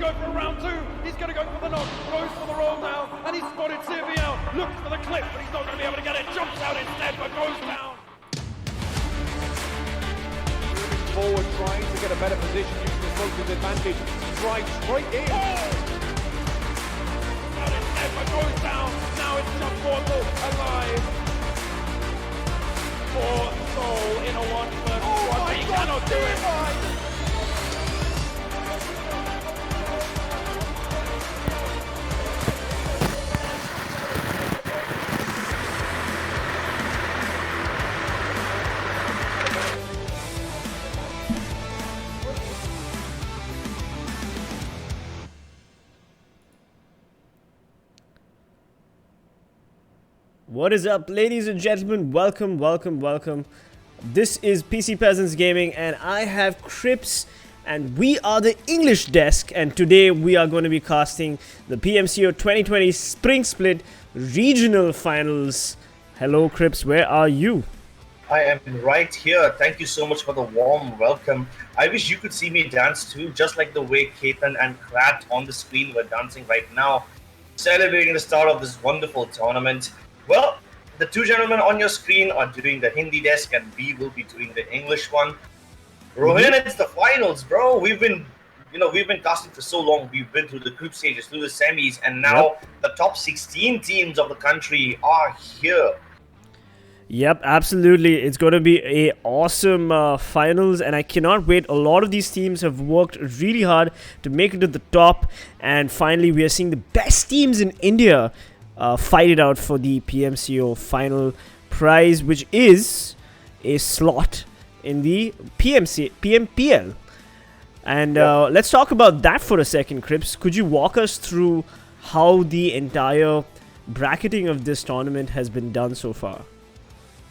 go for round two. He's going to go for the knock. Goes for the roll down. And he's spotted CVL. Looks for the clip, but he's not going to be able to get it. Jumps out instead, but goes down. Moving forward, trying to get a better position using the focus advantage. Strikes straight in. Out instead, but goes down. Now it's just Portal alive. Poor Soul in a 1v1, but he cannot do it. What is up, ladies and gentlemen? Welcome, welcome, welcome. This is PC Peasants Gaming, and I have Crips, and we are the English desk. And today we are going to be casting the PMCO 2020 Spring Split Regional Finals. Hello, Crips. Where are you? I am right here. Thank you so much for the warm welcome. I wish you could see me dance too, just like the way Ketan and Krat on the screen were dancing right now, celebrating the start of this wonderful tournament. Well, the two gentlemen on your screen are doing the Hindi desk, and we will be doing the English one. Rohin, it's the finals, bro. We've been casting for so long. We've been through the group stages, through the semis, and now the top 16 teams of the country are here. Yep, absolutely. It's going to be a awesome finals, and I cannot wait. A lot of these teams have worked really hard to make it to the top, and finally we are seeing the best teams in India fight it out for the PMCO final prize, which is a slot in the PMPL. And let's talk about that for a second, Crips. Could you walk us through how the entire bracketing of this tournament has been done so far?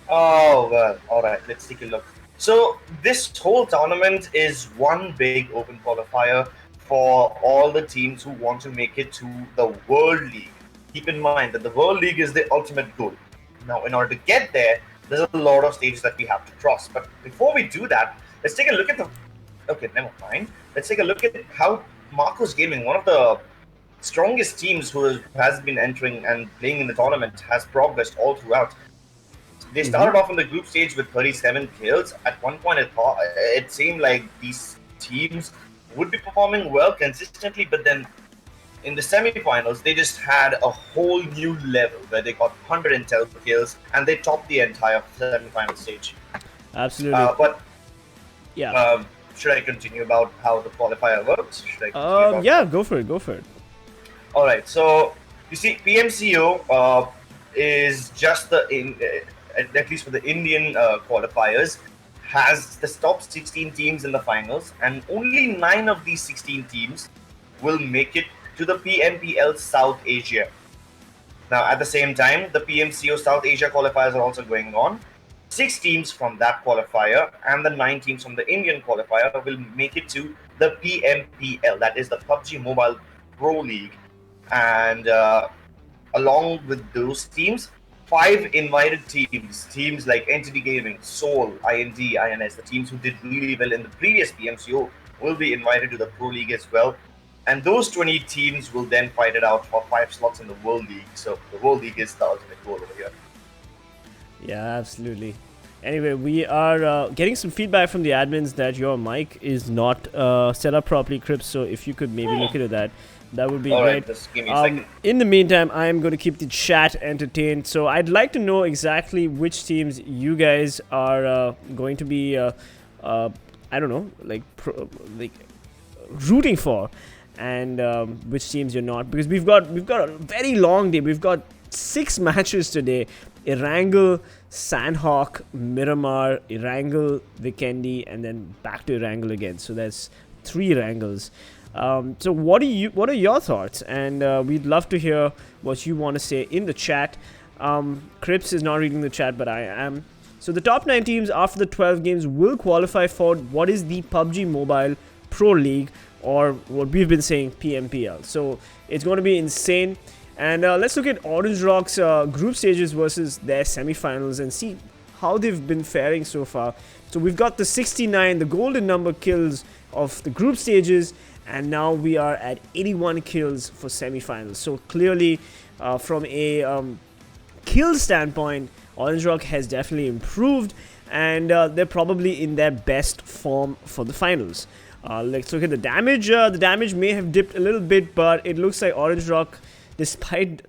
Oh, well, alright, let's take a look. So, this whole tournament is one big open qualifier for all the teams who want to make it to the World League. Keep in mind that the World League is the ultimate goal. Now, in order to get there, there's a lot of stages that we have to cross. But before we do that, let's take a look at the... Okay, never mind. Let's take a look at how Marcos Gaming, one of the strongest teams who has been entering and playing in the tournament, has progressed all throughout. They started off in the group stage with 37 kills. At one point, it seemed like these teams would be performing well consistently, but then in the semi-finals, they just had a whole new level where they got 110 kills and they topped the entire semi-final stage. Absolutely. But yeah, should I continue about how the qualifier works? Yeah, go for it. Go for it. All right. So you see, PMCO is just at least for the Indian qualifiers, has the top 16 teams in the finals, and only 9 of these 16 teams will make it to the PMPL South Asia. Now, at the same time, the PMCO South Asia qualifiers are also going on. 6 teams from that qualifier and the 9 teams from the Indian qualifier will make it to the PMPL, that is the PUBG Mobile Pro League. And along with those teams, 5 invited teams like Entity Gaming, Soul, IND, INS, the teams who did really well in the previous PMCO will be invited to the Pro League as well. And those 20 teams will then fight it out for 5 slots in the World League. So the World League is the ultimate goal over here. Yeah, absolutely. Anyway, we are getting some feedback from the admins that your mic is not set up properly, Crips. So if you could maybe look into that, that would be great. Right, just give me a second. In the meantime, I am going to keep the chat entertained. So I'd like to know exactly which teams you guys are going to be, I don't know, like rooting for. And which teams you're not, because we've got a very long day. We've got 6 matches today: Erangel, Sanhok, Miramar, Erangel, Vikendi, and then back to Erangel again. So that's 3 Erangels. So what are your thoughts? And we'd love to hear what you want to say in the chat. Crips is not reading the chat, but I am. So the top 9 teams after the 12 games will qualify for what is the PUBG Mobile Pro League, or what we've been saying, PMPL. So it's going to be insane. And let's look at Orange Rock's group stages versus their semifinals and see how they've been faring so far. So we've got the 69, the golden number kills of the group stages, and now we are at 81 kills for semifinals. So clearly, from a kill standpoint, Orange Rock has definitely improved, and they're probably in their best form for the finals. Let's look at the damage. The damage may have dipped a little bit, but it looks like Orange Rock, despite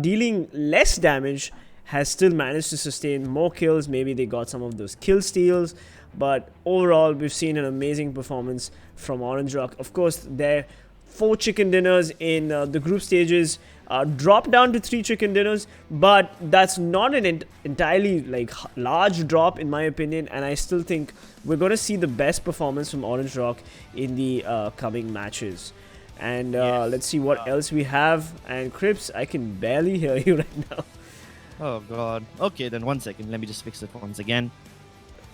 dealing less damage, has still managed to sustain more kills. Maybe they got some of those kill steals, but overall we've seen an amazing performance from Orange Rock. Of course, their 4 chicken dinners in the group stages dropped down to 3 chicken dinners, but that's not an entirely large drop in my opinion, and I still think we're going to see the best performance from Orange Rock in the coming matches. And let's see what else we have. And Crips, I can barely hear you right now. Oh god. Okay, then 1 second. Let me just fix it once again.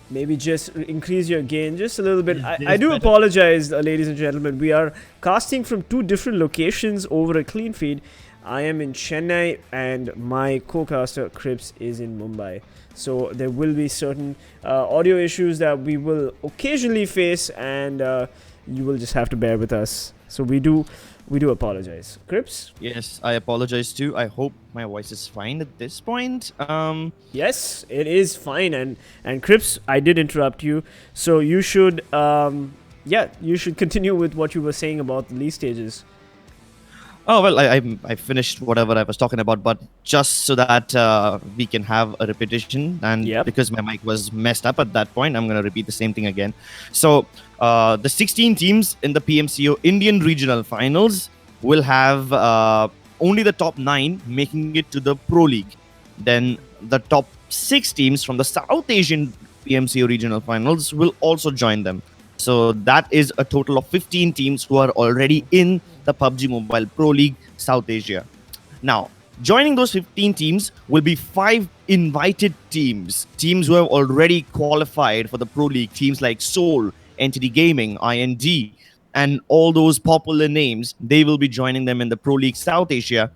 Maybe just increase your gain just a little bit. I do apologize, ladies and gentlemen. We are casting from 2 different locations over a clean feed. I am in Chennai and my co-caster Crips is in Mumbai. So there will be certain audio issues that we will occasionally face, and you will just have to bear with us. So we do apologize. Crips? Yes, I apologize too. I hope my voice is fine at this point. Yes, it is fine. And Crips, I did interrupt you. So you should you should continue with what you were saying about the league stages. Oh, well, I finished whatever I was talking about, but just so that we can have a repetition, and because my mic was messed up at that point, I'm going to repeat the same thing again. So, the 16 teams in the PMCO Indian Regional Finals will have only the top 9 making it to the Pro League. Then, the top 6 teams from the South Asian PMCO Regional Finals will also join them. So that is a total of 15 teams who are already in the PUBG Mobile Pro League South Asia. Now, joining those 15 teams will be 5 invited teams. Teams who have already qualified for the Pro League. Teams like Soul, Entity Gaming, IND, and all those popular names. They will be joining them in the Pro League South Asia.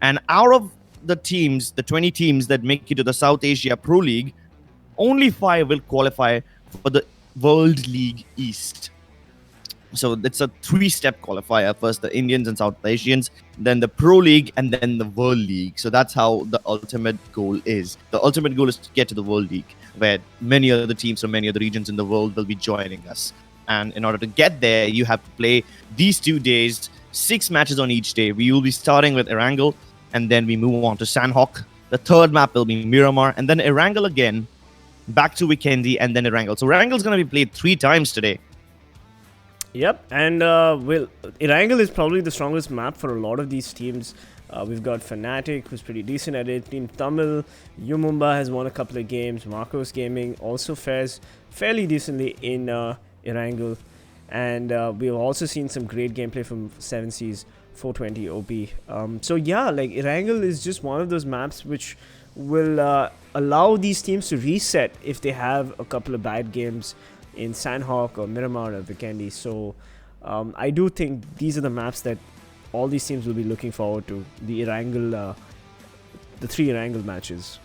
And out of the teams, the 20 teams that make it to the South Asia Pro League, only 5 will qualify for the World League East. So it's a 3-step qualifier. First the Indians and South Asians, then the Pro League, and then the World League. So that's how the ultimate goal is. The ultimate goal is to get to the World League, where many other teams from many other regions in the world will be joining us. And in order to get there, you have to play these 2 days, 6 matches on each day. We will be starting with Erangel, and then we move on to Sanhok. The 3rd map will be Miramar, and then Erangel again, back to Vikendi, and then Erangel. So Erangel is going to be played 3 times today. Yep, and Erangel is probably the strongest map for a lot of these teams. We've got Fnatic, who's pretty decent at it. TeamTamilas, Mumba has won a couple of games. Marcos Gaming also fares fairly decently in Erangel. And we've also seen some great gameplay from 7C's 420 OP. So yeah, Erangel is just one of those maps which will allow these teams to reset if they have a couple of bad games in Sanhok or Miramar or Vikendi. So I do think these are the maps that all these teams will be looking forward to. The Erangel, the 3 Erangel matches.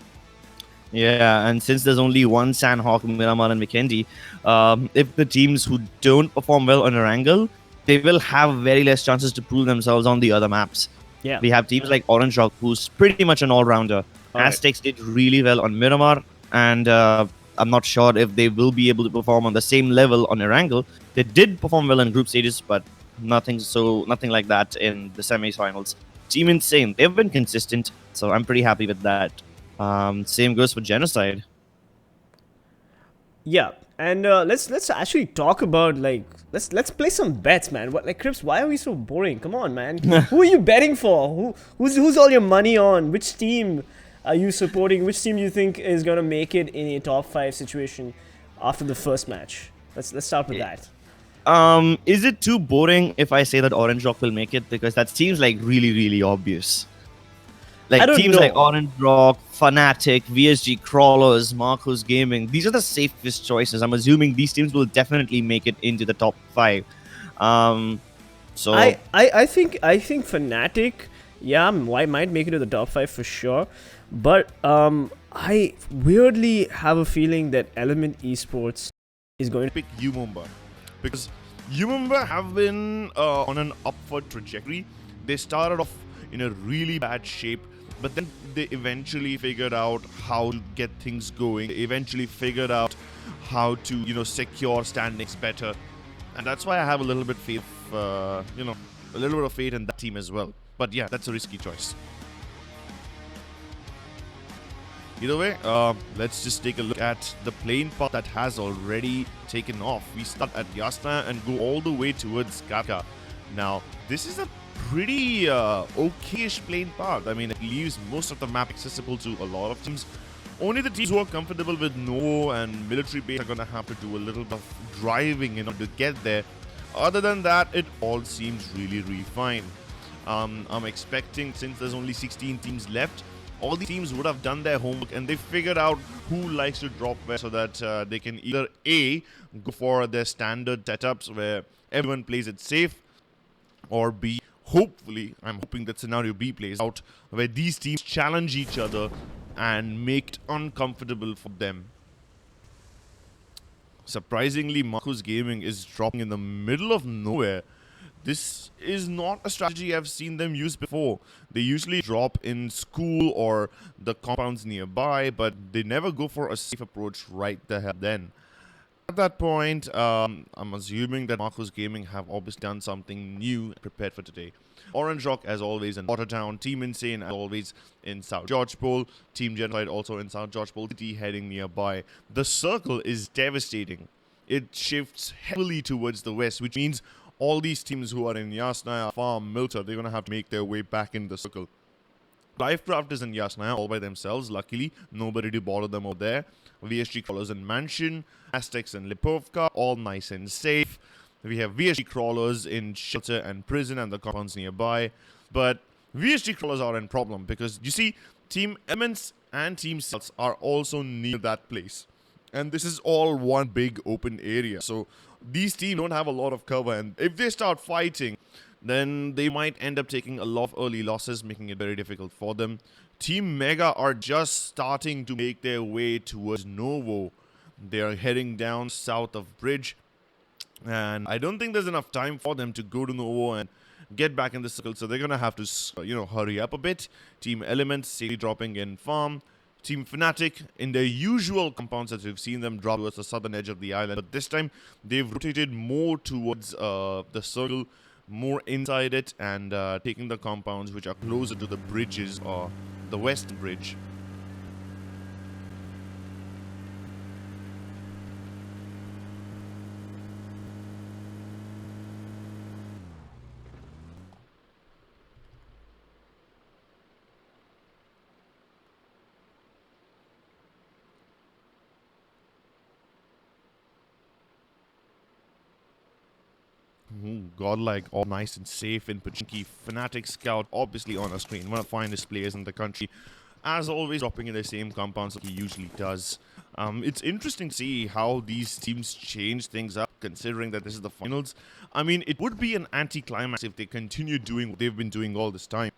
Yeah, and since there's only one Sanhok, Miramar, and Vikendi, if the teams who don't perform well on Erangel, they will have very less chances to prove themselves on the other maps. Yeah, we have teams like Orange Rock, who's pretty much an all-rounder. Aztecs did really well on Miramar, and I'm not sure if they will be able to perform on the same level on Erangel. They did perform well in group stages, but nothing like that in the semi-finals. Team Insane, they've been consistent, so I'm pretty happy with that. Same goes for Genocide. Yeah, and let's actually talk about let's play some bets, man. What Crips? Why are we so boring? Come on, man. Who are you betting for? Who's all your money on? Which team are you supporting? Which team you think is gonna make it in a top 5 situation after the first match? Let's start with that. Is it too boring if I say that Orange Rock will make it? Because that seems like really obvious. Teams like Orange Rock, Fnatic, VSG Crawlers, Marcos Gaming, these are the safest choices. I'm assuming these teams will definitely make it into the top 5. So I think Fnatic, yeah, might make it to the top 5 for sure. But I weirdly have a feeling that Elmnt Esports is going to pick UmexRxn because UmexRxn have been on an upward trajectory. They started off in a really bad shape, but then they eventually figured out how to get things going. They eventually figured out how to, secure standings better, and that's why I have a little bit faith, a little bit of faith in that team as well. But yeah, that's a risky choice. Either way, let's just take a look at the plane path that has already taken off. We start at Yasna and go all the way towards Kaka. Now, this is a pretty okayish plane path. I mean, it leaves most of the map accessible to a lot of teams. Only the teams who are comfortable with Novo and military base are going to have to do a little bit of driving in order to get there. Other than that, it all seems really, really fine. I'm expecting, since there's only 16 teams left, all the teams would have done their homework and they figured out who likes to drop where, so that they can either A, go for their standard setups where everyone plays it safe, or B, hopefully, I'm hoping that scenario B plays out, where these teams challenge each other and make it uncomfortable for them. Surprisingly, Marcus Gaming is dropping in the middle of nowhere. This is not a strategy I've seen them use before. They usually drop in school or the compounds nearby, but they never go for a safe approach right there then. At that point, I'm assuming that Marcus Gaming have obviously done something new and prepared for today. Orange Rock, as always, in Watertown. Team Insane, as always, in South George Pole. Team Genocide, also in South George Pole. City heading nearby. The circle is devastating. It shifts heavily towards the west, which means all these teams who are in Yasna, Farm, Milter, they're going to have to make their way back in the circle. LCraft is in Yasna all by themselves, luckily. Nobody to bother them over there. VSG Crawlers in Mansion, Aztecs in Lipovka, all nice and safe. We have VSG Crawlers in Shelter and Prison and the compounds nearby. But VSG Crawlers are in problem because, you see, Team Elmnt and Team Celtz are also near that place. And this is all one big open area. So these teams don't have a lot of cover, and if they start fighting, then they might end up taking a lot of early losses, making it very difficult for them. Team Mega are just starting to make their way towards Novo. They are heading down south of Bridge, and I don't think there's enough time for them to go to Novo and get back in the circle, so they're going to have to, hurry up a bit. Team Elmnt safely dropping in Farm. Team Fnatic in their usual compounds that we've seen them drop towards the southern edge of the island, but this time they've rotated more towards the circle, more inside it, and taking the compounds which are closer to the bridges or the western bridge. Godlike, all nice and safe in Pachinki. Fnatic Scout, obviously on our screen. One of the finest players in the country. As always, dropping in the same compounds like he usually does. It's interesting to see how these teams change things up, considering that this is the finals. I mean, it would be an anticlimax if they continue doing what they've been doing all this time.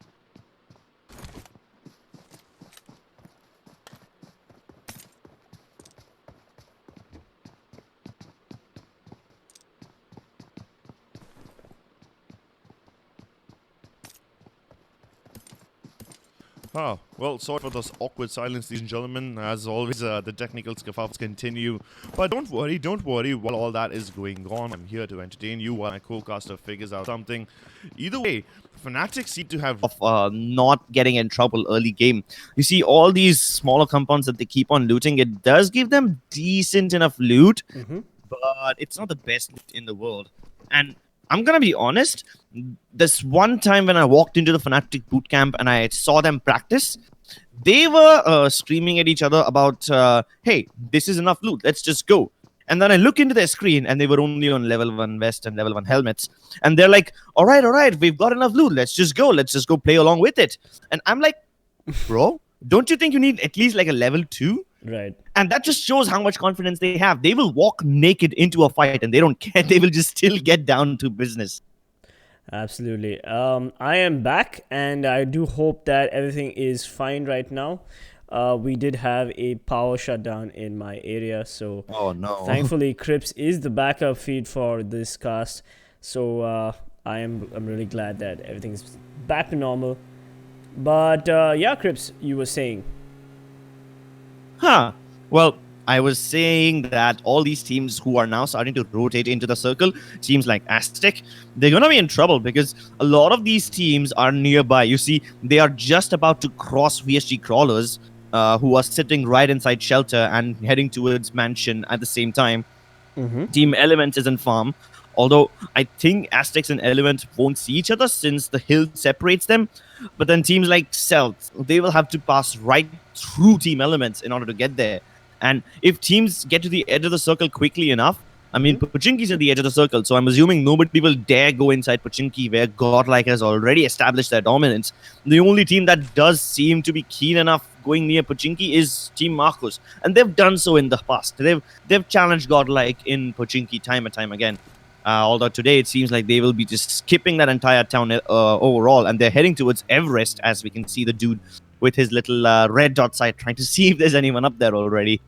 Oh, well, sorry for this awkward silence, ladies and gentlemen. As always, the technical scuffles continue. But don't worry, while all that is going on, I'm here to entertain you while my co-caster figures out something. Either way, Fnatic seem to have... not getting in trouble early game. You see, all these smaller compounds that they keep on looting, it does give them decent enough loot, but it's not the best loot in the world. And I'm gonna be honest, this one time when I walked into the Fnatic bootcamp and I saw them practice, they were screaming at each other about, hey, this is enough loot, let's just go. And then I look into their screen and they were only on level 1 vest and level 1 helmets. And they're like, all right, we've got enough loot, let's just go play along with it. And I'm like, bro, don't you think you need at least like a level 2? Right. And that just shows how much confidence they have. They will walk naked into a fight and they don't care. They will just still get down to business. Absolutely. I am back, and I do hope that everything is fine right now. We did have a power shutdown in my area, so Oh no. thankfully Crips is the backup feed for this cast. So I'm really glad that everything's back to normal. But yeah, Crips, you were saying. Huh. Well, I was saying that all these teams who are now starting to rotate into the circle, teams like Aztec, they're going to be in trouble because a lot of these teams are nearby. You see, they are just about to cross VSG crawlers who are sitting right inside shelter and heading towards mansion at the same time. Team Elmnt is in farm. Although I think Aztecs and Elmnt won't see each other since the hill separates them. But then teams like Celtz, they will have to pass right through Team Elmnt in order to get there. And if teams get to the edge of the circle quickly enough, I mean, Pochinki's at the edge of the circle, so I'm assuming nobody will dare go inside Pochinki where Godlike has already established their dominance. The only team that does seem to be keen enough going near Pochinki is Team Marcos, and they've done so in the past. They've challenged Godlike in Pochinki time and time again. Although today it seems like they will be just skipping that entire town overall, and they're heading towards Everest, as we can see the dude with his little red dot sight trying to see if there's anyone up there already.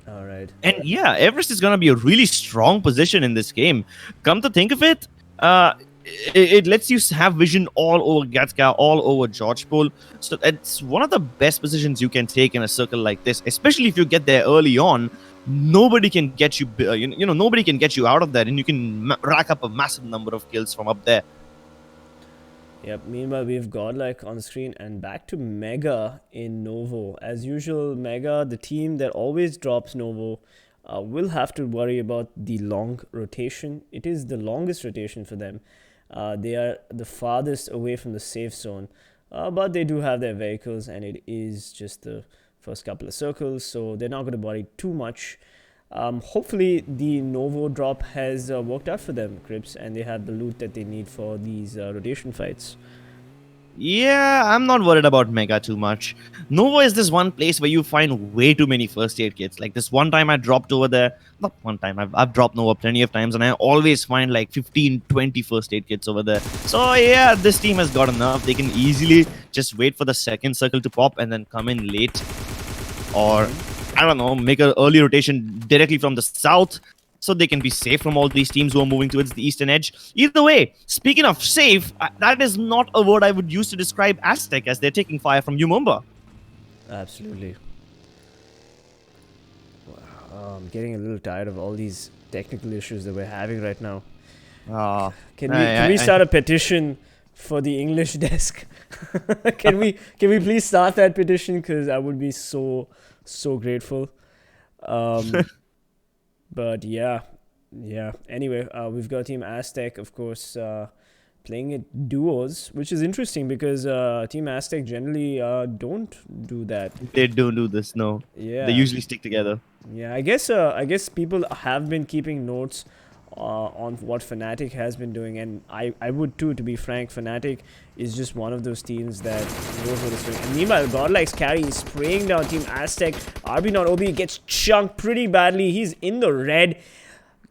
All right. And yeah, Everest is going to be a really strong position in this game. Come to think of it, it lets you have vision all over Gatka, all over George Pole. So it's one of the best positions you can take in a circle like this, especially if you get there early on. Nobody can get you, nobody can get you out of there, and you can rack up a massive number of kills from up there. Yep, meanwhile we've Godlike on the screen, and back to Mega in Novo. As usual, Mega, the team that always drops Novo, will have to worry about the long rotation. It is the longest rotation for them. They are the farthest away from the safe zone, but they do have their vehicles, and it is just the first couple of circles, so they're not going to worry too much. Hopefully the Novo drop has worked out for them, Crips, and they have the loot that they need for these rotation fights. Yeah, I'm not worried about Mega too much. Novo is this one place where you find way too many first aid kits. Like this one time I dropped over there, not one time, I've dropped Novo plenty of times, and I always find like 15, 20 first aid kits over there. So yeah, this team has got enough. They can easily just wait for the second circle to pop and then come in late. Or, I don't know, make an early rotation directly from the south so they can be safe from all these teams who are moving towards the eastern edge. Either way, speaking of safe, that is not a word I would use to describe Aztec, as they're taking fire from Umumba. Absolutely. Wow, I'm getting a little tired of all these technical issues that we're having right now. Can we start a petition for the English desk? Can we please start that petition? Because I would be so grateful. But yeah. Anyway, we've got Team Aztec, of course, playing it duos, which is interesting because Team Aztec generally don't do that. They don't do this, no. Yeah. They usually stick together. Yeah, I guess people have been keeping notes on what Fnatic has been doing, and I would too, to be frank. Fnatic is just one of those teams that knows what it's doing. And meanwhile, Godlike's carry is spraying down Team Aztec. RB gets chunked pretty badly. He's in the red.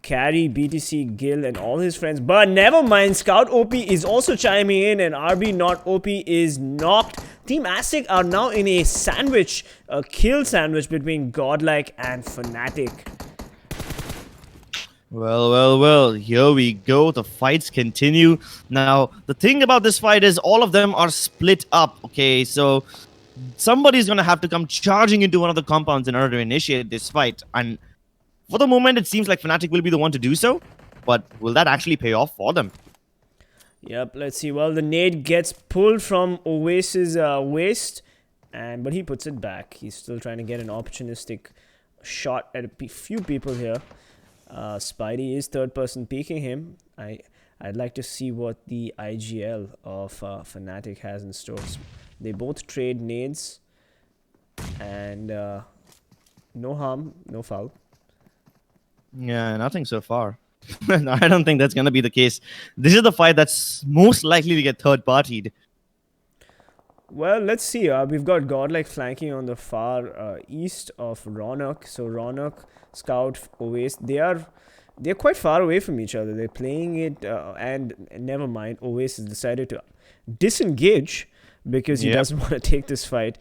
Carry, BTC, Gil, and all his friends. But never mind, Scout OP is also chiming in, and RB not OP is knocked. Team Aztec are now in a sandwich, a kill sandwich between Godlike and Fnatic. Well, here we go. The fights continue. Now, the thing about this fight is all of them are split up, okay? So, somebody's going to have to come charging into one of the compounds in order to initiate this fight. And for the moment, it seems like Fnatic will be the one to do so. But will that actually pay off for them? Yep, let's see. Well, the nade gets pulled from Oasis' waist, but he puts it back. He's still trying to get an opportunistic shot at a few people here. Spidey is third person peeking him. I'd like to see what the IGL of Fnatic has in store. They both trade nades, and no harm, no foul. Yeah, nothing so far. I don't think that's going to be the case. This is the fight that's most likely to get third-partied. Well, let's see. We've got Godlike flanking on the far east of Ronak. So Ronak, Scout, Oasis, they are they're quite far away from each other. They're playing it, and never mind. Oasis has decided to disengage because he doesn't want to take this fight.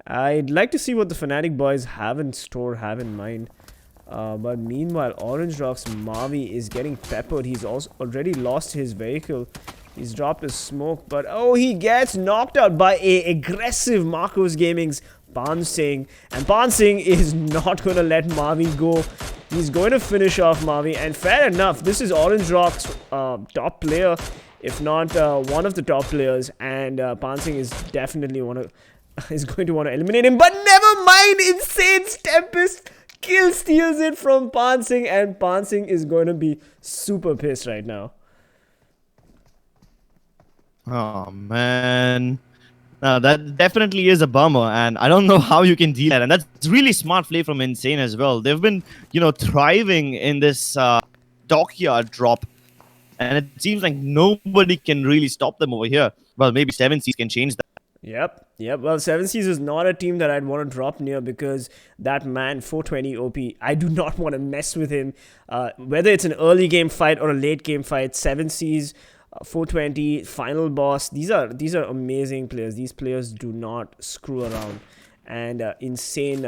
I'd like to see what the Fnatic boys have in store, have in mind. But meanwhile, Orange Rock's Mavi is getting peppered. He's also already lost his vehicle. He's dropped his smoke, but he gets knocked out by a aggressive Marcos Gaming's Pansing. And Pansing is not going to let Mavi go. He's going to finish off Mavi. And fair enough, this is Orange Rock's top player, if not one of the top players. And Pansing is definitely is going to want to eliminate him. But never mind, Insane Tempest steals it from Pansing. And Pansing is going to be super pissed right now. Oh, man. That definitely is a bummer, and I don't know how you can deal with that. And that's really smart play from Insane as well. They've been, thriving in this dockyard drop, and it seems like nobody can really stop them over here. Well, maybe 7Cs can change that. Yep. Well, 7Cs is not a team that I'd want to drop near because that man, 420 OP, I do not want to mess with him. Whether it's an early game fight or a late game fight, 7Cs... 420 final boss, these are amazing players. These players do not screw around, and Insane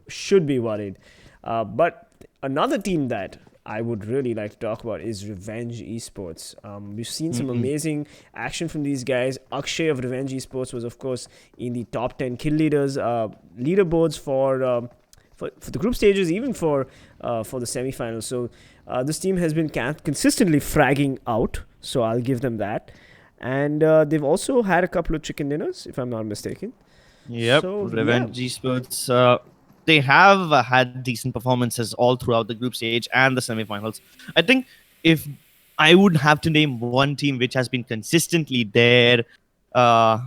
should be worried. But another team that I would really like to talk about is Revenge Esports. We've seen some amazing action from these guys. Akshay of Revenge Esports was, of course, in the top 10 kill leaders leaderboards for the group stages, even for the semifinals. So this team has been consistently fragging out, so I'll give them that. And they've also had a couple of chicken dinners, if I'm not mistaken. Yep, so, Revenge Esports, they have had decent performances all throughout the group stage and the semifinals. I think if I would have to name one team which has been consistently there, no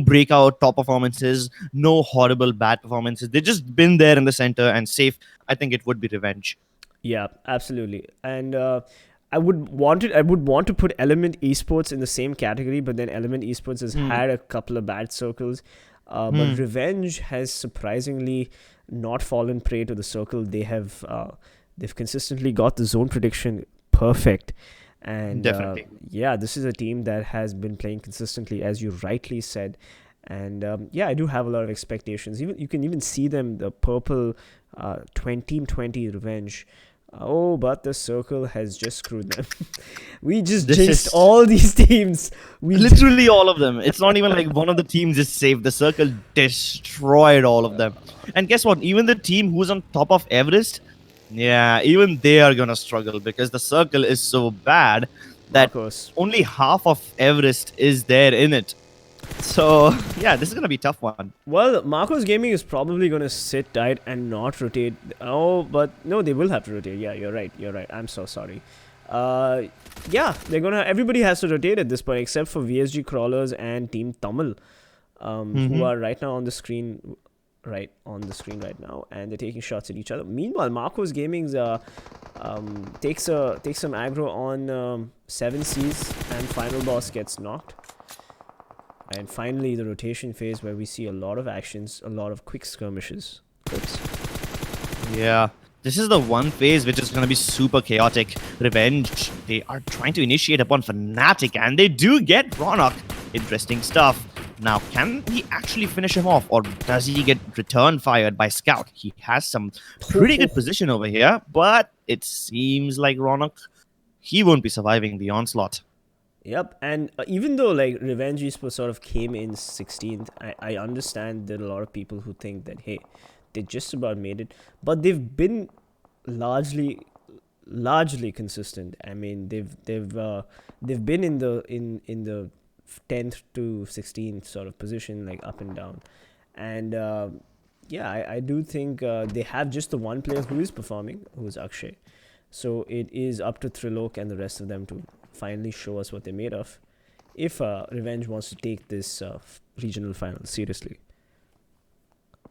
breakout top performances, no horrible bad performances, they've just been there in the center and safe, I think it would be Revenge. Yeah, absolutely. And I would want to put Elmnt Esports in the same category, but then Elmnt Esports has had a couple of bad circles. But Revenge has surprisingly not fallen prey to the circle. They've consistently got the zone prediction perfect. And this is a team that has been playing consistently, as you rightly said. And I do have a lot of expectations. You can even see them, the purple Team 20 Revenge. But the circle has just screwed them. We just jinxed all these teams. Literally all of them. It's not even like one of the teams is safe. The circle destroyed all of them. And guess what? Even the team who's on top of Everest, even they are going to struggle because the circle is so bad that only half of Everest is there in it. So, this is going to be a tough one. Well, Marcos Gaming is probably going to sit tight and not rotate. But no, they will have to rotate. Yeah, you're right. I'm so sorry. They're going to... Everybody has to rotate at this point except for VSG Crawlers and Team Tamil, who are right now on the screen... right now, and they're taking shots at each other. Meanwhile, Marcos Gaming's takes some aggro on 7Cs, and final boss gets knocked. And finally, the rotation phase where we see a lot of actions, a lot of quick skirmishes. Yeah, this is the one phase which is going to be super chaotic. Revenge, they are trying to initiate upon Fnatic, and they do get Ronak. Interesting stuff. Now, can he actually finish him off, or does he get return fired by Scout? He has some pretty good position over here, but it seems like Ronak, he won't be surviving the onslaught. Yep, and even though like Revenge Esports sort of came in 16th, I understand there are a lot of people who think that, hey, they just about made it, but they've been largely consistent. I mean, they've been in the 10th to 16th sort of position, like up and down. And I do think they have just the one player who is performing, who is Akshay. So it is up to Trilok and the rest of them to finally show us what they're made of, if Revenge wants to take this regional final seriously.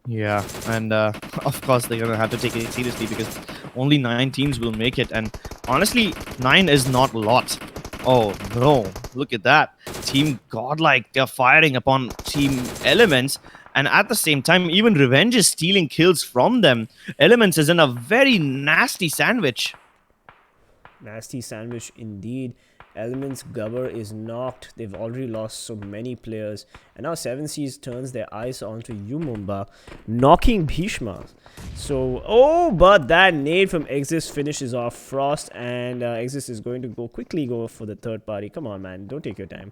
Yeah, and of course they're going to have to take it seriously because only 9 teams will make it. And honestly, 9 is not a lot. Oh no, look at that. Team Godlike, they're firing upon Team Elements. And at the same time, even Revenge is stealing kills from them. Elements is in a very nasty sandwich. Nasty sandwich indeed. Element's Gubber is knocked. They've already lost so many players. And now 7Cs turns their eyes onto Umumba, knocking Bhishma. So, but that nade from Exis finishes off Frost. And Exis is going to quickly go for the third party. Come on, man. Don't take your time.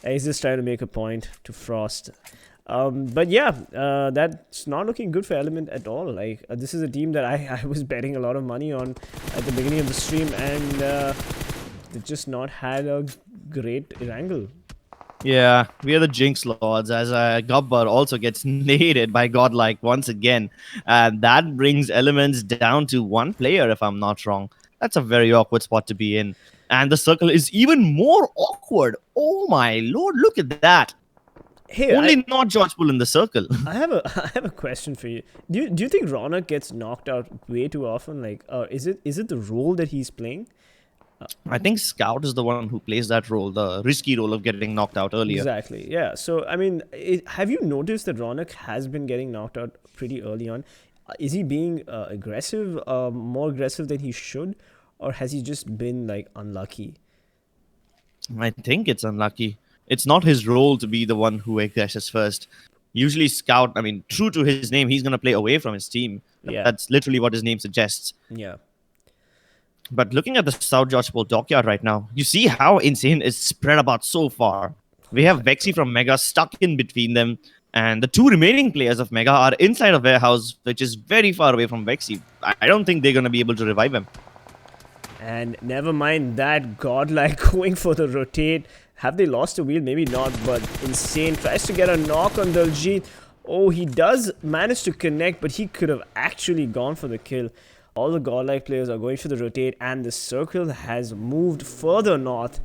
Exis trying to make a point to Frost. But yeah, that's not looking good for Element at all. Like, this is a team that I was betting a lot of money on at the beginning of the stream, and they just not had a great Erangel. Yeah, we are the Jinx Lords, as Gubbar also gets naded by Godlike once again. And that brings Elements down to one player, if I'm not wrong. That's a very awkward spot to be in. And the circle is even more awkward. Oh my lord, look at that. Hey, Only not George Bull in the circle. I have a question for you. Do you think Ronak gets knocked out way too often? Like, is it the role that he's playing? I think Scout is the one who plays that role, the risky role of getting knocked out earlier. Exactly, yeah. So, I mean, have you noticed that Ronak has been getting knocked out pretty early on? Is he being aggressive, more aggressive than he should? Or has he just been, like, unlucky? I think it's unlucky. It's not his role to be the one who aggresses first. Usually Scout, I mean, true to his name, he's going to play away from his team. Yeah. That's literally what his name suggests. Yeah. But looking at the South George Bowl dockyard right now, you see how insane it's spread about so far. We have Vexy from Mega stuck in between them, and the two remaining players of Mega are inside a warehouse, which is very far away from Vexy. I don't think they're going to be able to revive him. And never mind that, Godlike going for the rotate. Have they lost a wheel? Maybe not, but insane. Tries to get a knock on Daljit. Oh, he does manage to connect, but he could have actually gone for the kill. All the Godlike players are going for the rotate, and the circle has moved further north,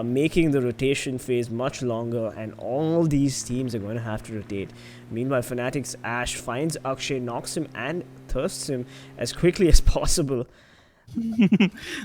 making the rotation phase much longer, and all these teams are going to have to rotate. Meanwhile, Fnatic's Ash finds Akshay, knocks him, and thirsts him as quickly as possible.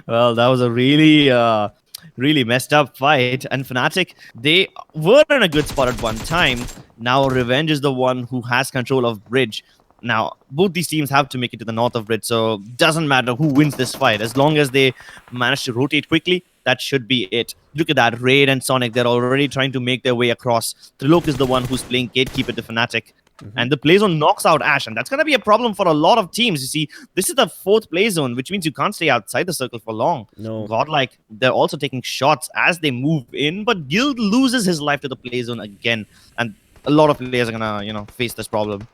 Well, that was a really messed up fight, and Fnatic, they were in a good spot at one time. Now Revenge is the one who has control of Bridge. Now both these teams have to make it to the north of Bridge, so doesn't matter who wins this fight, as long as they manage to rotate quickly, that should be it. Look at that, Raid and Sonic, they're already trying to make their way across. Trilok is the one who's playing gatekeeper to Fnatic. And the play zone knocks out Ash, and that's going to be a problem for a lot of teams. You see, this is the fourth play zone, which means you can't stay outside the circle for long. No. Godlike, they're also taking shots as they move in, but Guild loses his life to the play zone again, and a lot of players are going to, face this problem.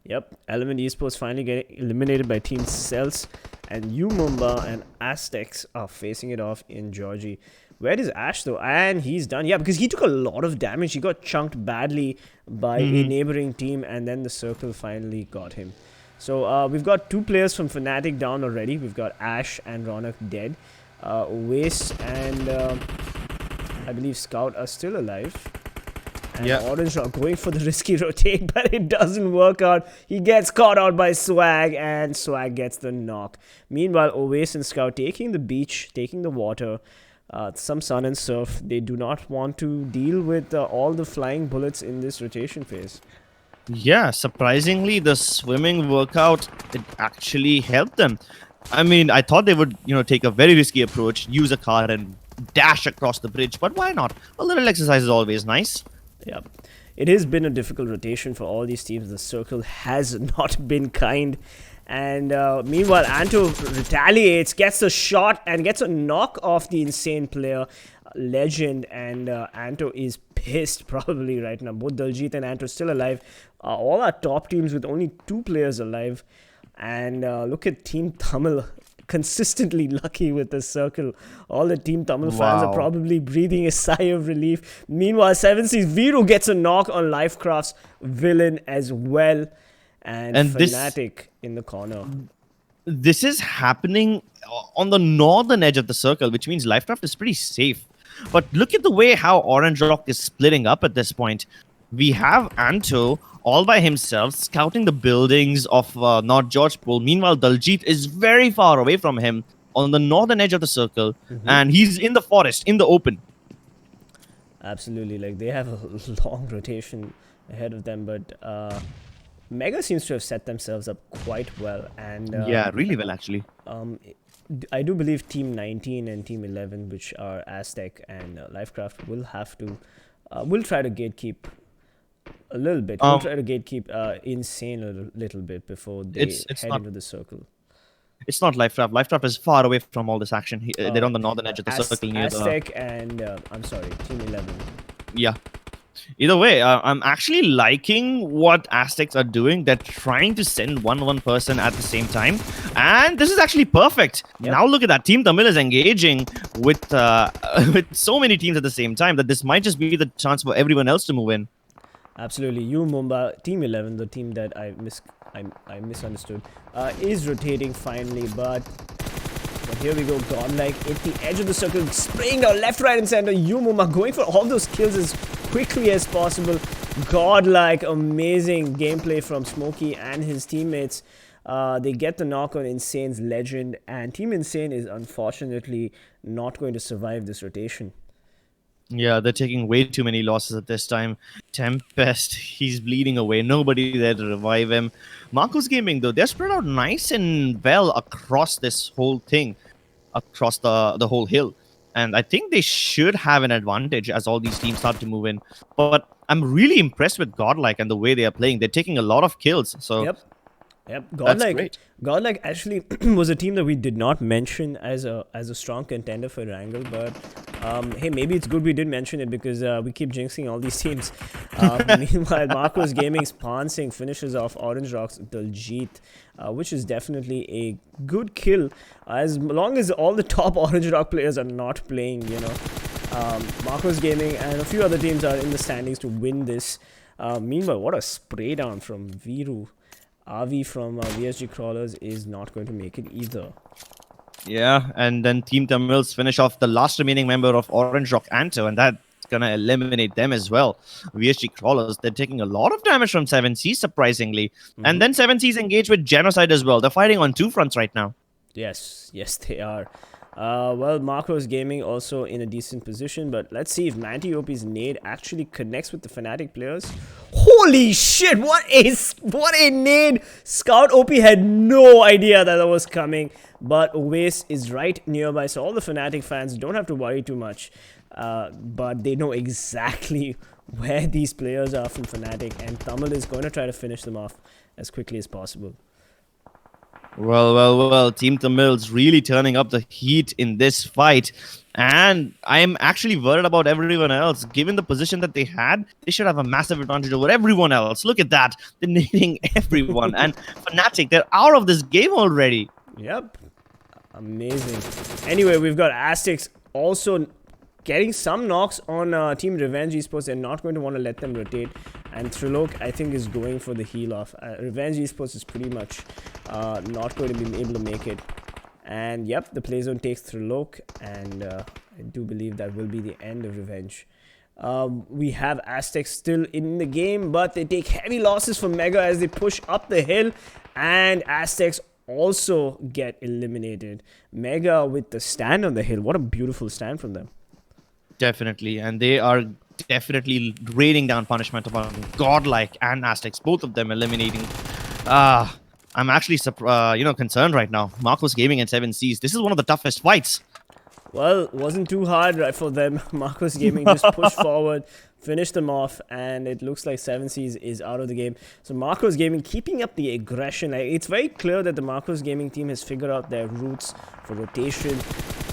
Yep, Elmnt Esports finally getting eliminated by Team Celtz, and Umumba and Aztecs are facing it off in Georgie. Where is Ash though? And he's done. Yeah, because he took a lot of damage. He got chunked badly by a neighboring team, and then the circle finally got him. So we've got two players from Fnatic down already. We've got Ash and Ronak dead. Oasis and I believe Scout are still alive. And Orange are going for the risky rotate, but it doesn't work out. He gets caught out by Swag, and Swag gets the knock. Meanwhile, Oasis and Scout taking the beach, taking the water. Some sun and surf. They do not want to deal with all the flying bullets in this rotation phase. Yeah, surprisingly, the swimming workout, it actually helped them. I mean, I thought they would, take a very risky approach, use a car and dash across the bridge, but why not? A little exercise is always nice. Yeah. It has been a difficult rotation for all these teams. The circle has not been kind. And meanwhile, Anto retaliates, gets a shot, and gets a knock off the insane player, Legend. And Anto is pissed probably right now. Both Daljit and Anto still alive. All our top teams with only two players alive. And look at Team Tamil, consistently lucky with the circle. All the Team Tamil fans are probably breathing a sigh of relief. Meanwhile, 7C's Viru gets a knock on LifeCraft's villain as well. And Fnatic in the corner. This is happening on the northern edge of the circle, which means LifeCraft is pretty safe. But look at the way how Orange Rock is splitting up at this point. We have Anto all by himself scouting the buildings of North George Pool. Meanwhile, Daljit is very far away from him on the northern edge of the circle. And he's in the forest, in the open. Absolutely, like they have a long rotation ahead of them, but Mega seems to have set themselves up quite well, and Yeah, really well actually. I do believe Team 19 and Team 11, which are Aztec and LifeCraft, will have to will try to gatekeep a little bit. We'll try to gatekeep Insane a little bit before they head into the circle. It's not LifeCraft. LifeCraft is far away from all this action. They're on the northern edge of the circle near Aztec and I'm sorry, Team 11. Yeah. Either way, I'm actually liking what Aztecs are doing. They're trying to send one person at the same time, and this is actually perfect. Yep. Now look at that. TeamTamilas is engaging with with so many teams at the same time that this might just be the chance for everyone else to move in. Absolutely. Mumbai, Team 11, the team that I misunderstood, is rotating finally, but here we go. Godlike at the edge of the circle, spraying down left, right, and center. Mumbai going for all those kills as quickly as possible. Godlike, amazing gameplay from Smokey and his teammates. They get the knock on Insane's Legend, and Team Insane is unfortunately not going to survive this rotation. Yeah, they're taking way too many losses at this time. Tempest, he's bleeding away. Nobody there to revive him. Marcos Gaming, though, they're spread out nice and well across this whole thing, across the whole hill. And I think they should have an advantage as all these teams start to move in. But I'm really impressed with Godlike and the way they are playing. They're taking a lot of kills. So Yep, Godlike actually was a team that we did not mention as a strong contender for Erangel, but hey, maybe it's good we did mention it because we keep jinxing all these teams. Meanwhile, Marcos Gaming's Pansing finishes off Orange Rock's Daljit, which is definitely a good kill as long as all the top Orange Rock players are not playing, you know. Marcos Gaming and a few other teams are in the standings to win this. Meanwhile, what a spray down from Viru. Avi from VSG Crawlers is not going to make it either. yeah, and then TeamTamilas finish off the last remaining member of Orange Rock Anto, and that's gonna eliminate them as well. VSG Crawlers, they're taking a lot of damage from 7Cs, surprisingly. And then 7Cs engage with Genocide as well. They're fighting on two fronts right now. Yes, they are. Well, Marcos Gaming also in a decent position, but let's see if Manti-OP's nade actually connects with the Fnatic players. Holy shit, what a nade! Scout OP had no idea that was coming, but Oasis is right nearby, so all the Fnatic fans don't have to worry too much. But they know exactly where these players are from Fnatic, and Tamil is going to try to finish them off as quickly as possible. Well, TeamTamilas really turning up the heat in this fight. And I'm actually worried about everyone else. Given the position that they had, they should have a massive advantage over everyone else. Look at that. They're nading everyone. And Fnatic, they're out of this game already. Yep. Amazing. Anyway, we've got Aztecs also getting some knocks on Team Revenge Esports. They're not going to want to let them rotate. And Trilok, I think, is going for the heal off. Revenge Esports is pretty much not going to be able to make it. And yep, the play zone takes Trilok. And I do believe that will be the end of Revenge. We have Aztecs still in the game, but they take heavy losses from Mega as they push up the hill. And Aztecs also get eliminated. Mega with the stand on the hill. What a beautiful stand from them. Definitely. And they are definitely raining down punishment upon Godlike and Aztecs, both of them eliminating. I'm actually concerned right now. Marcos Gaming and 7Cs. This is one of the toughest fights. Well, wasn't too hard for them. Marcos Gaming just pushed forward, finished them off, and it looks like 7Cs is out of the game. So Marcos Gaming keeping up the aggression. It's very clear that the Marcos Gaming team has figured out their routes for rotation,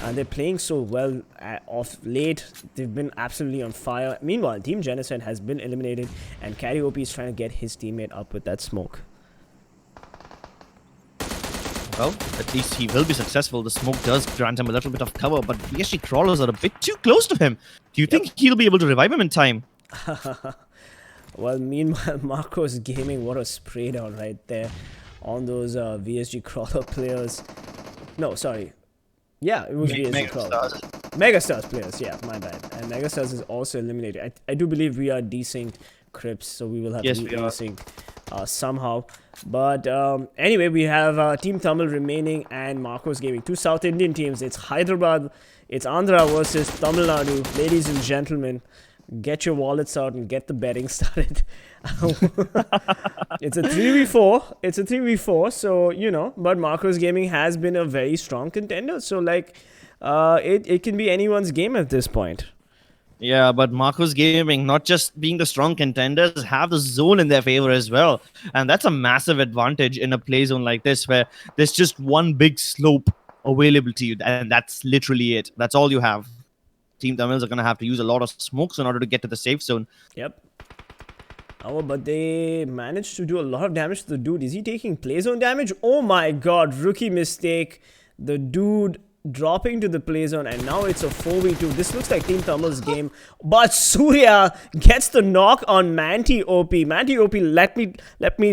and they're playing so well off late. They've been absolutely on fire. Meanwhile, Team Genocide has been eliminated, and Carry-OP is trying to get his teammate up with that smoke. Well, at least he will be successful. The smoke does grant him a little bit of cover, but VSG Crawlers are a bit too close to him. Do you think he'll be able to revive him in time? Well, meanwhile, Marcos Gaming, what a spray down right there on those VSG Crawler players. No, sorry. Yeah, it was VSG Crawler. MegaStars players, yeah, my bad. And MegaStars is also eliminated. I do believe we are desynced Crips, so we will have to be desynced somehow. But anyway, we have Team Tamil remaining and Marcos Gaming. Two South Indian teams. It's Hyderabad, it's Andhra versus Tamil Nadu. Ladies and gentlemen, get your wallets out and get the betting started. It's a 3v4. It's a 3v4. So, you know, but Marcos Gaming has been a very strong contender. So, like, it can be anyone's game at this point. Yeah, but Marcos Gaming, not just being the strong contenders, have the zone in their favor as well. And that's a massive advantage in a play zone like this, where there's just one big slope available to you. And that's literally it. That's all you have. TeamTamilas are going to have to use a lot of smokes in order to get to the safe zone. Yep. Oh, but they managed to do a lot of damage to the dude. Is he taking play zone damage? Oh my god, rookie mistake. The dude dropping to the play zone, and now it's a 4v2. This looks like TeamTamilas' game, but Surya gets the knock on Manti OP. Manti OP, let me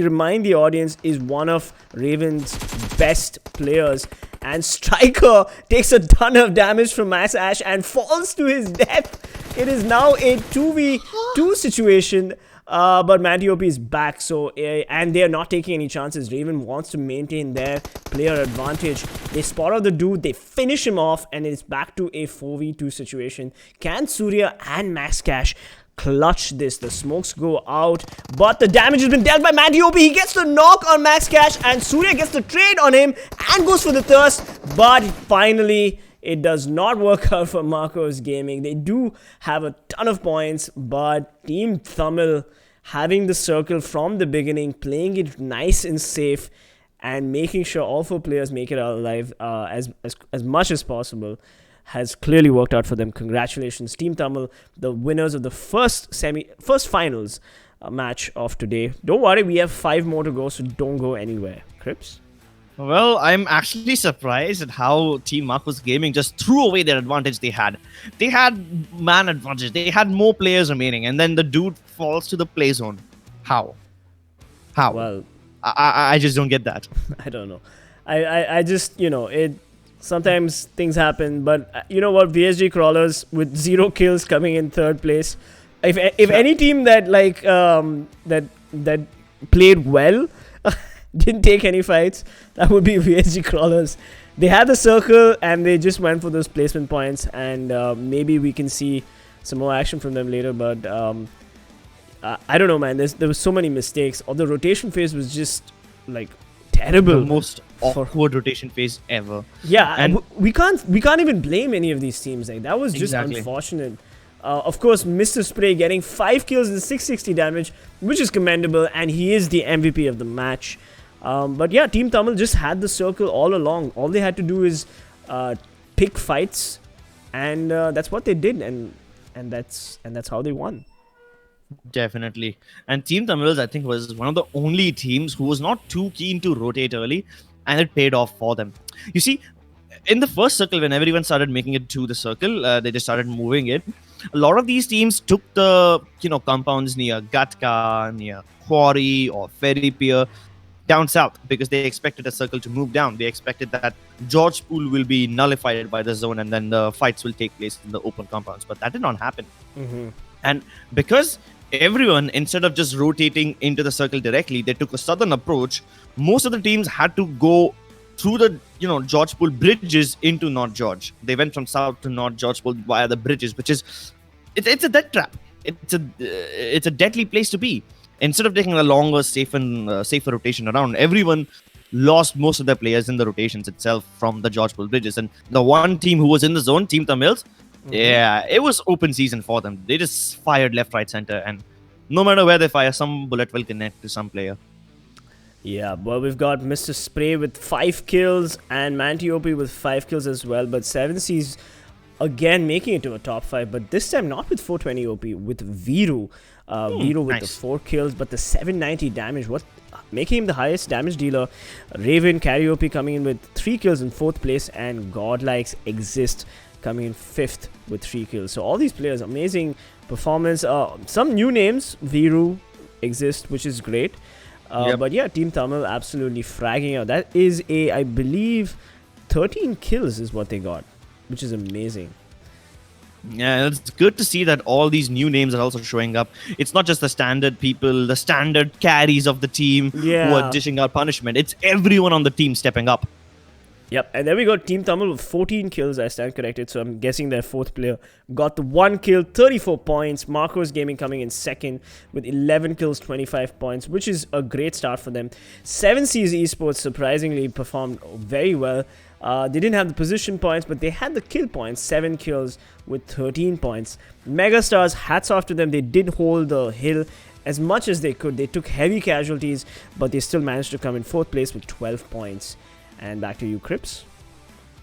remind the audience, is one of Raven's best players, and Striker takes a ton of damage from Max Ash and falls to his death. It is now a 2v2 situation. But Manti OP is back, so and they are not taking any chances. Raven wants to maintain their player advantage. They spot out the dude, they finish him off, and it's back to a 4v2 situation. Can Surya and Max Cash clutch this? The smokes go out, but the damage has been dealt by Manti OP. He gets the knock on Max Cash, and Surya gets the trade on him and goes for the thirst, but finally it does not work out for Marcos Gaming. They do have a ton of points, but Team Tamil having the circle from the beginning, playing it nice and safe, and making sure all 4 players make it out alive as much as possible, has clearly worked out for them. Congratulations, Team Tamil, the winners of the first finals match of today. Don't worry, we have 5 more to go, so don't go anywhere. Crips? Well, I'm actually surprised at how Team Marcos Gaming just threw away their advantage they had. They had man advantage. They had more players remaining, and then the dude falls to the play zone. How? Well, I just don't get that. I don't know. I just, you know, sometimes things happen, but you know what? VSG Crawlers with 0 kills coming in 3rd place. If any team that like that played well didn't take any fights, that would be VSG Crawlers. They had the circle and they just went for those placement points, and maybe we can see some more action from them later, but I don't know, man. There was so many mistakes. Or the rotation phase was just like terrible. The most awkward rotation phase ever. Yeah, and we can't even blame any of these teams. Like, that was just unfortunate. Of course, Mr. Spray getting 5 kills and 660 damage, which is commendable, and he is the MVP of the match. But yeah, Team Tamil just had the circle all along. All they had to do is pick fights, and that's what they did, and that's how they won. Definitely. And Team Tamilas, I think, was one of the only teams who was not too keen to rotate early, and it paid off for them. You see, in the first circle, when everyone started making it to the circle, they just started moving it. A lot of these teams took the compounds near Gatka, near Quarry or Ferry Pier down south, because they expected a circle to move down. They expected that George Pool will be nullified by the zone, and then the fights will take place in the open compounds. But that did not happen. And because everyone, instead of just rotating into the circle directly, they took a southern approach, most of the teams had to go through the George Pool bridges into North George. They went from south to North George Pool via the bridges, which is it's a death trap. It's a deadly place to be. Instead of taking a longer, safer rotation around, everyone lost most of their players in the rotations itself from the George Pool bridges. And the one team who was in the zone, Team Tamils, yeah, it was open season for them. They just fired left, right, center, and no matter where they fire, some bullet will connect to some player. Yeah, well, we've got Mr. Spray with 5 kills and Manti OP with 5 kills as well. But 7C's again making it to a top 5, but this time not with 420 OP, with Viru. Viru with the 4 kills, but the 790 damage, making him the highest damage dealer. Raven, Carry OP coming in with 3 kills in 4th place, and Godlikes Exist coming in 5th with 3 kills. So all these players, amazing performance. Some new names, Viru, Exist, which is great. But yeah, Team Tamil absolutely fragging out. That is I believe 13 kills is what they got, which is amazing. Yeah, it's good to see that all these new names are also showing up. It's not just the standard people, the standard carries of the team who are dishing out punishment. It's everyone on the team stepping up. Yep, and then we got Team Tamil with 14 kills, I stand corrected, so I'm guessing their fourth player got the 1 kill, 34 points. Marcos Gaming coming in second with 11 kills, 25 points, which is a great start for them. 7Seas Esports surprisingly performed very well. They didn't have the position points, but they had the kill points, 7 kills with 13 points. MegaStars, hats off to them, they did hold the hill as much as they could. They took heavy casualties, but they still managed to come in 4th place with 12 points. And back to you, Crips.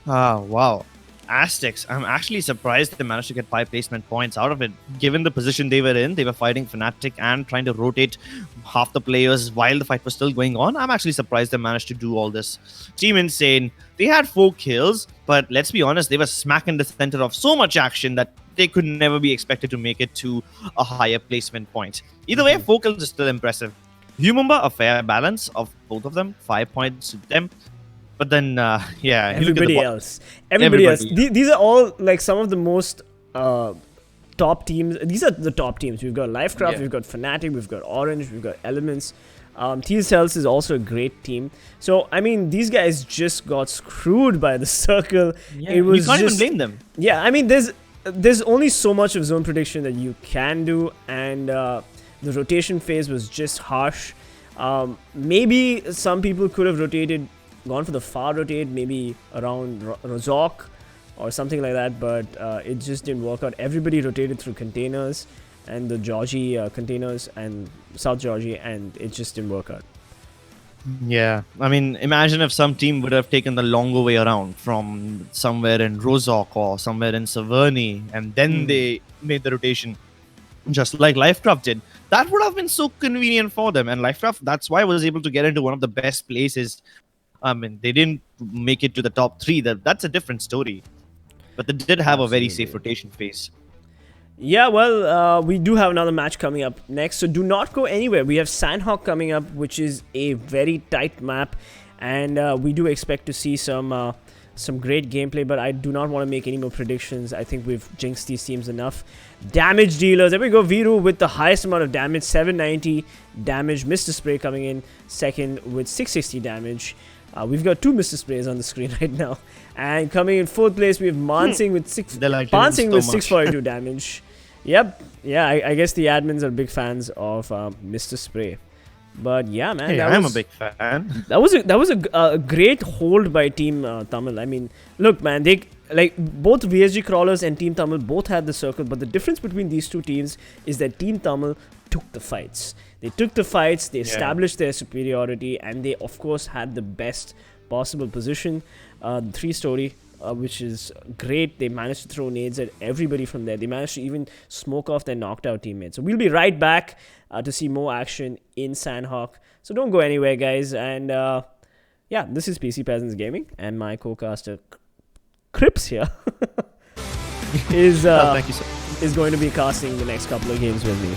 Wow. Aztecs, I'm actually surprised they managed to get 5 placement points out of it. Given the position they were in, they were fighting Fnatic and trying to rotate half the players while the fight was still going on. I'm actually surprised they managed to do all this. Team Insane, they had 4 kills, but let's be honest, they were smack in the center of so much action that they could never be expected to make it to a higher placement point. Either way, 4 kills is still impressive. Humumba, a fair balance of both of them, 5 points to them. But then, everybody else. These are all like some of the most top teams. These are the top teams. We've got LifeCraft, we've got Fnatic, we've got Orange, we've got Elements. Celtz is also a great team. So, I mean, these guys just got screwed by the circle. Yeah, you can't even blame them. Yeah, I mean, there's only so much of zone prediction that you can do, and the rotation phase was just harsh. Maybe some people could have gone for the far rotate, maybe around Rozok or something like that, but it just didn't work out. Everybody rotated through containers and the Georgie containers and South Georgie, and it just didn't work out. Yeah, I mean, imagine if some team would have taken the longer way around from somewhere in Rozok or somewhere in Severny, and then they made the rotation just like LifeCraft did. That would have been so convenient for them, and LifeCraft, that's why I was able to get into one of the best places. I mean, they didn't make it to the top 3. That's a different story. But they did have a very safe rotation phase. Yeah, well, we do have another match coming up next, so do not go anywhere. We have Sanhok coming up, which is a very tight map, and we do expect to see some great gameplay, but I do not want to make any more predictions. I think we've jinxed these teams enough. Damage dealers, there we go. Viru with the highest amount of damage, 790 damage. Mr. Spray coming in second with 660 damage. We've got 2 Mr. Sprays on the screen right now. And coming in 4th place, we have Mansing with 642 damage. Yep. Yeah, I guess the admins are big fans of Mr. Spray. But yeah, man. Hey, I'm a big fan. That was a great hold by Team Tamil. I mean, look, man, both VSG Crawlers and Team Tamil both had the circle, but the difference between these two teams is that Team Tamil took the fights. They took the fights, they established their superiority, and they, of course, had the best possible position. 3-story, which is great. They managed to throw nades at everybody from there. They managed to even smoke off their knocked out teammates. So we'll be right back to see more action in Sanhok. So don't go anywhere, guys. And yeah, this is PC Peasants Gaming, and my co-caster Crips here is thank you, sir. is going to be casting the next couple of games with me.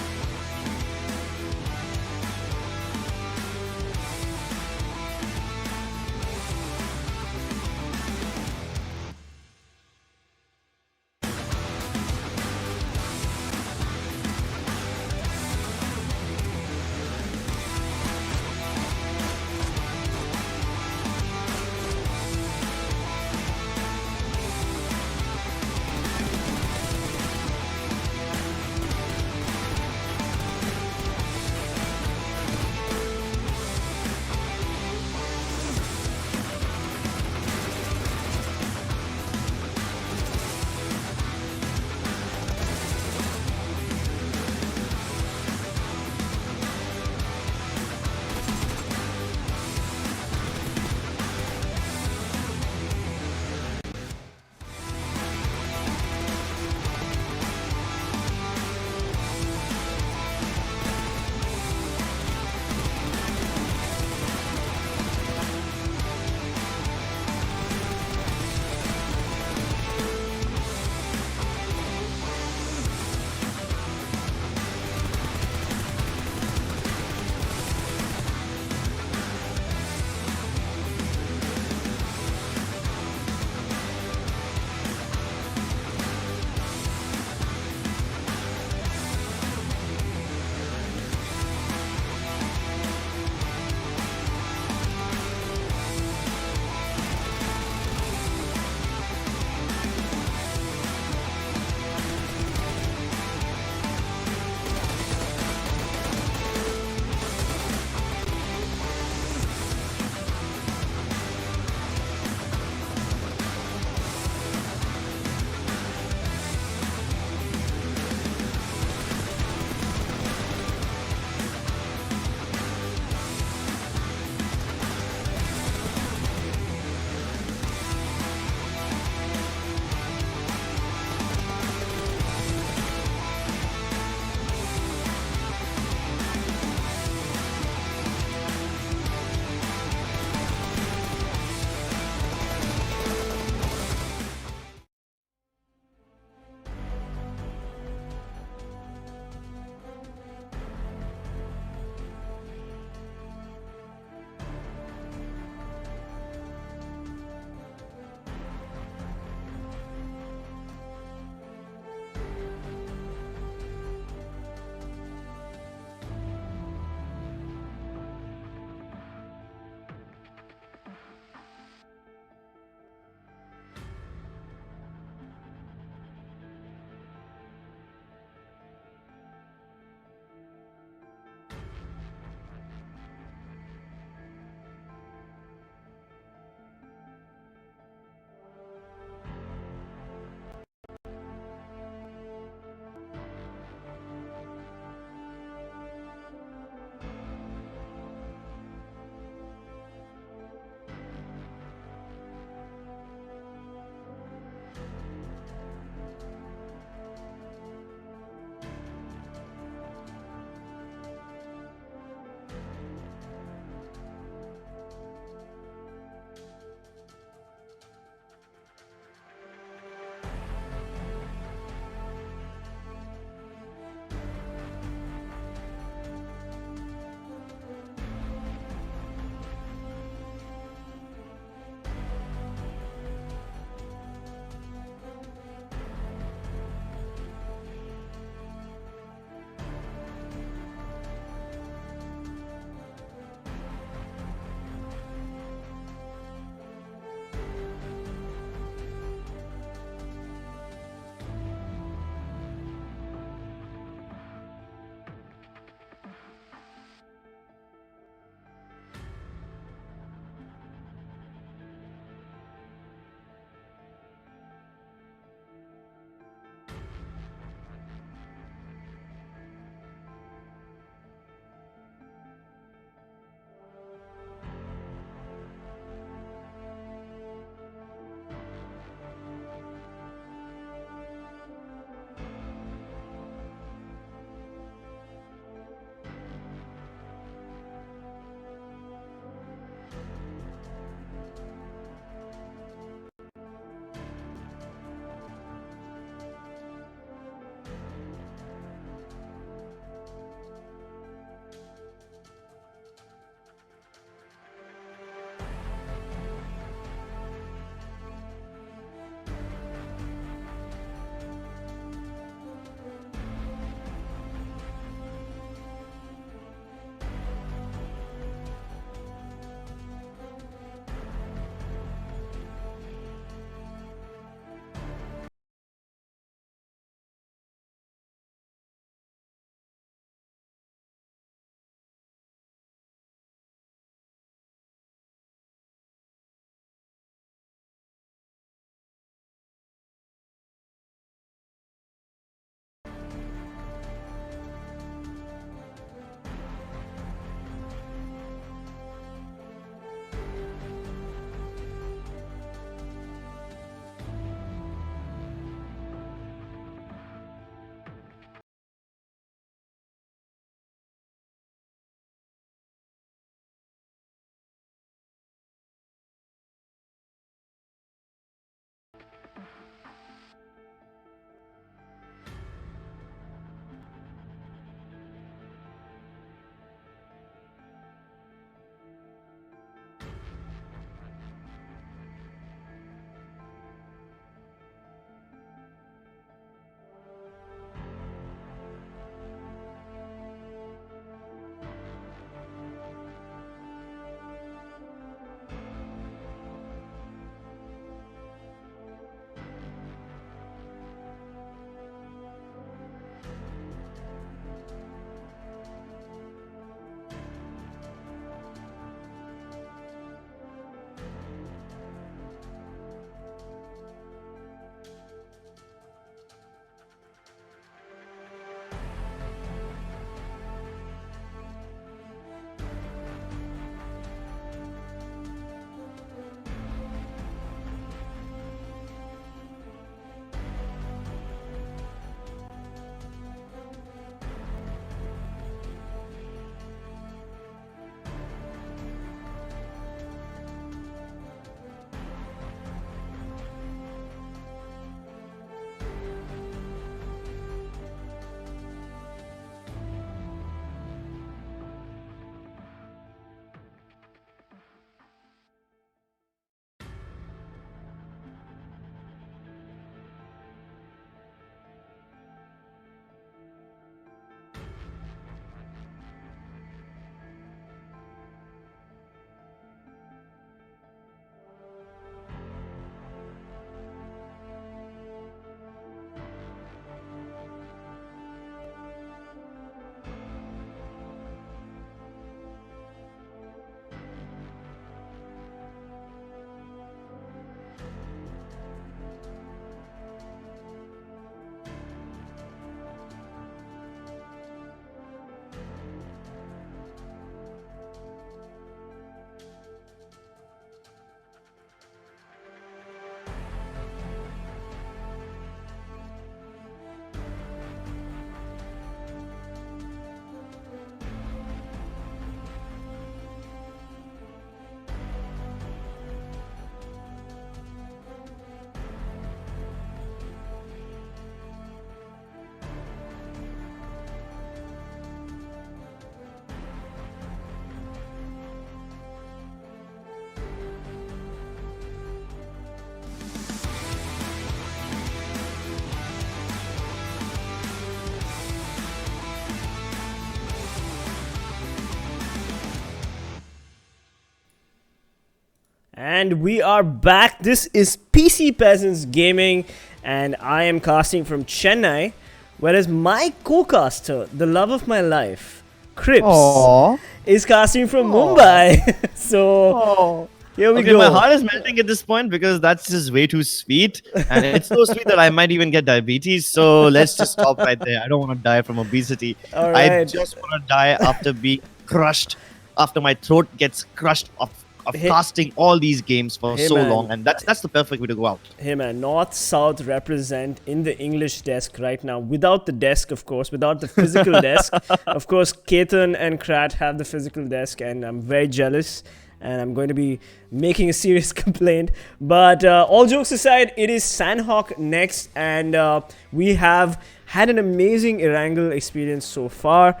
And we are back. This is PC Peasants Gaming, and I am casting from Chennai, whereas my co-caster, the love of my life, Crips, is casting from Mumbai. So here we go. My heart is melting at this point because that's just way too sweet, and it's so sweet that I might even get diabetes. So let's just stop right there. I don't want to die from obesity. All right. I just want to die after being crushed, after my throat gets crushed of casting all these games for so long, and that's the perfect way to go out. Hey man, North South represent in the English desk right now, without the desk, of course, without the physical desk. Of course, Ketan and Krat have the physical desk, and I'm very jealous, and I'm going to be making a serious complaint. But all jokes aside, it is Sanhok next, and we have had an amazing Erangel experience so far.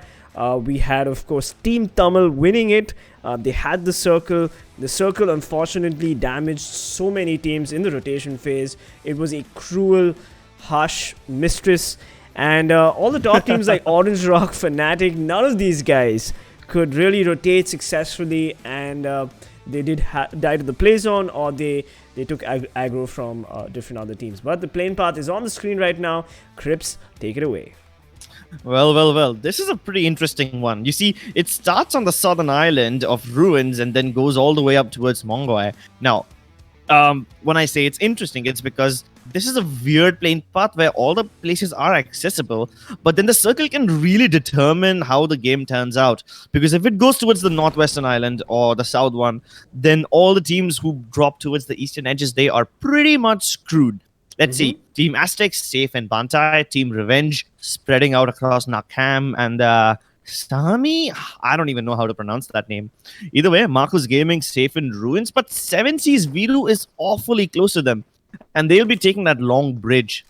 We had, of course, Team Tamil winning it. They had the circle. The circle unfortunately damaged so many teams in the rotation phase. It was a cruel, harsh mistress. And all the top teams like Orange Rock, Fnatic, none of these guys could really rotate successfully. And they did die to the play zone, or they took aggro from different other teams. But the playing path is on the screen right now. Crips, take it away. Well. This is a pretty interesting one. You see, it starts on the southern island of Ruins and then goes all the way up towards Mongoi. Now, when I say it's interesting, it's because this is a weird playing path where all the places are accessible, but then the circle can really determine how the game turns out. Because if it goes towards the northwestern island or the south one, then all the teams who drop towards the eastern edges, they are pretty much screwed. Let's see. Team Aztec, safe in Bantai. Team Revenge, spreading out across Nakam and Sami. I don't even know how to pronounce that name. Either way, Marcus Gaming, safe in Ruins. But 7C's Viru is awfully close to them. And they'll be taking that long bridge.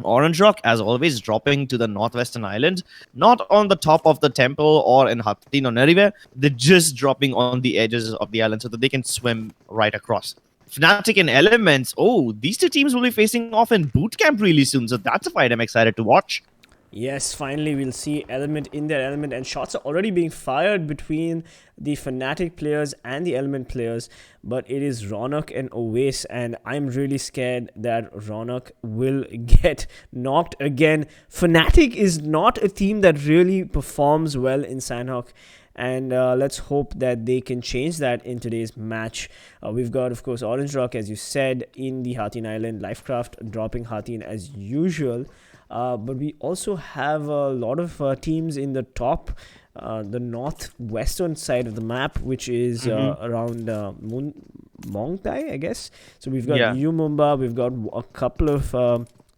Orange Rock, as always, dropping to the northwestern island. Not on the top of the temple or in Hatin or anywhere. They're just dropping on the edges of the island so that they can swim right across. Fnatic and Elements. Oh, these two teams will be facing off in boot camp really soon. So that's a fight I'm excited to watch. Yes, finally we'll see Element in their element, and shots are already being fired between the Fnatic players and the Element players. But it is Ronak and Oasis, and I'm really scared that Ronak will get knocked again. Fnatic is not a team that really performs well in Sanhok. And let's hope that they can change that in today's match. We've got, of course, Orange Rock, as you said, in the Hatin Island. LifeCraft dropping Hatin as usual. But we also have a lot of teams in the top, the northwestern side of the map, which is around Mongtai, I guess. So we've got Mumba, we've got a couple of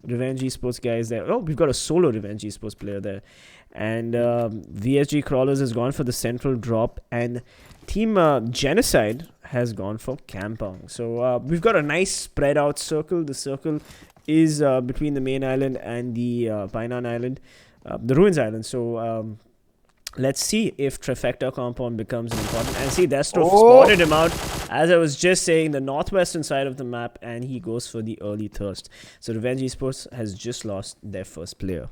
Revenge Esports guys there. Oh, we've got a solo Revenge Esports player there. And VSG Crawlers has gone for the central drop, and Team Genocide has gone for Kampong. So we've got a nice spread out circle. The circle is between the main island and the Painan Island, the Ruins Island. So let's see if Trifecta Compound becomes important. And see, Destro spotted him out, as I was just saying, the northwestern side of the map, and he goes for the early thirst. So Revenge Esports has just lost their first player.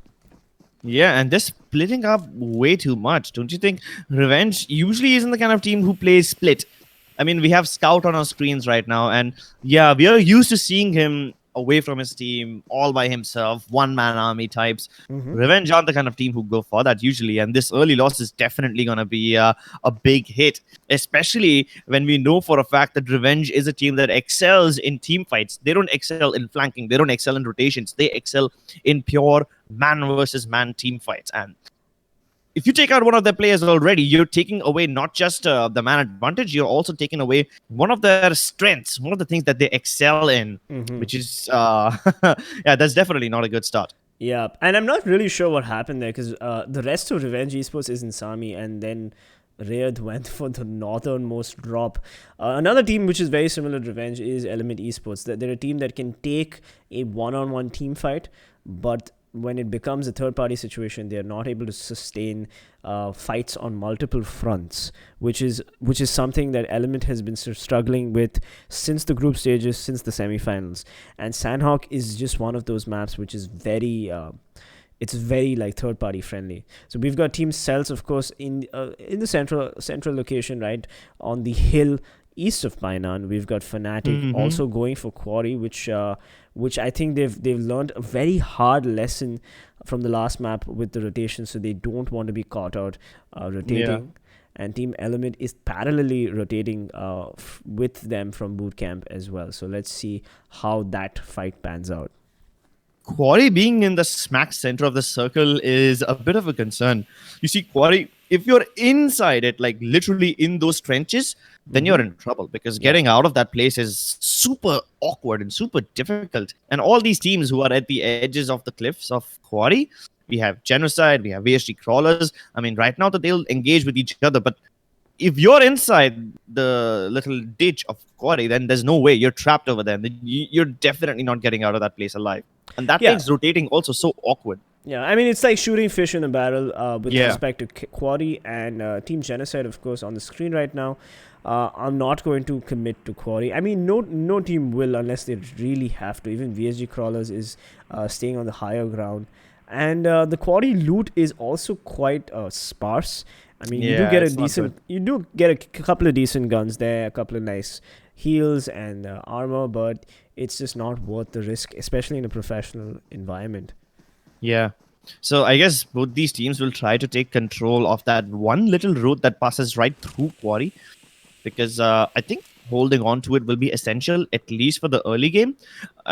Yeah, and they're splitting up way too much. Don't you think? Revenge usually isn't the kind of team who plays split. I mean, we have Scout on our screens right now, and yeah, we are used to seeing him away from his team, all by himself, one-man army types. Revenge aren't the kind of team who go for that usually, and this early loss is definitely going to be a big hit, especially when we know for a fact that Revenge is a team that excels in team fights. They don't excel in flanking. They don't excel in rotations. They excel in pure man versus man team fights. And if you take out one of their players already, you're taking away not just the man advantage, you're also taking away one of their strengths, one of the things that they excel in, which is, yeah, that's definitely not a good start. Yeah, and I'm not really sure what happened there, because the rest of Revenge Esports is in Sami, and then Rayad went for the northernmost drop. Another team which is very similar to Revenge is Elmnt Esports. They're a team that can take a one-on-one team fight, but when it becomes a third-party situation, they are not able to sustain fights on multiple fronts, which is something that Elmnt has been struggling with since the group stages, since the semifinals. And Sanhok is just one of those maps which is very it's very like third-party friendly. So we've got Team Celtz, of course, in the central location, right on the hill east of Painan, we've got Fnatic also going for Quarry, which I think they've learned a very hard lesson from the last map with the rotation, so they don't want to be caught out rotating. And Team Elmnt is parallelly rotating with them from bootcamp as well. So let's see how that fight pans out. Quarry being in the smack center of the circle is a bit of a concern. You see, Quarry, if you're inside it, like literally in those trenches, then you're in trouble, because getting out of that place is super awkward and super difficult. And all these teams who are at the edges of the cliffs of Quarry, we have Genocide, we have VSG Crawlers. I mean, right now that they'll engage with each other, but if you're inside the little ditch of Quarry, then there's no way. You're trapped over there. You're definitely not getting out of that place alive. And that makes rotating also so awkward. Yeah, I mean, it's like shooting fish in a barrel with respect to Quarry and Team Genocide, of course, on the screen right now. I'm not going to commit to Quarry. I mean, no team will unless they really have to. Even VSG Crawlers is staying on the higher ground. And the Quarry loot is also quite sparse. I mean, you do get a couple of decent guns there, a couple of nice heals and armor, but it's just not worth the risk, especially in a professional environment. Yeah. So I guess both these teams will try to take control of that one little road that passes right through Quarry, because I think holding on to it will be essential, at least for the early game.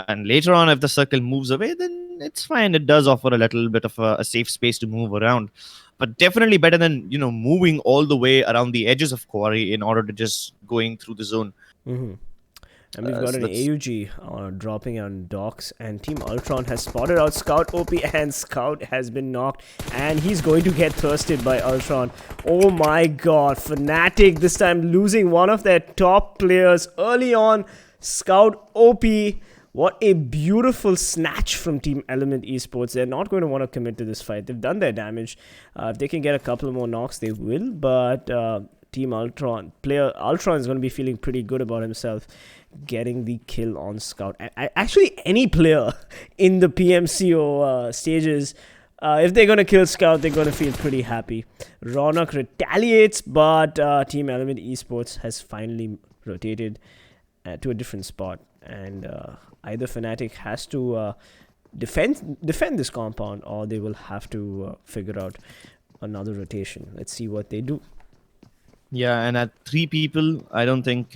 And later on, if the circle moves away, then it's fine. It does offer a little bit of a safe space to move around. But definitely better than, moving all the way around the edges of Quarry in order to just going through the zone. And we've got an AUG dropping on docks, and Team Ultron has spotted out Scout OP, and Scout has been knocked, and he's going to get thirsted by Ultron. Oh my god, Fnatic this time losing one of their top players early on. Scout OP, what a beautiful snatch from Team Elmnt Esports. They're not going to want to commit to this fight. They've done their damage. If they can get a couple more knocks, they will, but Team Ultron, Ultron is going to be feeling pretty good about himself getting the kill on Scout. Actually, any player in the PMCO stages, if they're going to kill Scout, they're going to feel pretty happy. Ronak retaliates, but Team Elmnt Esports has finally rotated to a different spot, and either Fnatic has to defend this compound, or they will have to figure out another rotation. Let's see what they do. Yeah, and at 3 people, I don't think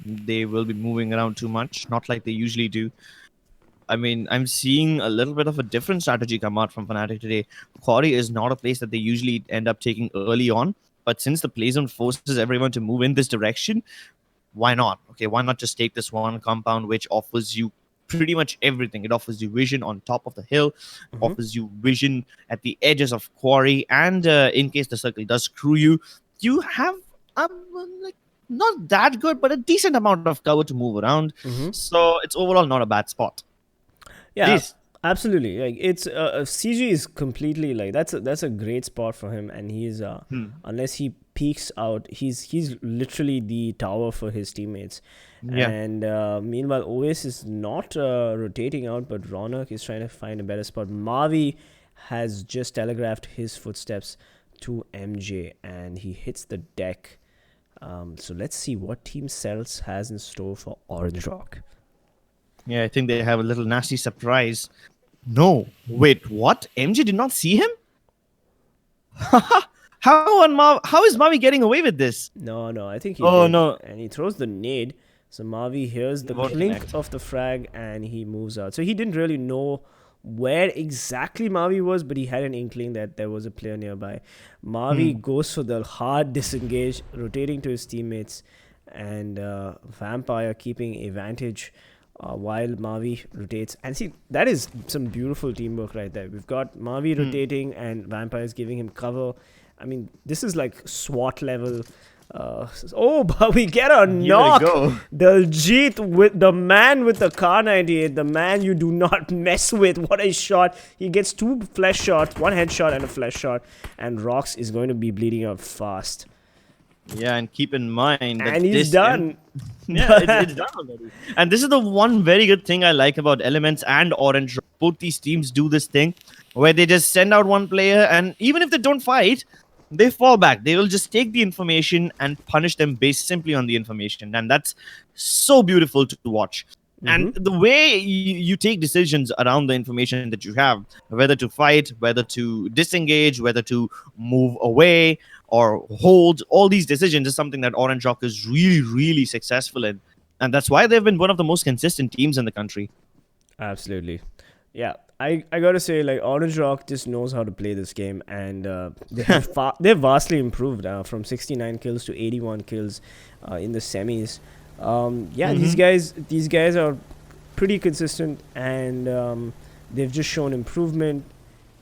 they will be moving around too much, not like they usually do. I mean, I'm seeing a little bit of a different strategy come out from Fnatic today. Quarry is not a place that they usually end up taking early on, but since the playzone forces everyone to move in this direction, why not? Okay, why not just take this one compound which offers you pretty much everything? It offers you vision on top of the hill, offers you vision at the edges of Quarry, and in case the circle does screw you, you have like not that good, but a decent amount of cover to move around. So it's overall not a bad spot. Yeah, absolutely. Like it's CG is completely like that's a great spot for him, and he's unless he peeks out, he's literally the tower for his teammates. Yeah. And meanwhile, OS is not rotating out, but Ronak is trying to find a better spot. Mavi has just telegraphed his footsteps to MJ, and he hits the deck. So let's see what Team Celtz has in store for Orange Rock. Yeah, I think they have a little nasty surprise. No, wait, what? MJ did not see him? How is Mavi getting away with this? No, I think he did. No. And he throws the nade. So Mavi hears the clink of the frag, and he moves out. So he didn't really know where exactly Mavi was, but he had an inkling that there was a player nearby. Mavi goes for the hard disengage, rotating to his teammates, and Vampire keeping a vantage while Mavi rotates. And see, that is some beautiful teamwork right there. We've got Mavi rotating and Vampires giving him cover. I mean, this is like SWAT level. But we get a knock. Daljit with the man with the Kar98, the man you do not mess with. What a shot. He gets 2 flesh shots, 1 headshot and a flesh shot, and Rox is going to be bleeding out fast. Yeah, and keep in mind that and he's done. It's done already. And this is the one very good thing I like about Elements and Orange. Both these teams do this thing where they just send out one player, and even if they don't fight, they fall back. They will just take the information and punish them based simply on the information. And that's so beautiful to watch. And the way you take decisions around the information that you have, whether to fight, whether to disengage, whether to move away or hold, all these decisions is something that Orange Rock is really, really successful in. And that's why they've been one of the most consistent teams in the country. Absolutely. Yeah, I gotta say, like, Orange Rock just knows how to play this game, and they've vastly improved from 69 kills to 81 kills in the semis. These guys are pretty consistent, and they've just shown improvement,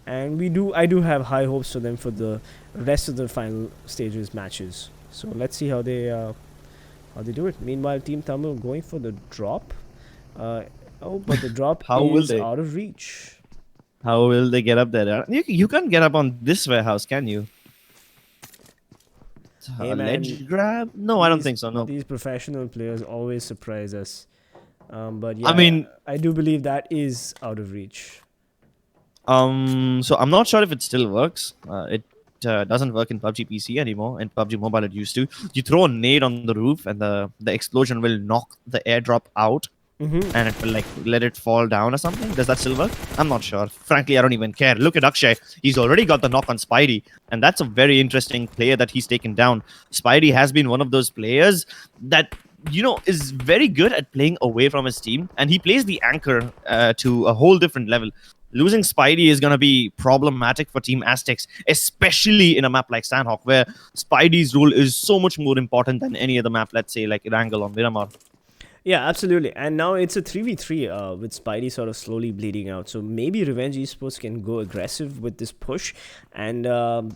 and I do have high hopes for them for the rest of the final stages matches. So let's see how they do it. Meanwhile, Team Tamil going for the drop. But the drop is out of reach. How will they get up there? You can't get up on this warehouse, can you? Hey, ledge grab? No, I don't think so. No. These professional players always surprise us. But yeah, I mean, I do believe that is out of reach. So I'm not sure if it still works. It doesn't work in PUBG PC anymore. In PUBG Mobile, it used to. You throw a nade on the roof, and the explosion will knock the airdrop out. And it will like let it fall down or something. Does that still work? I'm not sure. Frankly, I don't even care. Look at Akshay. He's already got the knock on Spidey. And that's a very interesting player that he's taken down. Spidey has been one of those players that, is very good at playing away from his team. And he plays the anchor to a whole different level. Losing Spidey is going to be problematic for Team Aztecs, especially in a map like Sanhok, where Spidey's role is so much more important than any other map, let's say like Erangel or Miramar. Yeah, absolutely. And now it's a 3v3 with Spidey sort of slowly bleeding out. So maybe Revenge Esports can go aggressive with this push and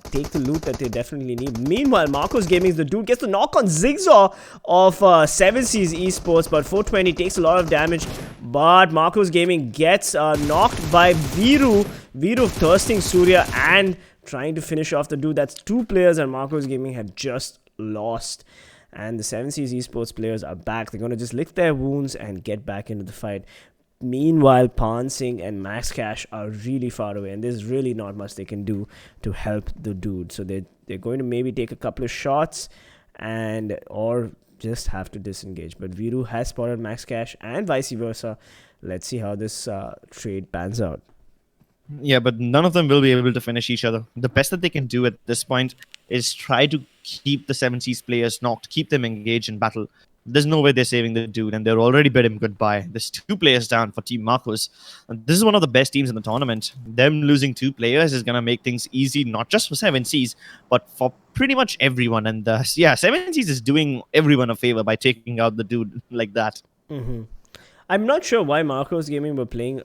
take the loot that they definitely need. Meanwhile, Marcos Gaming, the dude, gets the knock on Zigzaw of 7 Seas Esports, but 420 takes a lot of damage. But Marcos Gaming gets knocked by Viru thirsting Surya and trying to finish off the dude. That's 2 players and Marcos Gaming have just lost. And the 7 Seas Esports players are back. They're going to just lick their wounds and get back into the fight. Meanwhile, Pan Singh and Max Cash are really far away. And there's really not much they can do to help the dude. So they're going to maybe take a couple of shots or just have to disengage. But Viru has spotted Max Cash and vice versa. Let's see how this trade pans out. Yeah, but none of them will be able to finish each other. The best that they can do at this point is try to keep the 7 Seas players knocked, keep them engaged in battle. There's no way they're saving the dude, and they're already bid him goodbye. There's 2 players down for Team Marcos. And this is one of the best teams in the tournament. Them losing 2 players is going to make things easy, not just for 7 Seas, but for pretty much everyone. And 7 Seas is doing everyone a favor by taking out the dude like that. I'm not sure why Marcos Gaming were playing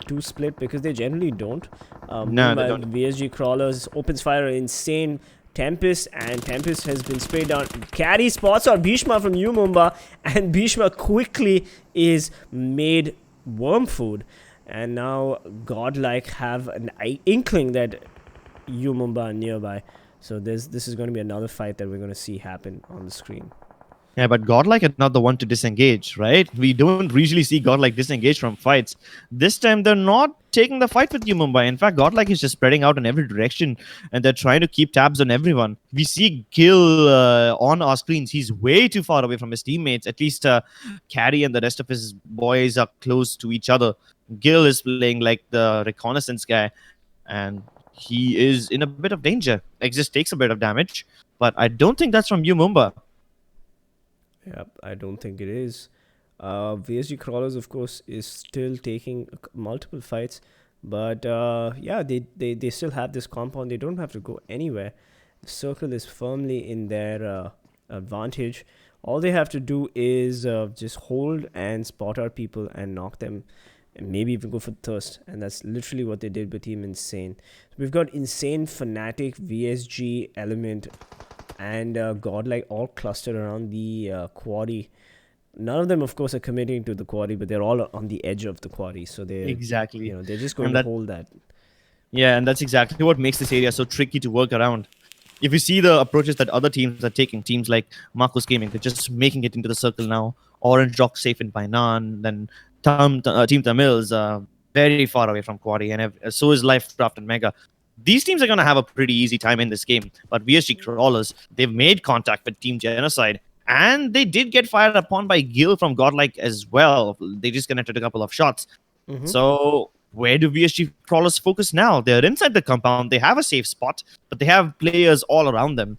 2 split, because they generally don't. No, they don't. VSG Crawlers opens fire insane Tempest, and Tempest has been sprayed down. Carry spots on Bhishma from Umumba, and Bhishma quickly is made worm food. And now Godlike have an inkling that Umumba are nearby. So this is going to be another fight that we're going to see happen on the screen. Yeah, but Godlike is not the one to disengage, right? We don't usually see Godlike disengage from fights. This time, they're not taking the fight with you, Mumbai. In fact, Godlike is just spreading out in every direction, and they're trying to keep tabs on everyone. We see Gil on our screens. He's way too far away from his teammates. At least Carry and the rest of his boys are close to each other. Gil is playing like the reconnaissance guy, and he is in a bit of danger. Exist takes a bit of damage, but I don't think that's from you, Mumbai. Yep, I don't think it is. VSG Crawlers, of course, is still taking multiple fights. But yeah, they still have this compound. They don't have to go anywhere. The circle is firmly in their advantage. All they have to do is just hold and spot our people and knock them. And maybe even go for thirst. And that's literally what they did with Team Insane. So we've got Insane, Fnatic, VSG, Elmnt, and Godlike all clustered around the quarry. None of them, of course, are committing to the quarry, but they're all on the edge of the quarry. So they're they're just going to hold that. Yeah, and that's exactly what makes this area so tricky to work around. If you see the approaches that other teams are taking, teams like Marcos Gaming, they're just making it into the circle now. Orange Rock safe in Bainan, then Team Tamilas very far away from quarry, and so is LifeCraft and Mega. These teams are going to have a pretty easy time in this game. But VSG Crawlers, they've made contact with Team Genocide. And they did get fired upon by Gil from Godlike as well. They just connected a couple of shots. So where do VSG Crawlers focus now? They're inside the compound. They have a safe spot, but they have players all around them.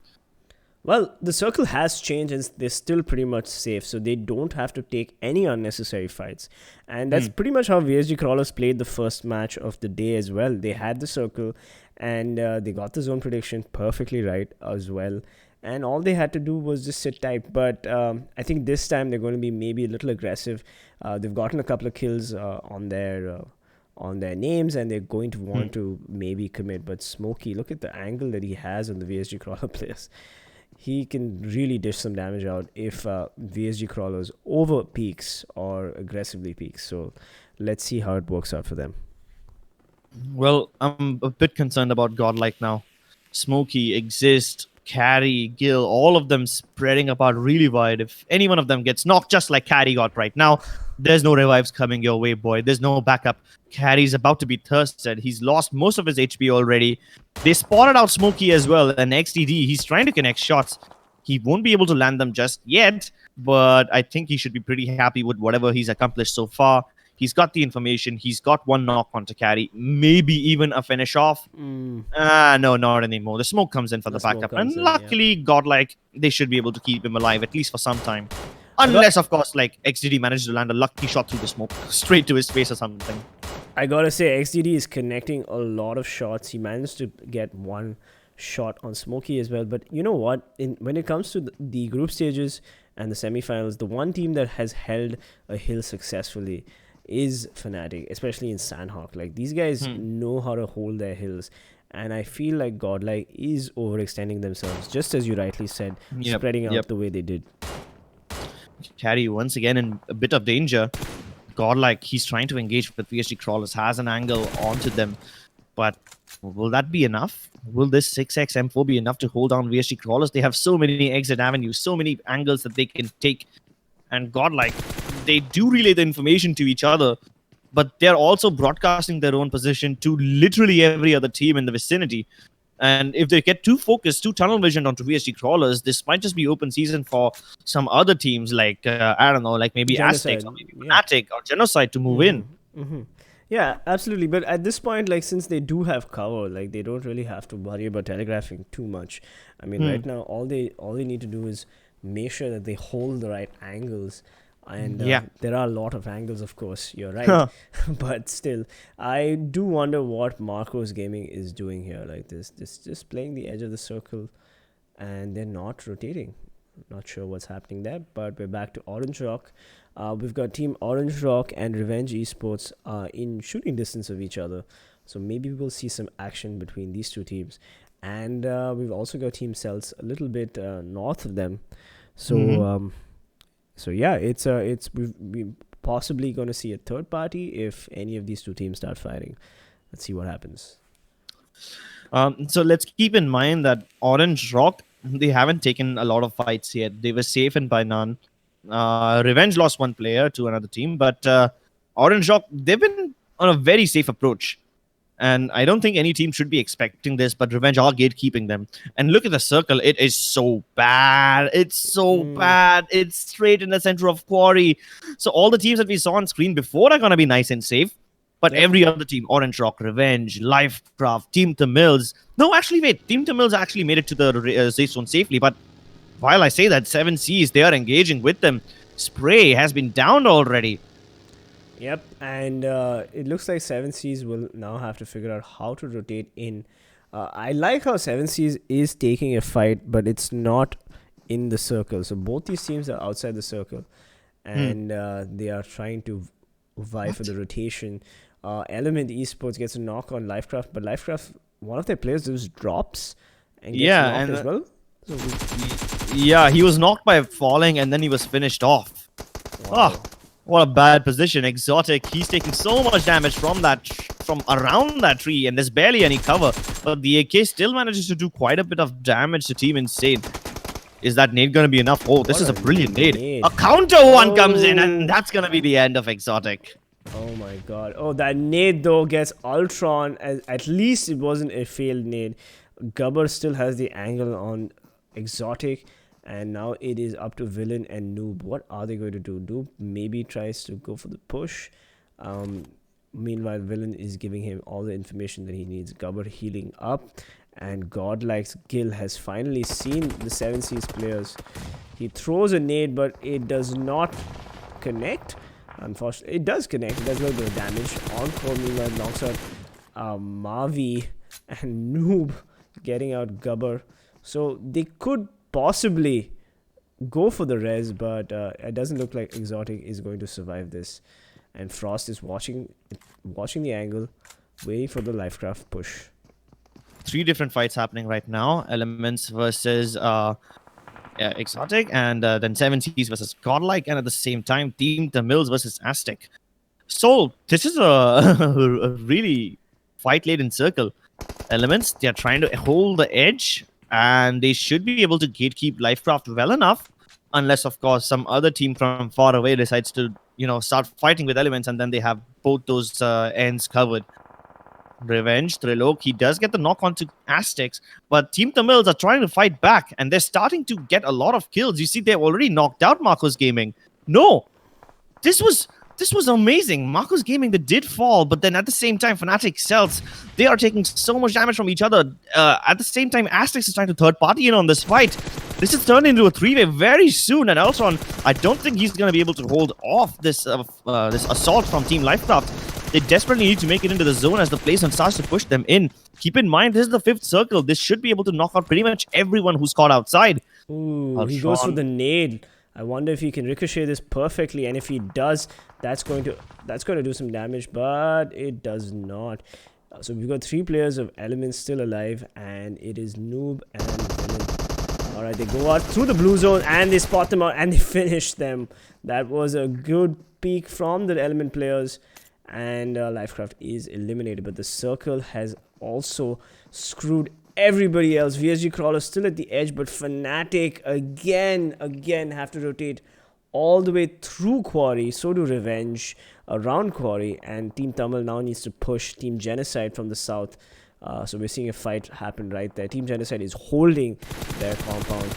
Well, the circle has changed and they're still pretty much safe, so they don't have to take any unnecessary fights. And that's pretty much how VSG Crawlers played the first match of the day as well. They had the circle and they got the zone prediction perfectly right as well. And all they had to do was just sit tight. But I think this time they're going to be maybe a little aggressive. They've gotten a couple of kills on their names, and they're going to want to maybe commit. But Smokey, look at the angle that he has on the VSG Crawler players. He can really dish some damage out if VSG Crawlers over peaks or aggressively peaks. So let's see how it works out for them. Well, I'm a bit concerned about Godlike now. Smokey, Exist, Carry, Gil, all of them spreading apart really wide. If any one of them gets knocked, just like Carry got right now, there's no revives coming your way, boy. There's no backup. Carry's about to be thirsted. He's lost most of his HP already. They spotted out Smokey as well. And XDD, he's trying to connect shots. He won't be able to land them just yet, but I think he should be pretty happy with whatever he's accomplished so far. He's got the information. He's got one knock onto Carry. Maybe even a finish off. No, not anymore. The smoke comes in for the backup. And luckily, Godlike, they should be able to keep him alive, at least for some time. Unless, of course, like XDD managed to land a lucky shot through the smoke, straight to his face or something. I gotta say, XDD is connecting a lot of shots. He managed to get one shot on Smokey as well. But you know what? When it comes to the group stages and the semifinals, the one team that has held a hill successfully is Fnatic, especially in Sanhok. Like, these guys know how to hold their hills. And I feel like Godlike is overextending themselves, just as you rightly said, spreading out the way they did. Carry once again in a bit of danger. Godlike, he's trying to engage with VSG Crawlers, has an angle onto them. But will that be enough? Will this 6x M4 be enough to hold down VSG Crawlers? They have so many exit avenues, so many angles that they can take. And Godlike, they do relay the information to each other, but they're also broadcasting their own position to literally every other team in the vicinity. And if they get too focused, too tunnel visioned onto VSG Crawlers, this might just be open season for some other teams like, I don't know, like maybe Genocide. Aztec or maybe Fnatic or Genocide to move in. Yeah, absolutely. But at this point, like, since they do have cover, like, they don't really have to worry about telegraphing too much. I mean, right now, all they need to do is make sure that they hold the right angles. And there are a lot of angles, of course. You're right. But still, I do wonder what Marcos Gaming is doing here. Like this just playing the edge of the circle, and they're not rotating. Not sure what's happening there. But we're back to Orange Rock. We've got Team Orange Rock and Revenge Esports in shooting distance of each other. So maybe we'll see some action between these two teams. And we've also got Team Celtz a little bit north of them. So so yeah, we're possibly going to see a third party if any of these two teams start fighting. Let's see what happens. So let's keep in mind that Orange Rock, they haven't taken a lot of fights yet. They were safe and by none. Revenge lost one player to another team, but Orange Rock, they've been on a very safe approach. And I don't think any team should be expecting this, but Revenge are gatekeeping them. And look at the circle. It is so bad. It's so bad. It's straight in the center of Quarry. So all the teams that we saw on screen before are going to be nice and safe. But every other team, Orange Rock, Revenge, LifeCraft, TeamTamilas. No, actually, wait. TeamTamilas actually made it to the safe zone safely. But while I say that, 7Cs, they are engaging with them. Spray has been downed already. Yep, and it looks like 7Cs will now have to figure out how to rotate in. I like how 7Cs is taking a fight, but it's not in the circle. So both these teams are outside the circle, and they are trying to vie for the rotation. Elmnt Esports gets a knock on LifeCraft, but LifeCraft, one of their players just drops and gets knocked as well. So he was knocked by falling, and then he was finished off. Wow. Oh. What a bad position. Exotic, he's taking so much damage from around that tree, and there's barely any cover. But the AK still manages to do quite a bit of damage to Team Insane. Is that nade going to be enough? Oh, this is a brilliant nade. A counter one comes in, and that's going to be the end of Exotic. Oh my god. Oh, that nade though gets Ultron. At least it wasn't a failed nade. Gubber still has the angle on Exotic. And now it is up to Villain and Noob. What are they going to do? Noob maybe tries to go for the push. Meanwhile, Villain is giving him all the information that he needs. Gubber healing up. And Godlike's Gil has finally seen the 7 Seas players. He throws a nade, but it does not connect. Unfortunately, it does connect. It does a little bit of damage. Encore, meanwhile, knocks out Mavi and Noob getting out Gubber. So they could possibly go for the res, but it doesn't look like Exotic is going to survive this. And Frost is watching the angle, waiting for the LifeCraft push. 3 different fights happening right now. Elements versus Exotic, and then 7 Seas versus Godlike, and at the same time, TeamTamilas versus Aztec. So this is a really fight-laden circle. Elements, they are trying to hold the edge, and they should be able to gatekeep LifeCraft well enough, unless, of course, some other team from far away decides to, start fighting with Elements, and then they have both those ends covered. Revenge, Trilok, he does get the knock onto Aztecs, but TeamTamilas are trying to fight back, and they're starting to get a lot of kills. You see, they've already knocked out Marcos Gaming. No, this was amazing. Marcos Gaming, they did fall, but then at the same time, Fnatic, Celtz, they are taking so much damage from each other. At the same time, Aztecs is trying to third party in on this fight. This is turned into a 3-way very soon, and Ultron, I don't think he's going to be able to hold off this this assault from Team LifeCraft. They desperately need to make it into the zone as the placement starts to push them in. Keep in mind, this is the 5th circle. This should be able to knock out pretty much everyone who's caught outside. Ooh, Ultron. He goes for the nade. I wonder if he can ricochet this perfectly, and if he does, that's going to do some damage, but it does not. So we've got 3 players of Elements still alive, and it is Noob and Villain. Alright, they go out through the blue zone, and they spot them out, and they finish them. That was a good peek from the Element players. And LifeCraft is eliminated, but the circle has also screwed everybody else. VSG Crawler still at the edge, but Fnatic again have to rotate all the way through Quarry. So do Revenge around Quarry, and TeamTamilas now needs to push Team Genocide from the south. So we're seeing a fight happen right there. Team Genocide is holding their compound.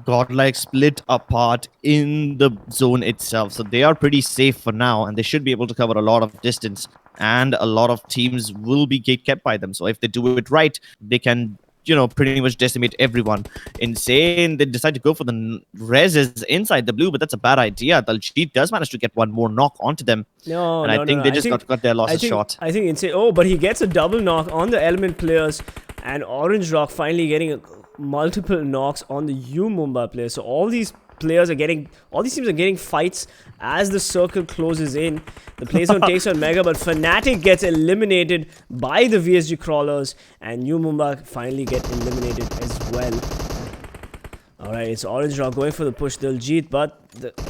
Godlike split apart in the zone itself, so they are pretty safe for now, and they should be able to cover a lot of distance, and a lot of teams will be gatekept by them. So if they do it right, they can, pretty much decimate everyone. Insane, they decide to go for the reses inside the blue, but that's a bad idea. Daljeet does manage to get one more knock onto them. I think they just got their losses short. I think Insane. Oh, but he gets a double knock on the Element players, and Orange Rock finally getting multiple knocks on the Mumbai players. So all these teams are getting fights as the circle closes in. The playzone takes on Mega, but Fnatic gets eliminated by the VSG Crawlers, and Mumbai finally get eliminated as well. Alright, it's Orange Rock going for the push, Daljeet, but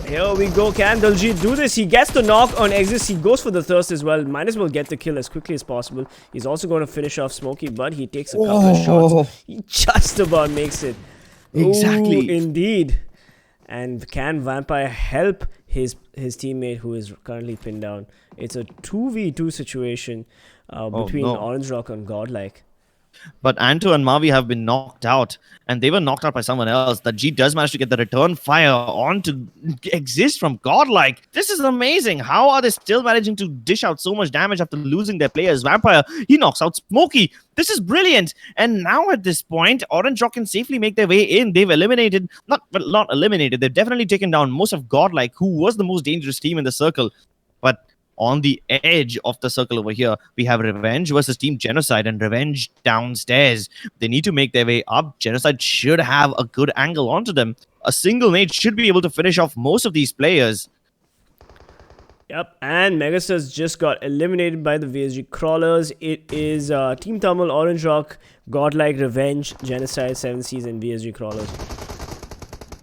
here we go. Can Daljeet do this? He gets the knock on Exis. He goes for the Thirst as well. Might as well get the kill as quickly as possible. He's also going to finish off Smokey, but he takes a couple of shots. He just about makes it. Exactly. Ooh, indeed. And can Vampire help his teammate who is currently pinned down? It's a 2v2 situation between Orange Rock and Godlike. But Anto and Mavi have been knocked out, and they were knocked out by someone else. The G does manage to get the return fire on to exist from Godlike. This is amazing. How are they still managing to dish out so much damage after losing their players? Vampire, he knocks out Smokey. This is brilliant. And now at this point, Orange Rock can safely make their way in. They've eliminated, not eliminated, they've definitely taken down most of Godlike, who was the most dangerous team in the circle. But on the edge of the circle over here, we have Revenge versus Team Genocide, and Revenge downstairs. They need to make their way up. Genocide should have a good angle onto them. A single nade should be able to finish off most of these players. Yep, and MegaStars just got eliminated by the VSG Crawlers. It is TeamTamilas, Orange Rock, Godlike, Revenge, Genocide, 7 Seas, and VSG Crawlers.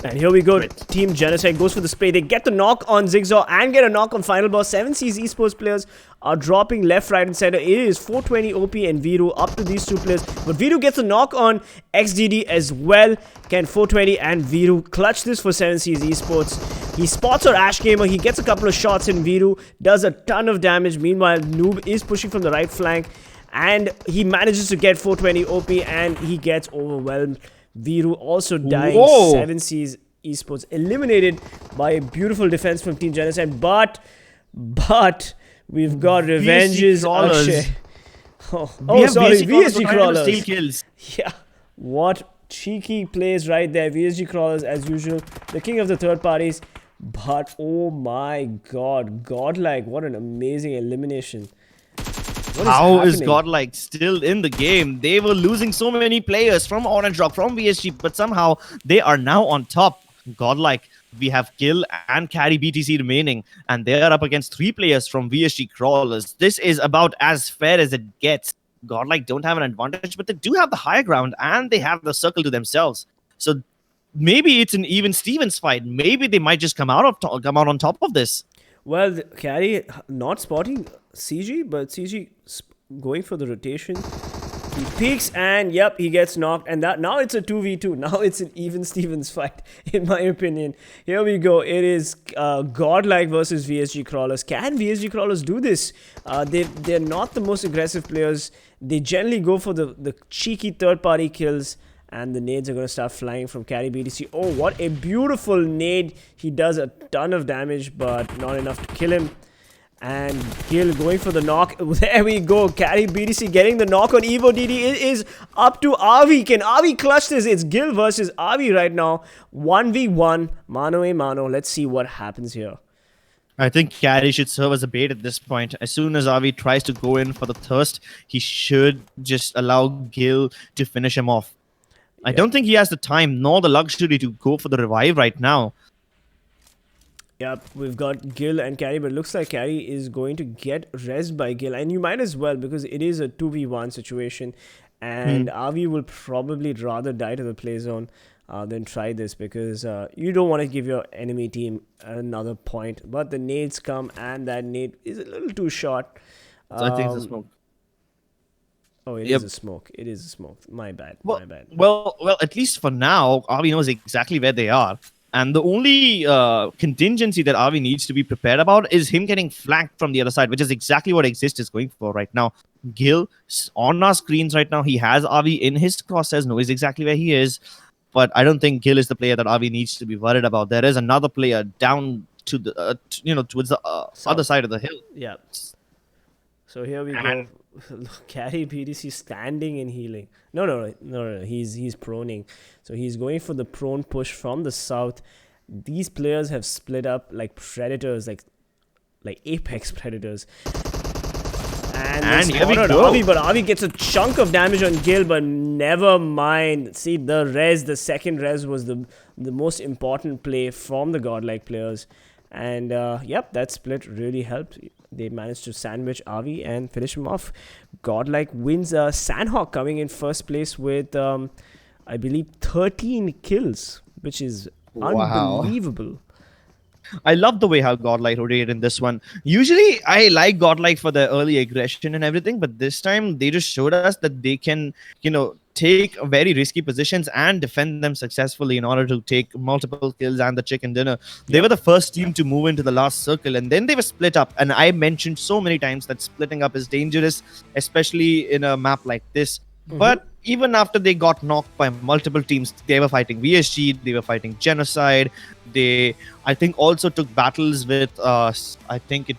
And here we go. Team Genocide goes for the spray. They get the knock on Zigzag and get a knock on Final Boss. 7 Seas Esports players are dropping left, right, and center. It is 420 OP and Viru up to these 2 players. But Viru gets a knock on XDD as well. Can 420 and Viru clutch this for 7 Seas Esports? He spots our Ash Gamer. He gets a couple of shots in. Viru does a ton of damage. Meanwhile, Noob is pushing from the right flank. And he manages to get 420 OP and he gets overwhelmed. Viru also dying. Whoa. 7C's Esports eliminated by a beautiful defense from Team Genocide. But we've got Revenge's Akshay. Sorry, VSG Crawlers. Steal kills. Yeah, what cheeky plays right there. VSG Crawlers, as usual, the king of the third parties. But oh my god, Godlike, what an amazing elimination. How is Godlike still in the game? They were losing so many players from Orange Rock, from VSG, but somehow they are now on top. Godlike, we have Kill and Carry BTC remaining, and they are up against 3 players from VSG Crawlers. This is about as fair as it gets. Godlike don't have an advantage, but they do have the high ground, and they have the circle to themselves. So maybe it's an even Stevens fight. Maybe they might just come out on top of this. Well, Carry not spotting CG, but CG going for the rotation. He peeks and yep, he gets knocked. And that now it's a 2v2. Now it's an even Stevens fight, in my opinion. Here we go. It is Godlike versus VSG Crawlers. Can VSG Crawlers do this? They're not the most aggressive players. They generally go for the cheeky third-party kills. And the nades are going to start flying from Carry BTC. Oh, what a beautiful nade. He does a ton of damage, but not enough to kill him. And Gil going for the knock. There we go. Carry BTC getting the knock on Evo DD. It is up to Avi. Can Avi clutch this? It's Gil versus Avi right now. 1v1. Mano a mano. Let's see what happens here. I think Carry should serve as a bait at this point. As soon as Avi tries to go in for the thirst, he should just allow Gil to finish him off. I don't think he has the time nor the luxury to go for the revive right now. Yep, we've got Gil and Carry, but it looks like Carry is going to get rezzed by Gil. And you might as well, because it is a 2v1 situation. And Avi will probably rather die to the play zone than try this, because you don't want to give your enemy team another point. But the nades come, and that nade is a little too short. So I think it's a smoke. Oh, it is a smoke. It is a smoke. My bad. Well, my bad. Well, at least for now, Avi knows exactly where they are. And the only contingency that Avi needs to be prepared about is him getting flanked from the other side, which is exactly what Exist is going for right now. Gil, on our screens right now, he has Avi in his crosshairs, knows exactly where he is. But I don't think Gil is the player that Avi needs to be worried about. There is another player down to the, towards the other side of the hill. Yeah. So here we go. Carry BTC standing and healing. No. He's proning. So he's going for the prone push from the south. These players have split up like predators, like apex predators. And here we go. Avi, but Avi gets a chunk of damage on Gil, but never mind. See, the second res was the most important play from the Godlike players. And yep, that split really helped. They managed to sandwich Avi and finish him off. Godlike wins. Sanhok coming in first place with, I believe, 13 kills, which is unbelievable. I love the way how Godlike rotated in this one. Usually, I like Godlike for their early aggression and everything, but this time they just showed us that they can, take very risky positions and defend them successfully in order to take multiple kills and the chicken dinner. They were the first team to move into the last circle, and then they were split up. And I mentioned so many times that splitting up is dangerous, especially in a map like this. But even after they got knocked by multiple teams, they were fighting VSG, they were fighting Genocide. They, I think, also took battles with, I think it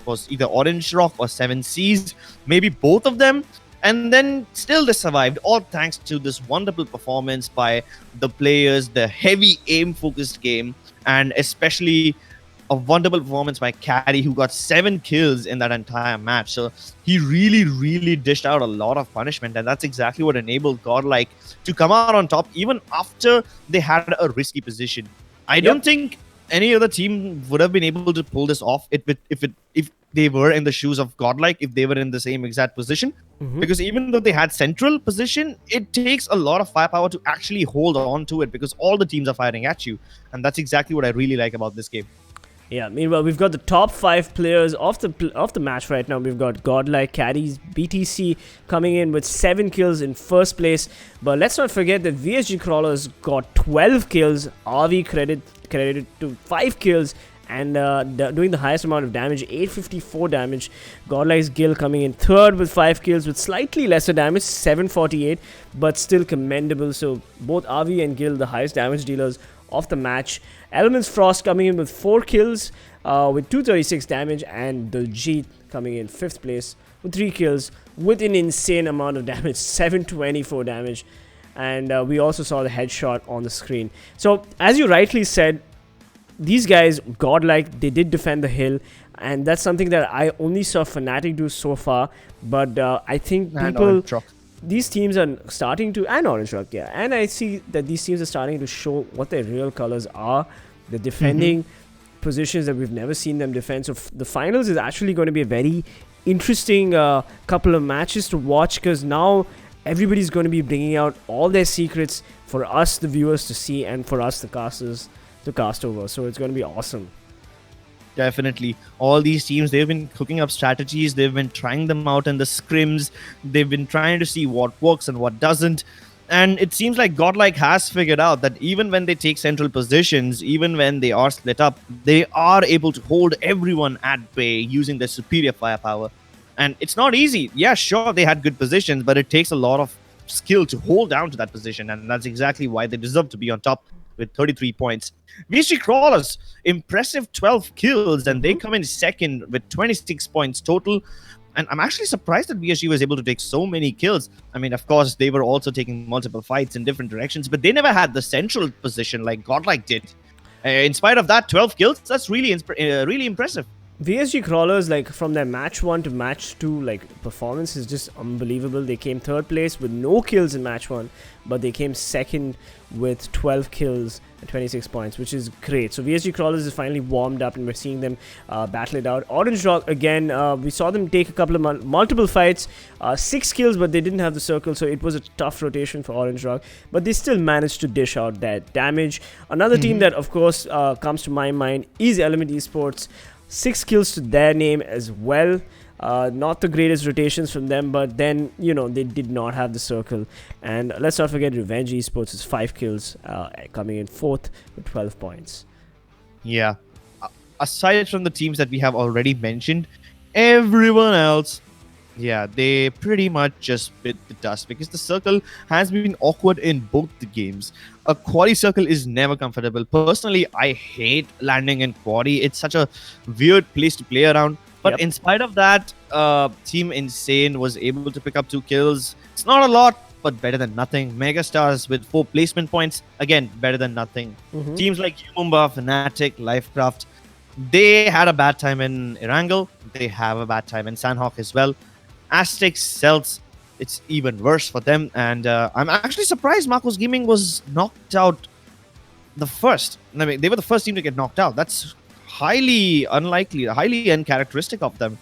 was either Orange Rock or 7Cs, maybe both of them. And then still they survived, all thanks to this wonderful performance by the players, the heavy aim-focused game, and especially a wonderful performance by Carry, who got 7 kills in that entire match. So he really dished out a lot of punishment, and that's exactly what enabled Godlike to come out on top, even after they had a risky position. I don't think any other team would have been able to pull this off if they were in the shoes of Godlike, if they were in the same exact position. Because even though they had central position, it takes a lot of firepower to actually hold on to it, because all the teams are firing at you. And that's exactly what I really like about this game. Yeah, meanwhile, we've got the top 5 players of the match right now. We've got Godlike, Caddies, BTC coming in with 7 kills in first place. But let's not forget that VSG Crawlers got 12 kills. RV credited to 5 kills and doing the highest amount of damage, 854 damage. Godlike's Gil coming in third with 5 kills with slightly lesser damage, 748, but still commendable. So both RV and Gil, the highest damage dealers of the match. Elmnt Frost coming in with 4 kills with 236 damage, and Diljit coming in 5th place with 3 kills with an insane amount of damage, 724 damage. And we also saw the headshot on the screen. So as you rightly said, these guys, Godlike, they did defend the hill, and that's something that I only saw Fnatic do so far. But I think these teams are starting to, and Orange Rock, yeah, and I see that these teams are starting to show what their real colors are. They're defending positions that we've never seen them defend. So the finals is actually going to be a very interesting couple of matches to watch, because now everybody's going to be bringing out all their secrets for us, the viewers, to see, and for us, the casters, to cast over. So it's going to be awesome. Definitely. All these teams, they've been cooking up strategies. They've been trying them out in the scrims. They've been trying to see what works and what doesn't. And it seems like Godlike has figured out that even when they take central positions, even when they are split up, they are able to hold everyone at bay using their superior firepower. And it's not easy. Yeah, sure, they had good positions, but it takes a lot of skill to hold down to that position. And that's exactly why they deserve to be on top with 33 points. VSG Crawlers, impressive 12 kills, and they come in second with 26 points total. And I'm actually surprised that VSG was able to take so many kills. I mean, of course, they were also taking multiple fights in different directions, but they never had the central position like Godlike did. In spite of that, 12 kills, that's really really impressive. VSG Crawlers, like, from their match 1 to match 2, like, performance is just unbelievable. They came 3rd place with no kills in match 1, but they came 2nd with 12 kills and 26 points, which is great. So VSG Crawlers is finally warmed up, and we're seeing them battle it out. Orange Rock, again, we saw them take a couple of multiple fights, 6 kills, but they didn't have the circle, so it was a tough rotation for Orange Rock, but they still managed to dish out that damage. Another team that, of course, comes to my mind is Elmnt Esports. 6 kills to their name as well. Not the greatest rotations from them, but then, you know, they did not have the circle. And let's not forget Revenge Esports is 5 kills, coming in 4th with 12 points. Yeah. Aside from the teams that we have already mentioned, everyone else, yeah, they pretty much just bit the dust, because the circle has been awkward in both the games. A quali circle is never comfortable. Personally, I hate landing in quali. It's such a weird place to play around. But in spite of that, Team Insane was able to pick up 2 kills. It's not a lot, but better than nothing. MegaStars with 4 placement points. Again, better than nothing. Teams like Umumba, Fnatic, LifeCraft, they had a bad time in Erangel. They have a bad time in Sanhok as well. Aztec, Celtz, it's even worse for them. And I'm actually surprised Marcos Gaming was knocked out the first. I mean, they were the first team to get knocked out. That's highly unlikely, highly uncharacteristic of them.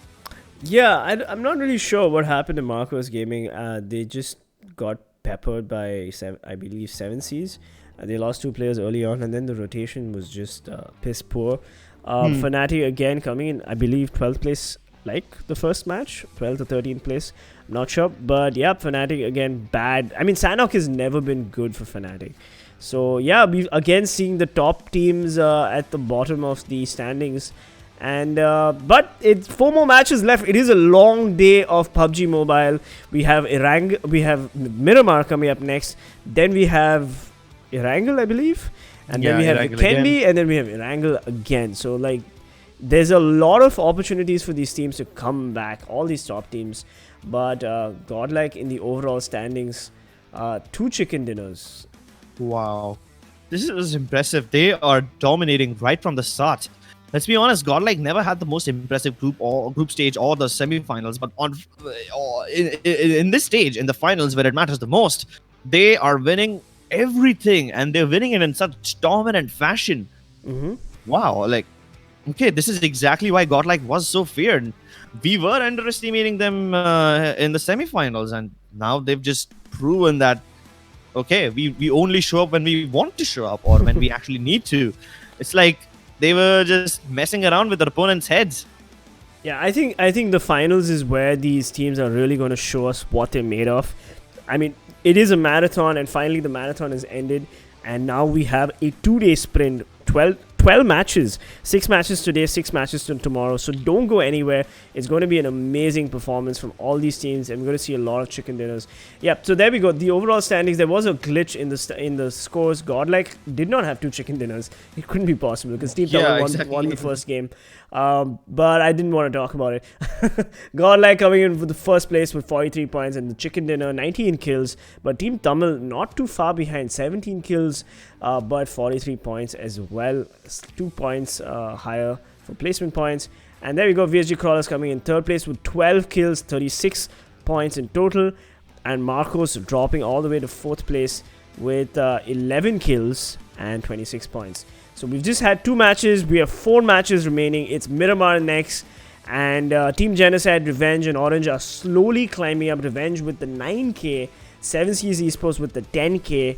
Yeah, I'm not really sure what happened to Marcos Gaming. They just got peppered by, I believe, 7Cs. They lost 2 players early on, and then the rotation was just piss poor. Fnatic again coming in, I believe, 12th place, like the first match, 12th or 13th place. I'm not sure, but yeah, Fnatic again bad. I mean, Sanhok has never been good for Fnatic. So yeah, we've again seeing the top teams at the bottom of the standings. And but it's 4 more matches left. It is a long day of PUBG Mobile. We have we have Miramar coming up next. Then we have Erangel, I believe. And then we have Vikendi, and then we have Erangel again. So like, there's a lot of opportunities for these teams to come back, all these top teams. But Godlike in the overall standings, 2 chicken dinners. Wow. This is impressive. They are dominating right from the start. Let's be honest, Godlike never had the most impressive group stage or the semi-finals, but in this stage, in the finals where it matters the most, they are winning everything, and they're winning it in such dominant fashion. Wow, like, okay, this is exactly why Godlike was so feared. We were underestimating them in the semi-finals, and now they've just proven that, okay, we only show up when we want to show up, or when we actually need to. It's like They were just messing around with their opponents' heads. Yeah, I think the finals is where these teams are really going to show us what they're made of. I mean, it is a marathon, and finally the marathon has ended, and now we have a 2-day sprint, 12 matches, 6 matches today, 6 matches tomorrow. So don't go anywhere. It's going to be an amazing performance from all these teams, and we're going to see a lot of chicken dinners. Yep. So there we go. The overall standings. There was a glitch in the scores. Godlike did not have 2 chicken dinners. It couldn't be possible because Team Tamil won the first game. But I didn't want to talk about it. Godlike coming in for the first place with 43 points, and the chicken dinner 19 kills. But Team Tamil not too far behind, 17 kills, but 43 points as well. 2 points higher for placement points. And there we go, VSG Crawlers coming in third place with 12 kills, 36 points in total. And Marcos dropping all the way to fourth place with 11 kills and 26 points. So we've just had 2 matches. We have 4 matches remaining. It's Miramar next. And Team Genocide, Revenge, and Orange are slowly climbing up. Revenge with the 9k, 7Cs Esports with the 10k.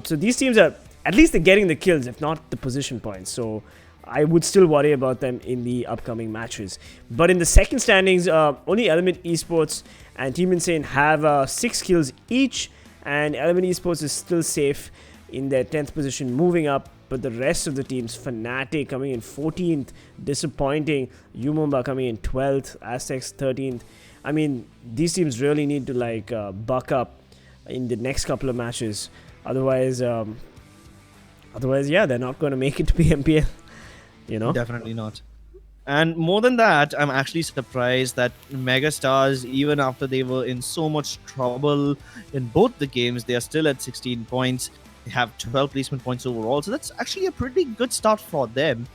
So these teams are, at least they're getting the kills, if not the position points. So I would still worry about them in the upcoming matches. But in the second standings, only Elmnt Esports and Team Insane have 6 kills each. And Elmnt Esports is still safe in their 10th position, moving up. But the rest of the teams, Fnatic coming in 14th, disappointing. UMERS coming in 12th, Aztecs 13th. I mean, these teams really need to buck up in the next couple of matches. Otherwise, yeah, they're not going to make it to PMPL. You know? Definitely not. And more than that, I'm actually surprised that MegaStars, even after they were in so much trouble in both the games, they are still at 16 points. They have 12 placement points overall, so that's actually a pretty good start for them.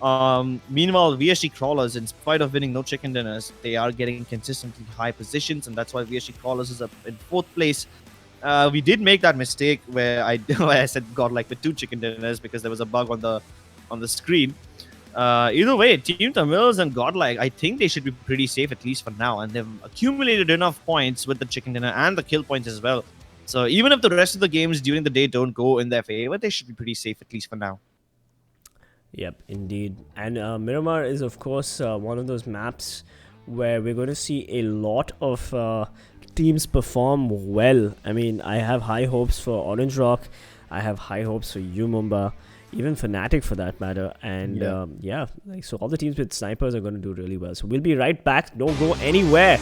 Meanwhile, VSG Crawlers, in spite of winning no chicken dinners, they are getting consistently high positions, and that's why VSG Crawlers is up in 4th place. We did make that mistake where I said Godlike with 2 chicken dinners because there was a bug on the screen. Either way, TeamTamilas and Godlike, I think they should be pretty safe at least for now, and they've accumulated enough points with the chicken dinner and the kill points as well. So even if the rest of the games during the day don't go in their favor, they should be pretty safe at least for now. Yep, indeed. And Miramar is, of course, one of those maps where we're going to see a lot of teams perform well. I mean, I have high hopes for Orange Rock. I have high hopes for UMERS, even Fnatic for that matter. And so all the teams with snipers are going to do really well. So we'll be right back. Don't go anywhere.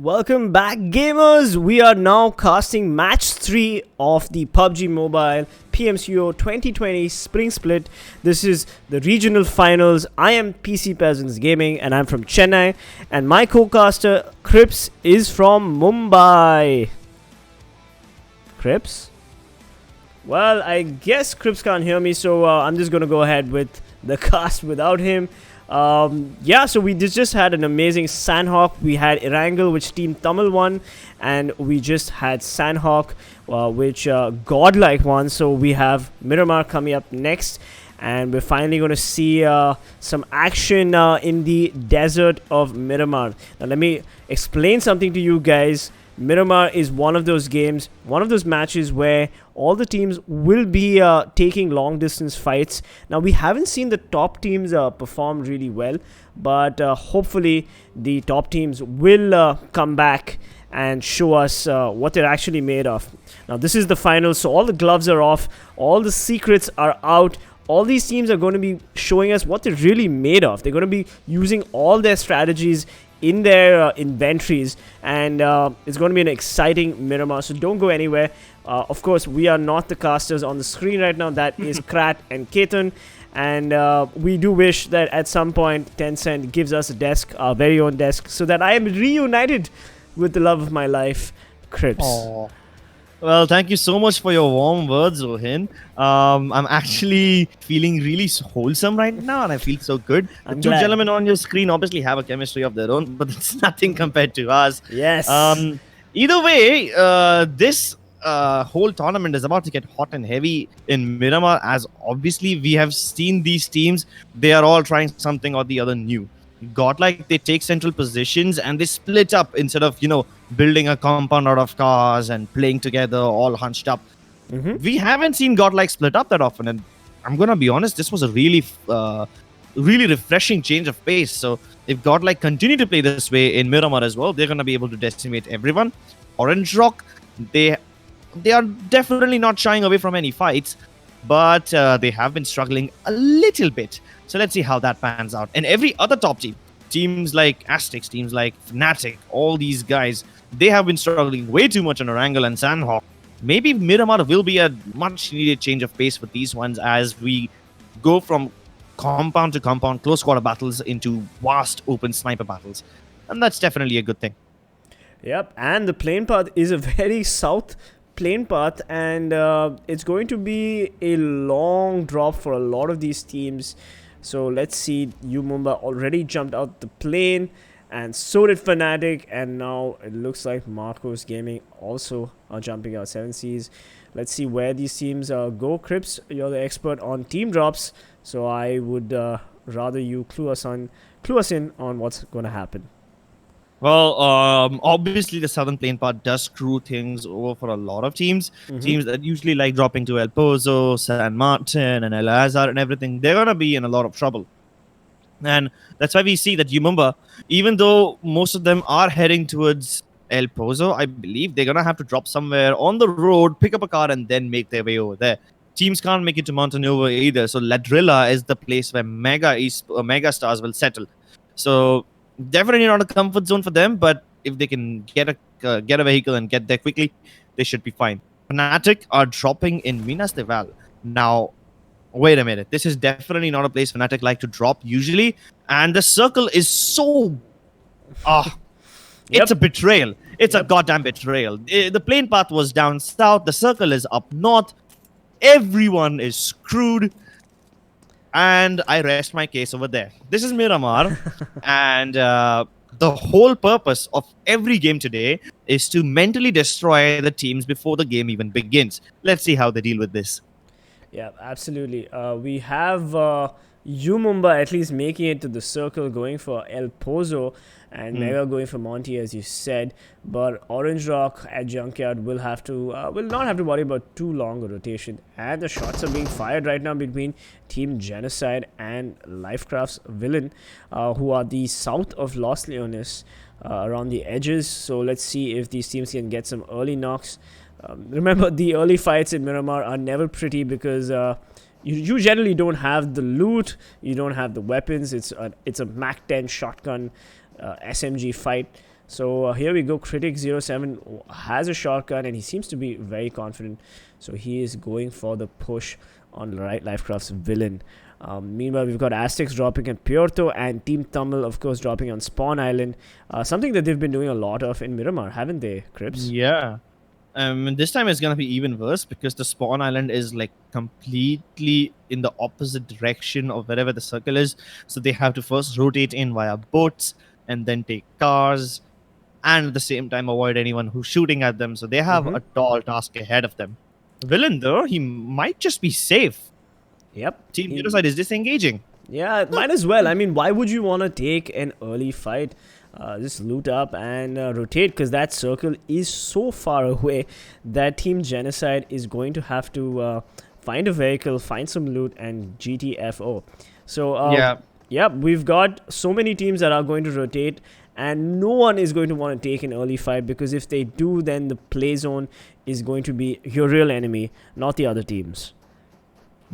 Welcome back, gamers. We are now casting match 3 of the PUBG Mobile PMCO 2020 Spring Split. This is the regional finals. I am PC Peasants Gaming and I'm from Chennai, and my co-caster Crips is from Mumbai. Crips? Well, I guess Crips can't hear me, so I'm just gonna go ahead with the cast without him. Yeah, so we just had an amazing Sanhok. We had Erangel, which Team Tamil won, and we just had Sanhok, which Godlike won. So we have Miramar coming up next, and we're finally going to see some action in the desert of Miramar. Now let me explain something to you guys. Miramar is one of those games, one of those matches where all the teams will be taking long distance fights. Now we haven't seen the top teams perform really well, but hopefully the top teams will come back and show us what they're actually made of. Now this is the final, so all the gloves are off, all the secrets are out. All these teams are going to be showing us what they're really made of. They're going to be using all their strategies in their inventories, and it's going to be an exciting Miramar, so don't go anywhere. Of course, we are not the casters on the screen right now. That is Krat and Ketan, and we do wish that at some point Tencent gives us a desk, our very own desk, so that I am reunited with the love of my life, Crips. Aww. Well, thank you so much for your warm words, Rohin. I'm actually feeling really wholesome right now, and I feel so good. The two gentlemen on your screen obviously have a chemistry of their own, but it's nothing compared to us. Yes. Either way, this whole tournament is about to get hot and heavy in Miramar, as obviously we have seen these teams. They are all trying something or the other new. Godlike, they take central positions and they split up instead of, building a compound out of cars and playing together all hunched up. We haven't seen Godlike split up that often, and I'm gonna be honest, this was a really refreshing change of pace. So if Godlike continue to play this way in Miramar as well, they're gonna be able to decimate everyone. Orange Rock, they are definitely not shying away from any fights, but they have been struggling a little bit. So let's see how that pans out. And every other top team, teams like Aztec, teams like Fnatic, all these guys, they have been struggling way too much on Erangel and Sanhok. Maybe Miramar will be a much needed change of pace for these ones as we go from compound to compound, close quarter battles into vast open sniper battles. And that's definitely a good thing. Yep, and the plane path is a very south plane path, and it's going to be a long drop for a lot of these teams. So let's see, Mumbai already jumped out the plane, and so did Fnatic, and now it looks like Marcos Gaming also are jumping out 7 Cs. Let's see where these teams go. Crips, you're the expert on team drops, so I would rather you clue us in on what's going to happen. Well, obviously the southern plane part does screw things over for a lot of teams. Teams that usually like dropping to El Pozo, San Martin, and El Azhar and everything. They're going to be in a lot of trouble. And that's why we see that Mumbai, even though most of them are heading towards El Pozo, I believe they're going to have to drop somewhere on the road, pick up a car, and then make their way over there. Teams can't make it to Montanova either. So Ladrilla is the place where MegaStars will settle. So definitely not a comfort zone for them, but if they can get a vehicle and get there quickly, they should be fine. Fnatic are dropping in Minas de Val. Now, wait a minute. This is definitely not a place Fnatic like to drop usually. And the circle is so... It's a betrayal. It's a goddamn betrayal. The plane path was down south. The circle is up north. Everyone is screwed. And I rest my case over there. This is Miramar, and the whole purpose of every game today is to mentally destroy the teams before the game even begins. Let's see how they deal with this. Yeah, absolutely. We have Mumbai at least making it to the circle, going for El Pozo, and Mega going for Monty, as you said. But Orange Rock at Junkyard will not have to worry about too long a rotation. And the shots are being fired right now between Team Genocide and Lifecraft's Villain, who are the south of Los Leones, around the edges. So let's see if these teams can get some early knocks. Remember, the early fights in Miramar are never pretty because you generally don't have the loot, you don't have the weapons. It's a Mac 10 shotgun SMG fight. So here we go. Critic07 has a shotgun and he seems to be very confident. So he is going for the push on LifeCraft's villain. Meanwhile, we've got Aztecs dropping at Puerto and Team Tamil, of course, dropping on Spawn Island. Something that they've been doing a lot of in Miramar, haven't they, Crips? Yeah. This time it's going to be even worse because the Spawn Island is like completely in the opposite direction of wherever the circle is. So they have to first rotate in via boats and then take cars and at the same time avoid anyone who's shooting at them. So they have a tall task ahead of them. Villain, though, he might just be safe. Yep. Team Genocide is disengaging. Yeah, might as well. I mean, why would you want to take an early fight? Just loot up and rotate, because that circle is so far away that Team Genocide is going to have to find a vehicle, find some loot, and GTFO. So, yeah, we've got so many teams that are going to rotate, and no one is going to want to take an early fight, because if they do, then the play zone is going to be your real enemy, not the other teams.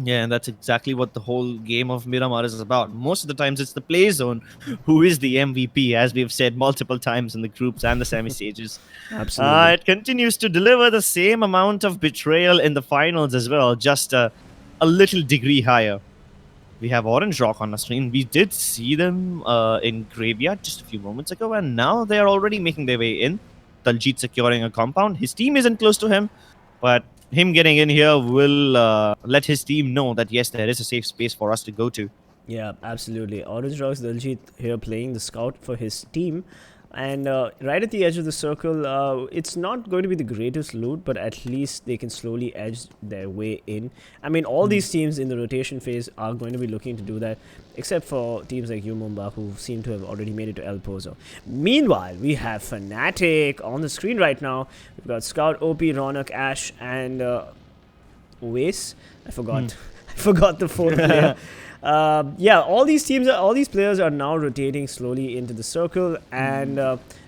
Yeah, and that's exactly what the whole game of Miramar is about. Most of the times it's the play zone who is the MVP, as we've said multiple times in the groups and the semi-stages. Absolutely. It continues to deliver the same amount of betrayal in the finals as well, just a little degree higher. We have Orange Rock on the screen. We did see them in Graveyard just a few moments ago, and now they are already making their way in. Daljit securing a compound. His team isn't close to him, but him getting in here will let his team know that yes, there is a safe space for us to go to. Yeah, absolutely. Orange Rock's Daljit here playing the scout for his team. And right at the edge of the circle, it's not going to be the greatest loot, but at least they can slowly edge their way in. I mean, all these teams in the rotation phase are going to be looking to do that, except for teams like Mumba, who seem to have already made it to El Pozo. Meanwhile, we have Fnatic on the screen right now. We've got Scout, OP, Ronak, Ash, and Oace. I forgot. I forgot the fourth player. Yeah, all these players are now rotating slowly into the circle, and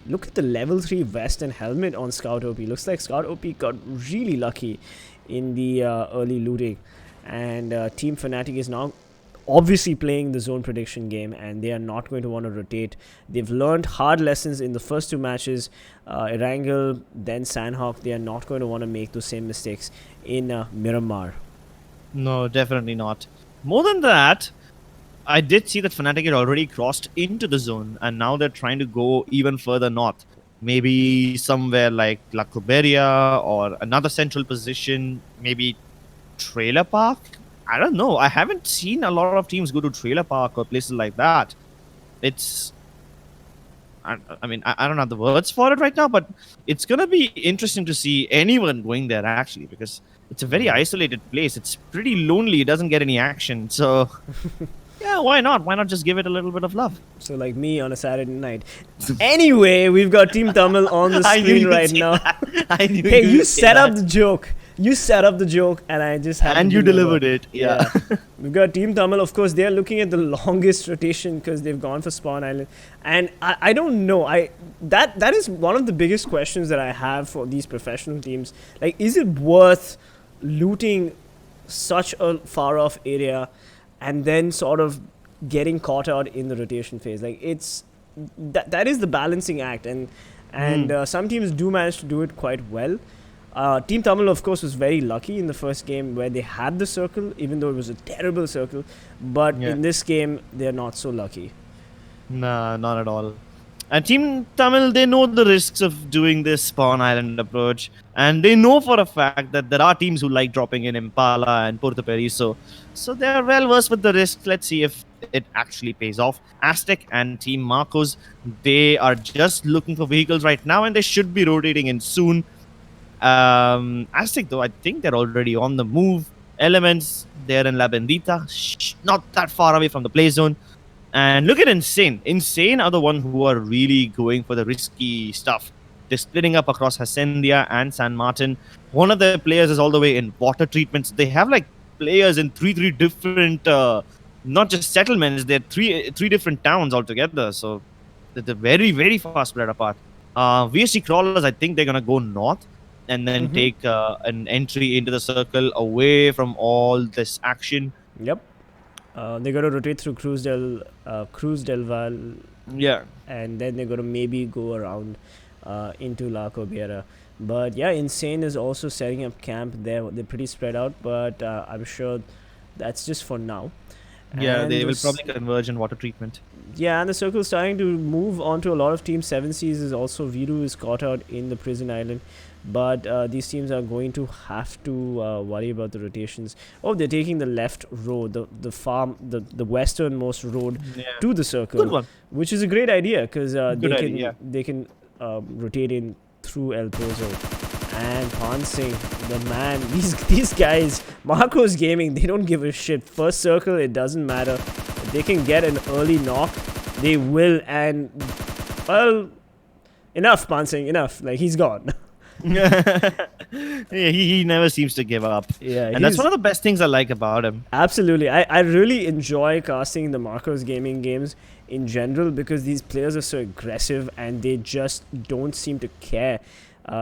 look at the level 3 vest and helmet on Scout OP. Looks like Scout OP got really lucky in the early looting, and Team Fnatic is now obviously playing the zone prediction game, and they are not going to want to rotate. They've learned hard lessons in the first 2 matches. Erangel, then Sanhok. They are not going to want to make those same mistakes in Miramar. No, definitely not. More than that, I did see that Fnatic had already crossed into the zone, and now they're trying to go even further north. Maybe somewhere like La Cuberia or another central position, maybe Trailer Park? I don't know. I haven't seen a lot of teams go to Trailer Park or places like that. It's... I mean, I don't have the words for it right now, but it's going to be interesting to see anyone going there, actually, because it's a very isolated place. It's pretty lonely. It doesn't get any action. So, yeah, why not? Why not just give it a little bit of love? So, like me on a Saturday night. Anyway, we've got Team Tamil on the screen right now. Hey, you set up the joke. You set up the joke, and I just had and to you deliver. delivered it. Yeah. We've got Team Tamil. Of course, they're looking at the longest rotation because they've gone for Spawn Island. And I don't know. That is one of the biggest questions that I have for these professional teams. Like, is it worth looting such a far off area and then sort of getting caught out in the rotation phase? Like, it's that is the balancing act, and some teams do manage to do it quite well. Team Tamil, of course, was very lucky in the first game where they had the circle, even though it was a terrible circle. But in this game, they're not so lucky. Nah, not at all. And Team Tamil, they know the risks of doing this Spawn Island approach. And they know for a fact that there are teams who like dropping in Impala and Porto Periso. So they're well versed with the risks. Let's see if it actually pays off. Aztec and Team Marcos, they are just looking for vehicles right now, and they should be rotating in soon. Aztec, though, I think they're already on the move. Elements, they're in La Bendita, not that far away from the play zone. And look at Insane. Insane are the one who are really going for the risky stuff. They're splitting up across Hacendia and San Martin. One of the players is all the way in water treatments. They have like players in three different, not just settlements. They're three different towns altogether. So they're very, very far spread apart. VSG Crawlers, I think they're gonna go north and then take an entry into the circle away from all this action. Yep. They're going to rotate through Cruz del Val. Yeah. And then they're going to maybe go around into La Cobera. But yeah, Insane is also setting up camp there. They're pretty spread out, but I'm sure that's just for now. Yeah, And they will this- probably converge in water treatment. Yeah, and the circle is starting to move on to a lot of teams. 7Cs is also, Viru is caught out in the prison island. But these teams are going to have to worry about the rotations. Oh, they're taking the left road, the westernmost road to the circle. Good one. Which is a great idea because they can rotate in through El Pozo. And Pansing, the man, these guys, Marcos Gaming, they don't give a shit. First circle, it doesn't matter. If they can get an early knock, they will. And, well, enough, Pansing, enough. Like, he's gone. Yeah, he never seems to give up. Yeah, and that's one of the best things I like about him. Absolutely. I really enjoy casting the Marcos Gaming games in general because these players are so aggressive and they just don't seem to care.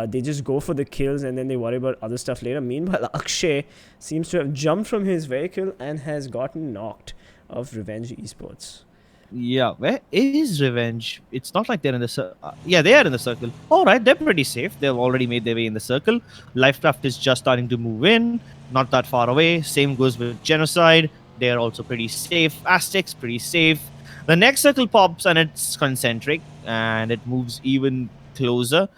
They just go for the kills and then they worry about other stuff later. Meanwhile, Akshay seems to have jumped from his vehicle and has gotten knocked of Revenge Esports. Yeah, where is Revenge? It's not like they're in the circle. Yeah, they are in the circle. All right, they're pretty safe. They've already made their way in the circle. LifeCraft is just starting to move in, not that far away. Same goes with Genocide. They're also pretty safe. Aztec's pretty safe. The next circle pops and it's concentric and it moves even closer.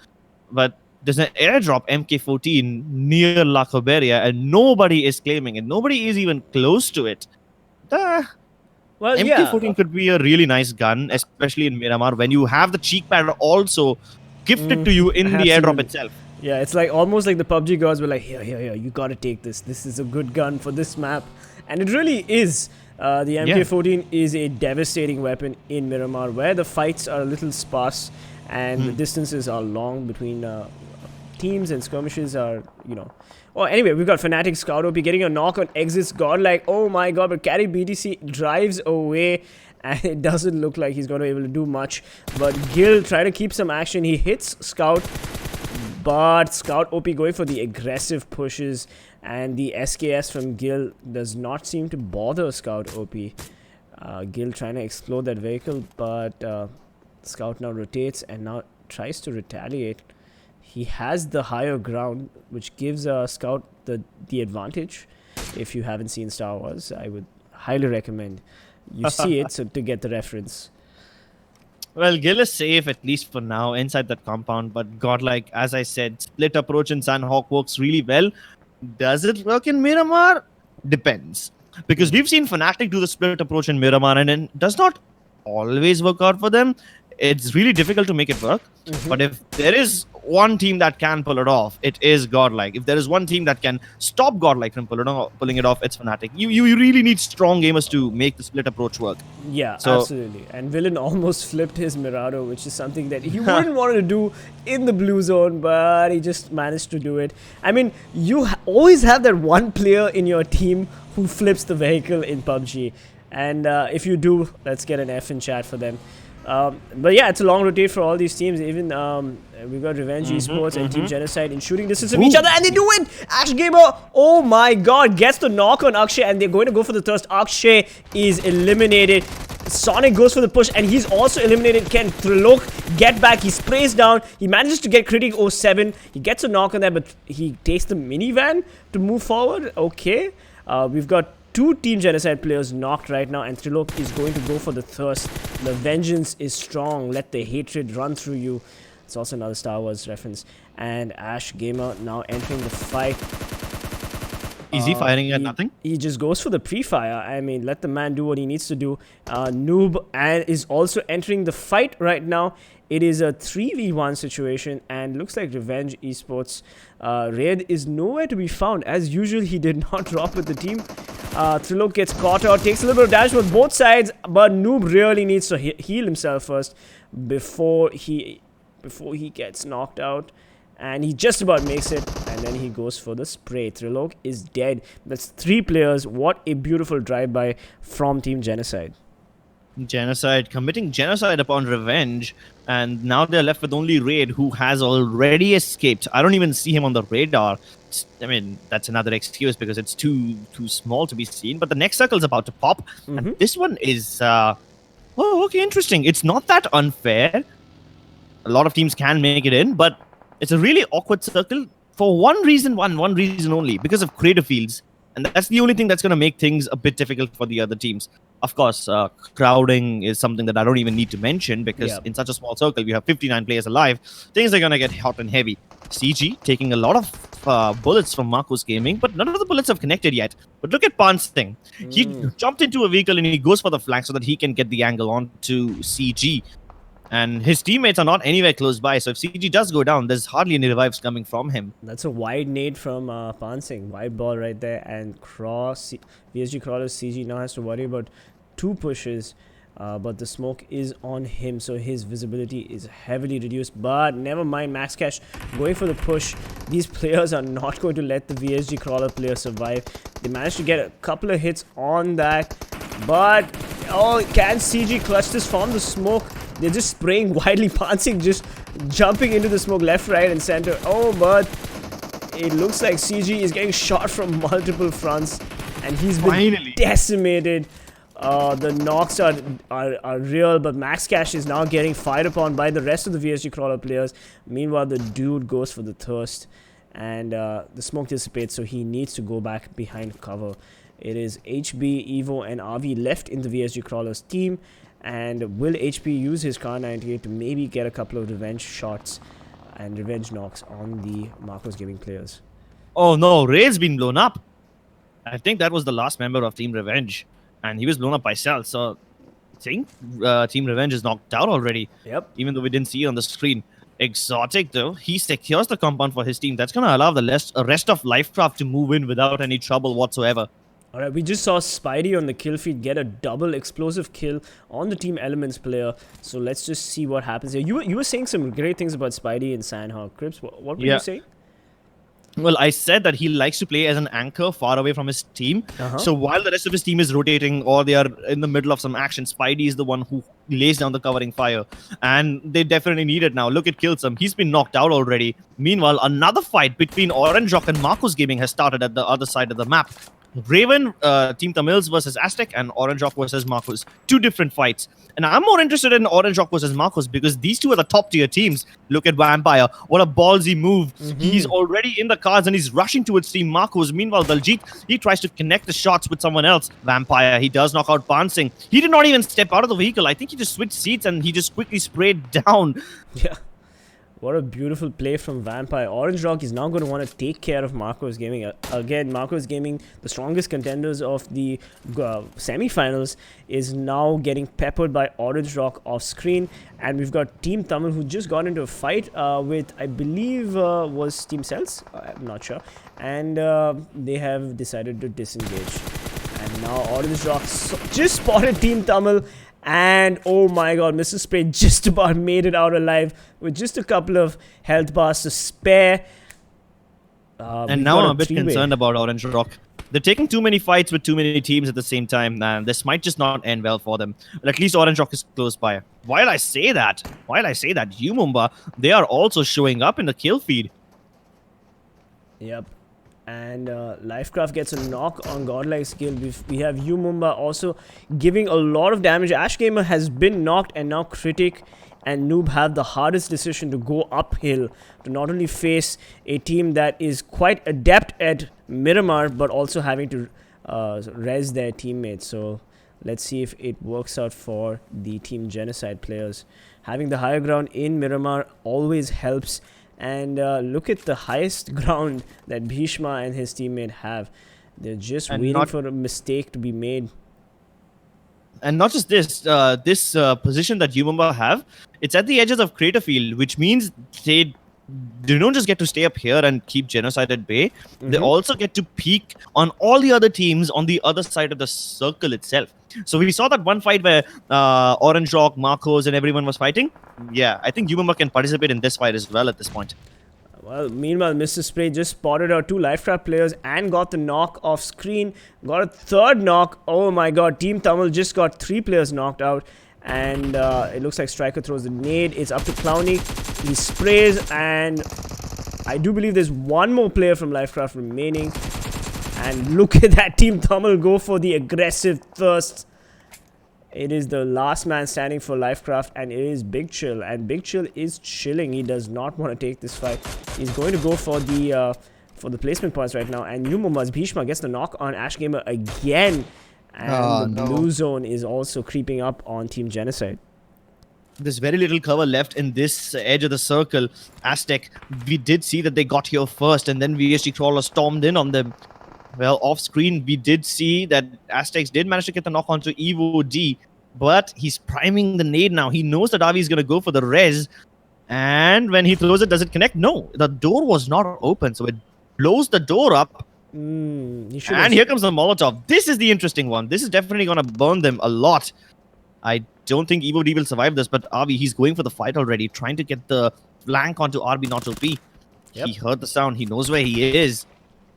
But there's an airdrop MK14 near La Coberia and nobody is claiming it. Nobody is even close to it. Well, MK14 could be a really nice gun, especially in Miramar, when you have the cheek pad also gifted to you in the airdrop itself. Yeah, it's like almost like the PUBG gods were like, here, you gotta take this. This is a good gun for this map. And it really is. The MK14 is a devastating weapon in Miramar, where the fights are a little sparse and the distances are long between teams and skirmishes are, Oh, anyway, we've got Fnatic Scout OP getting a knock on exits. Godlike, oh my god, but Carry BTC drives away and it doesn't look like he's going to be able to do much. But Gil trying to keep some action. He hits Scout, but Scout OP going for the aggressive pushes and the SKS from Gil does not seem to bother Scout OP. Gil trying to explode that vehicle, but Scout now rotates and now tries to retaliate. He has the higher ground, which gives Scout the advantage. If you haven't seen Star Wars, I would highly recommend you see it to get the reference. Well, Gil is safe, at least for now, inside that compound. But Godlike, as I said, split approach in Sanhok works really well. Does it work in Miramar? Depends. Because we've seen Fnatic do the split approach in Miramar and it does not always work out for them. It's really difficult to make it work. But if there is one team that can pull it off, it is Godlike. If there is one team that can stop Godlike from pulling it off, it's Fnatic. You really need strong gamers to make the split approach work. Yeah, absolutely. And Villain almost flipped his Mirado, which is something that he wouldn't want to do in the blue zone, but he just managed to do it. I mean, you always have that one player in your team who flips the vehicle in PUBG. And if you do, let's get an F in chat for them. But yeah, it's a long rotate for all these teams. Even we've got Revenge Esports and Team Genocide in shooting distance of each other, and they do it! Ash Gamer, oh my god, gets the knock on Akshay, and they're going to go for the thirst. Akshay is eliminated. Sonic goes for the push, and he's also eliminated. Can Trilok get back? He sprays down. He manages to get Critic 07. He gets a knock on there, but he takes the minivan to move forward. Okay. We've got 2 Team Genocide players knocked right now, and Trilok is going to go for the thirst. The vengeance is strong. Let the hatred run through you. It's also another Star Wars reference. And Ash Gamer now entering the fight. Is he firing at nothing? He just goes for the pre-fire. I mean, let the man do what he needs to do. Noob is also entering the fight right now. It is a 3v1 situation and looks like Revenge Esports. Raid is nowhere to be found. As usual, he did not drop with the team. Trilok gets caught out, takes a little bit of damage from both sides, but Noob really needs to heal himself first before he gets knocked out. And he just about makes it, and then he goes for the spray. Trilok is dead. That's 3 players. What a beautiful drive-by from Team Genocide. Genocide committing genocide upon Revenge, and now they're left with only Raid, who has already escaped. I don't even see him on the radar. I mean, that's another excuse because it's too small to be seen. But the next circle is about to pop, and this one is Oh, okay, interesting. It's not that unfair. A lot of teams can make it in, but it's a really awkward circle for one reason only, because of creative fields. And that's the only thing that's going to make things a bit difficult for the other teams. Of course, crowding is something that I don't even need to mention, because in such a small circle, you have 59 players alive. Things are going to get hot and heavy. CG taking a lot of bullets from Marcos Gaming, but none of the bullets have connected yet. But look at Pansting. He jumped into a vehicle and he goes for the flank so that he can get the angle onto CG. And his teammates are not anywhere close by, so if CG does go down, there's hardly any revives coming from him. That's a wide nade from Pansing. Wide ball right there, and cross. VSG crawlers, CG now has to worry about 2 pushes, but the smoke is on him, so his visibility is heavily reduced. But never mind, Max Cash going for the push. These players are not going to let the VSG crawler player survive. They managed to get a couple of hits on that, but oh, can CG clutch this from the smoke? They're just spraying widely. Pansing just jumping into the smoke left, right, and center. Oh, but it looks like CG is getting shot from multiple fronts, and he's been decimated. The knocks are real, but Max Cash is now getting fired upon by the rest of the VSG crawler players. Meanwhile, the dude goes for the thirst, and the smoke dissipates, so he needs to go back behind cover. It is HB, Evo, and RV left in the VSG crawlers team. And will HP use his Car 98 to maybe get a couple of revenge shots and revenge knocks on the Marcos Gaming players? Oh no, Ray's been blown up. I think that was the last member of Team Revenge, and he was blown up by Celtz. So I think Team Revenge is knocked out already. Yep. Even though we didn't see it on the screen. Exotic though, he secures the compound for his team. That's going to allow the rest of LifeCraft to move in without any trouble whatsoever. Alright, we just saw Spidey on the kill feed get a double explosive kill on the Team Elements player. So let's just see what happens here. You were saying some great things about Spidey and Sanhok. Crips, what were you saying? Well, I said that he likes to play as an anchor far away from his team. So while the rest of his team is rotating or they are in the middle of some action, Spidey is the one who lays down the covering fire. And they definitely need it now. Look at Killsome. He's been knocked out already. Meanwhile, another fight between Orange Rock and Marcos Gaming has started at the other side of the map. Raven, TeamTamilas versus Aztec, and Orange Rock versus Marcos. 2 different fights. And I'm more interested in Orange Rock versus Marcos because these two are the top tier teams. Look at Vampire. What a ballsy move. He's already in the cards and he's rushing towards Team Marcos. Meanwhile, Daljit, he tries to connect the shots with someone else. Vampire, he does knock out Pansing. He did not even step out of the vehicle. I think he just switched seats and he just quickly sprayed down. Yeah. What a beautiful play from Vampire. Orange Rock is now going to want to take care of Marcos Gaming. Again, Marcos Gaming, the strongest contenders of the semi-finals, is now getting peppered by Orange Rock off screen. And we've got Team Tamil, who just got into a fight with, I believe, was Team Celtz? I'm not sure. And they have decided to disengage. And now Orange Rock just spotted Team Tamil. And oh my god, Mr. Spray just about made it out alive with just a couple of health bars to spare. And now I'm a bit concerned about Orange Rock. They're taking too many fights with too many teams at the same time, and this might just not end well for them. But at least Orange Rock is close by. While I say that, Umumba, they are also showing up in the kill feed. Yep. And LifeCraft gets a knock on Godlike's kill. We have Umumba also giving a lot of damage. Ashgamer has been knocked, and now Critic and Noob have the hardest decision to go uphill to not only face a team that is quite adept at Miramar, but also having to res their teammates. So let's see if it works out for the Team Genocide players. Having the higher ground in Miramar always helps. And look at the highest ground that Bhishma and his teammate have. They're just waiting for a mistake to be made. And not just this, this position that Umumba have, it's at the edges of Crater Field, which means they don't just get to stay up here and keep Genocide at bay. They also get to peek on all the other teams on the other side of the circle itself. So we saw that one fight where Orange Rock, Marcos, and everyone was fighting. Yeah, I think Umumba can participate in this fight as well at this point. Well, meanwhile, Mr. Spray just spotted our 2 LifeCraft players and got the knock off screen. Got a third knock. Oh my god, Team Tamil just got 3 players knocked out. And it looks like Striker throws the nade. It's up to Clowny. He sprays, and I do believe there's one more player from LifeCraft remaining. And look at that, Team Tamil go for the aggressive thirst. It is the last man standing for LCraft, and it is Big Chill. And Big Chill is chilling. He does not want to take this fight. He's going to go for the placement points right now. And Yumumaz Bhishma gets the knock on Ash Gamer again. And the blue zone is also creeping up on Team Genocide. There's very little cover left in this edge of the circle. Aztec, we did see that they got here first, and then VSG Crawler stormed in on them. Well, off screen, we did see that Aztecs did manage to get the knock onto Evo D, but he's priming the nade now. He knows that Avi is going to go for the res, and when he throws it, does it connect? No, the door was not open, so it blows the door up. And here comes the Molotov. This is the interesting one. This is definitely going to burn them a lot. I don't think Evo D will survive this, but Avi, he's going for the fight already, trying to get the flank onto RB not OP. He heard the sound. He knows where he is.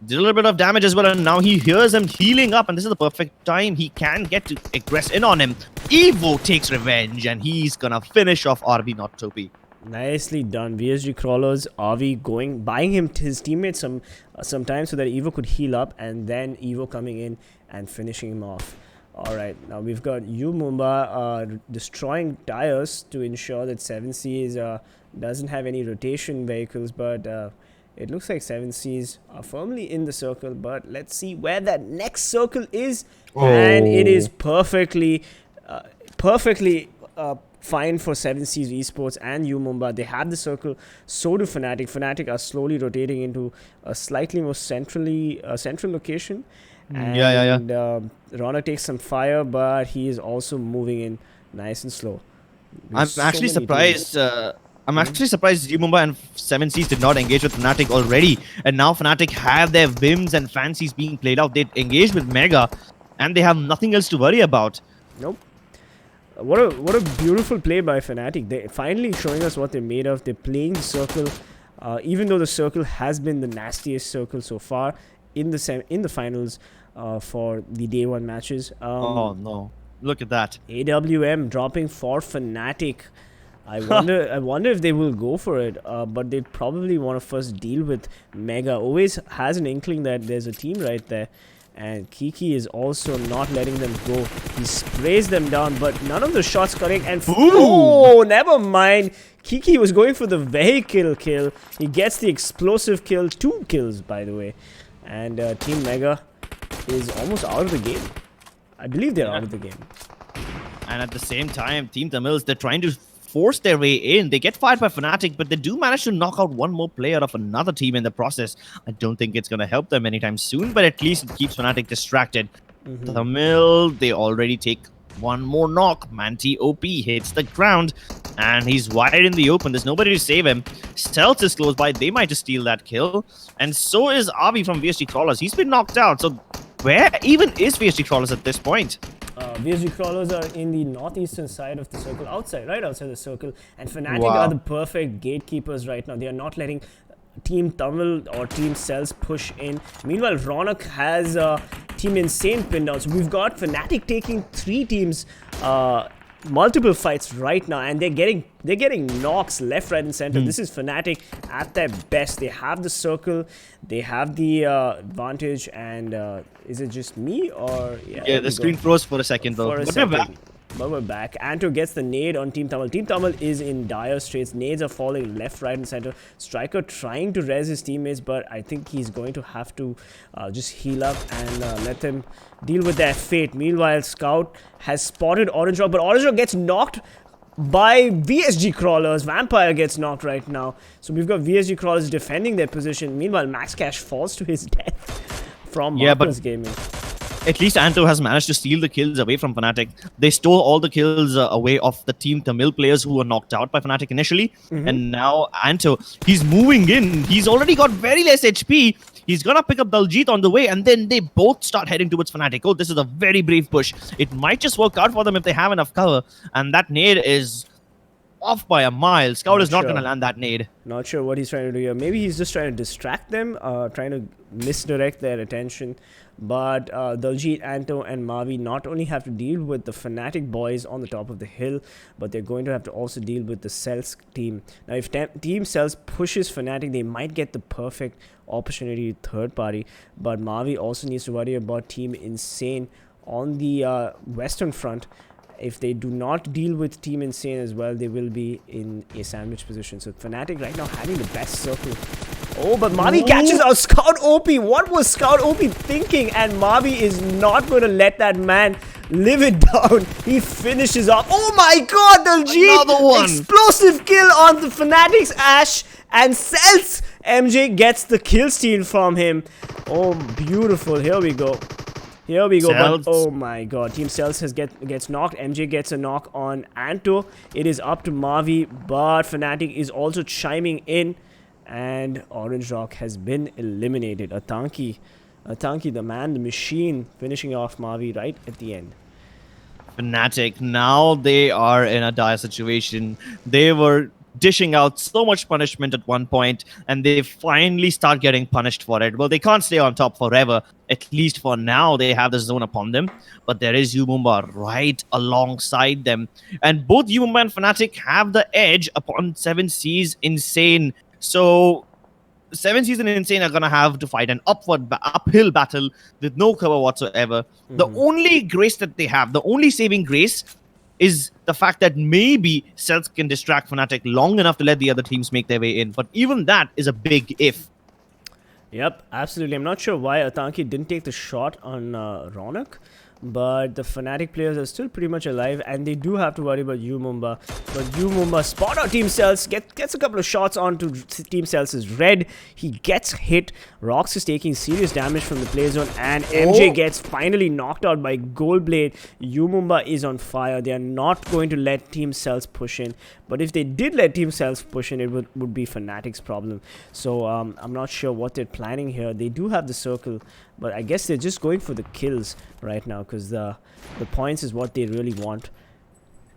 Did a little bit of damage as well, and now he hears him healing up, and this is the perfect time he can get to aggress in on him. Evo takes revenge, and he's gonna finish off RB not OP. Nicely done. VSG Crawlers, RV buying him his teammates some time so that Evo could heal up, and then Evo coming in and finishing him off. Alright, now we've got Mumba destroying tires to ensure that 7Cs doesn't have any rotation vehicles, but it looks like 7Cs are firmly in the circle, but let's see where that next circle is. And it is perfectly fine for 7Cs Esports and Mumba. They have the circle, so do Fnatic. Fnatic are slowly rotating into a slightly more central location. And Rana takes some fire, but he is also moving in nice and slow. I'm actually surprised Mumba and 7Cs did not engage with Fnatic already, and now Fnatic have their whims and fancies being played out. They engage with Mega, and they have nothing else to worry about. Nope. What a beautiful play by Fnatic. They're finally showing us what they're made of. They're playing the circle, even though the circle has been the nastiest circle so far in the finals for the day one matches. Oh no! Look at that. AWM dropping for Fnatic. I wonder if they will go for it, but they probably want to first deal with Mega. Always has an inkling that there's a team right there, and Kiki is also not letting them go. He sprays them down, but none of the shots connect. And oh, never mind. Kiki was going for the vehicle kill. He gets the explosive kill. 2 kills, by the way. And Team Mega is almost out of the game. I believe they're out of the game. And at the same time, TeamTamilas, they're trying to force their way in. They get fired by Fnatic, but they do manage to knock out one more player of another team in the process. I don't think it's going to help them anytime soon, but at least it keeps Fnatic distracted. Tamil, they already take one more knock. Manti OP hits the ground, and he's wide in the open. There's nobody to save him. Celtz is close by. They might just steal that kill. And so is Avi from VSG Crawlers. He's been knocked out. So where even is VSG Crawlers at this point? VSG Crawlers are in the northeastern side of the circle, right outside the circle, and Fnatic are the perfect gatekeepers right now. They are not letting Team Tamil or Team Celtz push in. Meanwhile, Ronak has Team Insane pinned down. So we've got Fnatic taking 3 teams, multiple fights right now, and they're getting knocks left, right, and center. This is Fnatic at their best. They have the circle, they have the advantage, and is it just me or yeah? The screen froze for a second though. But we're back. Anto gets the nade on Team Tamil. Team Tamil is in dire straits. Nades are falling left, right, and center. Striker trying to res his teammates, but I think he's going to have to just heal up and let them deal with their fate. Meanwhile, Scout has spotted Orange Rock, but Orange Rock gets knocked by VSG Crawlers. Vampire gets knocked right now. So we've got VSG Crawlers defending their position. Meanwhile, Max Cash falls to his death from Marcus Gaming. At least Anto has managed to steal the kills away from Fnatic. They stole all the kills away of the Team Tamil players who were knocked out by Fnatic initially. And now Anto, he's moving in. He's already got very less HP. He's gonna pick up Daljit on the way, and then they both start heading towards Fnatic. Oh, this is a very brave push. It might just work out for them if they have enough cover. And that nade is off by a mile. Scout is not gonna land that nade. Not sure what he's trying to do here. Maybe he's just trying to distract them, trying to misdirect their attention. But Daljit, Anto, and Mavi not only have to deal with the Fnatic boys on the top of the hill, but they're going to have to also deal with the Celtz team. Now, if Team Celtz pushes Fnatic, they might get the perfect opportunity third party. But Mavi also needs to worry about Team Insane on the western front. if they do not deal with Team Insane as well, they will be in a sandwich position. So Fnatic right now having the best circle. Oh, but Mavi catches out Scout OP. What was Scout OP thinking? And Mavi is not going to let that man live it down. He finishes off. Oh my god, Daljit! Another one. Explosive kill on the Fnatic's Ash. And Celtz. MJ gets the kill steal from him. Oh, beautiful. Here we go. Here we go. But, oh my god. Team Celtz gets knocked. MJ gets a knock on Anto. It is up to Mavi. But Fnatic is also chiming in. And Orange Rock has been eliminated. Atanki, the man, the machine, finishing off Mavi right at the end. Fnatic, now they are in a dire situation. They were dishing out so much punishment at one point, and they finally start getting punished for it. Well, they can't stay on top forever. At least for now, they have the zone upon them. But there is UMUMBA right alongside them. And both UMUMBA and Fnatic have the edge upon 7C's Insane. So 7C's and Insane are going to have to fight an uphill battle with no cover whatsoever. The only grace that they have, the only saving grace, is the fact that maybe Celtz can distract Fnatic long enough to let the other teams make their way in. But even that is a big if. Yep, absolutely. I'm not sure why Atanki didn't take the shot on Ronak. But the Fnatic players are still pretty much alive, and they do have to worry about UMUMBA. But UMUMBA spot out Team Celtz, gets a couple of shots onto Team Celtz's red. He gets hit. Rox is taking serious damage from the play zone, and MJ gets finally knocked out by Goldblade. UMUMBA is on fire. They are not going to let Team Celtz push in. But if they did let Team Celtz push in, it would be Fnatic's problem. So I'm not sure what they're planning here. They do have the circle, but I guess they're just going for the kills right now, because the points is what they really want.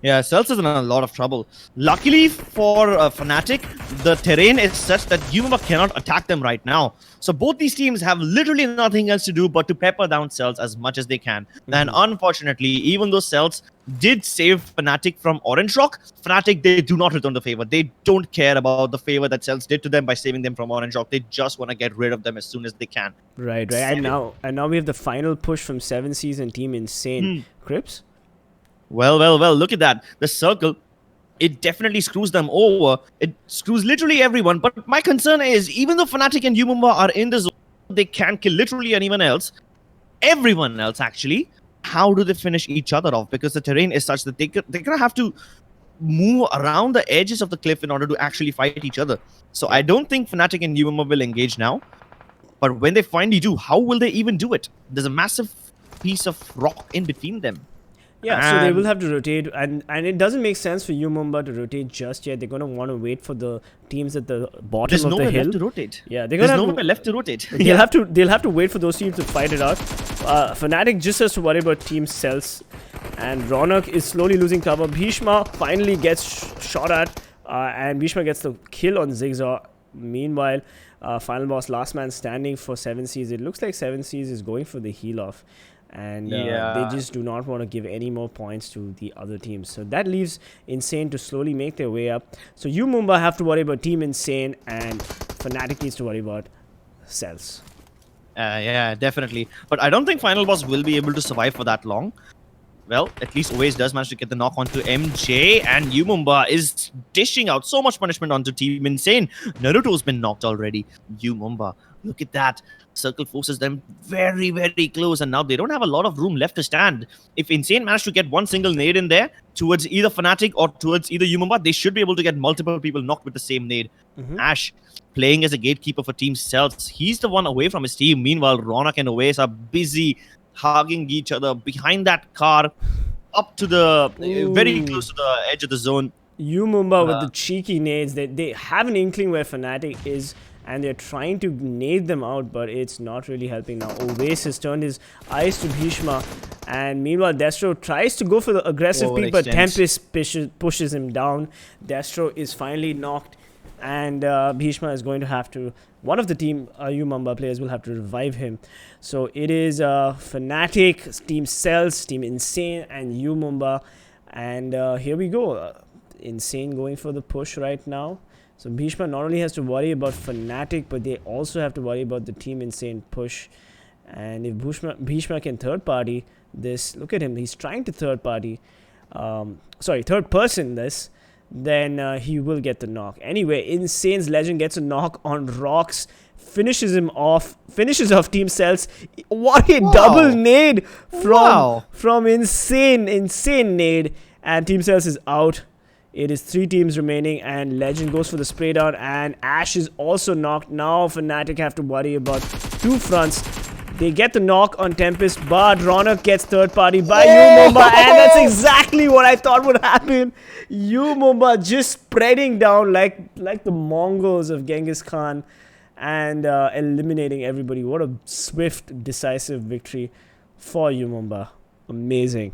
Yeah, Celtz is in a lot of trouble. Luckily for Fnatic, the terrain is such that UMUMBA cannot attack them right now. So both these teams have literally nothing else to do but to pepper down Celtz as much as they can. And unfortunately, even though Celtz did save Fnatic from Orange Rock, Fnatic, they do not return the favor. They don't care about the favor that Celtz did to them by saving them from Orange Rock. They just want to get rid of them as soon as they can. Right. And now we have the final push from 7C's and Team Insane. Crips? Well, look at that. The circle, it definitely screws them over. It screws literally everyone. But my concern is, even though Fnatic and UMUMBA are in the zone, they can kill literally anyone else. Everyone else, actually. How do they finish each other off? Because the terrain is such that they're going to have to move around the edges of the cliff in order to actually fight each other. So I don't think Fnatic and UMUMBA will engage now. But when they finally do, how will they even do it? There's a massive piece of rock in between them. Yeah, so they will have to rotate, and it doesn't make sense for UMUMBA to rotate just yet. They're going to want to wait for the teams at the bottom of the hill. There's nowhere left to rotate. Yeah, they're going to nowhere left to rotate. They'll have to wait for those teams to fight it out. Fnatic just has to worry about Team Celtz, and Ronak is slowly losing cover. Bhishma finally gets shot at, and Bhishma gets the kill on Zigzag. Meanwhile, final boss, last man standing for 7C's. It looks like 7C's is going for the heal off. And they just do not want to give any more points to the other teams. So that leaves Insane to slowly make their way up. So UMUMBA have to worry about Team Insane, and Fnatic needs to worry about Celtz. Yeah, definitely. But I don't think Final Boss will be able to survive for that long. Well, at least Oaze does manage to get the knock onto MJ, and UMUMBA is dishing out so much punishment onto Team Insane. Naruto's been knocked already. UMUMBA, look at that. Circle forces them very, very close, and now they don't have a lot of room left to stand. If Insane managed to get one single nade in there towards either Fnatic or towards either UMUMBA, they should be able to get multiple people knocked with the same nade. Ash playing as a gatekeeper for Team Celtz. He's the one away from his team. Meanwhile, Ronak and Oaze are busy hugging each other behind that car, up to the very close to the edge of the zone. UMUMBA with the cheeky nades. They have an inkling where Fnatic is, and they're trying to nade them out, but it's not really helping now. Oaze has turned his eyes to Bhishma, and meanwhile Destro tries to go for the aggressive peek, but Tempest pushes him down. Destro is finally knocked, and Bhishma is going to have to, one of the team UMUMBA players will have to revive him. So it is Fnatic, Team Celtz, Team Insane, and UMUMBA, and here we go. Insane going for the push right now. So Bhishma not only has to worry about Fnatic, but they also have to worry about the Team Insane push. And if Bhishma can third party this, look at him, he's trying to third party. third person this, then he will get the knock. Anyway, Insane's Legend gets a knock on Rocks, finishes off Team Celtz. What a double nade from Insane nade, and Team Celtz is out. It is 3 teams remaining, and Legend goes for the spray down, and Ash is also knocked. Now Fnatic have to worry about 2 fronts. They get the knock on Tempest, but Ronak gets third party by UMomba, and that's exactly what I thought would happen. UMomba just spreading down like the Mongols of Genghis Khan, and eliminating everybody. What a swift, decisive victory for UMomba. Amazing.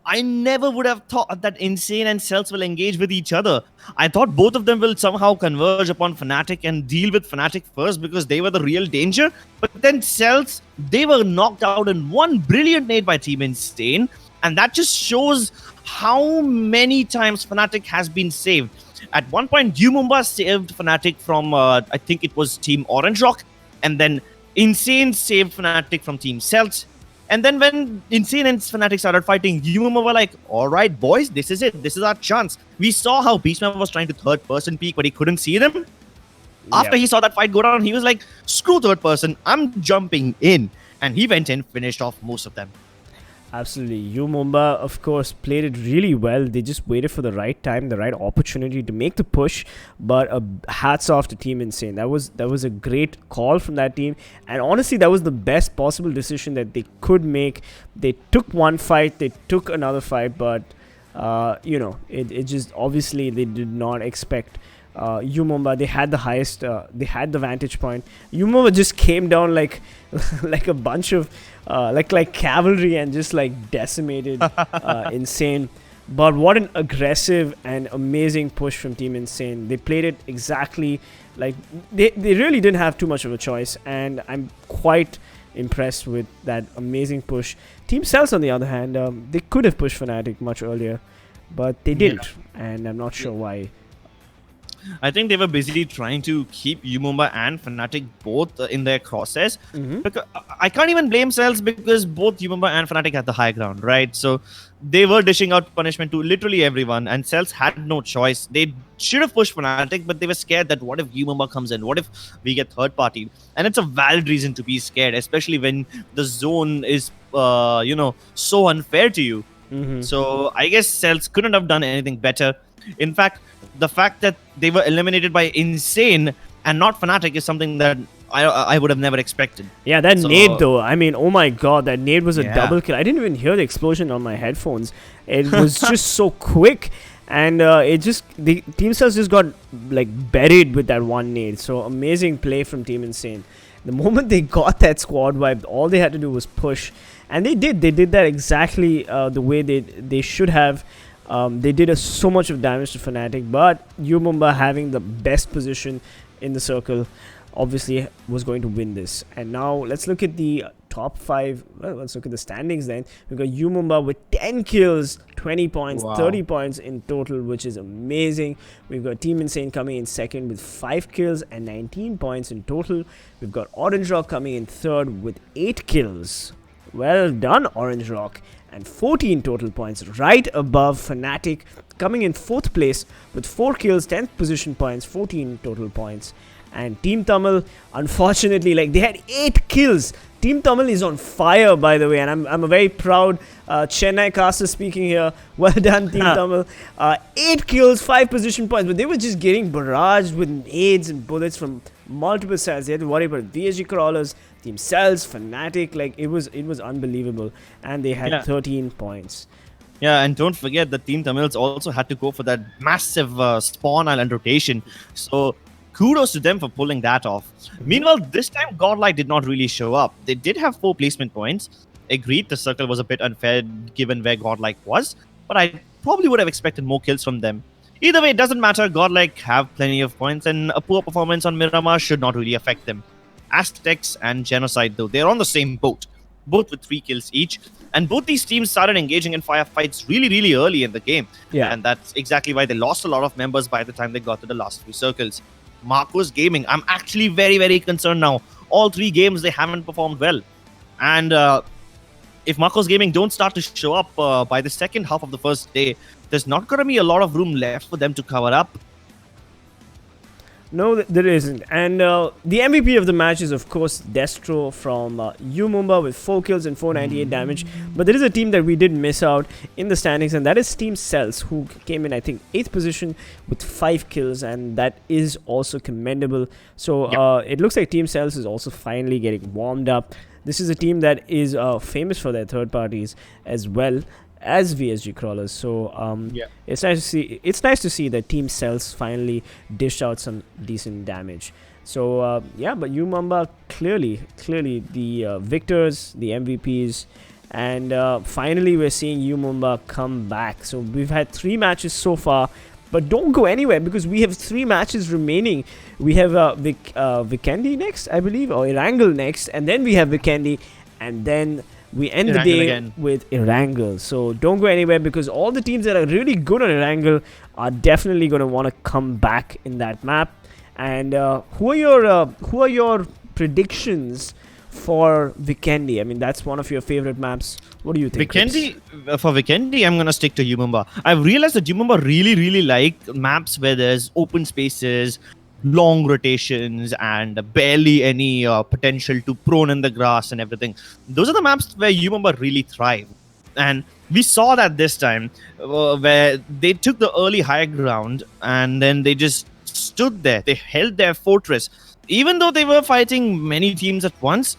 I never would have thought that Insane and Celtz will engage with each other. I thought both of them will somehow converge upon Fnatic and deal with Fnatic first because they were the real danger. But then Celtz, they were knocked out in one brilliant nade by Team Insane. And that just shows how many times Fnatic has been saved. At one point, UMomba saved Fnatic from, I think it was Team Orange Rock. And then Insane saved Fnatic from Team Celtz. And then when Insane and Fnatic started fighting, UMomba were like, alright boys, this is it. This is our chance. We saw how Beastman was trying to third person peek, but he couldn't see them. After he saw that fight go down, he was like, screw third person, I'm jumping in. And he went in, finished off most of them. Absolutely. UMomba, of course, played it really well. They just waited for the right time, the right opportunity to make the push. But hats off to Team Insane. That was a great call from that team. And honestly, that was the best possible decision that they could make. They took one fight, they took another fight, but, it just obviously they did not expect UMomba. They had the highest, they had the vantage point. UMomba just came down like a bunch of like cavalry and just like decimated Insane. But what an aggressive and amazing push from Team Insane. They played it exactly like they really didn't have too much of a choice, and I'm quite impressed with that amazing push. Team Celtz, on the other hand, they could have pushed Fnatic much earlier, but they didn't, and I'm not sure why. I think they were busy trying to keep UMomba and Fnatic both in their crosshairs. Because I can't even blame Celtz because both UMomba and Fnatic had the high ground, right? So they were dishing out punishment to literally everyone, and Celtz had no choice. They should have pushed Fnatic, but they were scared that what if UMomba comes in? What if we get third party? And it's a valid reason to be scared, especially when the zone is, so unfair to you. So I guess Celtz couldn't have done anything better. In fact, the fact that they were eliminated by Insane and not Fnatic is something that I would have never expected. Yeah, that nade though, I mean, oh my god, that nade was a double kill. I didn't even hear the explosion on my headphones. It was just so quick, and the Team Celtz just got like buried with that one nade. So amazing play from Team Insane. The moment they got that squad wipe, all they had to do was push, and they did that exactly the way they should have. They did so much of damage to Fnatic, but UMomba, having the best position in the circle, obviously was going to win this. And now let's look at the top 5. Well, let's look at the standings then. We've got UMomba with 10 kills, 20 points, 30 points in total, which is amazing. We've got Team Insane coming in second with 5 kills and 19 points in total. We've got Orange Rock coming in third with 8 kills. Well done, Orange Rock. And 14 total points, right above Fnatic, coming in 4th place with 4 kills, 10th position points, 14 total points. And Team Tamil, unfortunately, they had 8 kills. Team Tamil is on fire, by the way, and I'm a very proud Chennai caster speaking here. Well done, Team Tamil. 8 kills, 5 position points, but they were just getting barraged with nades and bullets from multiple sides. They had to worry about VSG crawlers, Team Celtz, Fnatic. It was unbelievable, and they had 13 points. Yeah, and don't forget that Team Tamils also had to go for that massive spawn island rotation. So kudos to them for pulling that off. Meanwhile, this time Godlike did not really show up. They did have 4 placement points. Agreed, the circle was a bit unfair given where Godlike was, but I probably would have expected more kills from them. Either way, it doesn't matter. Godlike have plenty of points, and a poor performance on Miramar should not really affect them. Aztecs and Genocide, though, they're on the same boat, both with 3 kills each. And both these teams started engaging in firefights really, really early in the game. Yeah. And that's exactly why they lost a lot of members by the time they got to the last 3 circles. Marcos Gaming, I'm actually very, very concerned now. All 3 games, they haven't performed well. And if Marcos Gaming don't start to show up by the second half of the first day, there's not going to be a lot of room left for them to cover up. No, there isn't. And the MVP of the match is, of course, Destro from Mumba with 4 kills and 498 damage. But there is a team that we did miss out in the standings, and that is Team Celtz, who came in, I think, 8th position with 5 kills, and that is also commendable. So it looks like Team Celtz is also finally getting warmed up. This is a team that is famous for their third parties as well as VSG crawlers. So it's nice to see. It's nice to see that Team Celtz finally dished out some decent damage. So but Mumba clearly the victors, the MVPs, and finally we're seeing Mumba come back. So we've had 3 matches so far, but don't go anywhere because we have 3 matches remaining. We have Vikendi next, I believe, or Erangel next, and then we have Vikendi, and then we end the day with Erangel. So don't go anywhere because all the teams that are really good on Erangel are definitely going to want to come back in that map. And who are your predictions for Vikendi? I mean, that's one of your favorite maps. What do you think? For Vikendi, I'm going to stick to Mumba. I've realized that Mumba really like maps where there's open spaces, long rotations, and barely any potential to prone in the grass and everything. Those are the maps where Mumba really thrive. And we saw that this time where they took the early high ground and then they just stood there. They held their fortress. Even though they were fighting many teams at once,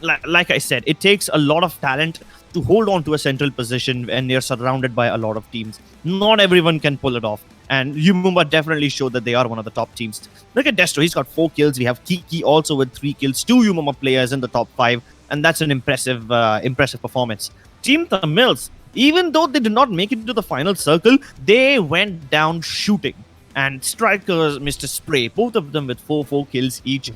like I said, it takes a lot of talent to hold on to a central position when they're surrounded by a lot of teams. Not everyone can pull it off. And Mumba definitely showed that they are one of the top teams. Look at Destro, he's got 4 kills. We have Kiki also with 3 kills. 2 Mumba players in the top 5. And that's an impressive performance. TeamTamilas, even though they did not make it to the final circle, they went down shooting. And Strikers, Mr. Spray, both of them with 4 kills each.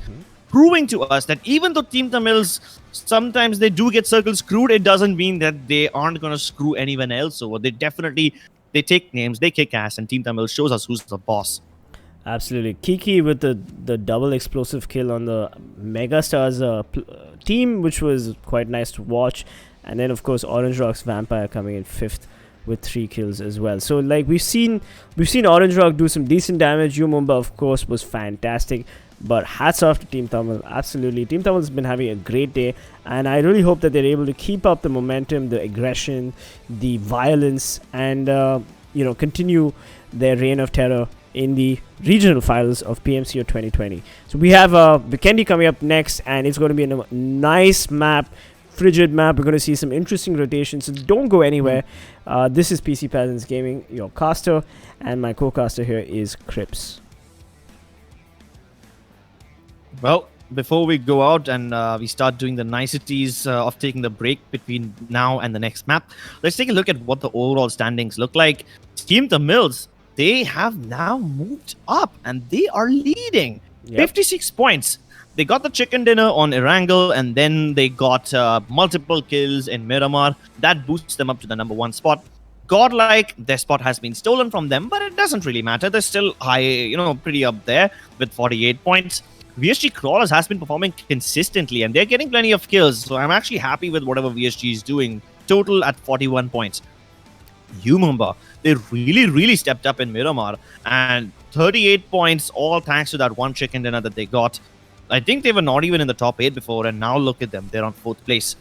Proving to us that even though TeamTamilas, sometimes they do get circle screwed, it doesn't mean that they aren't going to screw anyone else over. They take names, they kick ass, and TeamTamilas shows us who's the boss. Absolutely. Kiki with the double explosive kill on the MegaStars team, which was quite nice to watch. And then, of course, Orange Rock's Vampire coming in 5th with 3 kills as well. So, like, we've seen Orange Rock do some decent damage. Mumba, of course, was fantastic. But hats off to Team Tamil. Absolutely. Team Tamil has been having a great day. And I really hope that they're able to keep up the momentum, the aggression, the violence, and, continue their reign of terror in the regional finals of PMCO 2020. So we have Vikendi coming up next, and it's going to be a nice map, frigid map. We're going to see some interesting rotations, so don't go anywhere. This is PC Peasants Gaming, your caster, and my co-caster here is Crips. Well, before we go out and we start doing the niceties of taking the break between now and the next map, let's take a look at what the overall standings look like. TeamTamilas, they have now moved up and they are leading. 56 points. They got the chicken dinner on Erangel, and then they got multiple kills in Miramar. That boosts them up to the number 1 spot. Godlike, their spot has been stolen from them, but it doesn't really matter. They're still high, pretty up there with 48 points. VSG Crawlers has been performing consistently, and they're getting plenty of kills. So I'm actually happy with whatever VSG is doing. Total at 41 points. Mumba, they really stepped up in Miramar, and 38 points, all thanks to that one chicken dinner that they got. I think they were not even in the top 8 before, and now look at them. They're on 4th place.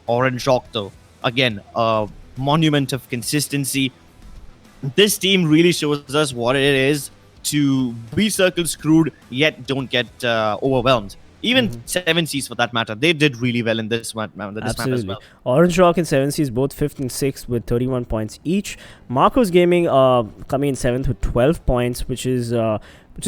Orange Rock, though, again, a monument of consistency. This team really shows us what it is to be circle screwed, yet don't get overwhelmed. Even 7Cs for that matter, they did really well in this map as well. Orange Rock and 7Cs both 5th and 6th with 31 points each. Marcos Gaming coming in 7th with 12 points, which is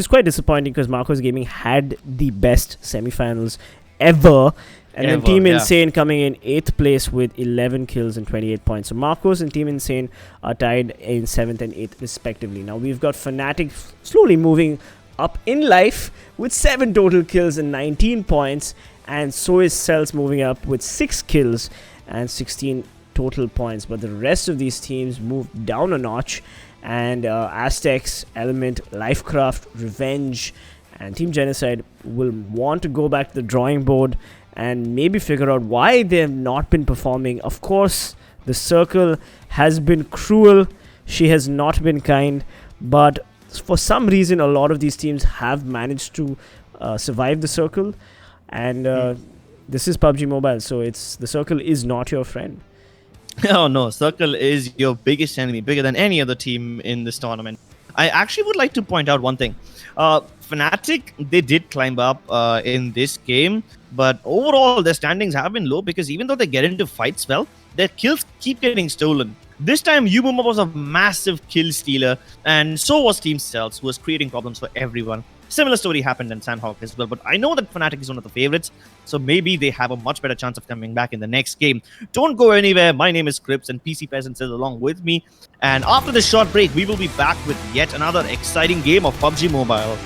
quite disappointing because Marcos Gaming had the best semifinals ever. And then Team Insane coming in 8th place with 11 kills and 28 points. So Marcos and Team Insane are tied in 7th and 8th respectively. Now we've got Fnatic slowly moving up in life with 7 total kills and 19 points. And so is Celtz moving up with 6 kills and 16 total points. But the rest of these teams moved down a notch. And Aztecs, Elmnt, LCraft, Revenge, and Team Genocide will want to go back to the drawing board and maybe figure out why they have not been performing. Of course, the circle has been cruel. She has not been kind, but for some reason, a lot of these teams have managed to survive the circle, and this is PUBG Mobile, so the circle is not your friend. Oh no, Circle is your biggest enemy, bigger than any other team in this tournament. I actually would like to point out one thing. Fnatic, they did climb up in this game, but overall their standings have been low because even though they get into fights well, their kills keep getting stolen. This time, Miramar was a massive kill stealer, and so was Team Celtz, who was creating problems for everyone. Similar story happened in Sanhok as well, but I know that Fnatic is one of the favorites, so maybe they have a much better chance of coming back in the next game. Don't go anywhere. My name is Crips, and PC Peasants is along with me. And after this short break, we will be back with yet another exciting game of PUBG Mobile.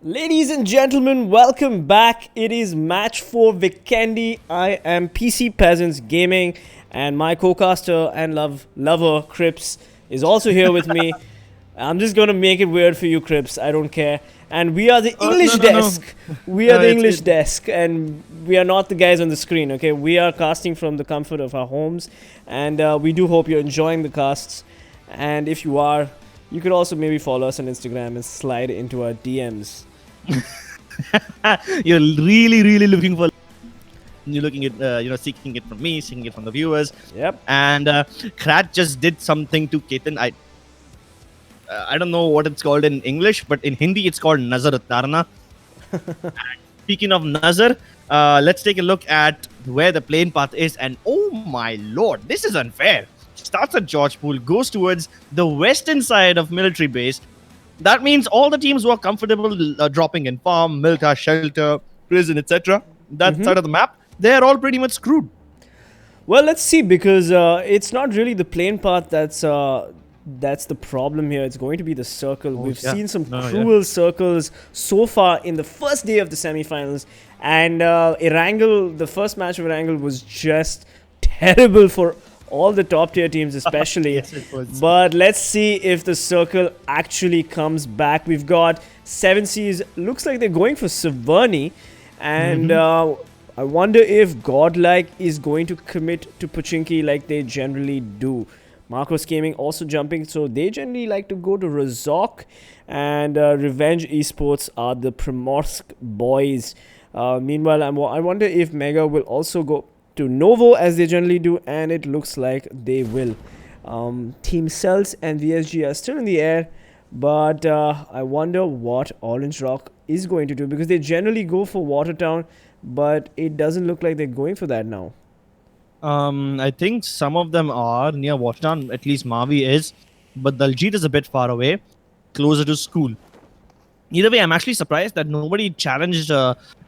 Ladies and gentlemen, welcome back. It is match 4 Vikendi. I am PC Peasants Gaming, and my co-caster and lover Crips is also here with me. I'm just gonna make it weird for you, Crips. I don't care. And we are the English desk. We are the English desk, and we are not the guys on the screen. Okay, we are casting from the comfort of our homes, and we do hope you're enjoying the casts. And if you are, you could also maybe follow us on Instagram and slide into our DMs. You're really looking for. You're looking at, seeking it from me, seeking it from the viewers. Yep. And Krat just did something to Ketan. I don't know what it's called in English, but in Hindi it's called Nazar Utarna. Speaking of Nazar, let's take a look at where the plane path is. And oh my lord, this is unfair. Starts at George Pool, goes towards the western side of military base. That means all the teams who are comfortable dropping in farm, Milka, shelter, prison, etc. That side of the map, they're all pretty much screwed. Well, let's see, because it's not really the plane path that's the problem here. It's going to be the circle. We've seen some cruel circles so far in the first day of the semifinals, and Erangel, the first match of Erangel was just terrible for all the top tier teams especially. Yes, it was. But let's see if the circle actually comes back. We've got 7Cs. Looks like they're going for Severny, and I wonder if Godlike is going to commit to Pochinki like they generally do. Marcos Gaming also jumping, so they generally like to go to Razok, and Revenge Esports are the Primorsk boys. Meanwhile, I wonder if Mega will also go to Novo as they generally do, and it looks like they will. Team Celtz and VSG are still in the air, but I wonder what Orange Rock is going to do, because they generally go for Watertown, but it doesn't look like they're going for that now. I think some of them are near Watertown, at least Mavi is, but Daljit is a bit far away, closer to school. Either way, I'm actually surprised that nobody challenged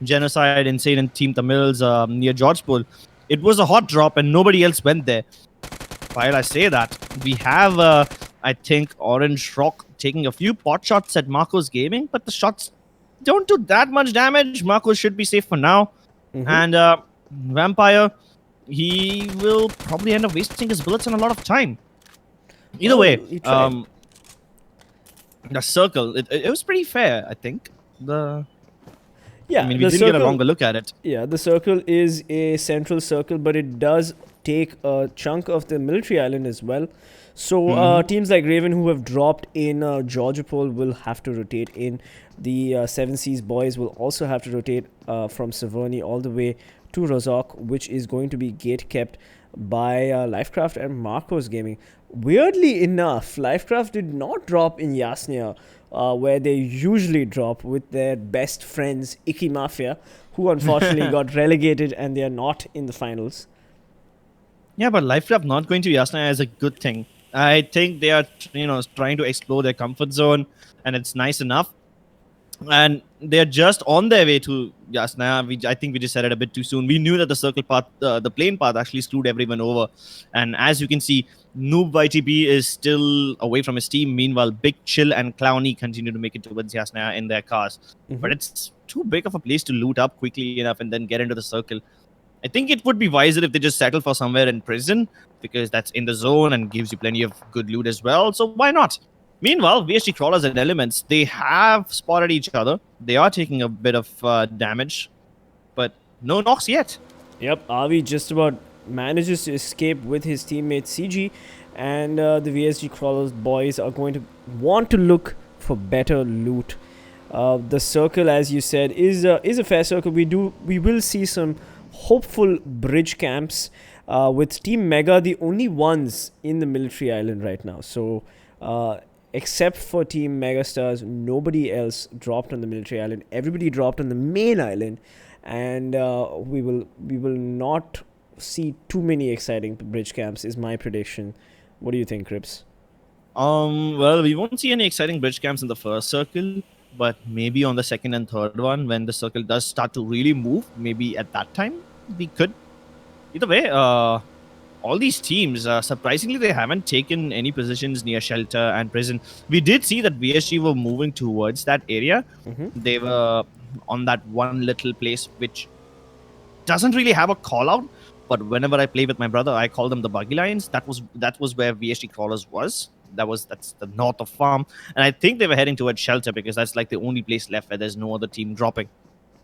Genocide, Insane, and TeamTamilas near Georgepol. It was a hot drop and nobody else went there. While I say that, we have, I think, Orange Rock taking a few pot shots at Marcos Gaming, but the shots don't do that much damage. Marcos should be safe for now. And Vampire, he will probably end up wasting his bullets and a lot of time. Either way, the circle, it was pretty fair, I think. Yeah, I mean, we didn't get a longer look at it. Yeah, the circle is a central circle, but it does take a chunk of the military island as well. So teams like Raven, who have dropped in Georgopol, will have to rotate in. The 7Cs boys will also have to rotate from Severny all the way to Razok, which is going to be gate kept by LifeCraft and Marcos Gaming. Weirdly enough, LifeCraft did not drop in Yasnia, where they usually drop with their best friends, Iki Mafia, who unfortunately got relegated and they are not in the finals. Yeah, but LifeCraft not going to Yasna is a good thing. I think they are, trying to explore their comfort zone, and it's nice enough. And they're just on their way to Yasna. I think we just said it a bit too soon. We knew that the circle path, the plane path, actually screwed everyone over. And as you can see, Noob YTB is still away from his team. Meanwhile, Big Chill and Clowny continue to make it towards Yasna in their cars. But it's too big of a place to loot up quickly enough and then get into the circle. I think it would be wiser if they just settle for somewhere in prison, because that's in the zone and gives you plenty of good loot as well. So why not? Meanwhile, VSG Crawlers and Elements, they have spotted each other. They are taking a bit of damage, but no knocks yet. Yep, Avi just about manages to escape with his teammate CG, and the VSG Crawlers boys are going to want to look for better loot. The circle, as you said, is a fair circle. We will see some hopeful bridge camps with Team Mega, the only ones in the military island right now. So except for Team MegaStars, nobody else dropped on the military island. Everybody dropped on the main island, and we will not see too many exciting bridge camps, is my prediction. What do you think, Crips? Well, we won't see any exciting bridge camps in the first circle, but maybe on the second and third one, when the circle does start to really move, maybe at that time we could. Either way, all these teams, surprisingly, they haven't taken any positions near shelter and prison. We did see that VSG were moving towards that area. They were on that one little place which doesn't really have a call out, but whenever I play with my brother, I call them the buggy lines. That was where VSG crawlers was. That's the north of farm, and I think they were heading towards shelter because that's like the only place left where there's no other team dropping.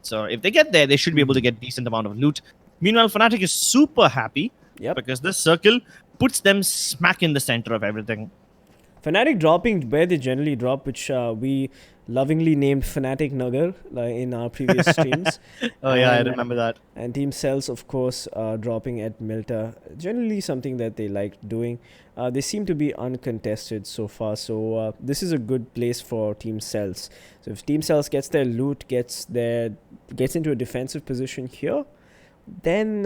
So if they get there, they should be able to get decent amount of loot. Meanwhile, Fnatic is super happy because this circle puts them smack in the center of everything. Fnatic dropping where they generally drop, which we lovingly named Fnatic Nagar in our previous streams. I remember that. And Team Celtz, of course, dropping at Milta. Generally something that they like doing. They seem to be uncontested so far, so this is a good place for Team Celtz. So if Team Celtz gets their loot, gets into a defensive position here, then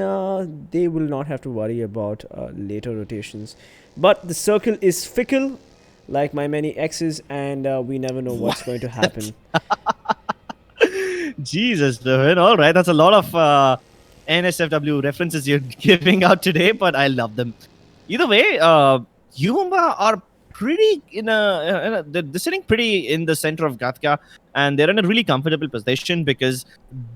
they will not have to worry about later rotations. But the circle is fickle, like my many exes, and we never know what's going to happen. Jesus, Devin. All right, that's a lot of NSFW references you're giving out today, but I love them. Either way, Yuma are pretty they're sitting pretty in the center of Gatka, and they're in a really comfortable position because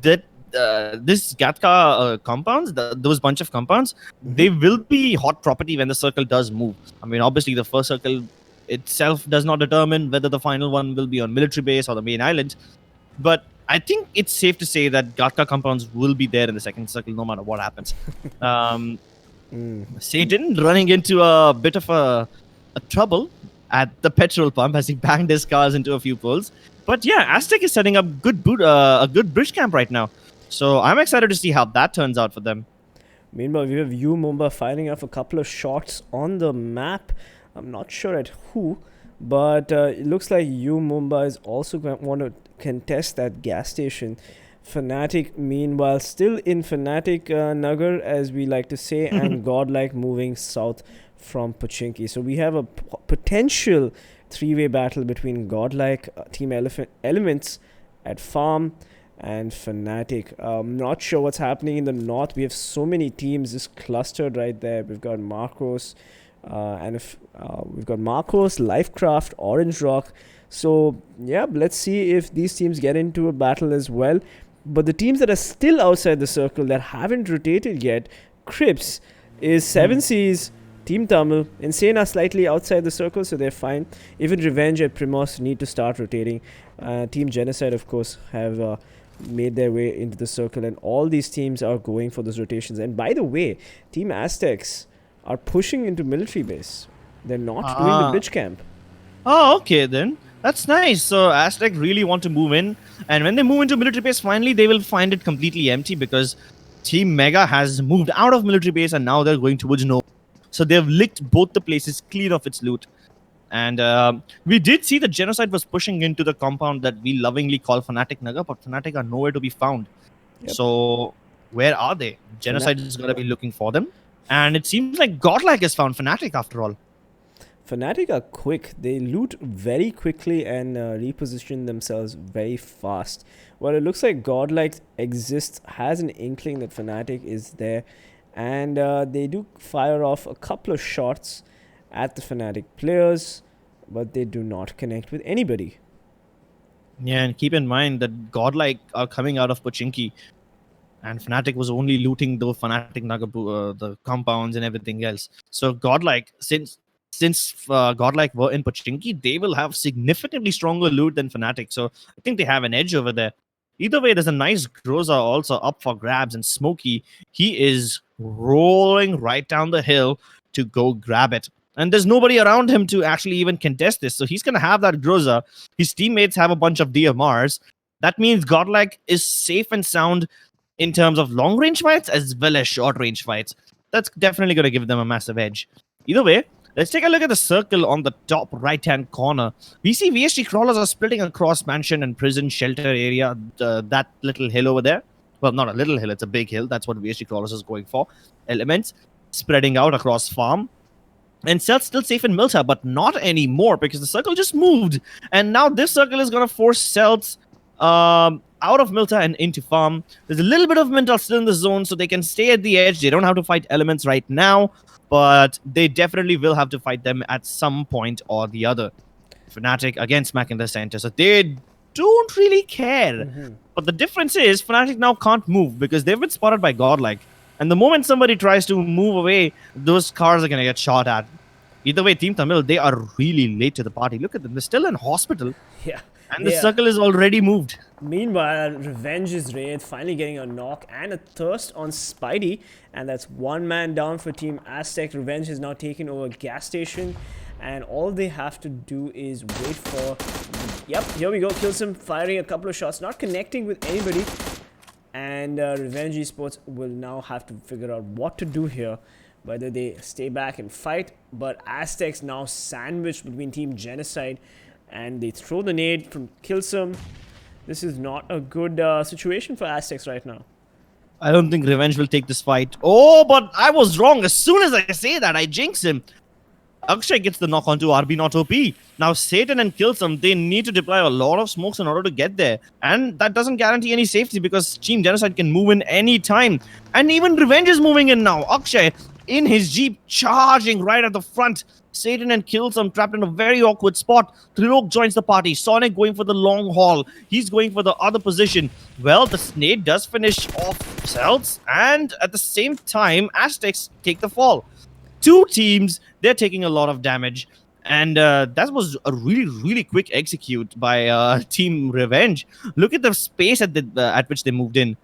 this Gatka compounds, those bunch of compounds, they will be hot property when the circle does move. I mean, obviously, the first circle itself does not determine whether the final one will be on military base or the main island, but I think it's safe to say that Gatka compounds will be there in the second circle no matter what happens. Satan running into a bit of a trouble at the petrol pump as he banged his cars into a few poles. But yeah, Aztec is setting up a good bridge camp right now. So I'm excited to see how that turns out for them. Meanwhile, we have Mumba firing off a couple of shots on the map. I'm not sure at who, but it looks like Mumba is also going to want to contest that gas station. Fnatic, meanwhile, still in Fnatic Nagar, as we like to say, and Godlike moving south from Pochinki. So we have a potential three-way battle between Godlike, Team Elements at farm, and Fnatic. Not sure what's happening in the north. We have so many teams just clustered right there. We've got Marcos, we've got Marcos, LifeCraft, Orange Rock. So yeah, let's see if these teams get into a battle as well. But the teams that are still outside the circle that haven't rotated yet, Crips is 7 Seas, Team Tamil. Insane are slightly outside the circle, so they're fine. Even Revenge and Primos need to start rotating. Team Genocide, of course, have made their way into the circle, and all these teams are going for those rotations. And by the way, Team Aztecs are pushing into military base. They're not doing the bridge camp. Oh, okay then. That's nice. So Aztec really want to move in, and when they move into military base, finally they will find it completely empty because Team Mega has moved out of military base and now they're going towards no. So they've licked both the places clear of its loot. And we did see that Genocide was pushing into the compound that we lovingly call Fnatic Nagar, but Fnatic are nowhere to be found. Yep. So where are they? Genocide is going to be looking for them. And it seems like Godlike has found Fnatic after all. Fnatic are quick. They loot very quickly and reposition themselves very fast. Well, it looks like Godlike has an inkling that Fnatic is there. And they do fire off a couple of shots at the Fnatic players, but they do not connect with anybody. Yeah, and keep in mind that Godlike are coming out of Pochinki, and Fnatic was only looting the Fnatic Nagabu, the compounds and everything else. So Godlike, since Godlike were in Pochinki, they will have significantly stronger loot than Fnatic. So I think they have an edge over there. Either way, there's a nice Groza also up for grabs, and Smokey, he is rolling right down the hill to go grab it. And there's nobody around him to actually even contest this. So he's going to have that Groza. His teammates have a bunch of DMRs. That means Godlike is safe and sound in terms of long-range fights as well as short-range fights. That's definitely going to give them a massive edge. Either way, let's take a look at the circle on the top right-hand corner. We see VSG crawlers are splitting across mansion and prison shelter area, that little hill over there. Well, not a little hill, it's a big hill. That's what VSG crawlers is going for. Elements spreading out across farm. And Celtz still safe in Milta, but not anymore because the circle just moved. And now this circle is going to force Celtz out of Milta and into farm. There's a little bit of Milta still in the zone, so they can stay at the edge. They don't have to fight Elements right now, but they definitely will have to fight them at some point or the other. Fnatic again smack in the center, so they don't really care. But the difference is Fnatic now can't move because they've been spotted by Godlike. And the moment somebody tries to move away, those cars are going to get shot at. Either way, Team Tamil, they are really late to the party. Look at them. They're still in hospital. Yeah. And the circle is already moved. Meanwhile, Revenge is Wraith finally getting a knock and a thirst on Spidey. And that's one man down for Team Aztec. Revenge has now taken over gas station. And all they have to do is wait for... Yep, here we go. Kills him, firing a couple of shots. Not connecting with anybody. And Revenge Esports will now have to figure out what to do here. Whether they stay back and fight. But Aztecs now sandwiched between Team Genocide. And they throw the nade from Killsum. This is not a good situation for Aztecs right now. I don't think Revenge will take this fight. Oh, but I was wrong. As soon as I say that, I jinx him. Akshay gets the knock onto RB not OP. Now Satan and Killsum, they need to deploy a lot of smokes in order to get there. And that doesn't guarantee any safety because Team Genocide can move in any time. And even Revenge is moving in now. Akshay in his Jeep charging right at the front. Satan and Killsum trapped in a very awkward spot. Trilok joins the party. Sonic going for the long haul. He's going for the other position. Well, the snake does finish off Celtz. And at the same time, Aztecs take the fall. Two teams, they're taking a lot of damage. And that was a really quick execute by Team Revenge. Look at the space at which they moved in.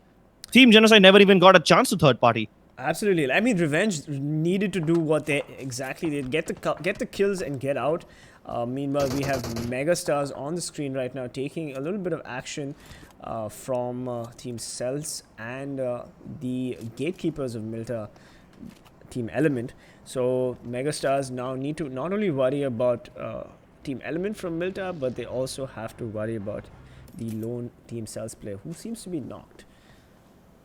Team Genocide never even got a chance to third party. Absolutely. I mean, Revenge needed to do what they exactly did. Get the kills and get out. Meanwhile, we have MegaStars on the screen right now taking a little bit of action from Team Celtz and the gatekeepers of Milta, Team Element. So MegaStars now need to not only worry about Team Element from Milta, but they also have to worry about the lone Team Celtz player who seems to be knocked.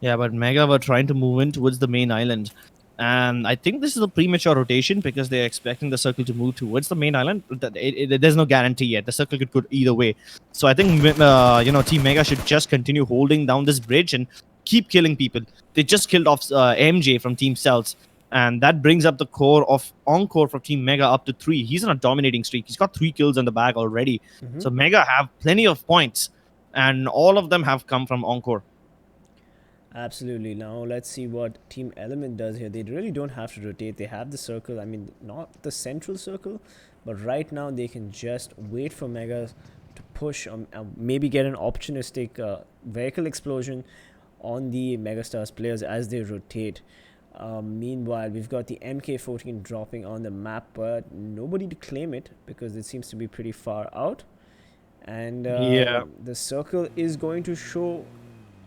Yeah, but Mega were trying to move in towards the main island. And I think this is a premature rotation because they're expecting the circle to move towards the main island. There's no guarantee yet. The circle could go either way. So I think, Team Mega should just continue holding down this bridge and keep killing people. They just killed off MJ from Team Cells. And that brings up the core of Encore from Team Mega up to 3. He's on a dominating streak. He's got 3 kills in the bag already. So Mega have plenty of points. And all of them have come from Encore. Absolutely. Now let's see what Team Element does here. They really don't have to rotate. They have the circle. I mean, not the central circle, but right now they can just wait for Mega to push, maybe get an opportunistic vehicle explosion on the MegaStars players as they rotate. Meanwhile, we've got the MK14 dropping on the map, but nobody to claim it because it seems to be pretty far out. And the circle is going to show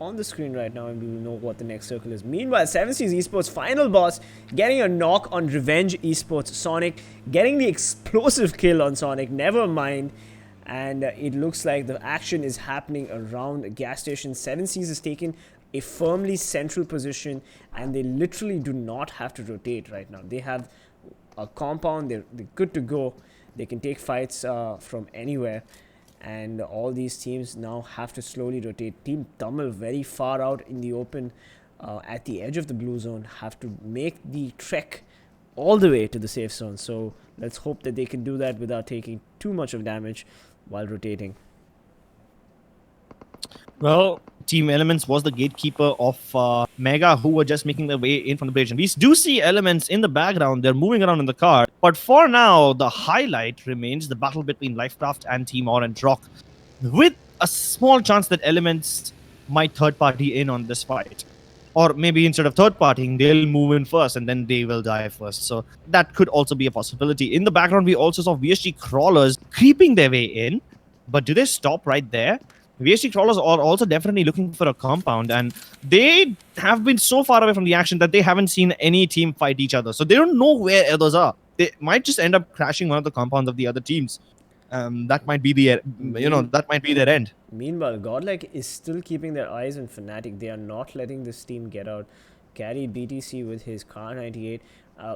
on the screen right now, and we will know what the next circle is. Meanwhile, 7Seas Esports final boss getting a knock on Revenge Esports. Sonic getting the explosive kill on Sonic, never mind. And it looks like the action is happening around a gas station. 7Seas has taken a firmly central position, and they literally do not have to rotate right now. They have a compound, they're good to go. They can take fights from anywhere. And all these teams now have to slowly rotate. Team Tamil very far out in the open at the edge of the blue zone have to make the trek all the way to the safe zone. So let's hope that they can do that without taking too much of damage while rotating. Well, Team Elements was the gatekeeper of Mega, who were just making their way in from the bridge. And we do see Elements in the background. They're moving around in the car. But for now, the highlight remains the battle between LifeCraft and Team Orange Rock, with a small chance that Elements might third party in on this fight. Or maybe instead of third partying, they'll move in first and then they will die first. So that could also be a possibility. In the background, we also saw VSG Crawlers creeping their way in. But do they stop right there? VSG Crawlers are also definitely looking for a compound, and they have been so far away from the action that they haven't seen any team fight each other. So they don't know where others are. They might just end up crashing one of the compounds of the other teams. That might be that might be their end. Meanwhile, Godlike is still keeping their eyes on Fnatic. They are not letting this team get out. Carry BTC with his car 98.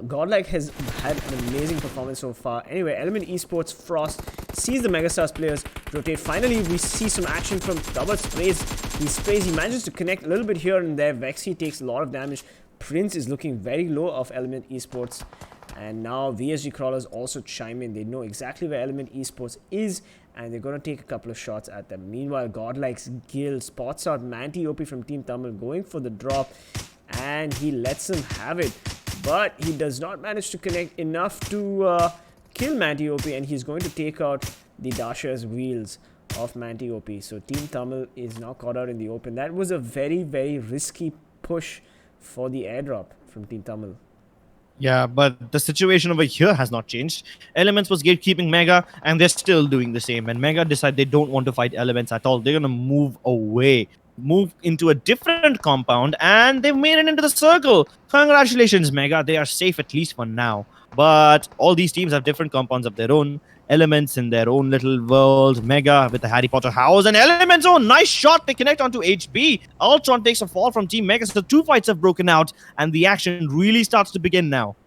Godlike has had an amazing performance so far. Anyway, Elmnt Esports, Frost sees the MegaStars players rotate. Finally, we see some action from Double sprays. He manages to connect a little bit here and there. Vexy takes a lot of damage. Prince is looking very low of Elmnt Esports. And now VSG Crawlers also chime in. They know exactly where Elmnt Esports is, and they're going to take a couple of shots at them. Meanwhile, Godlike's guild spots out Manti OP from Team Tamil going for the drop, and he lets him have it. But he does not manage to connect enough to kill Manti OP, and he's going to take out the Dasha's wheels of Manti OP. So Team Tamil is now caught out in the open. That was a very, very risky push for the airdrop from Team Tamil. Yeah, but the situation over here has not changed. Elements was gatekeeping Mega, and they're still doing the same. And Mega decide they don't want to fight Elements at all. They're going to move away, move into a different compound, and they've made it into the circle. Congratulations, Mega. They are safe at least for now. But all these teams have different compounds of their own. Elements in their own little world. Mega with the Harry Potter house. And Elements, oh, nice shot. They connect onto HB. Ultron takes a fall from Team Mega. So 2 fights have broken out. And the action really starts to begin now.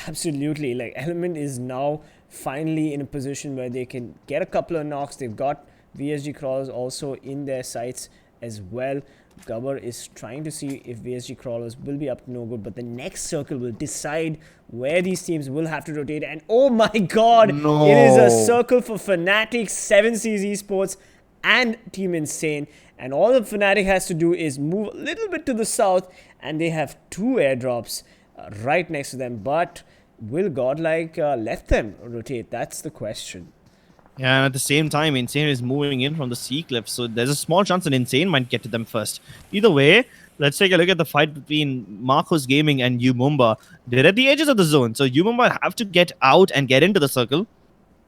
Absolutely. Like, Elmnt is now finally in a position where they can get a couple of knocks. They've got VSG Crawlers also in their sights as well. Gubber is trying to see if VSG Crawlers will be up to no good, but the next circle will decide where these teams will have to rotate. And oh my god, no. It is a circle for Fnatic, 7Seas Esports, and Team Insane. And all that Fnatic has to do is move a little bit to the south, and they have 2 airdrops right next to them. But will Godlike let them rotate? That's the question. Yeah, and at the same time, Insane is moving in from the sea cliff, so there's a small chance that Insane might get to them first. Either way, let's take a look at the fight between Marcos Gaming and Umumba. They're at the edges of the zone, so Umumba have to get out and get into the circle.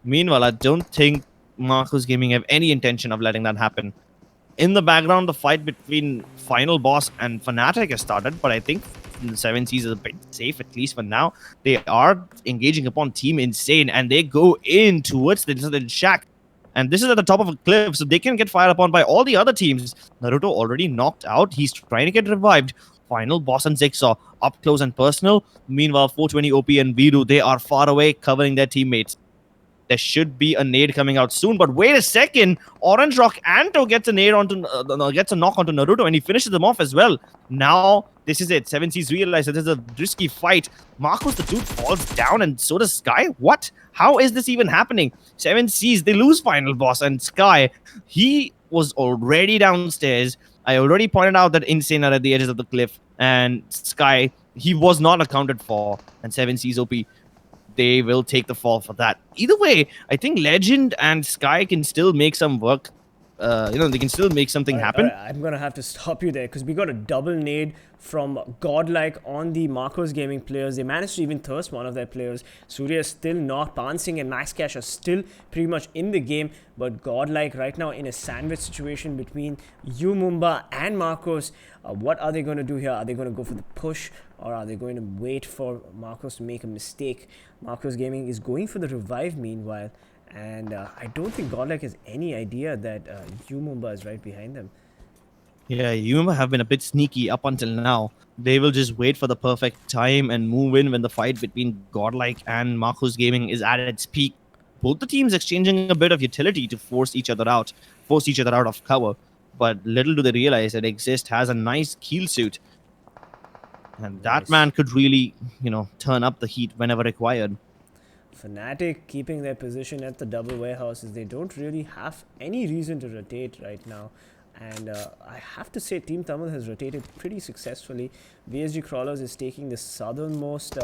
Meanwhile, I don't think Marcos Gaming have any intention of letting that happen. In the background, the fight between Final Boss and Fnatic has started, but I think the 7Seas is a bit safe, at least for now. They are engaging upon Team Insane, and they go in towards the shack. And this is at the top of a cliff, so they can get fired upon by all the other teams. Naruto already knocked out. He's trying to get revived. Final Boss and Zigsaw up close and personal. Meanwhile, 420 OP and Viru, they are far away, covering their teammates. There should be a nade coming out soon, but wait a second. Orange Rock Anto gets a nade onto gets a knock onto Naruto, and he finishes them off as well. Now this is it. 7Seas realize that this is a risky fight. Marcos the Dude falls down, and so does Sky. What? How is this even happening? 7Seas, they lose Final Boss, and Sky, he was already downstairs. I already pointed out that Insane are at the edges of the cliff, and Sky, he was not accounted for, and 7Seas OP, they will take the fall for that. Either way, I think Legend and Sky can still make some work. They can still make something happen. I'm going to have to stop you there because we got a double nade from Godlike on the Marcos Gaming players. They managed to even thirst one of their players. Surya is still not. Pansing and Max Cash are still pretty much in the game. But Godlike right now in a sandwich situation between Umumba and Marcos. What are they going to do here? Are they going to go for the push, or are they going to wait for Marcos to make a mistake? Marcos Gaming is going for the revive meanwhile. And I don't think Godlike has any idea that Umumba is right behind them. Yeah, Umumba have been a bit sneaky up until now. They will just wait for the perfect time and move in when the fight between Godlike and Marcos Gaming is at its peak. Both the teams exchanging a bit of utility to force each other out of cover. But little do they realize that Exist has a nice kill suit. And that man could really, turn up the heat whenever required. Fnatic keeping their position at the double warehouses. They don't really have any reason to rotate right now. And I have to say Team Tamil has rotated pretty successfully. VSG Crawlers is taking the southernmost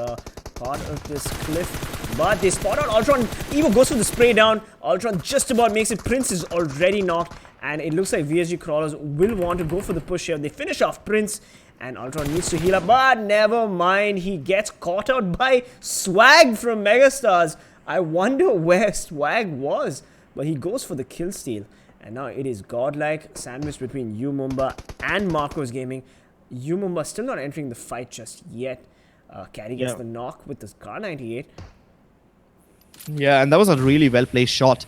part of this cliff. But they spot out Ultron. Evo goes for the spray down. Ultron just about makes it. Prince is already knocked. And it looks like VSG Crawlers will want to go for the push here. They finish off Prince. And Ultron needs to heal up, but never mind. He gets caught out by Swag from MegaStars. I wonder where Swag was. But he goes for the kill steal. And now it is Godlike, sandwiched between Umumba and Marcos Gaming. Umumba still not entering the fight just yet. Carry gets the knock with the Car 98. Yeah, and that was a really well-placed shot.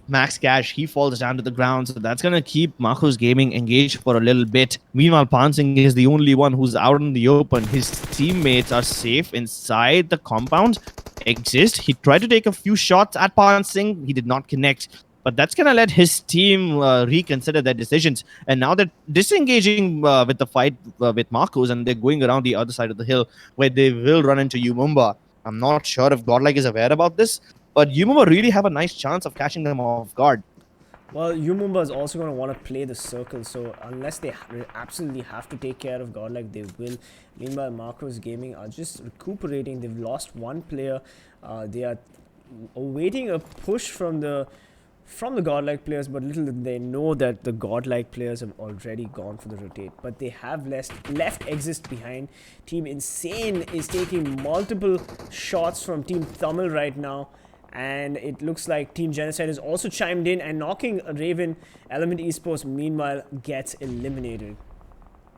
Max Cash, he falls down to the ground. So that's going to keep Marcos Gaming engaged for a little bit. Meanwhile, Pansing is the only one who's out in the open. His teammates are safe inside the compound. Exist. He tried to take a few shots at Pansing. He did not connect. But that's going to let his team reconsider their decisions. And now they're disengaging with the fight with Marcos, and they're going around the other side of the hill where they will run into Umumba. I'm not sure if Godlike is aware about this, but Umumba really have a nice chance of catching them off guard. Well, Umumba is also going to want to play the circle, so unless they absolutely have to take care of Godlike, they will. Meanwhile, Marcos Gaming are just recuperating. They've lost one player. They are awaiting a push from the Godlike players, but little did they know that the Godlike players have already gone for the rotate. But they have left Exist behind. Team Insane is taking multiple shots from Team Tamil right now. And it looks like Team Genocide has also chimed in and knocking Raven. Elmnt Esports, meanwhile, gets eliminated.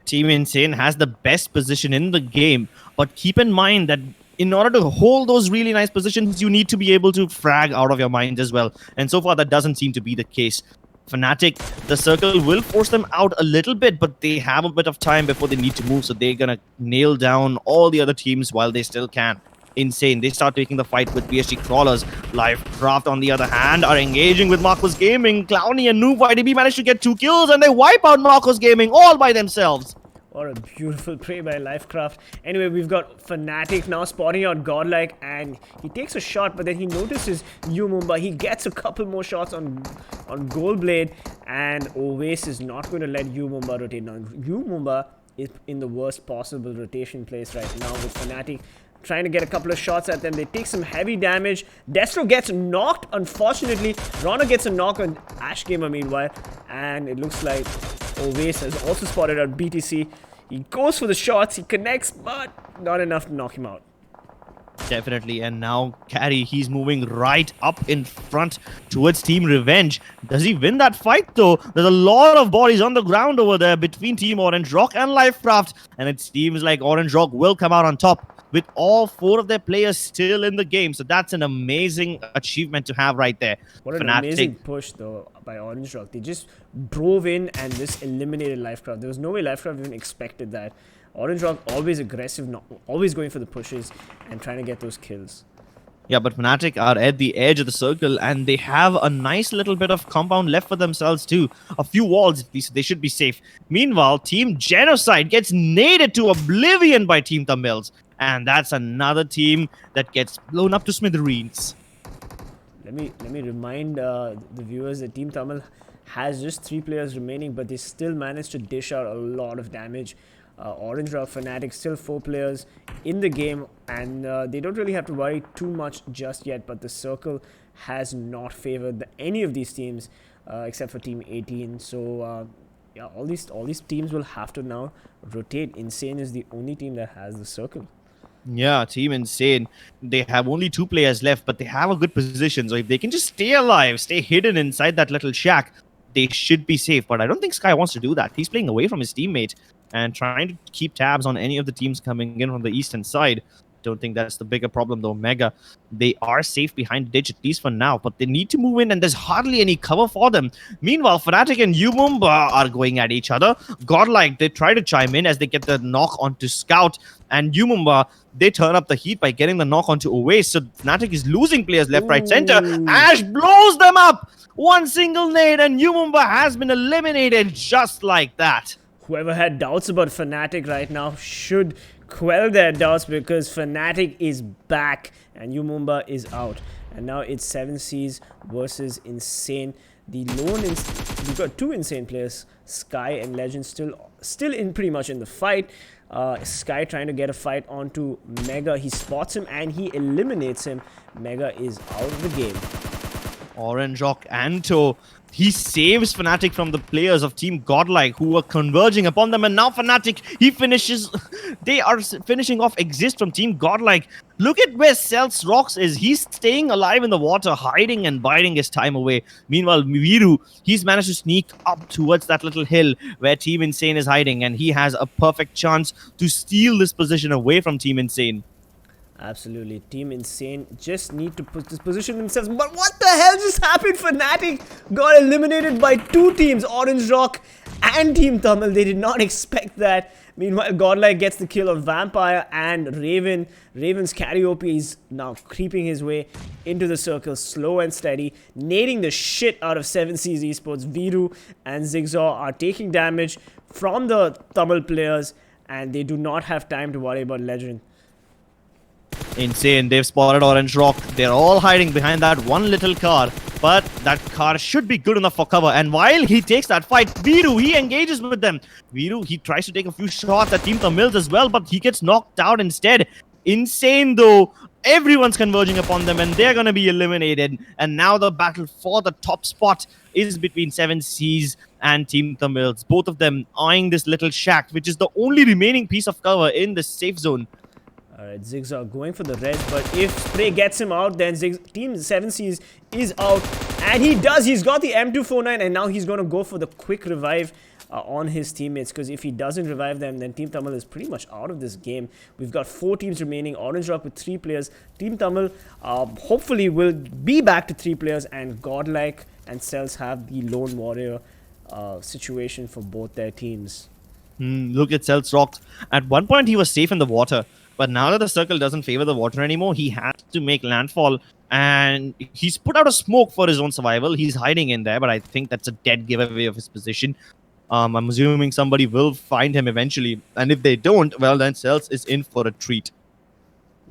Team Insane has the best position in the game, but keep in mind that in order to hold those really nice positions, you need to be able to frag out of your mind as well. And so far, that doesn't seem to be the case. Fnatic, the circle will force them out a little bit, but they have a bit of time before they need to move, so they're gonna nail down all the other teams while they still can. Insane, they start taking the fight with VSG Crawlers. LifeCraft, on the other hand, are engaging with Marcos Gaming. Clowny and Noob YDB manage to get 2 kills, and they wipe out Marcos Gaming all by themselves. What a beautiful play by LifeCraft. Anyway, we've got Fnatic now spotting out Godlike, and he takes a shot, but then he notices Umumba. He gets a couple more shots on Goldblade, and Oasis is not going to let Umumba rotate. Now, Umumba is in the worst possible rotation place right now with Fnatic trying to get a couple of shots at them. They take some heavy damage. Destro gets knocked, unfortunately. Rana gets a knock on Ash Gamer meanwhile, and it looks like Oasis has also spotted out BTC. He goes for the shots, he connects, but not enough to knock him out. Definitely, and now Carry, he's moving right up in front towards Team Revenge. Does he win that fight though? There's a lot of bodies on the ground over there between Team Orange Rock and LifeCraft, and it seems like Orange Rock will come out on top with all 4 of their players still in the game. So that's an amazing achievement to have right there. What an amazing push though by Orange Rock. They just drove in and just eliminated LifeCraft. There was no way LifeCraft even expected that. Orange Rock always aggressive, always going for the pushes and trying to get those kills. Yeah, but Fnatic are at the edge of the circle, and they have a nice little bit of compound left for themselves too. A few walls at least, they should be safe. Meanwhile, Team Genocide gets naded to oblivion by Team Tamils, and that's another team that gets blown up to smithereens. Let me remind the viewers that Team Tamil has just 3 players remaining, but they still managed to dish out a lot of damage. Orange Rock, Fnatic, still 4 players in the game, and they don't really have to worry too much just yet, but the circle has not favored any of these teams except for Team 18. So yeah, all these teams will have to now rotate. Insane is the only team that has the circle. Yeah, Team Insane, they have only 2 players left, but they have a good position, so if they can just stay alive, stay hidden inside that little shack, they should be safe. But I don't think Sky wants to do that. He's playing away from his teammate and trying to keep tabs on any of the teams coming in from the eastern side. Don't think that's the bigger problem though. Mega, they are safe behind Ditch, at least for now, but they need to move in and there's hardly any cover for them. Meanwhile, Fnatic and Umumba are going at each other. Godlike, they try to chime in as they get the knock onto Scout, and Umumba, they turn up the heat by getting the knock onto Oasis. So Fnatic is losing players left, right, center. Ash blows them up! One single nade and Umumba has been eliminated just like that. Whoever had doubts about Fnatic right now should quell their doubts, because Fnatic is back and Umumba is out. And now it's 7Cs versus Insane. We've got 2 Insane players, Sky and Legend, still in pretty much in the fight. Sky trying to get a fight onto Mega. He spots him and he eliminates him. Mega is out of the game. Orange Rock Anto, he saves Fnatic from the players of Team Godlike who were converging upon them, and now Fnatic, they are finishing off Exist from Team Godlike. Look at where Celtz Rocks is. He's staying alive in the water, hiding and biding his time away. Meanwhile, Miviru, he's managed to sneak up towards that little hill where Team Insane is hiding, and he has a perfect chance to steal this position away from Team Insane. Absolutely. Team Insane just need to position themselves. But what the hell just happened? Fnatic got eliminated by 2 teams, Orange Rock and Team Tamil. They did not expect that. Meanwhile, Godlike gets the kill on Vampire and Raven. Raven's Karaoke is now creeping his way into the circle, slow and steady, nading the shit out of 7 Seas Esports. Viru and Zigzaw are taking damage from the Tamil players, and they do not have time to worry about Legend. Insane. They've spotted Orange Rock. They're all hiding behind that one little car. But that car should be good enough for cover. And while he takes that fight, Viru, he engages with them. Viru, he tries to take a few shots at TeamTamilas as well, but he gets knocked out instead. Insane though. Everyone's converging upon them and they're going to be eliminated. And now the battle for the top spot is between 7 Seas and TeamTamilas. Both of them eyeing this little shack, which is the only remaining piece of cover in the safe zone. Alright, Zigzaw going for the res, but if Spray gets him out, then Team 7 Seas is out. And he does, he's got the M249, and now he's going to go for the quick revive on his teammates. Because if he doesn't revive them, then Team Tamil is pretty much out of this game. We've got 4 teams remaining, Orange Rock with 3 players. Team Tamil hopefully will be back to 3 players, and Godlike and Celtz have the Lone Warrior situation for both their teams. Look at Celtz Rock. At one point, he was safe in the water. But now that the circle doesn't favor the water anymore, he has to make landfall. And he's put out a smoke for his own survival. He's hiding in there, but I think that's a dead giveaway of his position. I'm assuming somebody will find him eventually. And if they don't, well, then Celtz is in for a treat.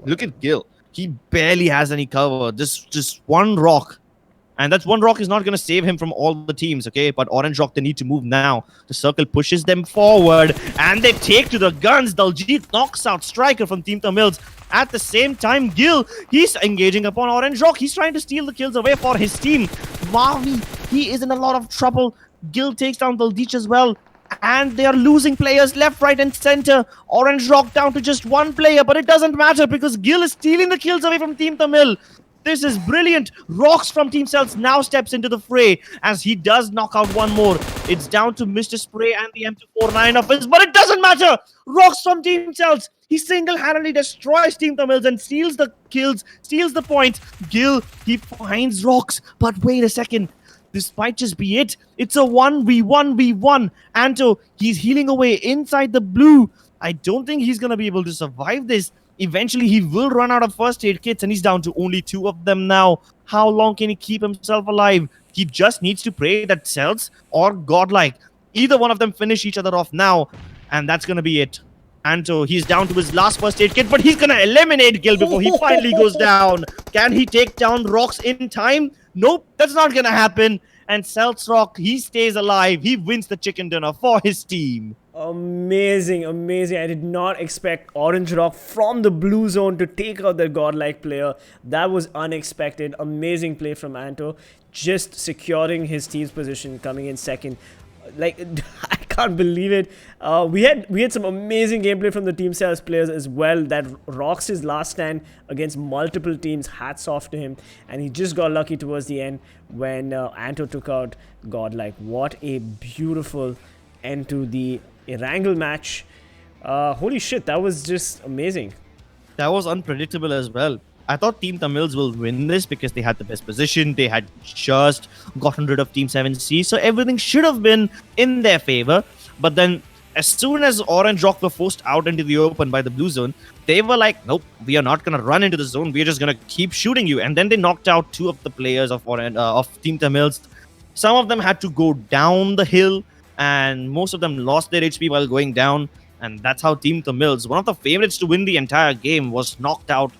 Look at Gil. He barely has any cover. Just one rock. And that one rock is not going to save him from all the teams, okay? But Orange Rock, they need to move now. The circle pushes them forward, and they take to the guns. Daljit knocks out Striker from TeamTamilas. At the same time, Gil, he's engaging upon Orange Rock. He's trying to steal the kills away for his team. Mavi, he is in a lot of trouble. Gil takes down Daljit as well. And they are losing players left, right, and center. Orange Rock down to just 1 player, but it doesn't matter because Gil is stealing the kills away from Team Tamil. This is brilliant. Rocks from Team Celtz now steps into the fray as he does knock out 1 more. It's down to Mr. Spray and the M249 of his, but it doesn't matter. Rocks from Team Celtz. He single-handedly destroys Team Tamils and steals the kills, steals the point. Gil, he finds Rocks, but wait a second. This might just be it. It's a 1v1v1. Anto, he's healing away inside the blue. I don't think he's going to be able to survive this. Eventually, he will run out of first aid kits, and he's down to only 2 of them now. How long can he keep himself alive? He just needs to pray that Celtz or Godlike, either one of them finish each other off now, and that's going to be it. Anto, he's down to his last first aid kit, but he's going to eliminate Gil before he finally goes down. Can he take down Rocks in time? Nope, that's not going to happen. And Celtz Rock, he stays alive. He wins the chicken dinner for his team. Amazing, amazing. I did not expect Orange Rock from the blue zone to take out the Godlike player. That was unexpected. Amazing play from Anto. Just securing his team's position, coming in second. Like, I can't believe it. We had some amazing gameplay from the Team Celtz players as well. That rocks his last stand against multiple teams. Hats off to him. And he just got lucky towards the end when Anto took out Godlike. What a beautiful end to the Erangel match. Holy shit, that was just amazing. That was unpredictable as well. I thought Team Tamils will win this because they had the best position. They had just gotten rid of Team 7C. So everything should have been in their favor. But then as soon as Orange Rock were forced out into the open by the blue zone, they were like, nope, we are not going to run into the zone. We are just going to keep shooting you. And then they knocked out 2 of the players of Team Tamils. Some of them had to go down the hill. And most of them lost their HP while going down. And that's how Team Tamils, one of the favorites to win the entire game, was knocked out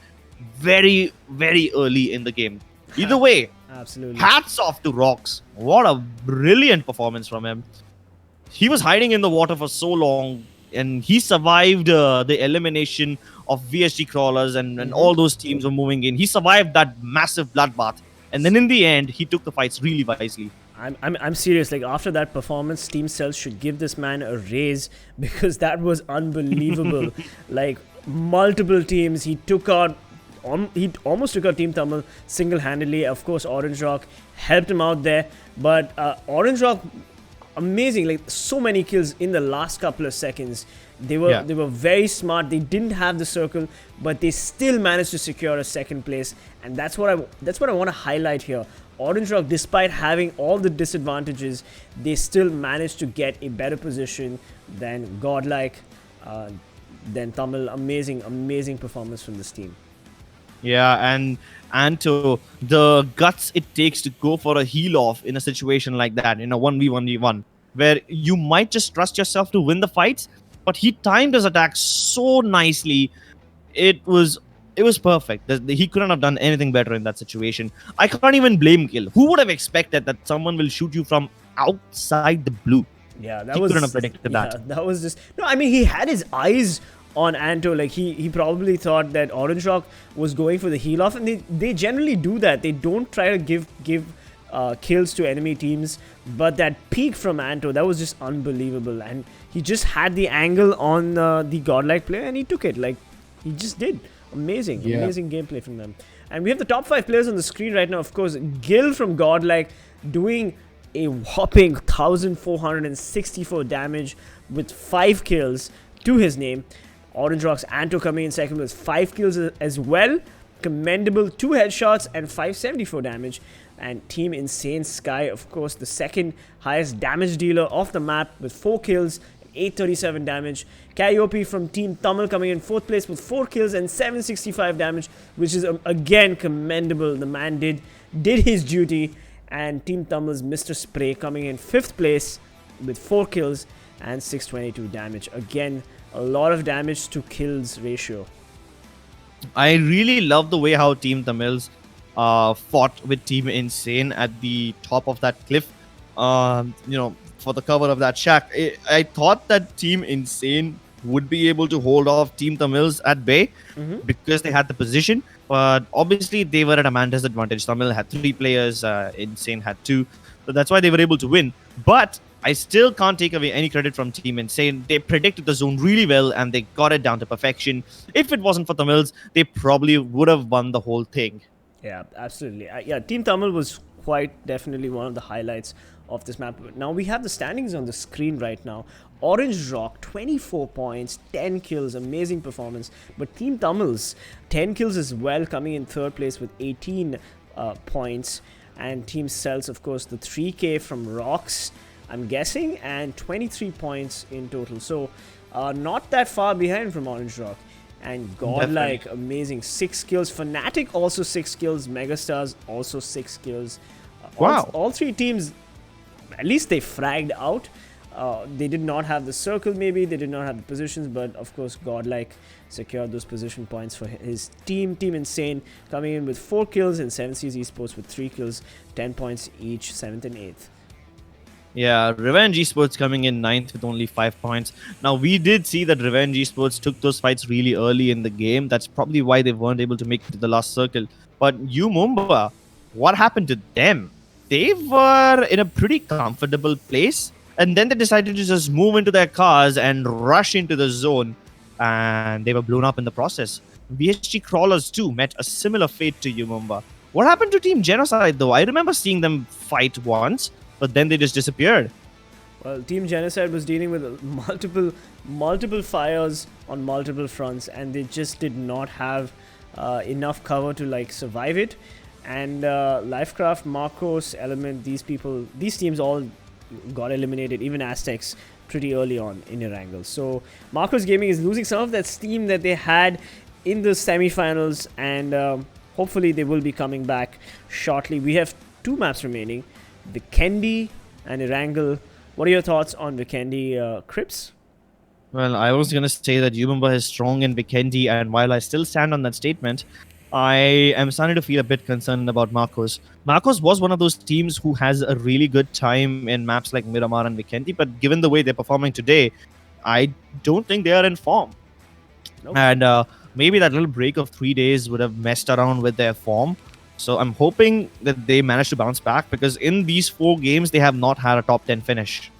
very, very early in the game. Either way, absolutely, hats off to Rocks. What a brilliant performance from him. He was hiding in the water for so long, and he survived the elimination of VSG crawlers, and all those teams were moving in. He survived that massive bloodbath, and then in the end, he took the fights really wisely. I'm serious. Like, after that performance, Team Celtz should give this man a raise because that was unbelievable. Like, multiple teams, he took out. He almost took out Team Tamil single-handedly. Of course, Orange Rock helped him out there. But Orange Rock, amazing. Like, so many kills in the last couple of seconds. They were very smart. They didn't have the circle, but they still managed to secure a second place, and that's what I want to highlight here. Orange Rock, despite having all the disadvantages, they still managed to get a better position than Godlike, than Tamil. Amazing performance from this team. Yeah, and to the guts it takes to go for a heal off in a situation like that, in a 1v1v1, where you might just trust yourself to win the fights, but he timed his attack so nicely. It was perfect. He couldn't have done anything better in that situation. I can't even blame Kill. Who would have expected that someone will shoot you from outside the blue? Yeah, He couldn't have predicted that. That was just... No, I mean, he had his eyes on Anto. Like, he probably thought that Orange Rock was going for the heal off, and they generally do that. They don't try to give kills to enemy teams, but that peak from Anto, that was just unbelievable, and he just had the angle on the Godlike player, and he took it. Like, he just did. Amazing gameplay from them. And we have the top 5 players on the screen right now. Of course, Gil from Godlike doing a whopping 1,464 damage with 5 kills to his name. Orange Rock's Anto coming in second with 5 kills as well. Commendable, 2 headshots and 574 damage. And Team Insane Sky, of course, the second highest damage dealer of the map with 4 kills, 837 damage. Kaiopi from Team Tamil coming in 4th place with 4 kills and 765 damage, which is again commendable. The man did his duty. And Team Tamil's Mr. Spray coming in 5th place with 4 kills and 622 damage. Again, a lot of damage to kills ratio. I really love the way how Team Tamils fought with Team Insane at the top of that cliff. For the cover of that shack. I thought that Team Insane would be able to hold off Team Tamils at bay because they had the position, but obviously they were at a man disadvantage. Tamil had 3 players, Insane had 2, so that's why they were able to win. But I still can't take away any credit from Team Insane. They predicted the zone really well and they got it down to perfection. If it wasn't for Tamils, they probably would have won the whole thing. Yeah, absolutely. Team Tamil was quite definitely one of the highlights of this map. Now we have the standings on the screen right now. Orange Rock 24 points, 10 kills, amazing performance. But Team Tamils 10 kills as well, coming in 3rd place with 18 points. And Team Celtz, of course, the 3K from Rocks, I'm guessing, and 23 points in total. So not that far behind from Orange Rock. And Godlike, amazing, 6 kills. Fnatic also 6 kills. MegaStars also 6 kills. Wow. All 3 teams, at least they fragged out. They did not have the circle, maybe. They did not have the positions. But, of course, Godlike secured those position points for his team. Team Insane coming in with 4 kills. And 7Seas Esports with 3 kills. 10 points each, 7th and 8th. Yeah, Revenge Esports coming in 9th with only 5 points. Now, we did see that Revenge Esports took those fights really early in the game. That's probably why they weren't able to make it to the last circle. But Mumba, what happened to them? They were in a pretty comfortable place. And then they decided to just move into their cars and rush into the zone. And they were blown up in the process. VSG Crawlers too met a similar fate to Mumba. What happened to Team Genocide though? I remember seeing them fight once, but then they just disappeared. Well, Team Genocide was dealing with multiple fires on multiple fronts, and they just did not have enough cover to survive it. And LifeCraft, Marcos, Elmnt, these teams all got eliminated, even Aztecs, pretty early on in Erangel. So Marcos Gaming is losing some of that steam that they had in the semifinals, and hopefully they will be coming back shortly. We have 2 maps remaining, Vikendi and Erangel. What are your thoughts on Vikendi, Crips? Well, I was going to say that Mumba is strong in Vikendi, and while I still stand on that statement, I am starting to feel a bit concerned about Marcos. Marcos was one of those teams who has a really good time in maps like Miramar and Vikendi, but given the way they're performing today, I don't think they are in form. Nope. And maybe that little break of 3 days would have messed around with their form. So I'm hoping that they manage to bounce back, because in these 4 games, they have not had a top 10 finish.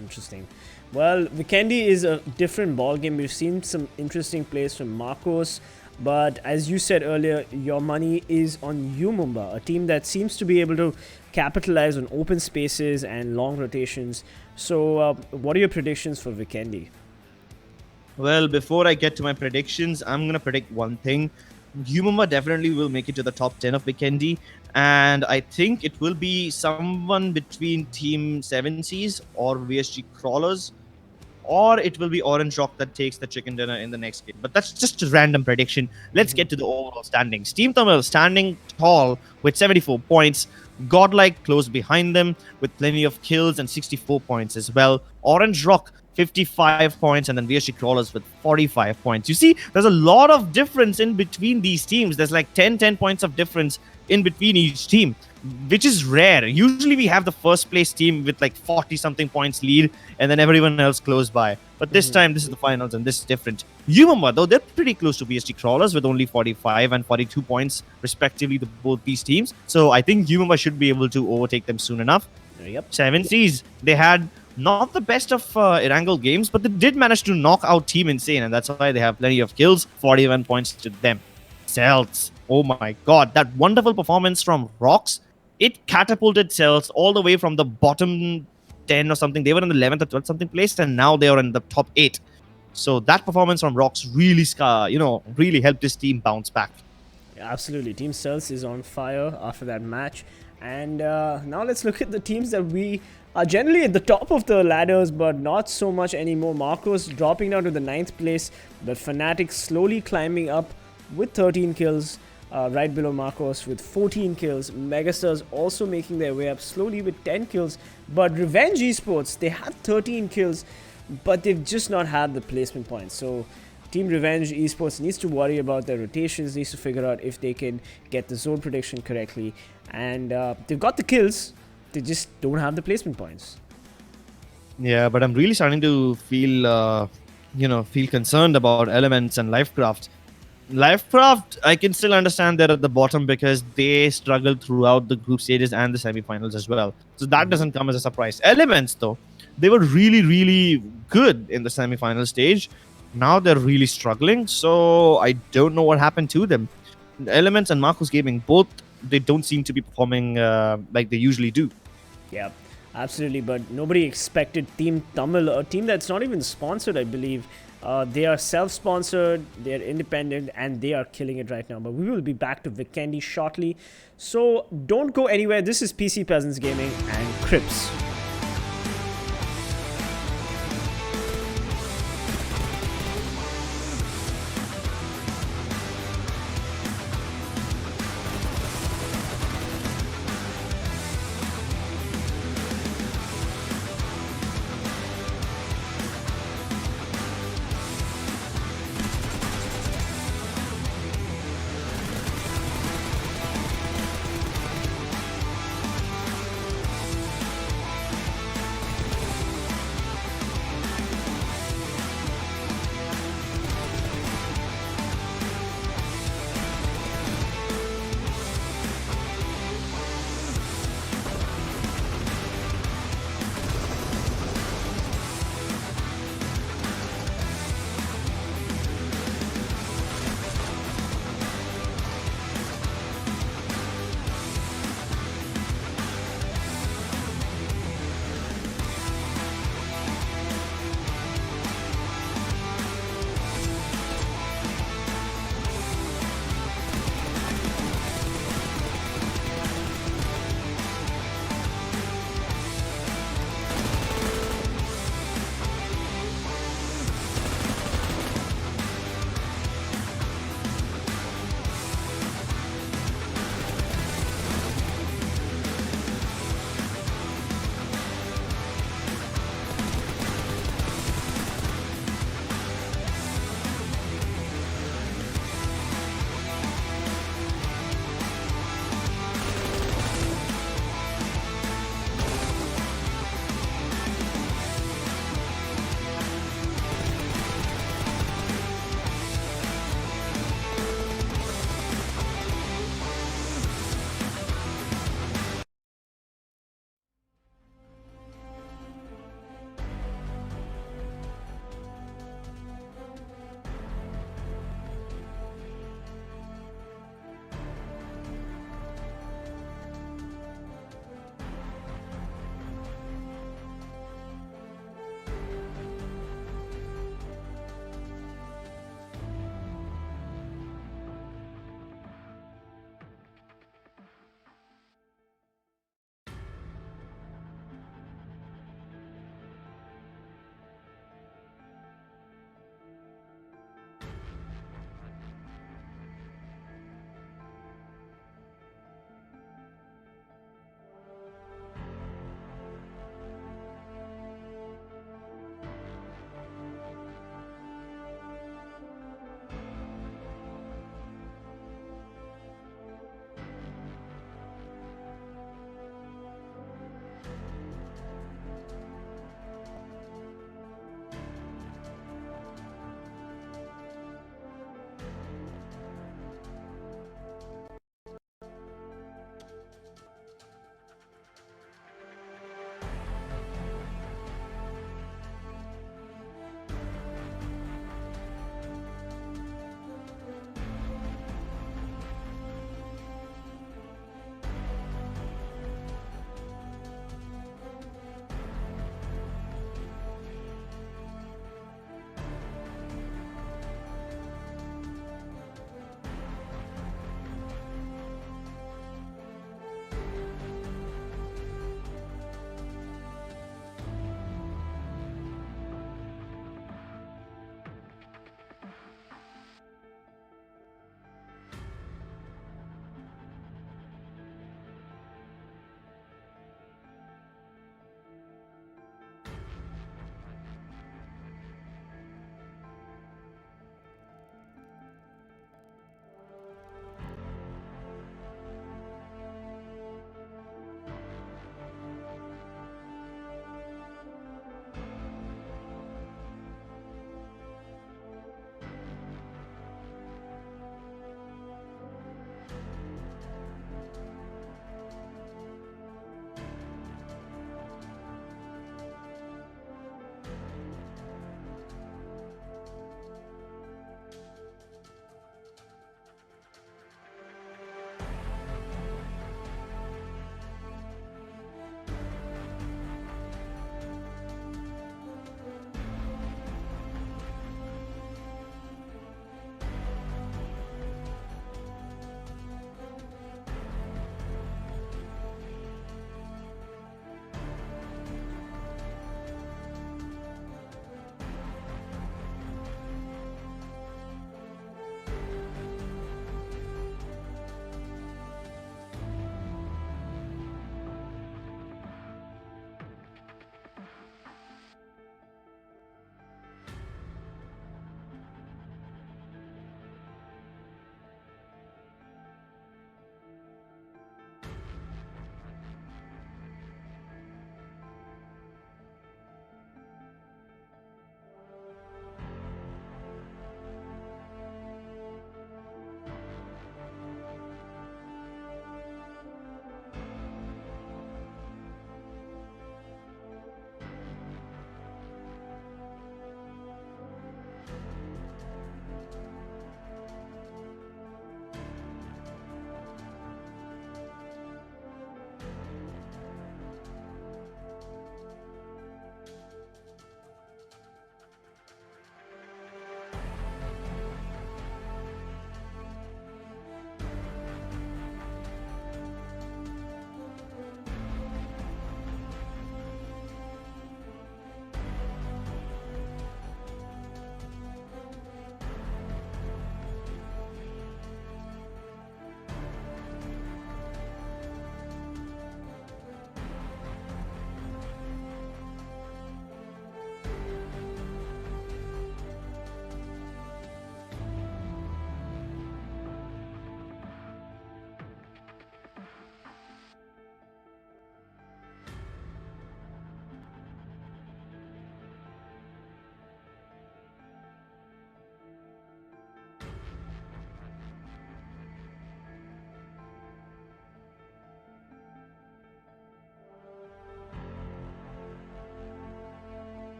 Interesting. Well, Vikendi is a different ball game. We've seen some interesting plays from Marcos, but as you said earlier, your money is on Mumba, a team that seems to be able to capitalize on open spaces and long rotations. So what are your predictions for Vikendi? Well, before I get to my predictions, I'm going to predict one thing. Yumama definitely will make it to the top 10 of Vikendi, and I think it will be someone between Team 7 Seas or VSG Crawlers, or it will be Orange Rock that takes the chicken dinner in the next game. But that's just a random prediction. Let's get to the overall standings. TeamTamilas standing tall with 74 points. Godlike close behind them with plenty of kills and 64 points as well. Orange Rock 55 points, and then VSG Crawlers with 45 points. You see, there's a lot of difference in between these teams. There's like 10 points of difference in between each team, which is rare. Usually we have the first place team with like 40 something points lead and then everyone else close by. But this time, this is the finals and this is different. Yumama, though, they're pretty close to VSG Crawlers with only 45 and 42 points respectively, both these teams. So I think Yumama should be able to overtake them soon enough. Yep. 7 Seas, they had not the best of Erangel games, but they did manage to knock out Team Insane, and that's why they have plenty of kills, 41 points to them. Celtz, oh my god, that wonderful performance from Rocks, it catapulted Celtz all the way from the bottom 10 or something. They were in the 11th or 12th something place, and now they are in the top 8. So that performance from Rocks really, really helped this team bounce back. Absolutely. Team Celtz is on fire after that match. And now let's look at the teams that we are generally at the top of the ladders, but not so much anymore. Marcos dropping down to the 9th place, but Fnatic slowly climbing up with 13 kills. Right below Marcos with 14 kills. MegaStars also making their way up slowly with 10 kills. But Revenge Esports, they had 13 kills, but they've just not had the placement points. So Team Revenge Esports needs to worry about their rotations, needs to figure out if they can get the zone prediction correctly. And they've got the kills, they just don't have the placement points. Yeah, but I'm really starting to feel, feel concerned about Elements and LifeCraft. LifeCraft, I can still understand they're at the bottom because they struggled throughout the group stages and the semifinals as well. So that doesn't come as a surprise. Elements, though, they were really, really good in the semifinal stage. Now they're really struggling, so I don't know what happened to them. Elements and Marcos Gaming, both, they don't seem to be performing like they usually do. Yeah, absolutely, but nobody expected Team Tamil, a team that's not even sponsored, I believe. They are self-sponsored, they're independent, and they are killing it right now. But we will be back to Vikendi shortly, so don't go anywhere. This is PC Peasants Gaming and Crips.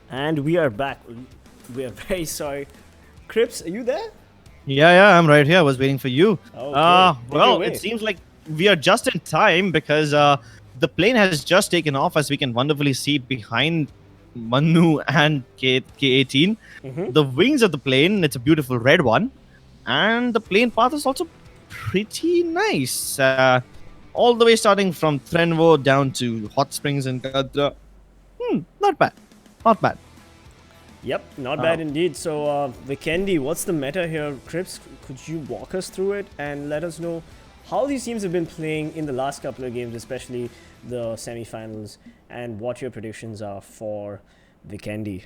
And we are back. We are very sorry. Crips, are you there? Yeah, I'm right here. I was waiting for you. Okay. Take it Well, away. it seems like we are just in time because the plane has just taken off, as we can wonderfully see behind Manu and K18. The wings of the plane, it's a beautiful red one. And the plane path is also pretty nice. All the way starting from Threnvo down to Hot Springs and Gadra. Not bad. Not bad. Yep, not bad indeed. So, Vikendi, what's the meta here? Crips, could you walk us through it and let us know how these teams have been playing in the last couple of games, especially the semi-finals, and what your predictions are for Vikendi?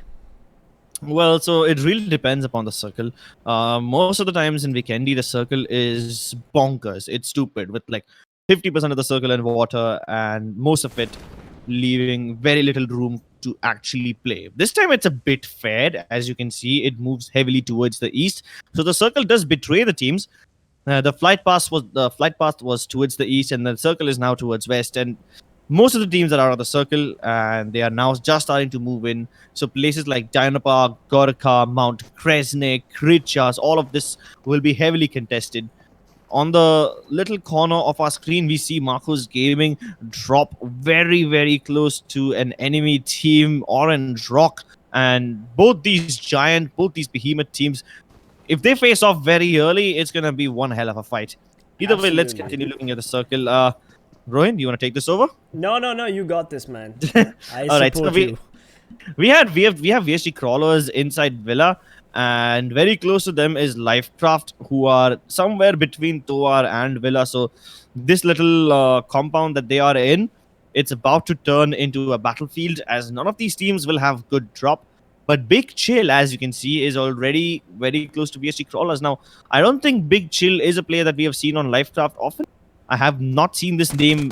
Well, so it really depends upon the circle. Most of the times in Vikendi, the circle is bonkers. It's stupid with like 50% of the circle in water and most of it leaving very little room to actually play. This time it's a bit fair. As you can see, it moves heavily towards the east. So the circle does betray the teams. The flight path was towards the east, and the circle is now towards west. And most of the teams that are on the circle, and they are now just starting to move in. So places like Dynapar, Gorka, Mount Kresnik, Krichas, all of this will be heavily contested. On the little corner of our screen, we see Marcos Gaming drop very, very close to an enemy team, Orange Rock. And both these behemoth teams, if they face off very early, it's going to be one hell of a fight. Either way, let's continue looking at the circle. Rohin, do you want to take this over? No, you got this, man. I All right, support so you. we have VSG crawlers inside Villa, and very close to them is LifeCraft, who are somewhere between Toar and Villa. So this little compound that they are in, it's about to turn into a battlefield, as none of these teams will have good drop. But Big Chill, as you can see, is already very close to VSG crawlers. Now, I don't think Big Chill is a player that we have seen on LifeCraft often. I have not seen this name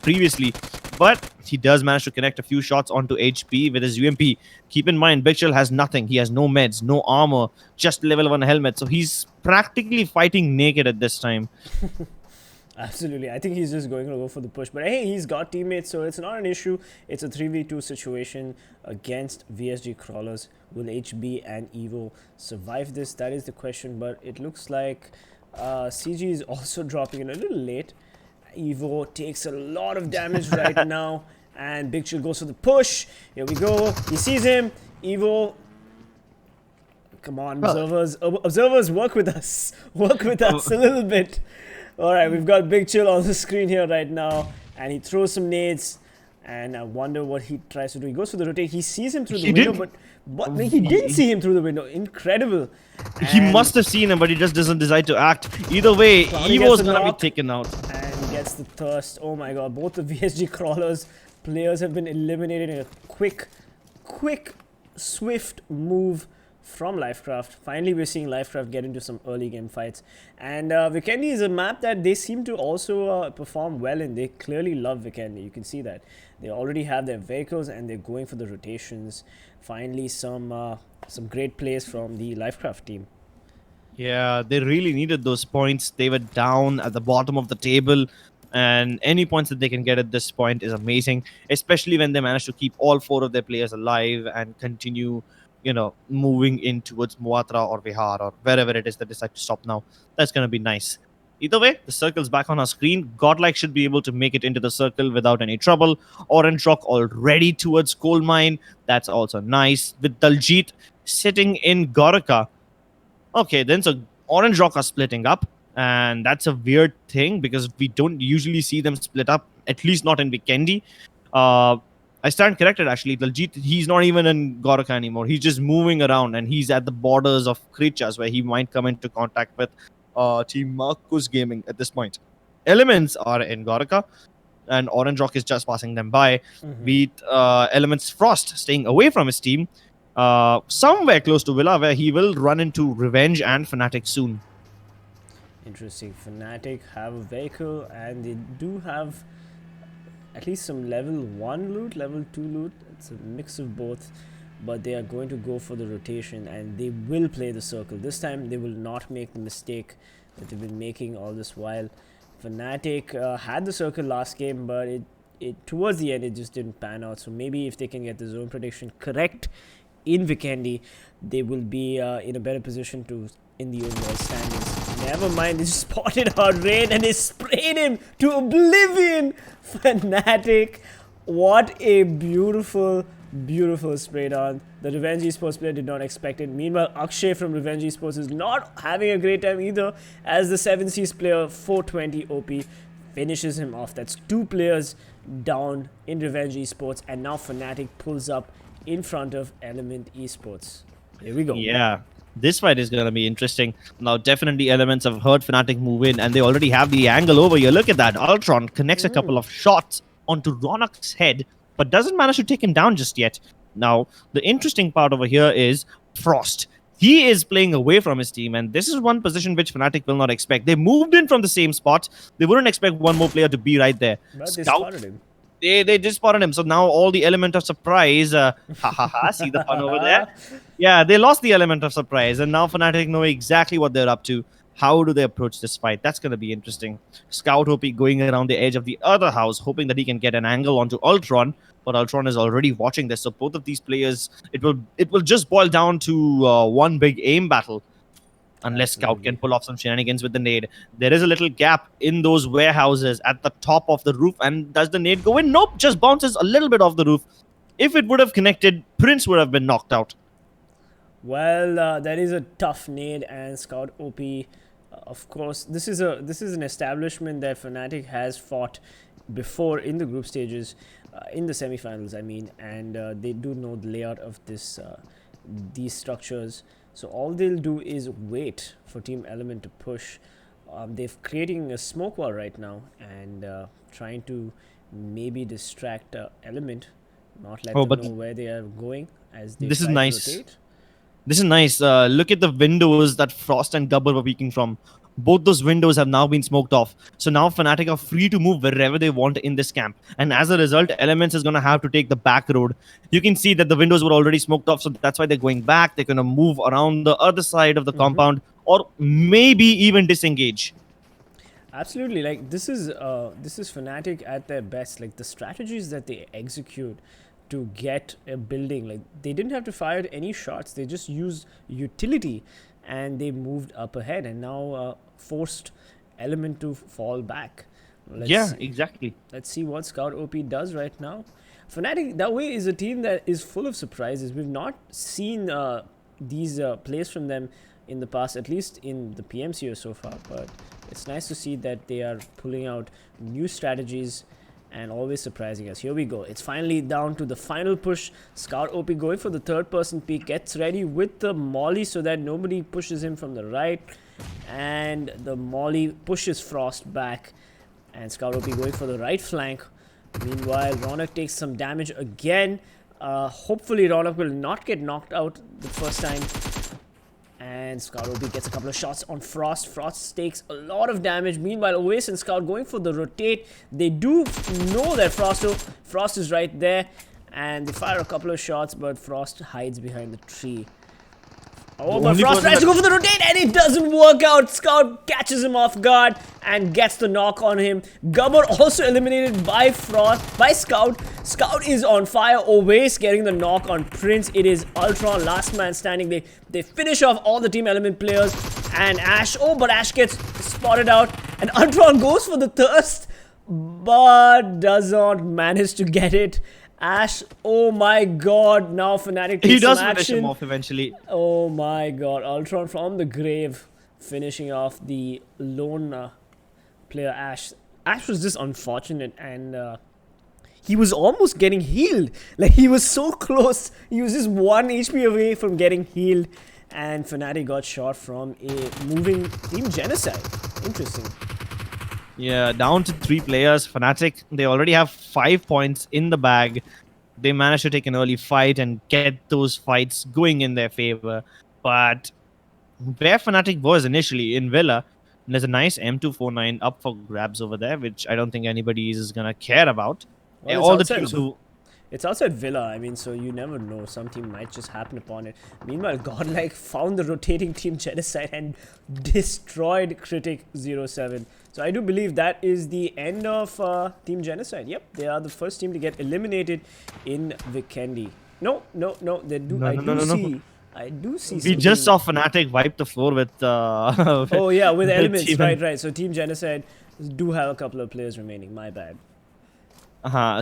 previously, but he does manage to connect a few shots onto HP with his UMP. Keep in mind, Big Chill has nothing. He has no meds, no armor, just level 1 helmet. So he's practically fighting naked at this time. Absolutely. I think he's just going to go for the push. But hey, he's got teammates, so it's not an issue. It's a 3v2 situation against VSG Crawlers. Will HB and Evo survive this? That is the question. But it looks like CG is also dropping in a little late. Evo takes a lot of damage right now. And Big Chill goes for the push. Here we go. He sees him. Evo. Come on, observers, work with us. Work with us a little bit. All right, we've got Big Chill on the screen here right now, and he throws some nades, and I wonder what he tries to do. He goes for the rotate. He sees him through the window, but he didn't see him through the window. Incredible. He must have seen him, but he just doesn't decide to act. Either way, Evo's going to be taken out. And he gets the thirst. Oh my god, both the VSG Crawlers players have been eliminated in a quick, swift move from LifeCraft. Finally, we're seeing LifeCraft get into some early game fights. And Vikendi is a map that they seem to also perform well in. They clearly love Vikendi. You can see that. They already have their vehicles and they're going for the rotations. Finally, some great plays from the LifeCraft team. Yeah, they really needed those points. They were down at the bottom of the table. And any points that they can get at this point is amazing. Especially when they manage to keep all 4 of their players alive and continue moving in towards Muatra or Vihar or wherever it is they decide to stop now. That's going to be nice. Either way, the circle's back on our screen. Godlike should be able to make it into the circle without any trouble. Orange Rock already towards Coal Mine. That's also nice. With Daljit sitting in Gorka. Okay, then so Orange Rock are splitting up. And that's a weird thing because we don't usually see them split up, at least not in Vikendi. I stand corrected, actually. Daljit, he's not even in Gorka anymore. He's just moving around, and he's at the borders of Krichas, where he might come into contact with Team Marcos Gaming at this point. Elements are in Gorka, and Orange Rock is just passing them by. Beat Elements Frost staying away from his team, somewhere close to Villa, where he will run into Revenge and Fnatic soon. Interesting. Fnatic have a vehicle, and they do have at least some level 1 loot, level 2 loot. It's a mix of both, but they are going to go for the rotation and they will play the circle. This time they will not make the mistake that they've been making all this while. Fnatic had the circle last game, but towards the end it just didn't pan out. So maybe if they can get the zone prediction correct in Vikendi, they will be in a better position to in the overall standings. Never mind, they just spotted our raid and they sprayed him to oblivion. Fnatic, what a beautiful spray down. The Revenge Esports player did not expect it. Meanwhile, Akshay from Revenge Esports is not having a great time either, as the 7Cs player 420 OP finishes him off. That's 2 players down in Revenge Esports, and now Fnatic pulls up in front of Elmnt Esports. Here we go. Yeah, this fight is going to be interesting. Now, definitely Elements have heard Fnatic move in, and they already have the angle over here. Look at that. Ultron connects a couple of shots onto Ronak's head, but doesn't manage to take him down just yet. Now, the interesting part over here is Frost. He is playing away from his team, and this is one position which Fnatic will not expect. They moved in from the same spot. They wouldn't expect one more player to be right there. But they spotted him. They just spotted him. So now all the element of surprise. See the fun over there? Yeah, they lost the element of surprise, and now Fnatic know exactly what they're up to. How do they approach this fight? That's going to be interesting. Scout OP going around the edge of the other house, hoping that he can get an angle onto Ultron. But Ultron is already watching this. So both of these players, it will just boil down to one big aim battle. Unless Scout can pull off some shenanigans with the nade. There is a little gap in those warehouses at the top of the roof. And does the nade go in? Nope, just bounces a little bit off the roof. If it would have connected, Prince would have been knocked out. Well, that is a tough nade, and Scout OP, of course, this is an establishment that Fnatic has fought before in the group stages, in the semifinals, I mean, and they do know the layout of these structures. So all they'll do is wait for Team Elmnt to push. They're creating a smoke wall right now and trying to maybe distract Elmnt, not let them know where they are going as they this is try nice. to rotate. This is nice. Look at the windows that Frost and Gubber were peeking from. Both those windows have now been smoked off. So now Fnatic are free to move wherever they want in this camp. And as a result, Elements is going to have to take the back road. You can see that the windows were already smoked off. So that's why they're going back. They're going to move around the other side of the compound, or maybe even disengage. Absolutely. Like, this is Fnatic at their best. Like, the strategies that they execute to get a building, like, they didn't have to fire any shots. They just used utility and they moved up ahead and now forced Elmnt to fall back. Exactly. Let's see what Scout OP does right now. Fnatic, that way, is a team that is full of surprises. We've not seen these plays from them in the past, at least in the PMCO so far, but it's nice to see that they are pulling out new strategies and always surprising us. Here we go. It's finally down to the final push. Scout OP going for the third person peek. Gets ready with the molly so that nobody pushes him from the right. And the molly pushes Frost back. And Scout OP going for the right flank. Meanwhile, Ronak takes some damage again. Hopefully, Ronak will not get knocked out the first time. And Scout OP gets a couple of shots on Frost. Frost takes a lot of damage. Meanwhile, Oasis and Scout going for the rotate. They do know that Frost is right there. And they fire a couple of shots, but Frost hides behind the tree. Oh, but Frost tries to go for the rotate and it doesn't work out. Scout catches him off guard and gets the knock on him. Gubber also eliminated by Scout. Scout is on fire. Always getting the knock on Prince. It is Ultron, last man standing. They finish off all the Team Element players and Ash. Oh, but Ash gets spotted out and Ultron goes for the thirst, but does not manage to get it. Ash, oh my god, now Fnatic takes some action. Finish him off eventually. Oh my god, Ultron from the grave, finishing off the lone player Ash. Ash was just unfortunate and he was almost getting healed. Like, he was so close. He was just 1 HP away from getting healed. And Fnatic got shot from a moving Team Genocide. Interesting. Yeah, down to 3 players. Fnatic, they already have 5 points in the bag. They managed to take an early fight and get those fights going in their favor. But where Fnatic was initially, in Villa, there's a nice M249 up for grabs over there, which I don't think anybody is going to care about. Well, all the teams who... It's outside Villa, I mean, so you never know. Some team might just happen upon it. Meanwhile, Godlike found the rotating Team Genocide and destroyed Critic 07. So I do believe that is the end of Team Genocide. Yep, they are the first team to get eliminated in Vikendi. No, they do. I do see. We just saw Fnatic wipe the floor with. Oh yeah, with Elmnt, Team. right. So Team Genocide do have a couple of players remaining. My bad.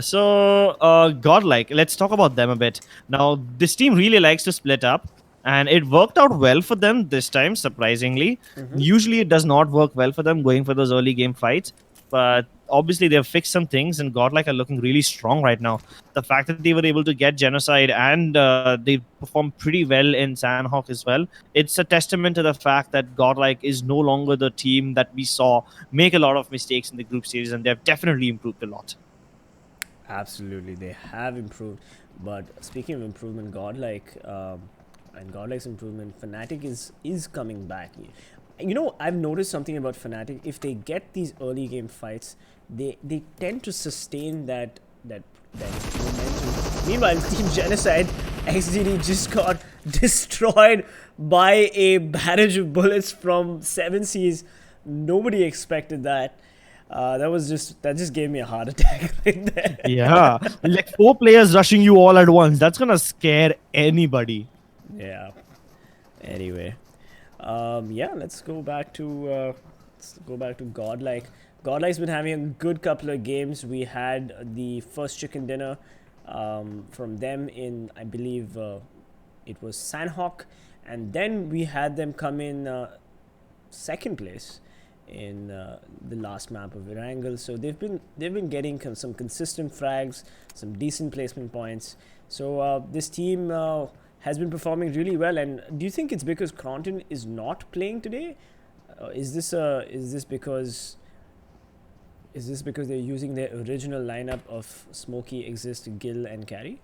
So, Godlike, let's talk about them a bit. Now, this team really likes to split up, and it worked out well for them this time, surprisingly. Usually, it does not work well for them going for those early game fights, but obviously, they've fixed some things, and Godlike are looking really strong right now. The fact that they were able to get Genocide and they performed pretty well in Sanhok as well, it's a testament to the fact that Godlike is no longer the team that we saw make a lot of mistakes in the group stage, and they've definitely improved a lot. Absolutely, they have improved. But speaking of improvement, Godlike and Godlike's improvement, Fnatic is coming back. You know, I've noticed something about Fnatic. If they get these early game fights, they tend to sustain that momentum. Meanwhile, Team Genocide, XDD just got destroyed by a barrage of bullets from 7Cs. Nobody expected that. That just gave me a heart attack right there. Yeah, like 4 players rushing you all at once. That's gonna scare anybody. Yeah. Anyway, yeah. Let's go back to Godlike. Godlike's been having a good couple of games. We had the first chicken dinner from them in, I believe, it was Sanhok, and then we had them come in second place in the last map of Erangel. So they've been getting some consistent frags, some decent placement points. So this team has been performing really well. And do you think it's because Cronton is not playing today? Is this because they're using their original lineup of Smokey, Exist, Gil, and Carry?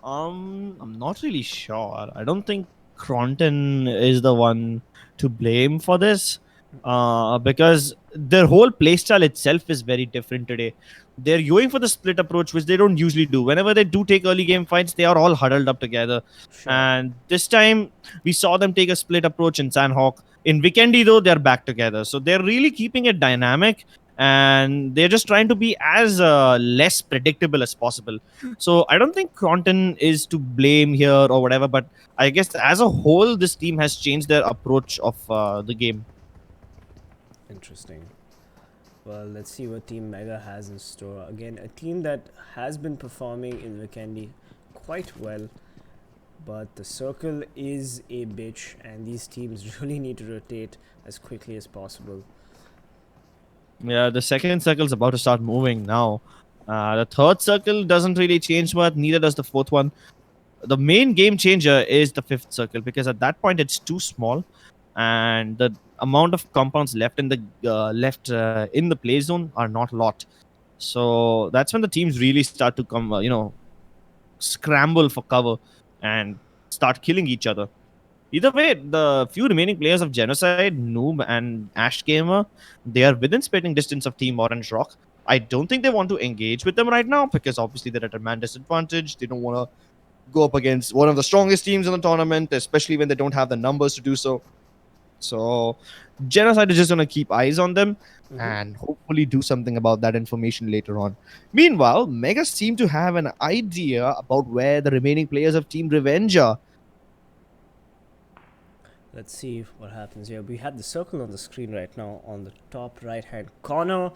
I'm not really sure. I don't think Cronton is the one to blame for this. Because their whole playstyle itself is very different today. They're going for the split approach, which they don't usually do. Whenever they do take early game fights, they are all huddled up together. Sure. And this time, we saw them take a split approach in Sanhok. In Vikendi, though, they're back together. So they're really keeping it dynamic, and they're just trying to be as less predictable as possible. So I don't think Cronton is to blame here or whatever, but I guess as a whole, this team has changed their approach of the game. Interesting. Well, let's see what Team Mega has in store. Again, a team that has been performing in Vikendi quite well, but the circle is a bitch, and these teams really need to rotate as quickly as possible. Yeah, the second circle is about to start moving now. The third circle doesn't really change much, neither does the fourth one. The main game changer is the fifth circle, because at that point it's too small, and the amount of compounds left in the in the play zone are not a lot. So that's when the teams really start to come, scramble for cover and start killing each other. Either way, the few remaining players of Genocide, Noob, and Ash Gamer, they are within spitting distance of Team Orange Rock. I don't think they want to engage with them right now, because obviously they're at a man disadvantage. They don't want to go up against one of the strongest teams in the tournament, especially when they don't have the numbers to do so. So Genocide is just going to keep eyes on them and hopefully do something about that information later on. Meanwhile, Mega seem to have an idea about where the remaining players of Team Revenge are. Let's see what happens here. We have the circle on the screen right now on the top right hand corner.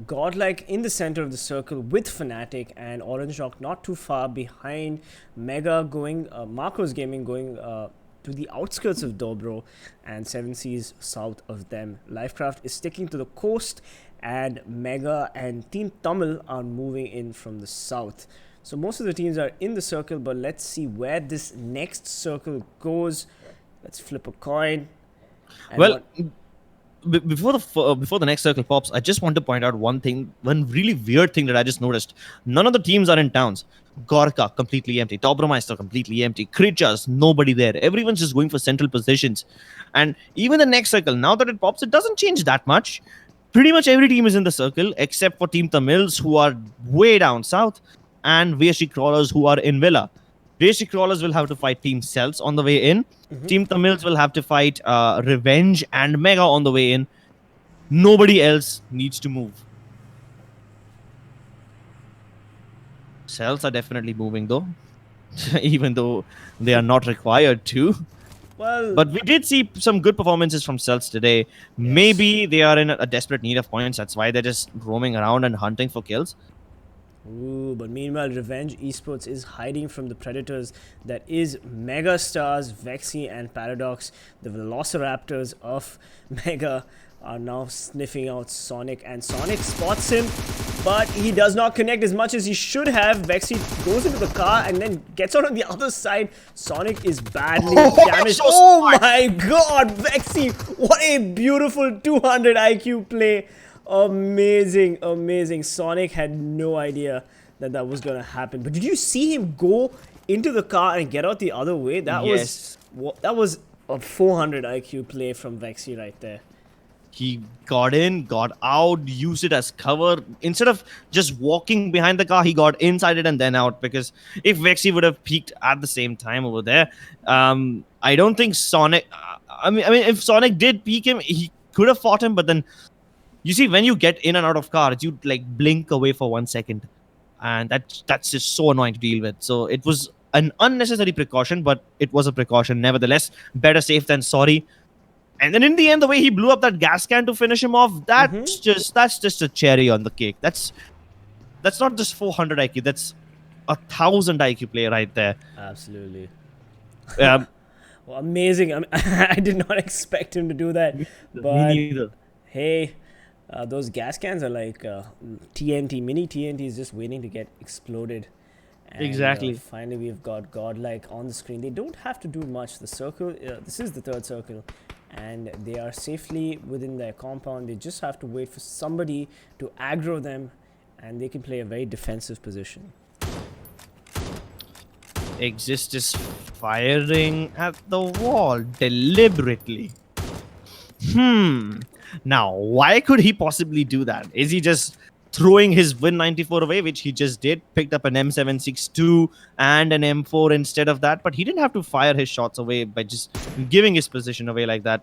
Godlike in the center of the circle with Fnatic, and Orange Rock not too far behind. Mega going, Marcos Gaming going to the outskirts of Dobro, and 7Cs south of them. LCraft is sticking to the coast, and Mega and Team Tamil are moving in from the south. So most of the teams are in the circle, but let's see where this next circle goes. Let's flip a coin. Well, before the next circle pops, I just want to point out one really weird thing that I just noticed. None of the teams are in towns. Gorka completely empty. Dobromeister completely empty. Krijas, nobody there. Everyone's just going for central positions. And even the next circle, now that it pops, it doesn't change that much. Pretty much every team is in the circle except for Team Tamils, who are way down south. and VSG Crawlers who are in Villa. VSG Crawlers will have to fight Team Celtz on the way in. TeamTamilas will have to fight Revenge and Mega on the way in. Nobody else needs to move. Celtz are definitely moving though, even though they are not required to. Well, But we did see some good performances from Celtz today. Yes. Maybe they are in a desperate need of points. That's why they're just roaming around and hunting for kills. Ooh, but meanwhile, Revenge Esports is hiding from the predators that is MegaStars, Vexy, and Paradox. The Velociraptors of Mega are now sniffing out Sonic, and Sonic spots him, but he does not connect as much as he should have. Vexy goes into the car and then gets out on the other side. Sonic is badly damaged. Oh my god, Vexy! What a beautiful 200 IQ play. Amazing, amazing. Sonic had no idea that that was going to happen. But did you see him go into the car and get out the other way? That was a 400 IQ play from Vexy right there. He got in, got out, used it as cover. Instead of just walking behind the car, he got inside it and then out. Because if Vexy would have peeked at the same time over there, I don't think Sonic... I mean, if Sonic did peek him, he could have fought him. But then, you see, when you get in and out of cars, you like blink away for 1 second. And that's just so annoying to deal with. So it was an unnecessary precaution, but it was a precaution. Nevertheless, better safe than sorry. And then in the end, the way he blew up that gas can to finish him off, that's just a cherry on the cake. That's not just 400 IQ. That's 1,000 IQ play right there. Absolutely. Well, amazing. I did not expect him to do that. But me neither. Hey, those gas cans are like TNT. Mini TNT is just waiting to get exploded. And, exactly. Finally, we've got Godlike on the screen. They don't have to do much. The circle, this is the third circle. And they are safely within their compound. They just have to wait for somebody to aggro them, and they can play a very defensive position. Exist is firing at the wall deliberately. Now, why could he possibly do that? Is he just throwing his Win 94 away, which he just did, picked up an M762 and an M4 instead of that, but he didn't have to fire his shots away by just giving his position away like that.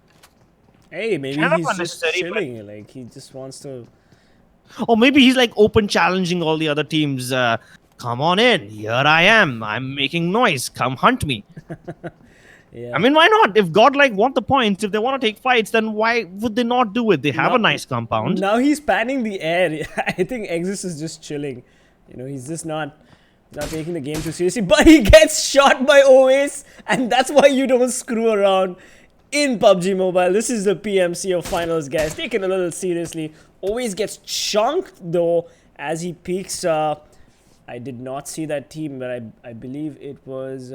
Hey, maybe he's just chilling, like he just wants to... Or maybe he's like open challenging all the other teams. Come on in, here I am, I'm making noise, come hunt me. Yeah. I mean, why not? If Godlike want the points, if they want to take fights, then why would they not do it? They have a nice compound. Now he's panning the air. I think Exis is just chilling. You know, he's just not taking the game too seriously. But he gets shot by Oasis, and that's why you don't screw around in PUBG Mobile. This is the PMCO finals, guys. Take it a little seriously. Oasis gets chunked, though, as he peeks. I did not see that team, but I believe it was...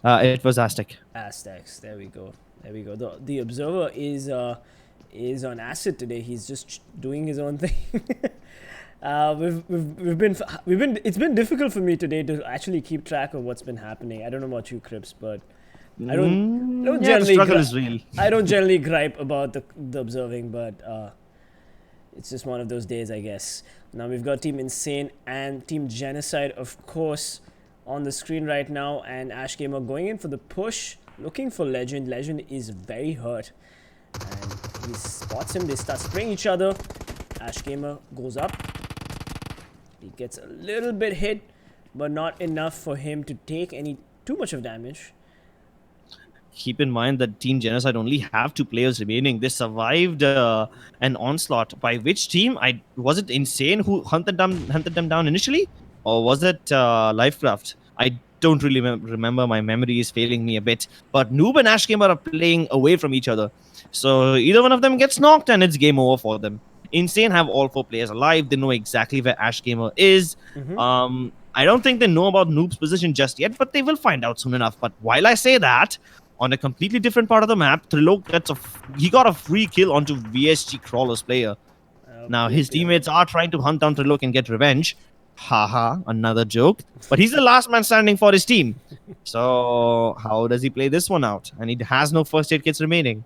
it was Aztec. Aztecs. There we go. There we go. The observer is on acid today. He's just doing his own thing. It's been difficult for me today to actually keep track of what's been happening. I don't know about you, Crips, but I don't generally. The struggle is real. I don't generally gripe about the observing, but it's just one of those days, I guess. Now we've got Team Insane and Team Genocide, of course, on the screen right now, and Ash Gamer going in for the push, looking for Legend. Legend is very hurt, and he spots him. They start spraying each other. Ash Gamer goes up. He gets a little bit hit, but not enough for him to take too much of damage. Keep in mind that Team Genocide only have 2 players remaining. They survived an onslaught. By which team? Was it Insane who hunted them down initially? Or was it LifeCraft? I don't really remember. My memory is failing me a bit. But Noob and Ash Gamer are playing away from each other. So either one of them gets knocked and it's game over for them. Insane have all 4 players alive. They know exactly where Ash Gamer is. I don't think they know about Noob's position just yet, but they will find out soon enough. But while I say that, on a completely different part of the map, Trilok he got a free kill onto VSG Crawler's player. Now his teammates are trying to hunt down Trilok and get revenge. Haha, another joke. But he's the last man standing for his team. So how does he play this one out? And he has no first aid kits remaining.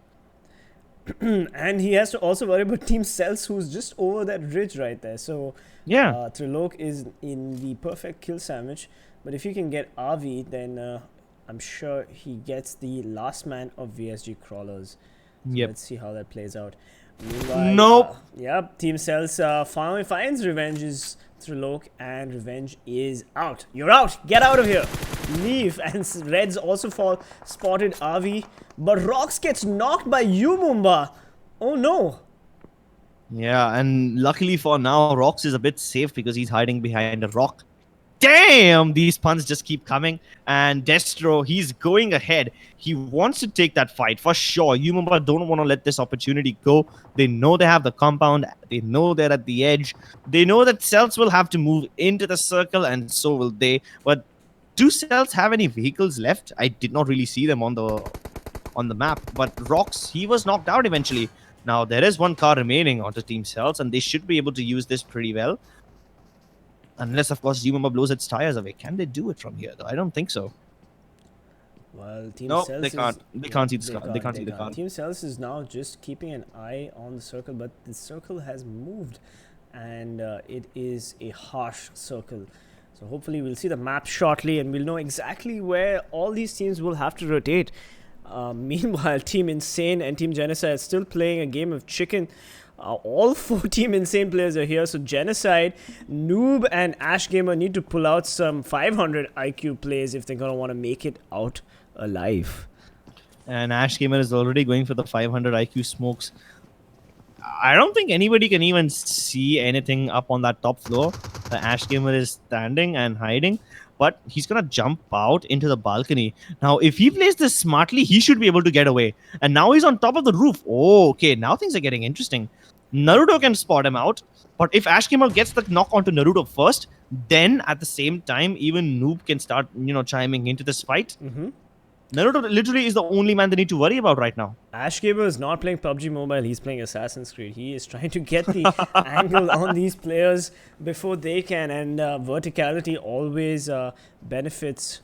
And he has to also worry about Team Celtz, who's just over that ridge right there. So Yeah. Trilok is in the perfect kill sandwich. But if he can get RV, then I'm sure he gets the last man of VSG crawlers. So Yep. let's see how that plays out. Meanwhile, Nope. Yep, Team Celtz finally finds Revenge's Trilok, and Revenge is out. You're out. Get out of here. Leave. And Reds also spotted RV, but Rox gets knocked by Umumba. Oh no. Yeah, and luckily for now, Rox is a bit safe because he's hiding behind a rock. Damn, these puns just keep coming. And Destro, he's going ahead. He wants to take that fight for sure. Umumba don't want to let this opportunity go. They know they have the compound. They know they're at the edge. They know that Celtz will have to move into the circle, and so will they. But do Celtz have any vehicles left? I did not really see them on the map. But Rox, he was knocked out eventually. Now, there is one car remaining onto Team Celtz, and they should be able to use this pretty well. Unless, of course, Umumba blows its tires away. Can they do it from here, though? I don't think so. Well, Team No, Celtz they can't. They can't see the car. They can't see the car. Team Celtz is now just keeping an eye on the circle, but the circle has moved, and it is a harsh circle. So hopefully we'll see the map shortly, and we'll know exactly where all these teams will have to rotate. Meanwhile, Team Insane and Team Genocide are still playing a game of chicken. All 4 Team Insane players are here. So Genocide, Noob, and Ash Gamer need to pull out some 500 IQ plays if they're going to want to make it out alive. And Ash Gamer is already going for the 500 IQ smokes. I don't think anybody can even see anything up on that top floor. The Ash Gamer is standing and hiding, but he's going to jump out into the balcony. Now, if he plays this smartly, he should be able to get away. And now he's on top of the roof. Oh, okay. Now things are getting interesting. Naruto can spot him out, but if Ash Gamer gets the knock onto Naruto first, then at the same time, even Noob can start, chiming into this fight. Naruto literally is the only man they need to worry about right now. Ash Gamer is not playing PUBG Mobile, he's playing Assassin's Creed. He is trying to get the angle on these players before they can, and verticality always benefits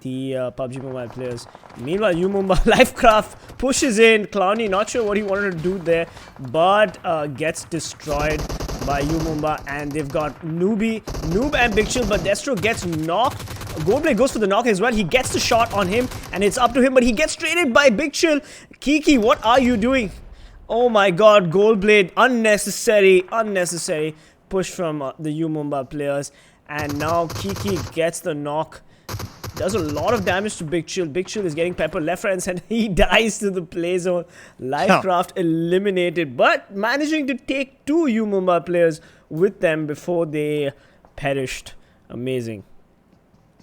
the PUBG Mobile players. Meanwhile, Umumba LifeCraft pushes in. Clowny, not sure what he wanted to do there, but gets destroyed by Umumba, and they've got Noob and Big Chill, but Destro gets knocked. Godlike goes for the knock as well. He gets the shot on him, and it's up to him, but he gets traded by Big Chill. Kiki, what are you doing? Oh my god, Goldblade, unnecessary push from the Umumba players, and now Kiki gets the knock. Does a lot of damage to Big Chill. Big Chill is getting peppered left, right, and center. He dies to the play zone. LifeCraft eliminated, but managing to take 2 Umumba players with them before they perished. Amazing.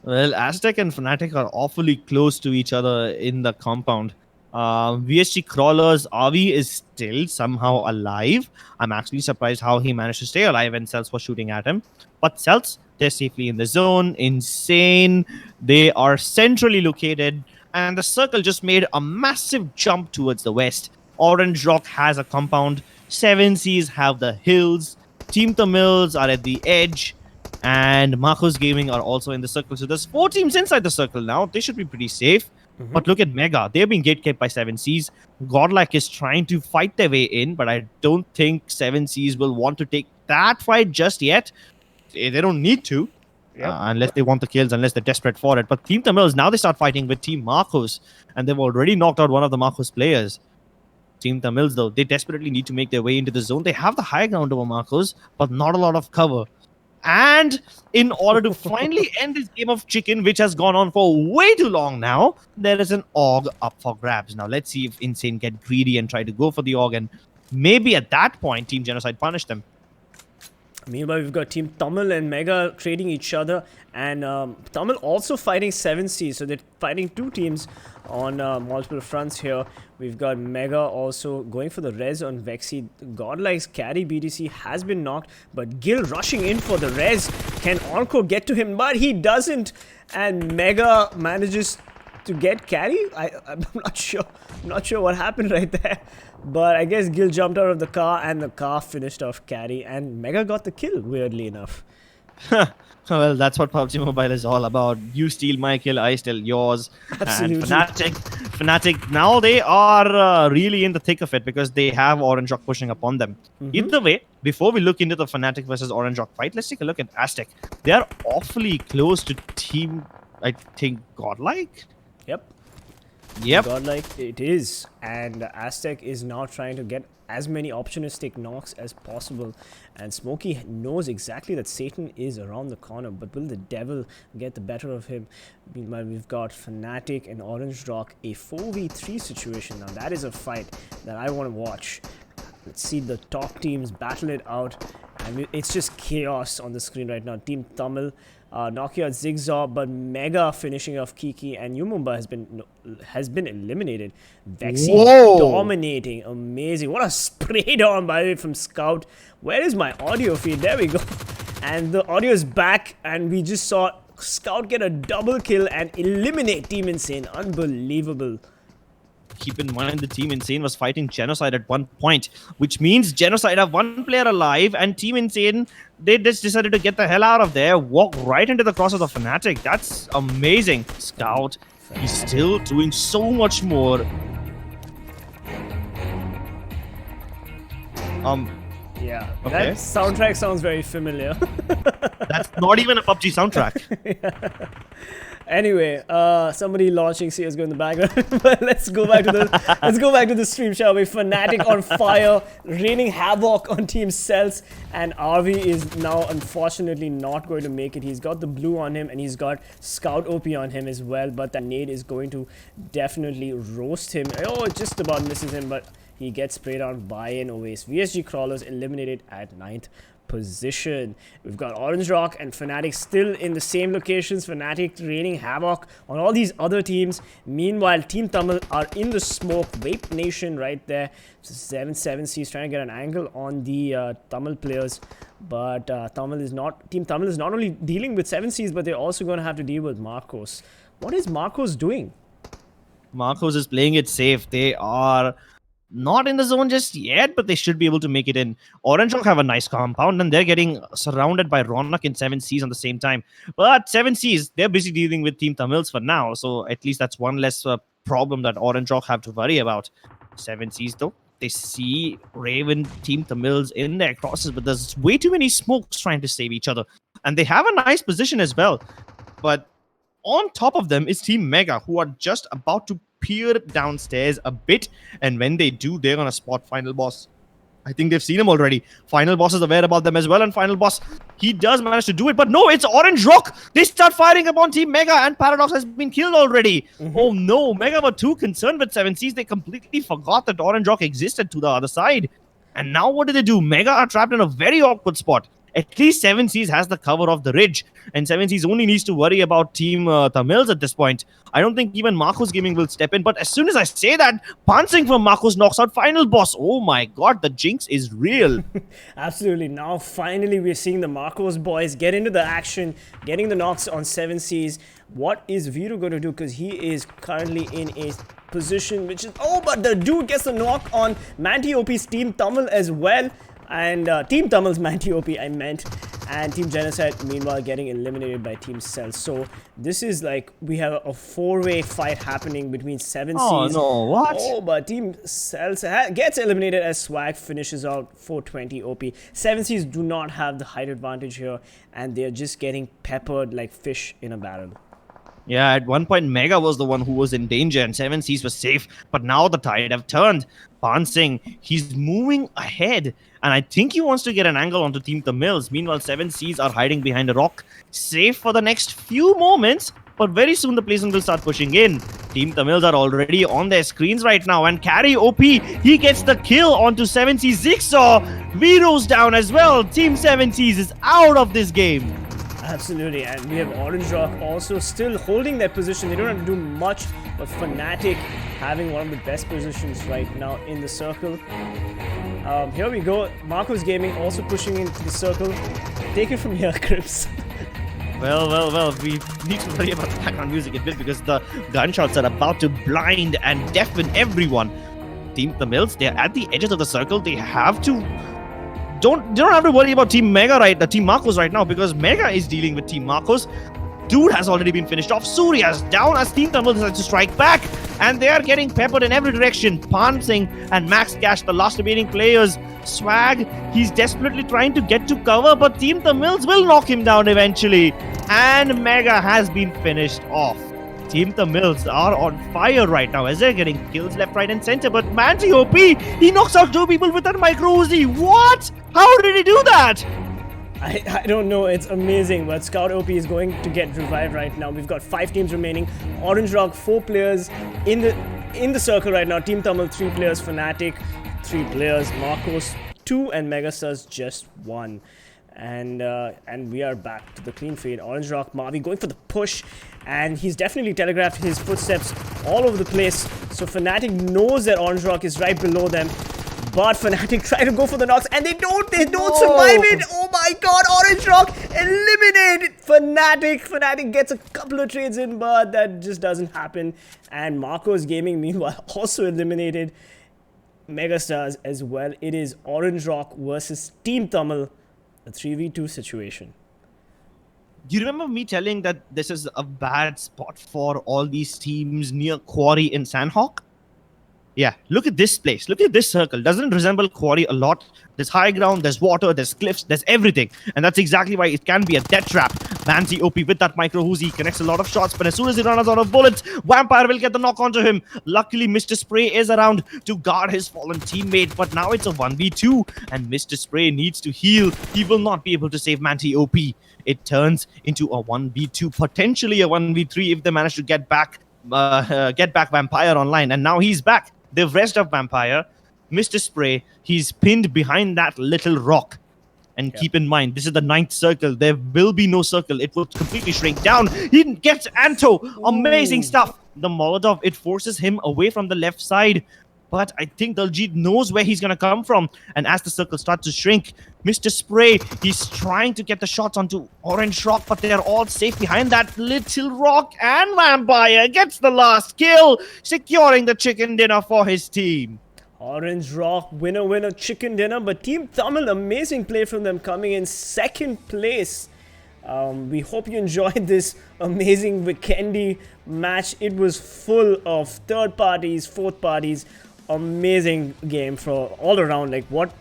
Well, Aztec and Fnatic are awfully close to each other in the compound. VSG Crawler's RV is still somehow alive. I'm actually surprised how he managed to stay alive when Celtz was shooting at him. But Celtz, they're safely in the zone. Insane. They are centrally located. And the circle just made a massive jump towards the west. Orange Rock has a compound. 7 Seas have the hills. TeamTamilas are at the edge. And Marcos Gaming are also in the circle. So there's 4 teams inside the circle now. They should be pretty safe. But look at Mega. They're being gatekept by 7 Seas. Godlike is trying to fight their way in, but I don't think 7 Seas will want to take that fight just yet. They don't need to. Unless they want the kills, unless they're desperate for it. But Team Tamils, now they start fighting with Team Marcos. And they've already knocked out one of the Marcos players. Team Tamils, though, they desperately need to make their way into the zone. They have the high ground over Marcos, but not a lot of cover. And in order to finally end this game of chicken, which has gone on for way too long now, there is an AUG up for grabs. Now, let's see if Insane get greedy and try to go for the AUG. And maybe at that point, Team Genocide punish them. Meanwhile, we've got Team Tamil and Mega trading each other. And Tamil also fighting 7C. So they're fighting 2 teams on multiple fronts here. We've got Mega also going for the res on Vexy. Godlike's carry BDC has been knocked, but Gil rushing in for the res. Can Onko get to him? But he doesn't. And Mega manages to get carry. I'm not sure. I'm not sure what happened right there. But I guess Gil jumped out of the car and the car finished off carry. And Mega got the kill, weirdly enough. Well, that's what PUBG Mobile is all about. You steal my kill, I steal yours. Absolutely. And Fnatic, now they are really in the thick of it because they have Orange Rock pushing upon them. Either way, before we look into the Fnatic versus Orange Rock fight, let's take a look at Aztec. They are awfully close to Team, I think, Godlike? Yep. Godlike it is, and Aztec is now trying to get as many opportunistic knocks as possible, and Smokey knows exactly that Satan is around the corner, but will the devil get the better of him? Meanwhile, we've got Fnatic and Orange Rock, a 4v3 situation. Now that is a fight that I want to watch. Let's see the top teams battle it out, and it's just chaos on the screen right now. Team Tamil knocking out Zigzaw, but Mega finishing off Kiki, and Umumba has been eliminated. Vexy dominating, amazing. What a spray down by the way from Scout. Where is my audio feed? There we go. And the audio is back, and we just saw Scout get a double kill and eliminate Team Insane. Unbelievable. Keep in mind the Team Insane was fighting Genocide at one point, which means Genocide have one player alive, and Team Insane, they just decided to get the hell out of there, walk right into the cross of the Fnatic. That's amazing. Scout, he's still doing so much more. Yeah, okay. That soundtrack sounds very familiar. That's not even a PUBG soundtrack. Anyway, somebody launching CS:GO in the background. But let's go back to the stream, shall we? Fnatic on fire, raining havoc on Team Celtz, and RV is now unfortunately not going to make it. He's got the blue on him, and he's got Scout OP on him as well. But that nade is going to definitely roast him. Oh, it just about misses him, but he gets sprayed on by an Oasis. VSG Crawlers eliminated at 9th position. We've got Orange Rock and Fnatic still in the same locations. Fnatic raining havoc on all these other teams. Meanwhile, Team Tamil are in the smoke. Vape Nation right there. So 7-7C is trying to get an angle on the Tamil players. But Team Tamil is not only dealing with 7Cs, but they're also going to have to deal with Marcos. What is Marcos doing? Marcos is playing it safe. They are not in the zone just yet, but they should be able to make it in. Orange Rock have a nice compound, and they're getting surrounded by Ronak and 7Cs on the same time. But 7Cs, they're busy dealing with Team Tamils for now, so at least that's one less problem that Orange Rock have to worry about. 7Cs, though, they see Raven, Team Tamils in their crosses, but there's way too many smokes trying to save each other. And they have a nice position as well. But on top of them is Team Mega, who are just about to peer downstairs a bit, and when they do, they're gonna spot Final Boss. I think they've seen him already. Final Boss is aware about them as well, and Final Boss, he does manage to do it, but no, it's Orange Rock. They start firing upon Team Mega, and Paradox has been killed already. Oh no, Mega were too concerned with 7Cs. They completely forgot that Orange Rock existed to the other side. And now what do? Mega are trapped in a very awkward spot. At least 7Cs has the cover of the ridge, and 7Cs only needs to worry about Team Tamils at this point. I don't think even Marcos Gaming will step in, but as soon as I say that, Pansing from Marcos knocks out Final Boss. Oh my god, the jinx is real. Absolutely. Now finally we're seeing the Marcos boys get into the action, getting the knocks on 7Cs. What is Viro going to do? Because he is currently in a position which is... Oh, but the dude gets a knock on Manti OP's Team Tamil as well. And Team Tamil's Manti OP, I meant. And Team Genocide, meanwhile, getting eliminated by Team Celtz. So this is like, we have a 4-way fight happening between 7Cs. Oh, no, what? Oh, but Team Celtz gets eliminated as Swag finishes out 420 OP. 7Cs do not have the height advantage here, and they're just getting peppered like fish in a barrel. Yeah, at one point, Mega was the one who was in danger, and 7Cs was safe. But now the tide have turned. Pansing, he's moving ahead, and I think he wants to get an angle onto Team Tamils. Meanwhile, 7Cs are hiding behind a rock, safe for the next few moments, but very soon the placement will start pushing in. Team Tamils are already on their screens right now, and Carry OP, he gets the kill onto 7Cs. Zigzaw, Viro's down as well. Team 7Cs is out of this game. Absolutely, and we have Orange Rock also still holding their position. They don't have to do much, but Fnatic having one of the best positions right now in the circle. Here we go. Marcos Gaming also pushing into the circle. Take it from here, Crips. Well, we need to worry about the background music a bit because the gunshots are about to blind and deafen everyone. Team Tamils, they're at the edges of the circle. They have to don't have to worry about Team Marcos right now, because Mega is dealing with Team Marcos. Dude has already been finished off. Surya's down as TeamTamilas decides to strike back, and they are getting peppered in every direction. Pan Singh and Max Cash, the last remaining players. Swag, he's desperately trying to get to cover, but TeamTamilas will knock him down eventually. And Mega has been finished off. TeamTamilas are on fire right now as they're getting kills left, right, and center. But Manti OP, he knocks out 2 people with that micro Uzi. What? How did he do that? I don't know, it's amazing, but Scout OP is going to get revived right now. We've got 5 teams remaining. Orange Rock, 4 players in the circle right now. TeamTamilas, 3 players. Fnatic, 3 players. Marcos, 2, and MegaStars, just 1. And we are back to the clean fade. Orange Rock, Mavi going for the push, and he's definitely telegraphed his footsteps all over the place. So Fnatic knows that Orange Rock is right below them. But Fnatic try to go for the knocks, and they don't survive it. Oh my god, Orange Rock eliminated Fnatic. Fnatic gets a couple of trades in, but that just doesn't happen. And Marcos Gaming, meanwhile, also eliminated MegaStars as well. It is Orange Rock versus TeamTamilas, a 3v2 situation. Do you remember me telling that this is a bad spot for all these teams near Quarry in Sanhok? Yeah, look at this place. Look at this circle. Doesn't it resemble Quarry a lot? There's high ground, there's water, there's cliffs, there's everything. And that's exactly why it can be a death trap. Manti OP with that micro Uzi connects a lot of shots, but as soon as he runs out of bullets, Vampire will get the knock onto him. Luckily, Mr. Spray is around to guard his fallen teammate, but now it's a 1v2, and Mr. Spray needs to heal. He will not be able to save Manti OP. It turns into a 1v2, potentially a 1v3 if they manage to get back Vampire online, and now he's back. They've rest up Vampire. Mr. Spray, he's pinned behind that little rock. And keep in mind, this is the 9th circle. There will be no circle. It will completely shrink down. He gets Anto. Amazing stuff. The Molotov, it forces him away from the left side. But I think Daljit knows where he's going to come from. And as the circle starts to shrink, Mr. Spray, he's trying to get the shots onto Orange Rock, but they're all safe behind that little rock. And Vampire gets the last kill, securing the chicken dinner for his team. Orange Rock, winner, chicken dinner. But TeamTamilas, amazing play from them, coming in 2nd place. We hope you enjoyed this amazing Vikendi match. It was full of 3rd parties, 4th parties. Amazing game for all around. Like, what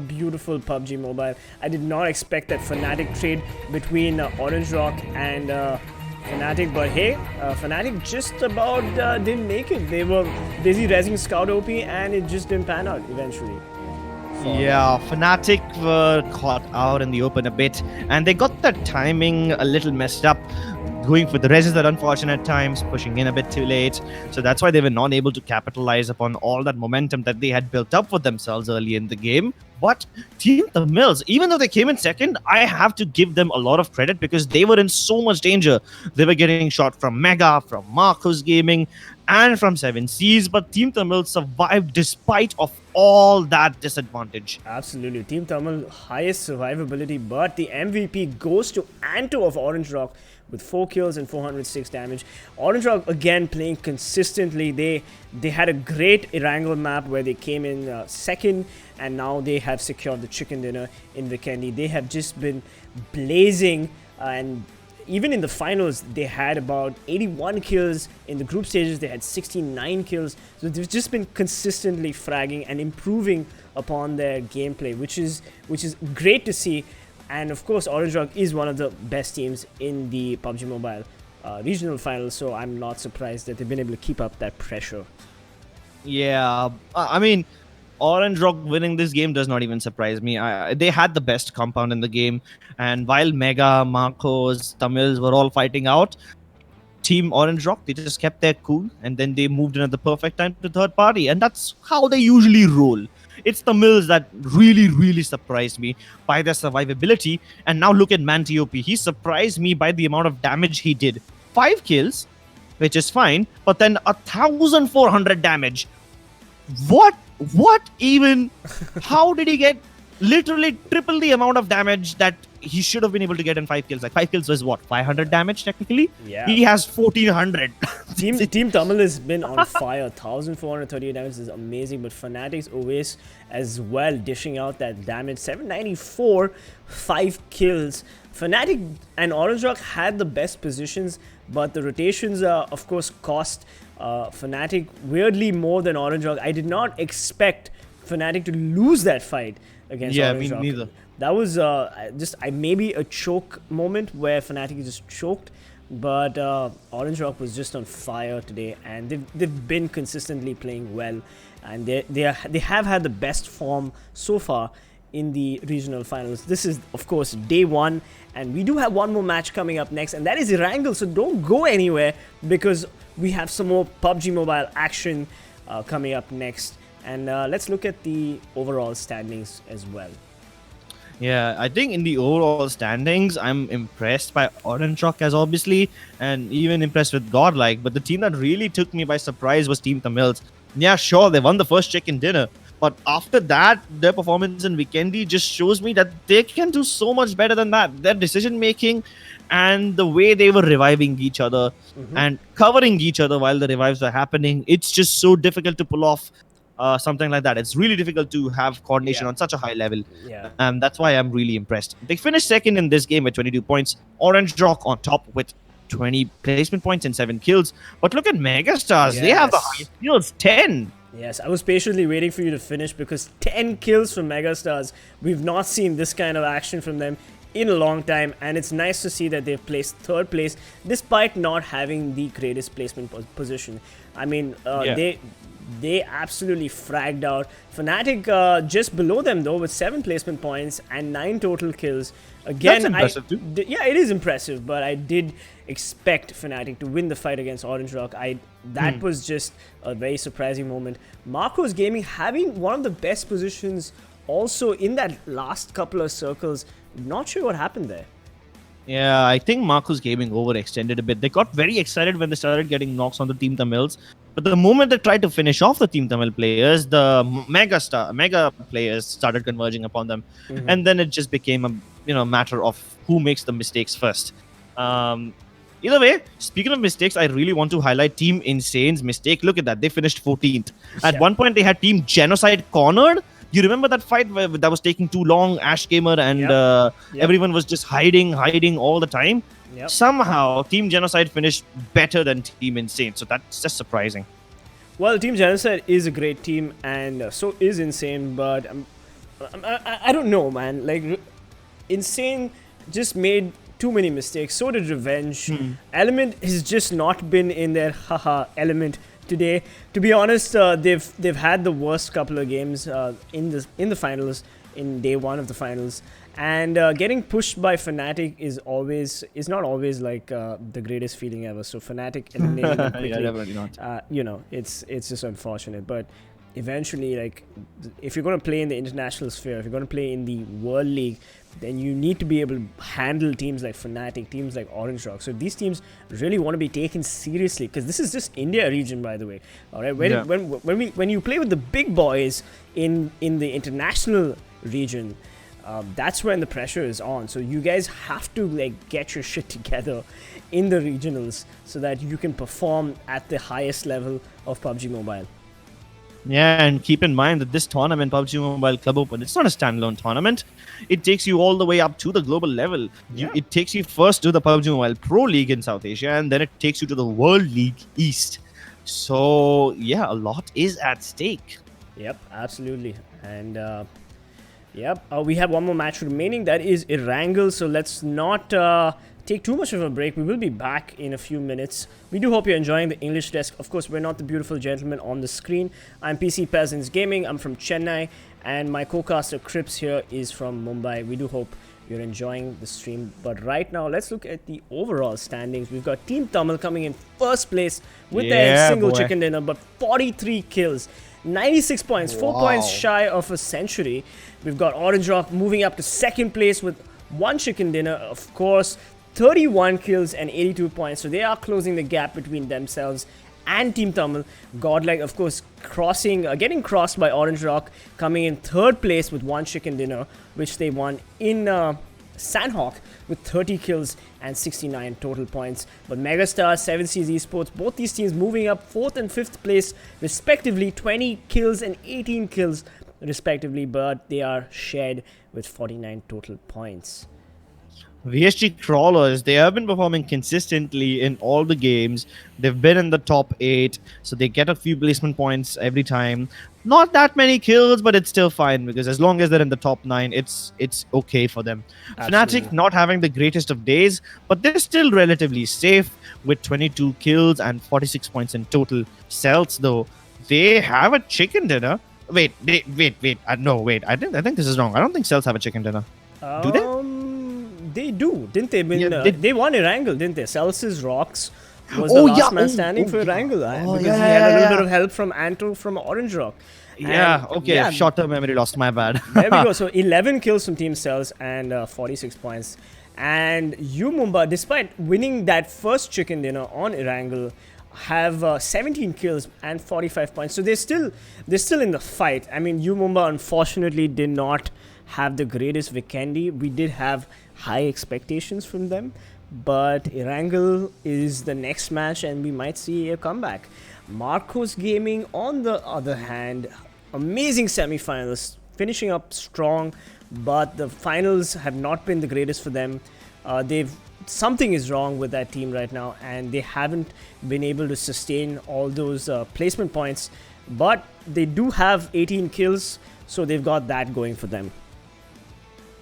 beautiful PUBG Mobile. I did not expect that Fnatic trade between Orange Rock and Fnatic, but hey, Fnatic just about didn't make it. They were busy rezzing Scout OP, and it just didn't pan out eventually. Yeah, Fnatic were caught out in the open a bit, and they got the timing a little messed up. Going for the reses at unfortunate times, pushing in a bit too late. So that's why they were not able to capitalize upon all that momentum that they had built up for themselves early in the game. But TeamTamilas, even though they came in 2nd, I have to give them a lot of credit because they were in so much danger. They were getting shot from Mega, from Marcos Gaming, and from 7Seas, but TeamTamilas survived despite of all that disadvantage. Absolutely. TeamTamilas, highest survivability, but the MVP goes to Anto of Orange Rock with 4 kills and 406 damage. Orange Rock, again, playing consistently. They had a great Erangel map where they came in 2nd, and now they have secured the chicken dinner in Vikendi. They have just been blazing, and even in the finals, they had about 81 kills. In the group stages, they had 69 kills. So they've just been consistently fragging and improving upon their gameplay, which is great to see. And of course, Orange Rock is one of the best teams in the PUBG Mobile regional finals, so I'm not surprised that they've been able to keep up that pressure. Yeah, I mean, Orange Rock winning this game does not even surprise me. They had the best compound in the game, and while Mega, Marcos, Tamils were all fighting out, Team Orange Rock, they just kept their cool, and then they moved in at the perfect time to 3rd party, and that's how they usually roll. It's the Mills that really surprised me by their survivability. And now look at Manti OP. He surprised me by the amount of damage he did. 5 kills, which is fine, but then 1,400 damage. What even? How did he get literally triple the amount of damage that he should have been able to get in 5 kills. Like 5 kills was what, 500 damage technically? Yeah. He has 1400. Team Tamil has been on fire. 1438 damage is amazing, but Fnatic's always as well dishing out that damage. 794, 5 kills. Fnatic and Orange Rock had the best positions, but the rotations of course cost Fnatic weirdly more than Orange Rock. I did not expect Fnatic to lose that fight against Orange Rock. Me neither. That was maybe a choke moment where Fnatic just choked, but Orange Rock was just on fire today, and they've been consistently playing well, and they have had the best form so far in the regional finals. This is of course day 1, and we do have one more match coming up next, and that is Erangel. So don't go anywhere, because we have some more PUBG Mobile action coming up next, and let's look at the overall standings as well. Yeah, I think in the overall standings, I'm impressed by Orange Rock as obviously, and even impressed with Godlike. But the team that really took me by surprise was TeamTamilas. Yeah, sure, they won the first chicken dinner, but after that, their performance in Vikendi just shows me that they can do so much better than that. Their decision making and the way they were reviving each other and covering each other while the revives were happening, it's just so difficult to pull off. Something like that. It's really difficult to have coordination on such a high level. Yeah. And that's why I'm really impressed. They finished second in this game with 22 points. Orange Rock on top with 20 placement points and 7 kills. But look at MegaStars. They have the highest kills, 10. Yes, I was patiently waiting for you to finish, because 10 kills from MegaStars. We've not seen this kind of action from them in a long time, and it's nice to see that they've placed 3rd place despite not having the greatest placement position. I mean, they absolutely fragged out. Fnatic just below them though with 7 placement points and 9 total kills. Again, that's impressive too. Yeah, it is impressive, but I did expect Fnatic to win the fight against Orange Rock. That was just a very surprising moment. Marco's Gaming having one of the best positions also in that last couple of circles. Not sure what happened there. Yeah, I think Marco's Gaming overextended a bit. They got very excited when they started getting knocks on the TeamTamilas. But the moment they tried to finish off the TeamTamil players, the mega players started converging upon them. And then it just became a matter of who makes the mistakes first. Either way, speaking of mistakes, I really want to highlight Team Insane's mistake. Look at that. They finished 14th. At one point, they had Team Genocide cornered. You remember that fight that was taking too long? Ash Gamer and everyone was just hiding all the time. Somehow, Team Genocide finished better than Team Insane. So that's just surprising. Well, Team Genocide is a great team, and so is Insane. But I don't know, man. Like, Insane just made too many mistakes. So did Revenge. Elmnt has just not been in their element today. To be honest, they've had the worst couple of games in the finals, in day 1 of the finals, and getting pushed by Fnatic is not always like the greatest feeling ever. So Fnatic eliminating them quickly, definitely not. It's just unfortunate, but eventually, like, if you're going to play in the international sphere, if you're going to play in the World League, then you need to be able to handle teams like Fnatic, teams like Orange Rock. So if these teams really want to be taken seriously, because this is just India region, by the way. All right, when you play with the big boys in the international region, that's when the pressure is on. So you guys have to like get your shit together in the regionals so that you can perform at the highest level of PUBG Mobile. Yeah, and keep in mind that this tournament, PUBG Mobile Club Open, it's not a standalone tournament. It takes you all the way up to the global level. It takes you first to the PUBG Mobile Pro League in South Asia, and then it takes you to the World League East. So, yeah, a lot is at stake. Yep, absolutely. And, we have one more match remaining. That is Erangel. So let's not take too much of a break. We will be back in a few minutes. We do hope you're enjoying the English desk. Of course, we're not the beautiful gentlemen on the screen. I'm PC Peasants Gaming. I'm from Chennai, and my co-caster Crips here is from Mumbai. We do hope you're enjoying the stream. But right now, let's look at the overall standings. We've got Team Tamil coming in first place with their single chicken dinner, but 43 kills, 96 points, 4 points shy of a century. We've got Orange Rock moving up to second place with 1 chicken dinner, of course, 31 kills and 82 points. So they are closing the gap between themselves and Team Tamil. Godlike, of course, getting crossed by Orange Rock, coming in third place with 1 chicken dinner, which they won in Sanhok with 30 kills and 69 total points. But MegaStars, 7Seas Esports, both these teams moving up 4th and 5th place respectively, 20 kills and 18 kills respectively, but they are shared with 49 total points. VSG Crawlers, they have been performing consistently in all the games. They've been in the top 8, so they get a few placement points every time. Not that many kills, but it's still fine, because as long as they're in the top 9, it's okay for them. Absolutely. Fnatic not having the greatest of days, but they're still relatively safe with 22 kills and 46 points in total. Celtz, though, they have a chicken dinner. Wait. No, wait. I think this is wrong. I don't think Celtz have a chicken dinner. Do they? They do, didn't they? They won Erangel, didn't they? Celtz's Rocks was Oh, the last yeah. man standing for Erangel, because he yeah, had a little yeah. bit of help from Anto from Orange Rock. Yeah, And, okay. yeah, Short-term memory lost. My bad. there we go. So 11 kills from Team Celtz and 46 points. And Mumba, despite winning that first chicken dinner on Erangel, have 17 kills and 45 points. So they're still in the fight. I mean, Mumba unfortunately did not have the greatest Vikendi. We did have high expectations from them, but Erangel is the next match and we might see a comeback. Marcos Gaming, on the other hand, amazing semifinals, finishing up strong, but the finals have not been the greatest for them. Something is wrong with that team right now, and they haven't been able to sustain all those placement points, but they do have 18 kills, so they've got that going for them.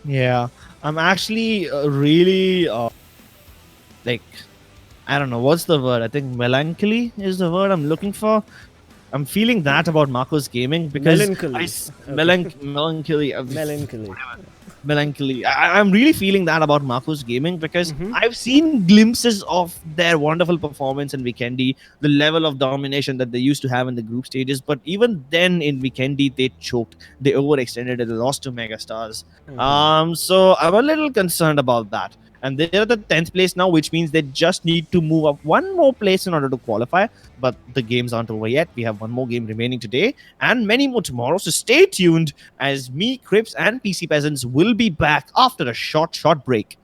Yeah, I'm actually really I don't know what's the word. I think melancholy is the word I'm looking for. I'm feeling that about Marcos Gaming because melancholy. I'm really feeling that about Marcos Gaming because I've seen glimpses of their wonderful performance in Vikendi, the level of domination that they used to have in the group stages. But even then in Vikendi, they choked. They overextended and lost to MegaStars. So I'm a little concerned about that. And they're at the 10th place now, which means they just need to move up one more place in order to qualify. But the games aren't over yet. We have one more game remaining today and many more tomorrow. So stay tuned as me, Crips, and PC Peasants will be back after a short break.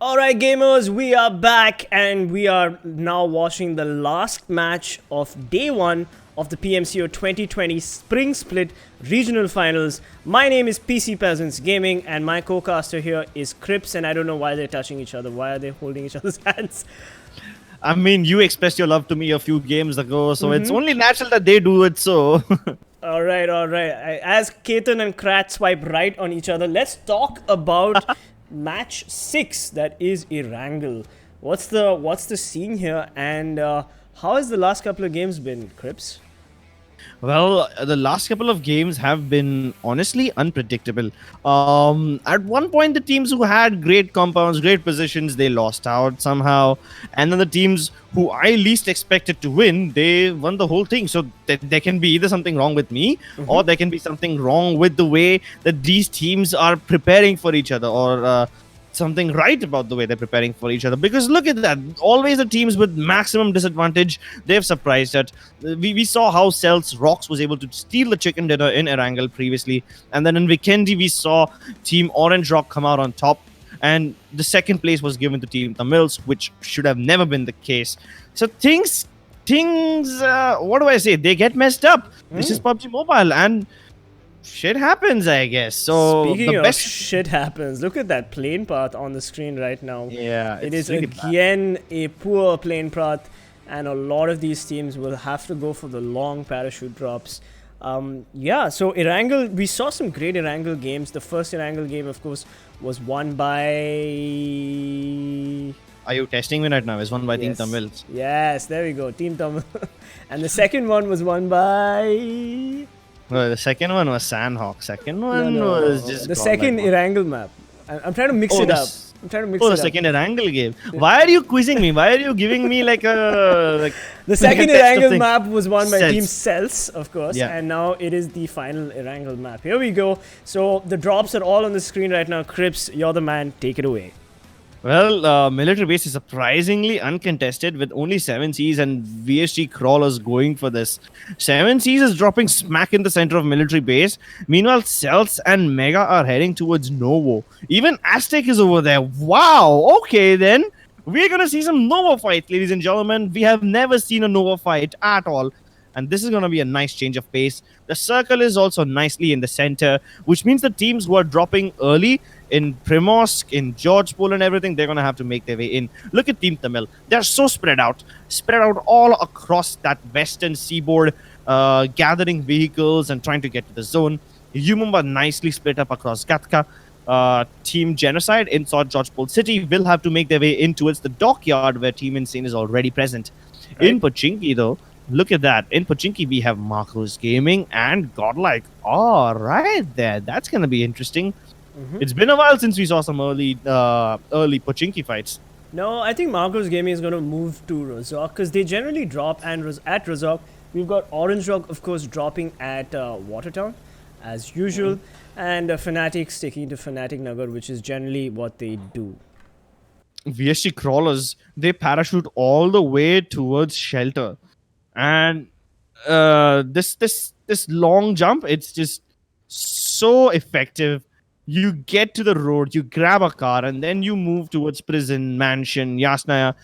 Alright gamers, we are back and we are now watching the last match of day 1 of the PMCO 2020 Spring Split Regional Finals. My name is PC Peasants Gaming and my co-caster here is Crips, and I don't know why they're touching each other. Why are they holding each other's hands? I mean, you expressed your love to me a few games ago, so it's only natural that they do it so. Alright. As Ketan and Krat swipe right on each other, let's talk about match 6, that is Erangel. What's the scene here, and how has the last couple of games been, Crips? Well, the last couple of games have been honestly unpredictable. At one point, the teams who had great compounds, great positions, they lost out somehow. And then the teams who I least expected to win, they won the whole thing. So there can be either something wrong with me, or there can be something wrong with the way that these teams are preparing for each other, or something right about the way they're preparing for each other. Because look at that, always the teams with maximum disadvantage, they've surprised us. We saw how Celtz Rocks was able to steal the chicken dinner in Erangel previously, and then in Vikendi we saw Team Orange Rock come out on top, and the second place was given to TeamTamilas, which should have never been the case. So things what do I say, they get messed up. This is PUBG Mobile, and shit happens, I guess. So speaking of shit happens, look at that plane path on the screen right now. Yeah, it is again a poor plane path, and a lot of these teams will have to go for the long parachute drops. Yeah, so Erangel, we saw some great Erangel games. The first Erangel game, of course, was won by... Are you testing me right now? It's won by Yes. TeamTamilas. Yes, there we go, TeamTamilas. And the second one was won by... Well, the second one was Sanhok. Second one was just the second Erangel map. I'm trying to mix it up. I'm trying to mix it up. The second Erangel game. Why are you quizzing me? Why are you giving me like a... The second Erangel map was won by Celtz. Team Celtz, of course, Yeah. and now it is the final Erangel map. Here we go. So the drops are all on the screen right now. Crips, you're the man. Take it away. Well, military base is surprisingly uncontested with only 7 Cs and VSG crawlers going for this. 7 Cs is dropping smack in the center of military base. Meanwhile, Celtz and Mega are heading towards Novo. Even Aztec is over there. Wow, okay then. We're gonna see some Novo fight, ladies and gentlemen. We have never seen a Novo fight at all. And this is going to be a nice change of pace. The circle is also nicely in the center, which means the teams who are dropping early in Primorsk, in Georgepol and everything, they're going to have to make their way in. Look at TeamTamilas. They're so spread out all across that western seaboard, gathering vehicles and trying to get to the zone. Umumba nicely split up across Gatka. Team Genocide inside Georgepol City will have to make their way in towards the dockyard where Team Insane is already present. Right. In Pochinki, though, look at that. In Pochinki, we have Marcos Gaming and Godlike. All right there. That's going to be interesting. It's been a while since we saw some early Pochinki fights. No, I think Marcos Gaming is going to move to Razok because they generally drop. And at Razok, we've got Orange Rock, of course, dropping at Watertown as usual. And Fnatic sticking to Fnatic Nagar, which is generally what they do. VSG crawlers, they parachute all the way towards shelter. And this long jump, it's just so effective. You get to the road, you grab a car, and then you move towards prison, mansion, Yasnaya,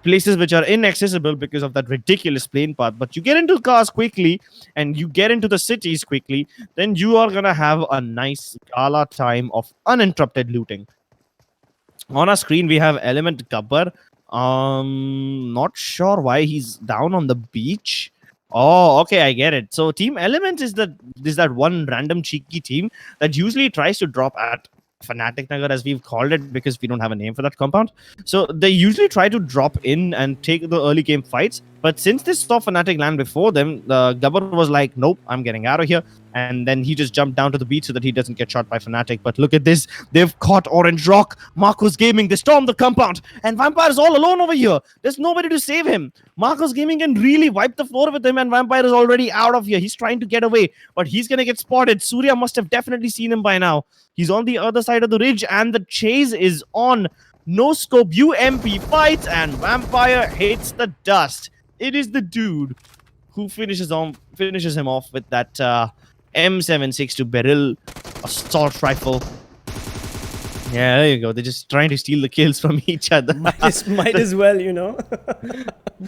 places which are inaccessible because of that ridiculous plane path. But you get into cars quickly, and you get into the cities quickly, then you are going to have a nice gala time of uninterrupted looting. On our screen, we have Elmnt Gabbar. Not sure why he's down on the beach. Oh, okay, I get it. So Team Elmnt is that one random cheeky team that usually tries to drop at Fnatic Nagar, as we've called it, because we don't have a name for that compound. So they usually try to drop in and take the early game fights. But since they saw Fnatic land before them, the Gabbar was like, nope, I'm getting out of here. And then he just jumped down to the beach so that he doesn't get shot by Fnatic. But look at this. They've caught Orange Rock. Marcos Gaming, they stormed the compound. And Vampire is all alone over here. There's nobody to save him. Marcos Gaming can really wipe the floor with him, and Vampire is already out of here. He's trying to get away, but he's going to get spotted. Surya must have definitely seen him by now. He's on the other side of the ridge, and the chase is on. No scope UMP fights, and Vampire hits the dust. It is the dude who finishes him off with that M762 Beryl assault rifle. Yeah, there you go. They're just trying to steal the kills from each other. Might as well, you know.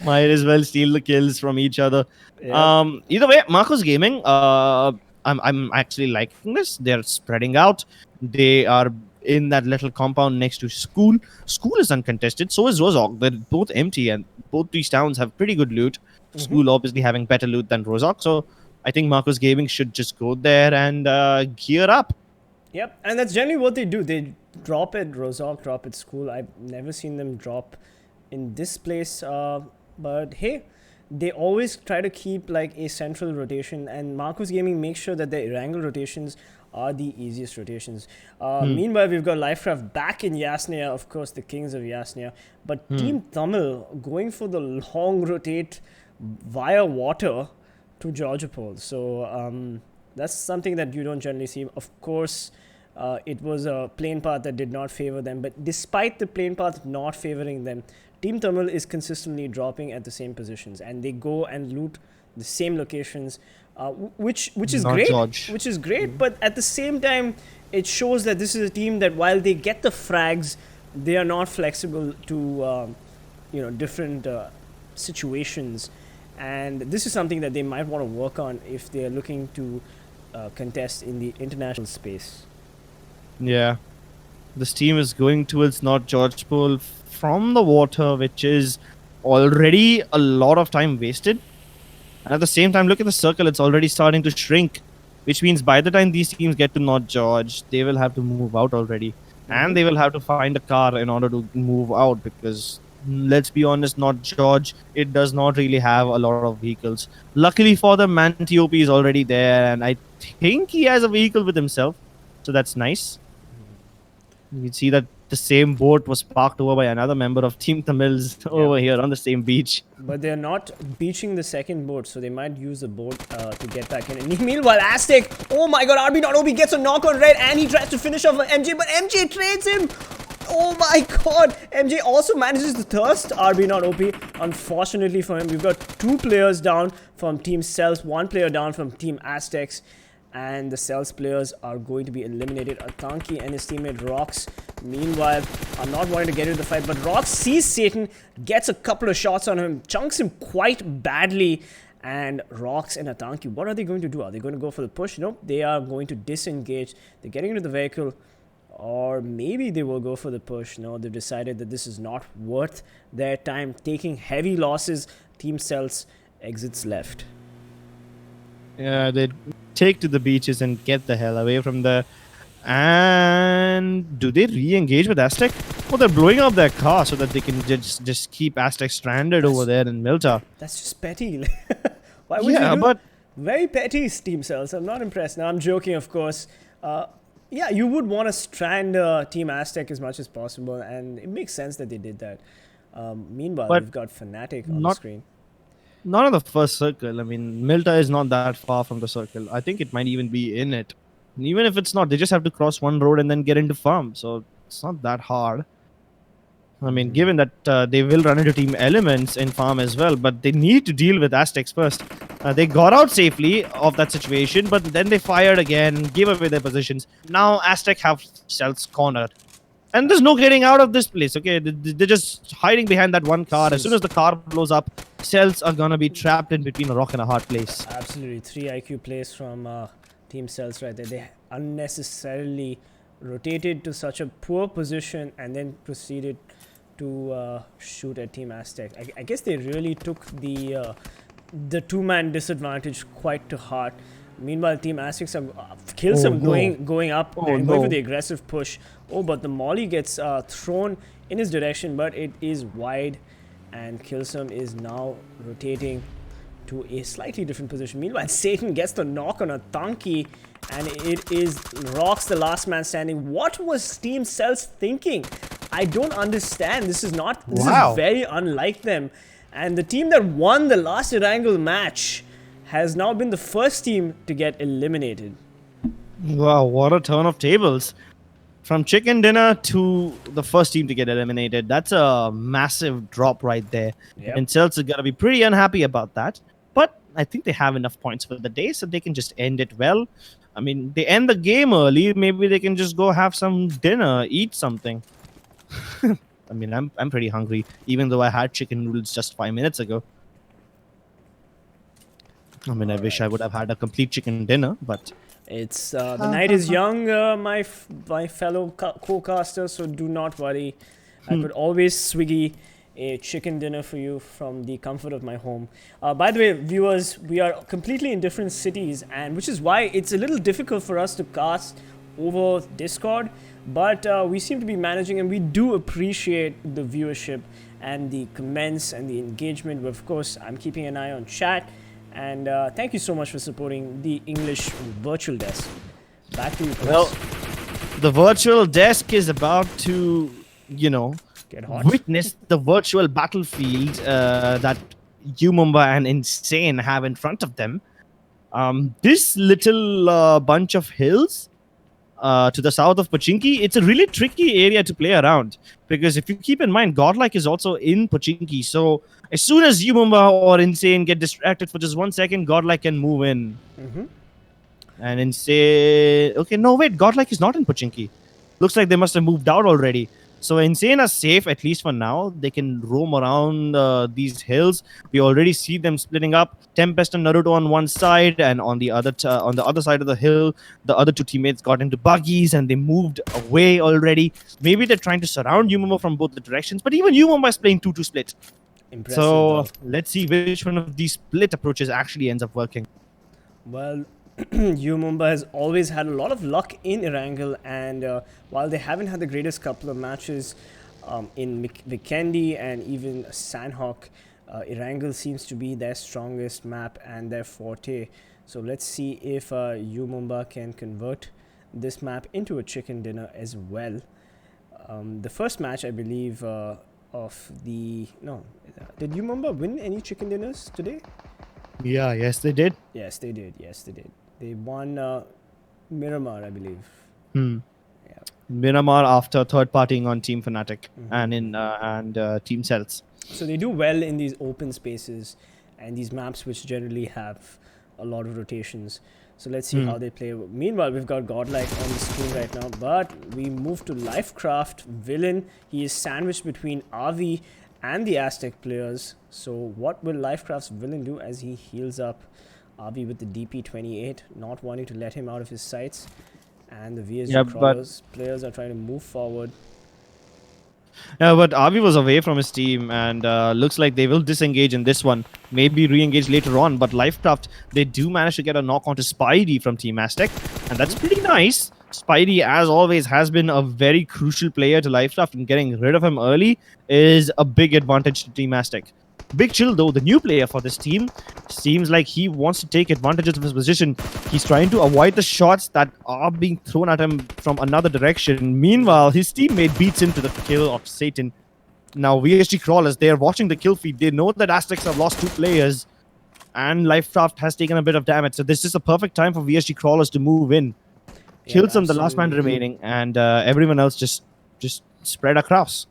Might as well steal the kills from each other. Yeah. Either way, Marcos Gaming, I'm actually liking this. They're spreading out. They are in that little compound next to school. School is uncontested. So is Rozok. They're both empty, and both these towns have pretty good loot. School obviously having better loot than Rozok. So I think Marcos Gaming should just go there and gear up. Yep, and that's generally what they do. They drop at Rozok, drop at school. I've never seen them drop in this place. But hey, they always try to keep like a central rotation, and Marcos Gaming makes sure that their Erangel rotations are the easiest rotations. Meanwhile, we've got LifeCraft back in Yasnaya, of course, the kings of Yasnaya. But Team Tamil going for the long rotate via water to Georgopol. So that's something that you don't generally see. Of course, it was a plane path that did not favor them. But despite the plane path not favoring them, Team Tamil is consistently dropping at the same positions. And they go and loot the same locations, which is Not great. George. Which is great. But at the same time, it shows that this is a team that while they get the frags, they are not flexible to different situations. And this is something that they might want to work on if they are looking to contest in the international space. Yeah. This team is going towards North George Pole from the water, which is already a lot of time wasted. And at the same time, look at the circle. It's already starting to shrink, which means by the time these teams get to North George, they will have to move out already. And they will have to find a car in order to move out because, let's be honest, North George, it does not really have a lot of vehicles. Luckily for them, Mantop is already there, and I think he has a vehicle with himself. So that's nice. You can see that the same boat was parked over by another member of Team Tamils over here on the same beach. But they're not beaching the second boat, so they might use the boat to get back in. And meanwhile, Aztec, oh my god, RB.OB gets a knock on red and he tries to finish off MJ, but MJ trades him. Oh my god, MJ also manages to thirst RB.OB. Unfortunately for him, we've got 2 players down from Team Celtz, 1 player down from Team Aztecs. And the Celtz players are going to be eliminated. Atanki and his teammate Rox, meanwhile, are not wanting to get into the fight. But Rox sees Satan, gets a couple of shots on him, chunks him quite badly. And Rox and Atanki, what are they going to do? Are they going to go for the push? No, they are going to disengage. They're getting into the vehicle. Or maybe they will go for the push. No, they've decided that this is not worth their time. Taking heavy losses, Team Celtz exits left. Yeah, they take to the beaches and get the hell away from there. And do they re-engage with Aztec? Oh, they're blowing up their car so that they can just keep Aztec stranded over there in Milta. That's just petty. Why would you do? But very petty, Team Celtz. I'm not impressed. Now, I'm joking, of course. Yeah, you would want to strand Team Aztec as much as possible, and it makes sense that they did that. Meanwhile, we've got Fnatic on the screen. Not on the first circle. I mean, Milta is not that far from the circle. I think it might even be in it. And even if it's not, they just have to cross one road and then get into farm. So it's not that hard. I mean, given that they will run into Team Elements in farm as well, but they need to deal with Aztecs first. They got out safely of that situation, but then they fired again, gave away their positions. Now Aztec have Celtz cornered. And there's no getting out of this place, okay? They're just hiding behind that one car. As soon as the car blows up, Celtz are gonna be trapped in between a rock and a hard place. Absolutely. 3 IQ plays from Team Celtz right there. They unnecessarily rotated to such a poor position and then proceeded to shoot at Team Aztec. I guess they really took the 2-man disadvantage quite to heart. Meanwhile, Team Aztecs are kills him going up and going for the aggressive push. Oh, but the molly gets thrown in his direction, but it is wide, and Killsum is now rotating to a slightly different position. Meanwhile, Satan gets the knock on a Tanki, and it is Rox, the last man standing. What was Team Celtz thinking? I don't understand. This is very unlike them. And the team that won the last Erangel match has now been the first team to get eliminated. Wow, what a turn of tables. From chicken dinner to the first team to get eliminated. That's a massive drop right there. Yep. And Celtz are going to be pretty unhappy about that. But I think they have enough points for the day, so they can just end it well. I mean, they end the game early. Maybe they can just go have some dinner, eat something. I mean, I'm pretty hungry, even though I had chicken noodles just 5 minutes ago. I mean, I wish I would have had a complete chicken dinner, but It's the night is young, my fellow co-caster, so do not worry. I could always swiggy a chicken dinner for you from the comfort of my home. By the way, viewers, we are completely in different cities, and which is why it's a little difficult for us to cast over Discord, but we seem to be managing, and we do appreciate the viewership and the comments and the engagement. But of course, I'm keeping an eye on chat, and thank you so much for supporting the English virtual desk. Back to you, Chris. well, the virtual desk is about to, you know, Get hot. witness the virtual battlefield that Mumba and Insane have in front of them. This little bunch of hills to the south of Pochinki, it's a really tricky area to play around, because if you keep in mind, Godlike is also in Pochinki, so as soon as Mumba or Insane get distracted for just 1 second, Godlike can move in. And Insane... Okay, no, wait, Godlike is not in Pochinki. Looks like they must have moved out already. So Insane are safe, at least for now. They can roam around these hills. We already see them splitting up. Tempest and Naruto on one side, and on the other side of the hill, the other two teammates got into buggies and they moved away already. Maybe they're trying to surround Yumumba from both the directions, but even Yumumba is playing 2-2 split. Impressive. So let's see which one of these split approaches actually ends up working. Well, Mumba has always had a lot of luck in Erangel, and while they haven't had the greatest couple of matches in Vikendi and even Sanhok, Erangel seems to be their strongest map and their forte. So let's see if Mumba can convert this map into a chicken dinner as well. The first match, I believe, of the... No, did Mumba win any chicken dinners today? Yeah, yes, they did. Yes, they did. Yes, they did. They won Miramar, I believe. Hmm. Yeah. Miramar after third partying on Team Fnatic and Team Celtz. So they do well in these open spaces and these maps which generally have a lot of rotations. So let's see how they play. Meanwhile, we've got Godlike on the screen right now, but we move to LifeCraft Villain. He is sandwiched between Avi and the Aztec players. So what will LifeCraft's Villain do as he heals up Avi with the DP28, not wanting to let him out of his sights? And the VSG Crawlers players are trying to move forward. Yeah, but Avi was away from his team, and looks like they will disengage in this one. Maybe re-engage later on, but LifeCraft, they do manage to get a knock onto Spidey from Team Aztec, and that's pretty nice. Spidey, as always, has been a very crucial player to LifeCraft, and getting rid of him early is a big advantage to Team Aztec. Big Chill, though, the new player for this team, seems like he wants to take advantage of his position. He's trying to avoid the shots that are being thrown at him from another direction. Meanwhile, his teammate beats him to the kill of Satan. Now, VSG Crawlers, they are watching the kill feed. They know that Aztecs have lost 2 players, and LifeCraft has taken a bit of damage. So this is a perfect time for VSG Crawlers to move in. Kills him, the last man remaining, and everyone else just spread across.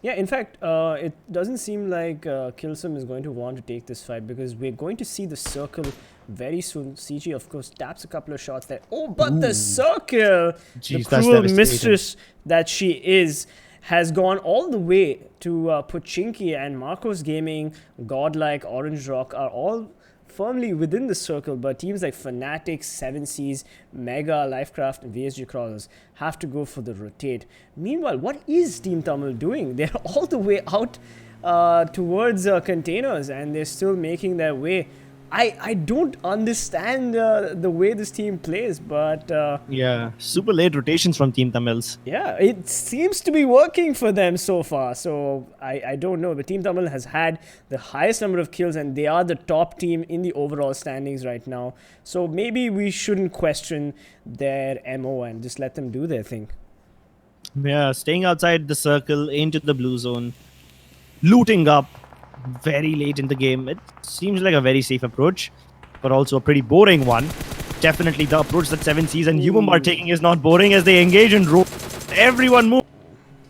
Yeah, in fact, it doesn't seem like Killsum is going to want to take this fight, because we're going to see the circle very soon. CG, of course, taps a couple of shots there. Oh, but the circle, Jeez, the cruel mistress that she is, has gone all the way to Pochinki, and Marcos Gaming, Godlike, Orange Rock are all firmly within the circle, but teams like Fnatic, 7Cs, Mega, LifeCraft, and VSG Crawlers have to go for the rotate. Meanwhile, what is Team Tamil doing? They're all the way out towards containers, and they're still making their way. I don't understand the way this team plays, but... yeah, super late rotations from Team Tamils. Yeah, it seems to be working for them so far, so I don't know. But Team Tamil has had the highest number of kills, and they are the top team in the overall standings right now. So maybe we shouldn't question their MO and just let them do their thing. Yeah, staying outside the circle, into the blue zone, looting up very late in the game. It seems like a very safe approach, but also a pretty boring one. Definitely the approach that 7Cs and Mumba are taking is not boring, as they engage and roll. Everyone moves.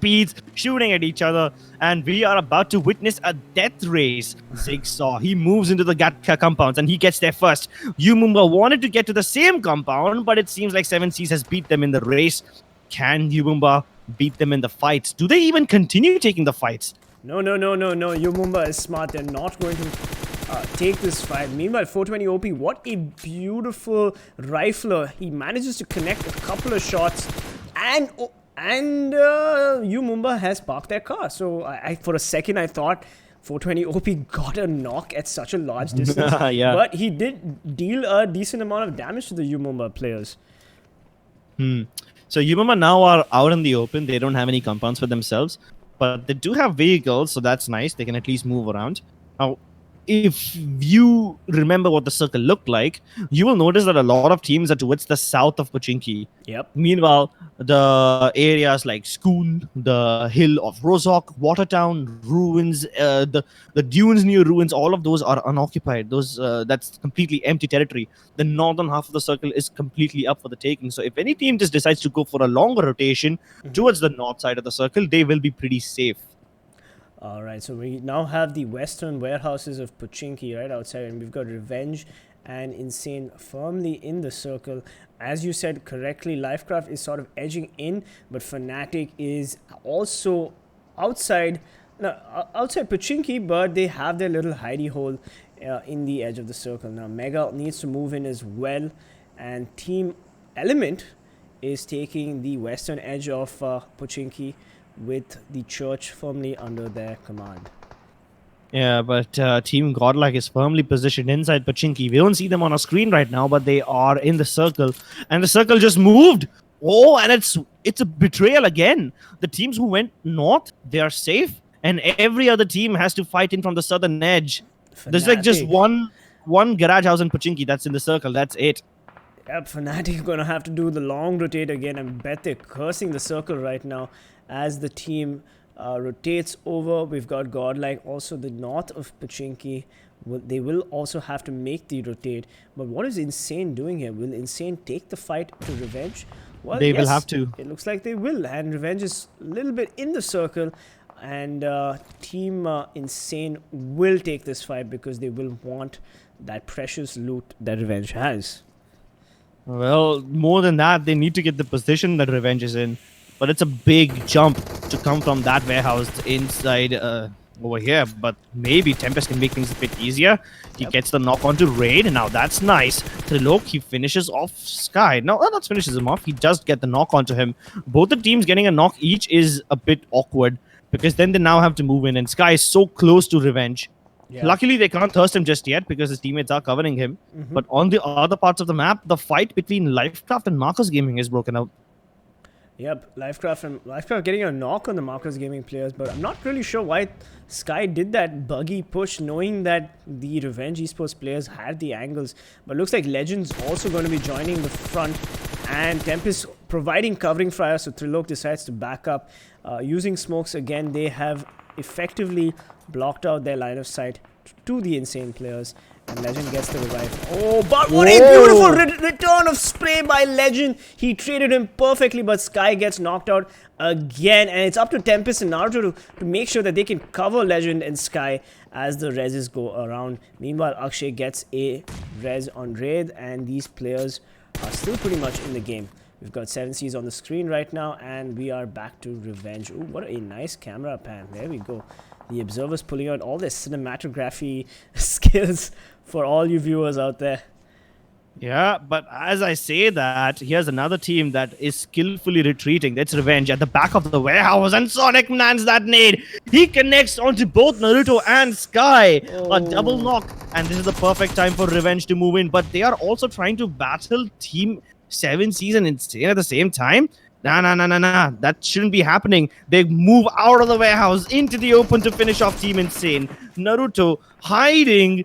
speeds, shooting at each other, and we are about to witness a death race. Zigsaw, he moves into the compounds and he gets there first. UMUMBA wanted to get to the same compound, but it seems like 7 Seas has beat them in the race. Can UMUMBA beat them in the fights? Do they even continue taking the fights? No. UMUMBA is smart. They're not going to take this fight. Meanwhile, 420 OP, what a beautiful rifler. He manages to connect a couple of shots, and UMUMBA has parked their car. So I for a second I thought 420 OP got a knock at such a large distance. Yeah. But he did deal a decent amount of damage to the UMUMBA players. So UMUMBA now are out in the open. They don't have any compounds for themselves, but they do have vehicles, so that's nice. They can at least move around. Now, if you remember what the circle looked like, you will notice that a lot of teams are towards the south of Pochinki. Yep. Meanwhile, the areas like School, the hill of Rozhok, Watertown, Ruins, the dunes near Ruins, all of those are unoccupied. That's completely empty territory. The northern half of the circle is completely up for the taking. So if any team just decides to go for a longer rotation towards the north side of the circle, they will be pretty safe. Alright, so we now have the western warehouses of Pochinki right outside, and we've got Revenge and Insane firmly in the circle. As you said correctly, LifeCraft is sort of edging in, but Fnatic is also outside Pochinki, but they have their little hidey hole in the edge of the circle. Now Mega needs to move in as well, and Team Elmnt is taking the western edge of Pochinki, with the church firmly under their command. Yeah, but Team Godlike is firmly positioned inside Pochinki. We don't see them on our screen right now, but they are in the circle. And the circle just moved. Oh, and it's a betrayal again. The teams who went north, they are safe. And every other team has to fight in from the southern edge. Fnatic. There's like just one garage house in Pochinki that's in the circle. That's it. Yep, Fnatic gonna have to do the long rotate again. I bet they're cursing the circle right now as the team rotates over. We've got Godlike also the north of Pochinki. They will also have to make the rotate. But what is Insane doing here? Will Insane take the fight to Revenge? Well, They yes, will have to. It looks like they will. And Revenge is a little bit in the circle. And Team Insane will take this fight because they will want that precious loot that Revenge has. Well, more than that, they need to get the position that Revenge is in. But it's a big jump to come from that warehouse inside over here. But maybe Tempest can make things a bit easier. He gets the knock onto Raid. Now that's nice. Trilok, he finishes off Sky. No, not finishes him off. He does get the knock onto him. Both the teams getting a knock each is a bit awkward, because then they now have to move in. And Sky is so close to Revenge. Yeah. Luckily, they can't thirst him just yet because his teammates are covering him. But on the other parts of the map, the fight between LifeCraft and Marcus Gaming is broken out. Yep, LifeCraft getting a knock on the Marcus Gaming players, but I'm not really sure why Sky did that buggy push, knowing that the Revenge Esports players had the angles. But looks like Legend's also going to be joining the front, and Tempest providing covering fire, so Trilok decides to back up. Using smokes again, they have effectively blocked out their line of sight to the Insane players. And Legend gets the revive. Oh, but what a beautiful return of spray by Legend. He traded him perfectly, but Sky gets knocked out again. And it's up to Tempest and Naruto to make sure that they can cover Legend and Sky as the reses go around. Meanwhile, Akshay gets a res on Raid, and these players are still pretty much in the game. We've got 7 Seas on the screen right now, and we are back to Revenge. Ooh, what a nice camera pan. There we go. The observers pulling out all their cinematography skills for all you viewers out there. Yeah, but as I say that, here's another team that is skillfully retreating. That's Revenge at the back of the warehouse, and Sonic lands that nade. He connects onto both Naruto and Sky. A double knock, and this is the perfect time for Revenge to move in. But they are also trying to battle Team 7 Seas and Insane at the same time. Nah. That shouldn't be happening. They move out of the warehouse into the open to finish off Team Insane. Naruto hiding.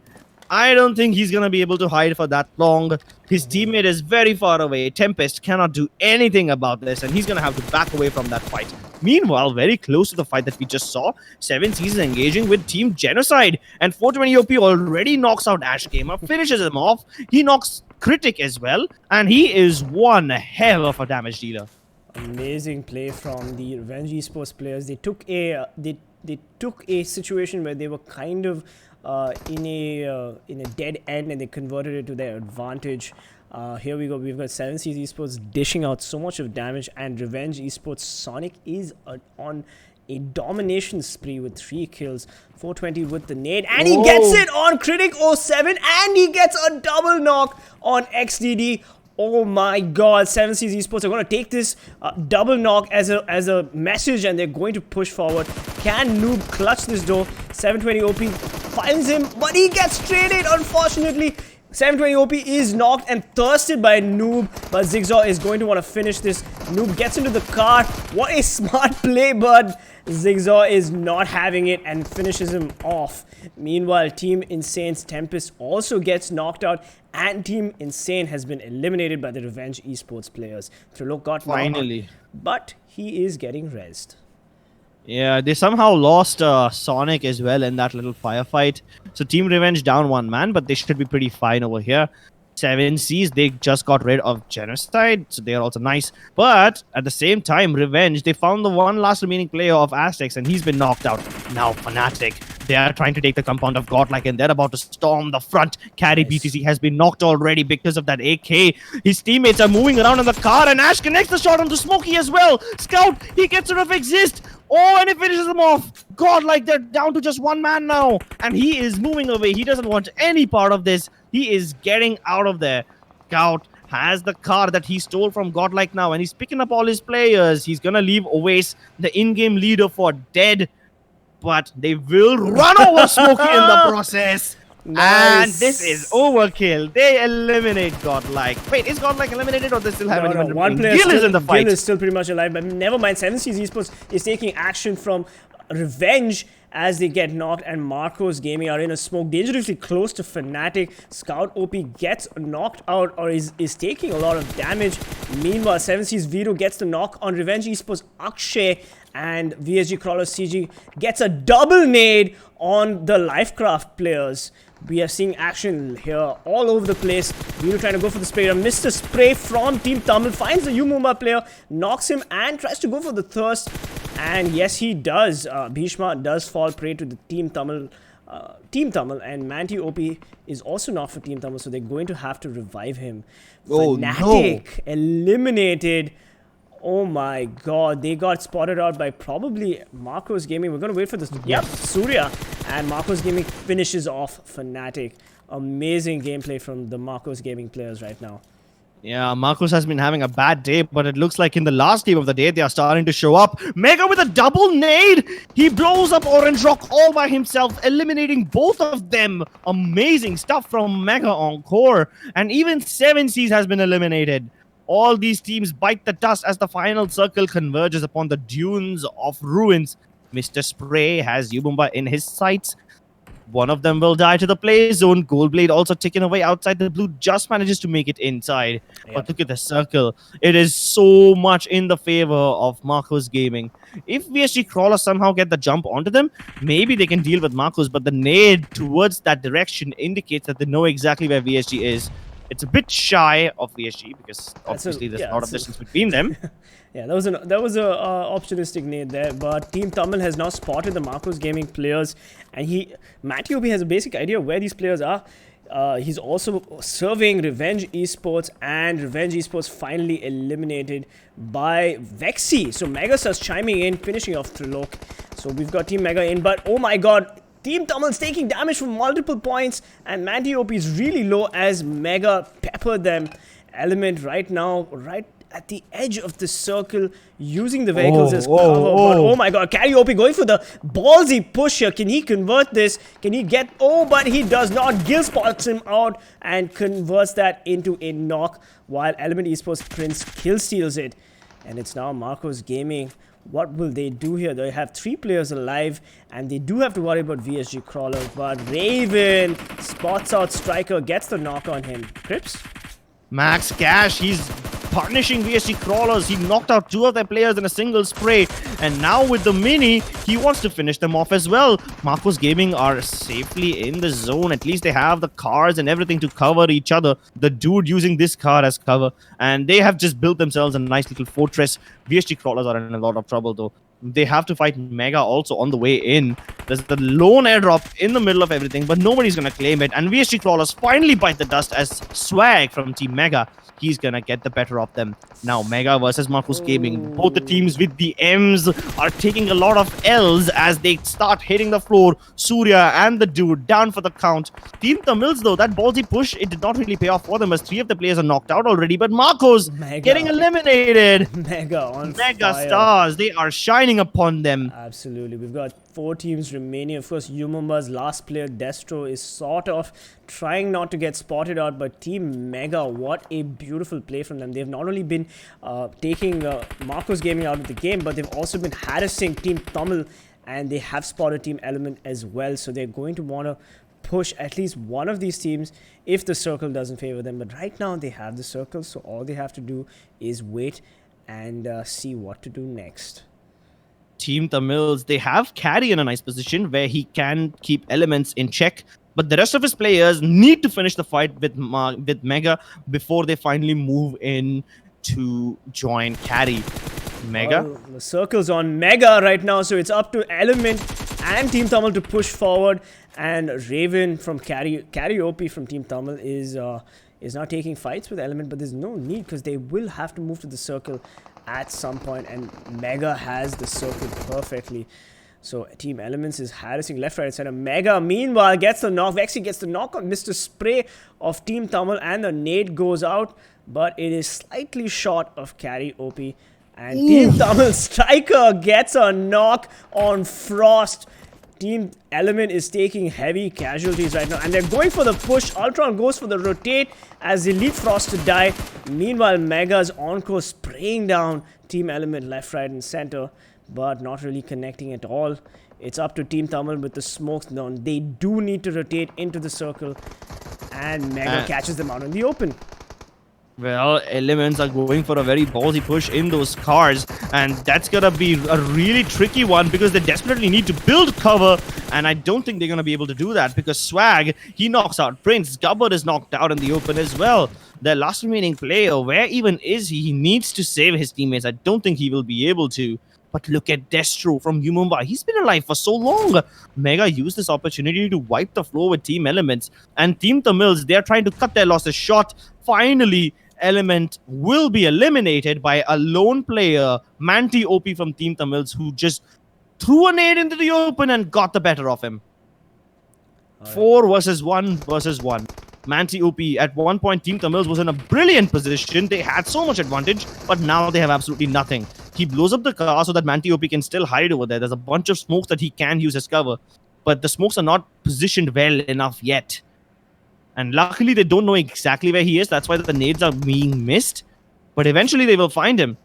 I don't think he's going to be able to hide for that long. His teammate is very far away. Tempest cannot do anything about this, and he's going to have to back away from that fight. Meanwhile, very close to the fight that we just saw, 7 Seas is engaging with Team Genocide, and 420 OP already knocks out Ash Gamer, finishes him off. He knocks Critic as well, and he is one hell of a damage dealer. Amazing play from the Revenge Esports players. They took a they took a situation where they were kind of in a dead end, and they converted it to their advantage. Here we go. We've got 7Seas Esports dishing out so much of damage, and Revenge Esports Sonic is on a domination spree with 3 kills. 420 with the nade, and he gets it on Critic 07, and he gets a double knock on XDD. Oh my god, 7Seas Esports are going to take this double knock as a message, and they're going to push forward. Can Noob clutch this door? 720 OP finds him, but he gets traded, unfortunately. 720 OP is knocked and thirsted by Noob, but Zigzaw is going to want to finish this. Noob gets into the car. What a smart play, but Zigzaw is not having it and finishes him off. Meanwhile, Team Insane's Tempest also gets knocked out, and Team Insane has been eliminated by the Revenge Esports players. Trello got finally, but he is getting rezzed. Yeah, they somehow lost Sonic as well in that little firefight. So Team Revenge down 1 man, but they should be pretty fine over here. 7Seas, they just got rid of Genocide, so they are also nice. But at the same time, Revenge, they found the one last remaining player of Aztecs, and he's been knocked out. Now Fnatic, they are trying to take the compound of Godlike, and they're about to storm the front. Carry BTC has been knocked already because of that AK. His teammates are moving around in the car, and Ash connects the shot onto Smokey as well. Scout, he gets rid of Exist. Oh, and he finishes him off. Godlike, they're down to just 1 man now. And he is moving away. He doesn't want any part of this. He is getting out of there. Scout has the car that he stole from Godlike now, and he's picking up all his players. He's going to leave Oasis, the in-game leader, for dead. But they will run over Smokey in the process. Nice. And this is overkill. They eliminate Godlike. Wait, is Godlike eliminated, or they still have anyone? One player is in the fight. Gil is still pretty much alive, but never mind. 7Seas Esports is taking action from Revenge as they get knocked, and Marcos Gaming are in a smoke dangerously close to Fnatic. Scout OP gets knocked out, or is taking a lot of damage. Meanwhile, 7Seas Vito gets the knock on Revenge Esports Akshay, and VSG Crawler CG gets a double nade on the LCraft players. We are seeing action here all over the place. Vito trying to go for the spray. Mr. Spray from TeamTamilas finds the UMOMA player, knocks him, and tries to go for the thirst. And yes, he does. Bhishma does fall prey to the TeamTamilas. And Manti OP is also not for TeamTamilas, so they're going to have to revive him. Oh, Fnatic eliminated. Oh my god, they got spotted out by probably Marcos Gaming. We're going to wait for this. Yep, Surya. And Marcos Gaming finishes off Fnatic. Amazing gameplay from the Marcos Gaming players right now. Yeah, Marcos has been having a bad day, but it looks like in the last game of the day, they are starting to show up. Mega with a double nade! He blows up Orange Rock all by himself, eliminating both of them. Amazing stuff from Mega Encore. And even 7Seas has been eliminated. All these teams bite the dust as the final circle converges upon the dunes of ruins. Mr. Spray has Yubumba in his sights. One of them will die to the play zone. Goldblade also taken away outside. The blue just manages to make it inside. Yep. But look at the circle. It is so much in the favor of Marcos Gaming. If VSG Crawler somehow get the jump onto them, maybe they can deal with Marcos. But the nade towards that direction indicates that they know exactly where VSG is. It's a bit shy of VSG because obviously there's a lot of distance between them. Yeah, that was a opportunistic nade there, but Team Tamil has now spotted the Marcos Gaming players, and Matty OP has a basic idea of where these players are. He's also surveying Revenge Esports, and Revenge Esports finally eliminated by Vexy. So MegaStars chiming in, finishing off Trilok. So we've got Team Mega in, but oh my god, Team Tamil's taking damage from multiple points, and Manti OP is really low as Mega peppered them. Element right now, right at the edge of the circle, using the vehicles as cover. But oh my god, Carry OP going for the ballsy push here. Can he convert this? Can he get... Oh, but he does not. Gil spots him out and converts that into a knock, while Elmnt Esports Prince kill steals it. And it's now Marcos Gaming. What will they do here? They have 3 players alive, and they do have to worry about VSG Crawler. But Raven spots out Striker, gets the knock on him. Crips? Max Cash, he's punishing VSG Crawlers. He knocked out 2 of their players in a single spray. And now with the Mini, he wants to finish them off as well. Marcos Gaming are safely in the zone. At least they have the cars and everything to cover each other. The dude using this car as cover. And they have just built themselves a nice little fortress. VSG Crawlers are in a lot of trouble though. They have to fight Mega also on the way in. There's the lone airdrop in the middle of everything, but nobody's going to claim it. And VSG Crawlers finally bite the dust as Swag from Team Mega. He's going to get the better of them. Now, Mega versus Marcos Gaming. Both the teams with the M's are taking a lot of L's as they start hitting the floor. Surya and the dude down for the count. TeamTamilas, though, that ballsy push, it did not really pay off for them as 3 of the players are knocked out already. But Marcos getting eliminated. Mega on MegaStars, they are shining upon them. Absolutely. We've got 4 teams remaining. Of course, Umumba's last player, Destro, is sort of trying not to get spotted out, but Team Mega, what a beautiful play from them. They've not only been taking Marcos Gaming out of the game, but they've also been harassing Team Tamil, and they have spotted Team Elmnt as well. So they're going to want to push at least one of these teams if the circle doesn't favor them. But right now, they have the circle, so all they have to do is wait and see what to do next. TeamTamilas, they have Carry in a nice position where he can keep elements in check, but the rest of his players need to finish the fight with Mega before they finally move in to join Carry. Mega? Well, the circle's on Mega right now, so it's up to Elmnt and Team Tamil to push forward, and Raven from Carry OP from Team Tamil is now taking fights with Elmnt, but there's no need because they will have to move to the circle at some point, and Mega has the circle perfectly. So Team Elements is harassing left, right, center. Mega meanwhile gets the knock. Vexy gets the knock on Mr. Spray of Team Tamil, and the nade goes out, but it is slightly short of Carry OP. And Team Tamil Striker gets a knock on Frost. Team Elmnt is taking heavy casualties right now, and they're going for the push. Ultron goes for the rotate as they leave Frost to die. Meanwhile, Mega's encore spraying down Team Elmnt left, right, and center, but not really connecting at all. It's up to Team Tamil with the smokes down. They do need to rotate into the circle, and Mega catches them out in the open. Well, Elements are going for a very ballsy push in those cars, and that's gonna be a really tricky one because they desperately need to build cover, and I don't think they're gonna be able to do that because Swag, he knocks out Prince. Gubbard is knocked out in the open as well. Their last remaining player, where even is he? He needs to save his teammates. I don't think he will be able to. But look at Destro from Umumba. He's been alive for so long. Mega used this opportunity to wipe the floor with Team Elements. And TeamTamilas, they're trying to cut their losses short. Finally, Elmnt will be eliminated by a lone player, Manti OP from TeamTamilas, who just threw a nade into the open and got the better of him. 4 versus 1 versus 1. Manti OP, at one point, TeamTamilas was in a brilliant position. They had so much advantage, but now they have absolutely nothing. He blows up the car so that Manti OP can still hide over there. There's a bunch of smokes that he can use as cover, but the smokes are not positioned well enough yet. And luckily, they don't know exactly where he is. That's why the nades are being missed. But eventually, they will find him.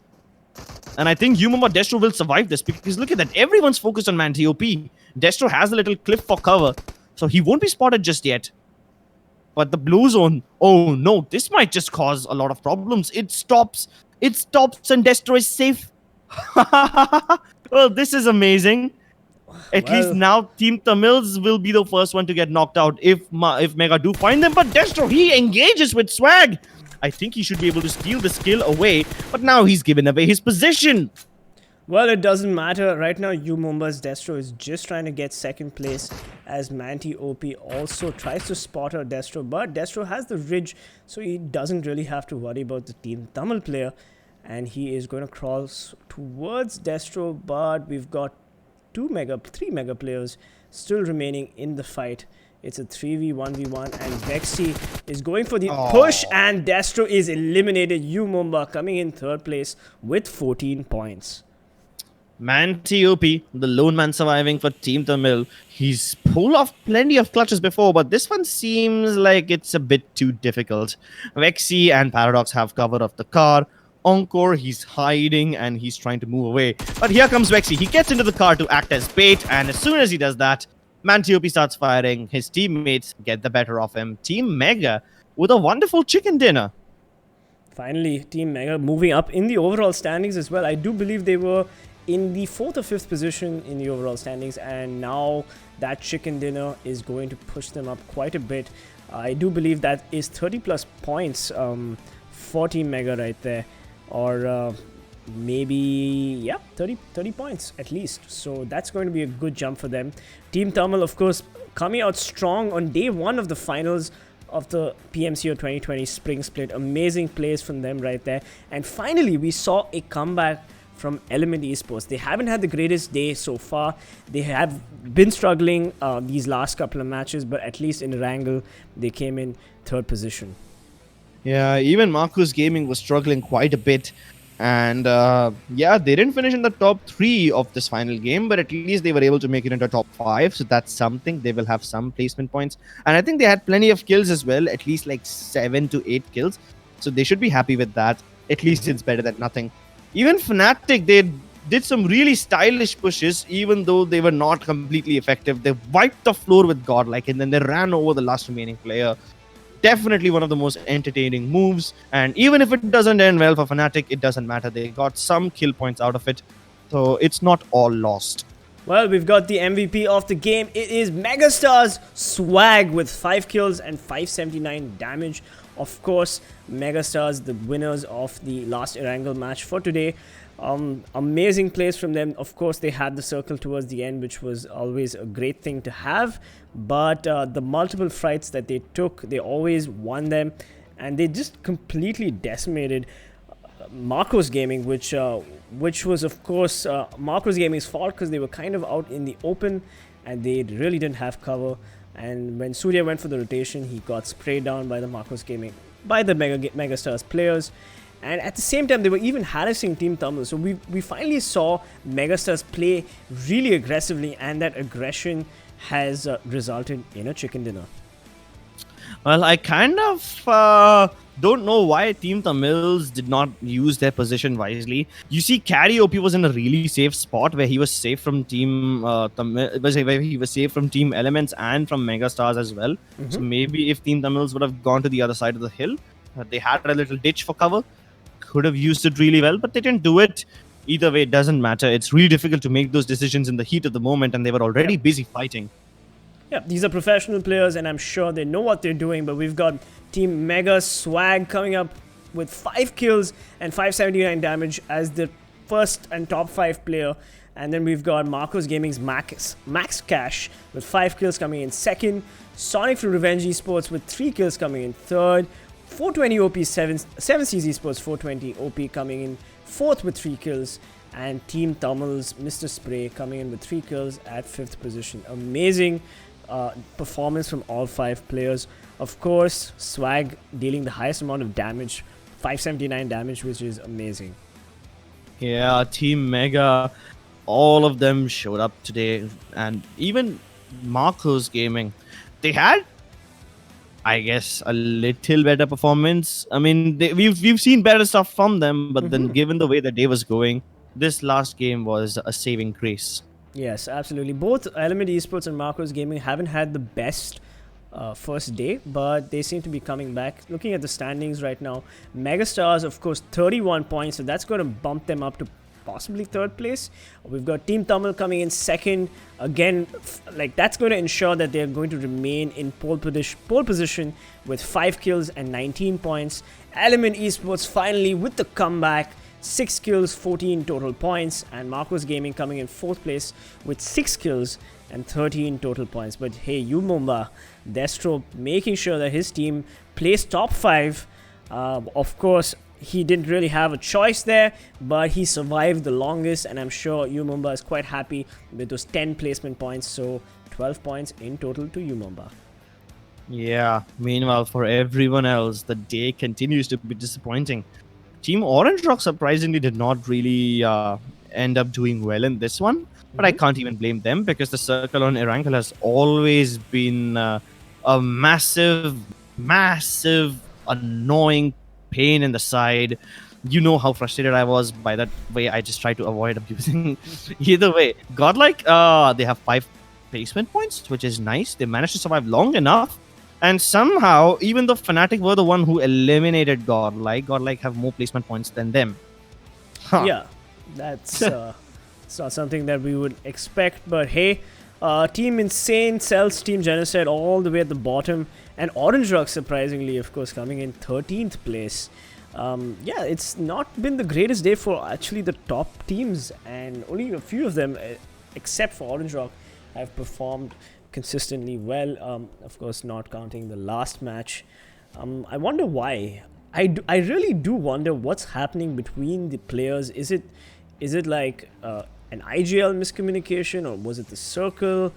And I think Umumba Destro will survive this because look at that. Everyone's focused on Manti OP. Destro has a little cliff for cover, so he won't be spotted just yet. But the blue zone, oh no, this might just cause a lot of problems. It stops and Destro is safe. Well, this is amazing. At least now TeamTamilas will be the first one to get knocked out if Mega do find them. But Destro, he engages with Swag. I think he should be able to steal the skill away, but now he's given away his position. Well, it doesn't matter. Right now, Umumba's Destro is just trying to get second place as Manti OP also tries to spot her Destro. But Destro has the ridge, so he doesn't really have to worry about the Team Tamil player. And he is going to crawl towards Destro, but we've got 3 mega players still remaining in the fight. It's a 3v1v1, and Vexy is going for the push, and Destro is eliminated. Umumba coming in third place with 14 points. Manti OP, the lone man surviving for TeamTamilas. He's pulled off plenty of clutches before, but this one seems like it's a bit too difficult. Vexy and Paradox have cover of the car. Encore, he's hiding and he's trying to move away. But here comes Vexy. He gets into the car to act as bait, and as soon as he does that, Manti OP starts firing. His teammates get the better of him. Team Mega with a wonderful chicken dinner. Finally, Team Mega moving up in the overall standings as well. I do believe they were in the 4th or 5th position in the overall standings, and now that chicken dinner is going to push them up quite a bit. I do believe that is 30 plus points for Team Mega right there, or maybe, yeah, 30 points at least. So that's going to be a good jump for them. Team Tamil, of course, coming out strong on day 1 of the finals of the PMCO 2020 Spring Split. Amazing plays from them right there. And finally, we saw a comeback from Elmnt Esports. They haven't had the greatest day so far. They have been struggling these last couple of matches, but at least in Erangel, they came in 3rd position. Yeah, even Marcus Gaming was struggling quite a bit. And yeah, they didn't finish in the top 3 of this final game, but at least they were able to make it into top 5. So that's something. They will have some placement points. And I think they had plenty of kills as well, at least like 7 to 8 kills. So they should be happy with that. At least it's better than nothing. Even Fnatic, they did some really stylish pushes, even though they were not completely effective. They wiped the floor with Godlike, and then they ran over the last remaining player. Definitely one of the most entertaining moves. And even if it doesn't end well for Fnatic, it doesn't matter. They got some kill points out of it. So it's not all lost. Well, we've got the MVP of the game. It is MegaStars Swag with 5 kills and 579 damage. Of course, MegaStars, the winners of the last Erangel match for today. Amazing plays from them. Of course, they had the circle towards the end, which was always a great thing to have. But the multiple fights that they took, they always won them. And they just completely decimated Marcos Gaming, which was, of course, Marcos Gaming's fault because they were kind of out in the open and they really didn't have cover. And when Surya went for the rotation, he got sprayed down by the Marcos Gaming, by the MegaStars players. And at the same time, they were even harassing Team Tamil. So we finally saw MegaStars play really aggressively, and that aggression has resulted in a chicken dinner. Well, I kind of don't know why Team Tamils did not use their position wisely. You see, Karaoke was in a really safe spot where he was safe from Team where he was safe from Team Elements and from MegaStars as well. So maybe if Team Tamils would have gone to the other side of the hill, they had a little ditch for cover, could have used it really well, but they didn't do it. Either way, it doesn't matter. It's really difficult to make those decisions in the heat of the moment, and they were already busy fighting. Yeah, these are professional players, and I'm sure they know what they're doing. But we've got Team Mega Swag coming up with 5 kills and 579 damage as the first and top 5 player. And then we've got Marcos Gaming's Max Cash with 5 kills coming in second. Sonic from Revenge Esports with 3 kills coming in third. 420 OP 7 Seas Esports 420 OP coming in fourth with 3 kills. And Team Tamil's Mr. Spray coming in with 3 kills at 5th position. Amazing performance from all 5 players. Of course, Swag dealing the highest amount of damage, 579 damage, which is amazing. Yeah, Team Mega, all of them showed up today, and even Marcos Gaming, they had, I guess, a little better performance. I mean, we've seen better stuff from them, but then given the way the day was going, this last game was a saving grace. Yes, absolutely. Both Elmnt Esports and Marcos Gaming haven't had the best first day, but they seem to be coming back. Looking at the standings right now, MegaStars, of course, 31 points, so that's going to bump them up to possibly 3rd place. We've got Team Tamil coming in 2nd. Again, like that's going to ensure that they're going to remain in pole position with 5 kills and 19 points. Elmnt Esports finally with the comeback, 6 kills, 14 total points, and Marcos Gaming coming in 4th place with 6 kills and 13 total points. But hey, Umumba, Destro making sure that his team plays top 5. Of course, he didn't really have a choice there, but he survived the longest, and I'm sure Umumba is quite happy with those 10 placement points, so 12 points in total to Umumba. Yeah, meanwhile, for everyone else, the day continues to be disappointing. Team Orange Rock surprisingly did not really end up doing well in this one, but I can't even blame them because the circle on Erangel has always been a massive, annoying pain in the side. You know how frustrated I was by that way. I just tried to avoid abusing. Either way, Godlike, they have 5 placement points, which is nice. They managed to survive long enough, And somehow, even though Fnatic were the one who eliminated Godlike have more placement points than them. Huh. Yeah, that's it's not something that we would expect. But hey, Team Insane, Celtz, Team Genocide all the way at the bottom. And Orange Rock, surprisingly, of course, coming in 13th place. Yeah, it's not been the greatest day for actually the top teams. And only a few of them, except for Orange Rock, have performed consistently well. Of course, not counting the last match. I wonder why. I really do wonder what's happening between the players. Is it like an IGL miscommunication, or was it the circle?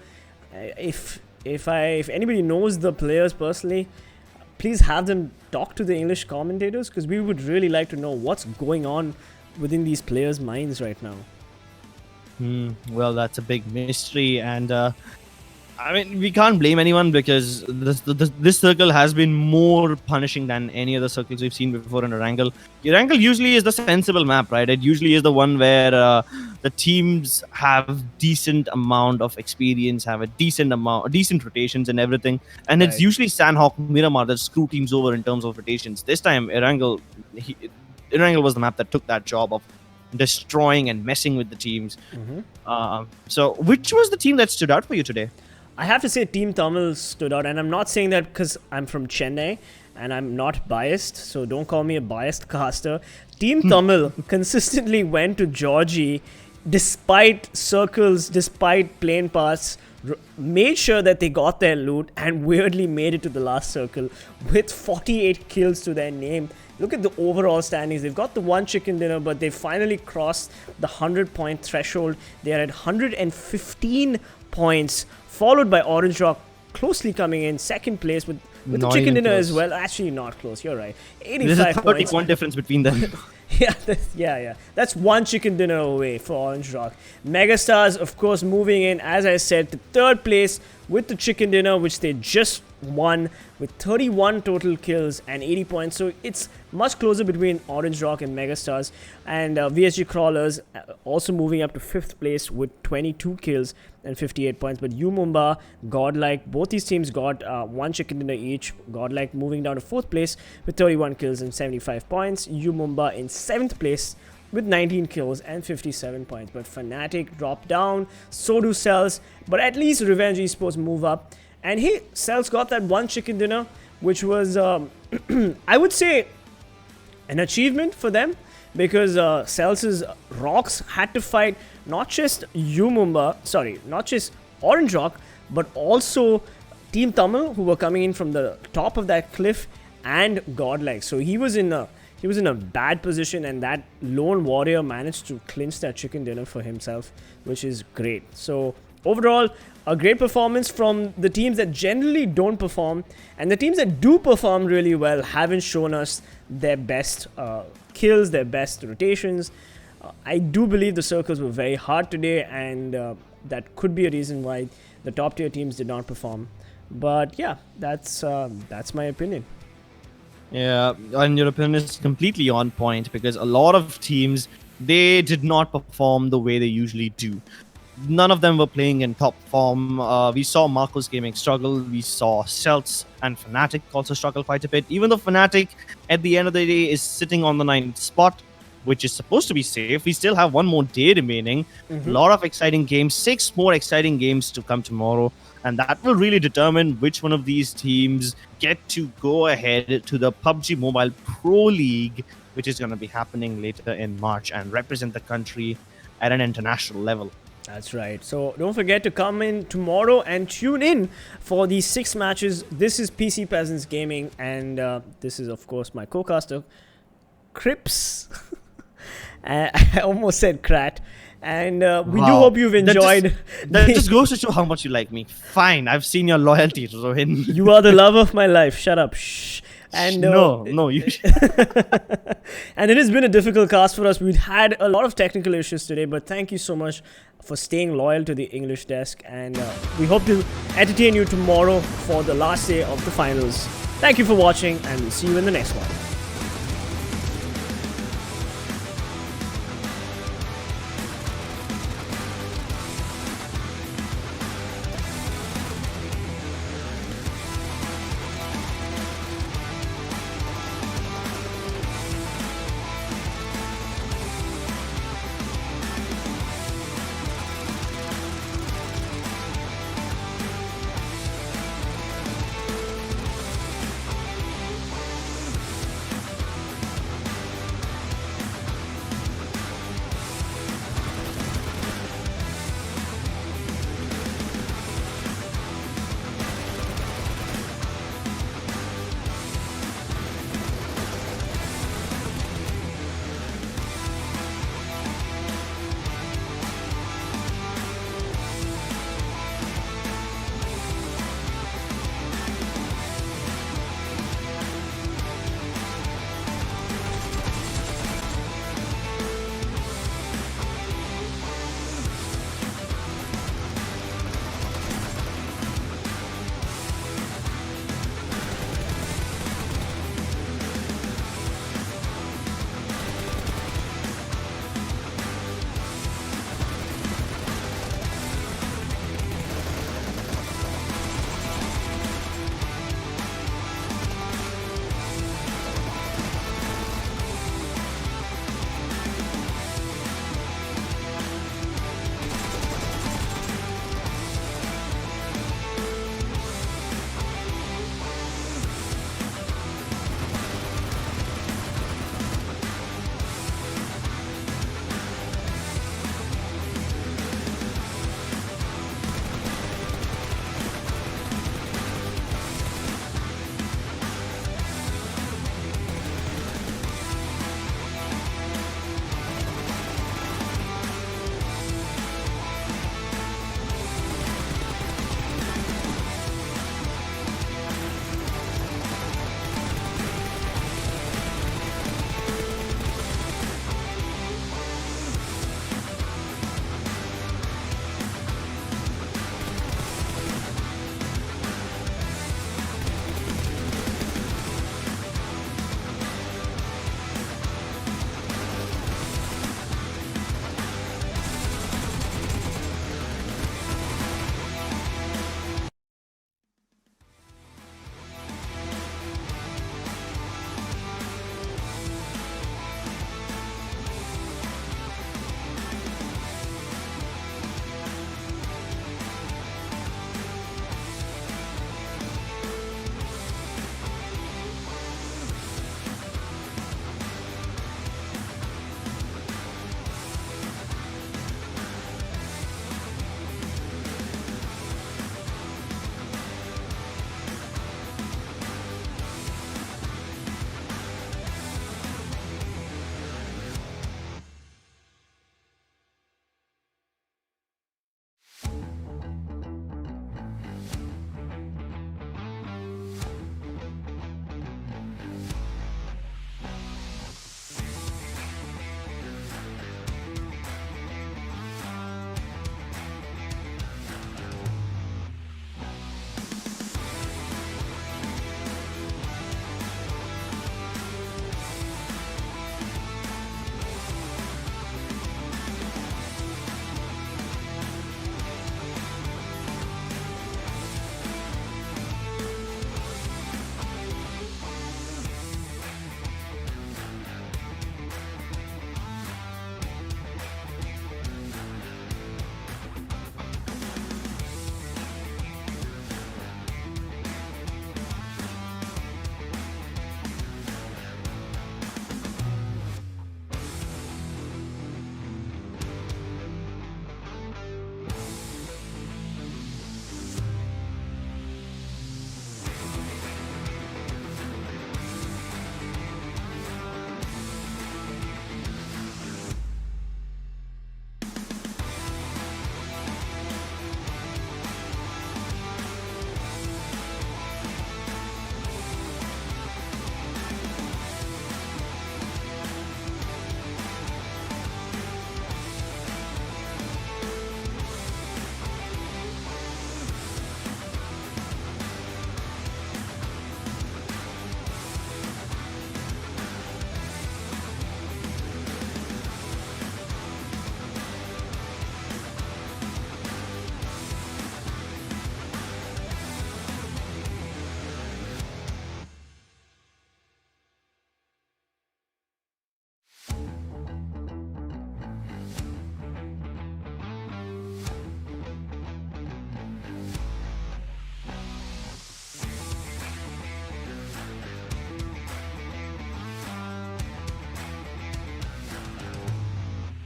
If anybody knows the players personally, please have them talk to the English commentators, because we would really like to know what's going on within these players' minds right now. Well, that's a big mystery, and I mean, we can't blame anyone because this circle has been more punishing than any other circles we've seen before in Erangel. Erangel usually is the sensible map, right? It usually is the one where the teams have decent amount of experience, have a decent rotations and everything. And it's usually Sanhok, Miramar that screw teams over in terms of rotations. This time, Erangel was the map that took that job of destroying and messing with the teams. So which was the team that stood out for you today? I have to say TeamTamilas stood out, and I'm not saying that because I'm from Chennai and I'm not biased, so don't call me a biased caster. TeamTamilas consistently went to Georgie despite circles, despite plane paths, made sure that they got their loot, and weirdly made it to the last circle with 48 kills to their name. Look at the overall standings. They've got the one chicken dinner, but they finally crossed the 100-point threshold. They are at 115 points, followed by Orange Rock closely coming in second place with the chicken dinner as well. Actually, not close. You're right. 85 There's a points. 31 difference between them. Yeah. That's one chicken dinner away for Orange Rock. MegaStars, of course, moving in, as I said, to third place with the chicken dinner, which they just won with 31 total kills and 80 points. So it's much closer between Orange Rock and MegaStars. And VSG Crawlers also moving up to 5th place with 22 kills and 58 points. But Umumba, Godlike, both these teams got one chicken dinner each. Godlike moving down to 4th place with 31 kills and 75 points. Umumba in 7th place with 19 kills and 57 points. But Fnatic dropped down, so do Celtz. But at least Revenge Esports move up. And hey, Celtz got that one chicken dinner, which was, I would say, an achievement for them. Because Celtz's Rocks had to fight not just not just Orange Rock, but also Team Tamil, who were coming in from the top of that cliff, and Godlike. So he was in a bad position, and that lone warrior managed to clinch that chicken dinner for himself, which is great. So overall, a great performance from the teams that generally don't perform, and the teams that do perform really well haven't shown us their best kills, their best rotations. I do believe the circles were very hard today, and that could be a reason why the top tier teams did not perform. But yeah, that's my opinion. Yeah, and your opinion is completely on point, because a lot of teams, they did not perform the way they usually do. None of them were playing in top form. We saw Marcos Gaming struggle. We saw Celtz and Fnatic also struggle quite a bit. Even though Fnatic, at the end of the day, is sitting on the 9th spot, which is supposed to be safe, we still have one more day remaining. A lot of exciting games, 6 more exciting games to come tomorrow. And that will really determine which one of these teams get to go ahead to the PUBG Mobile Pro League, which is going to be happening later in March, and represent the country at an international level. That's right. So don't forget to come in tomorrow and tune in for these 6 matches. This is PC Peasants Gaming, and this is, of course, my co-caster, Crips. I almost said Krat. And we do hope you've enjoyed. That just goes to show how much you like me. Fine, I've seen your loyalty, Rohin. You are the love of my life. Shut up. Shh. And no, you. And it has been a difficult cast for us. We've had a lot of technical issues today, but thank you so much for staying loyal to the English desk. And we hope to entertain you tomorrow for the last day of the finals. Thank you for watching, and we'll see you in the next one.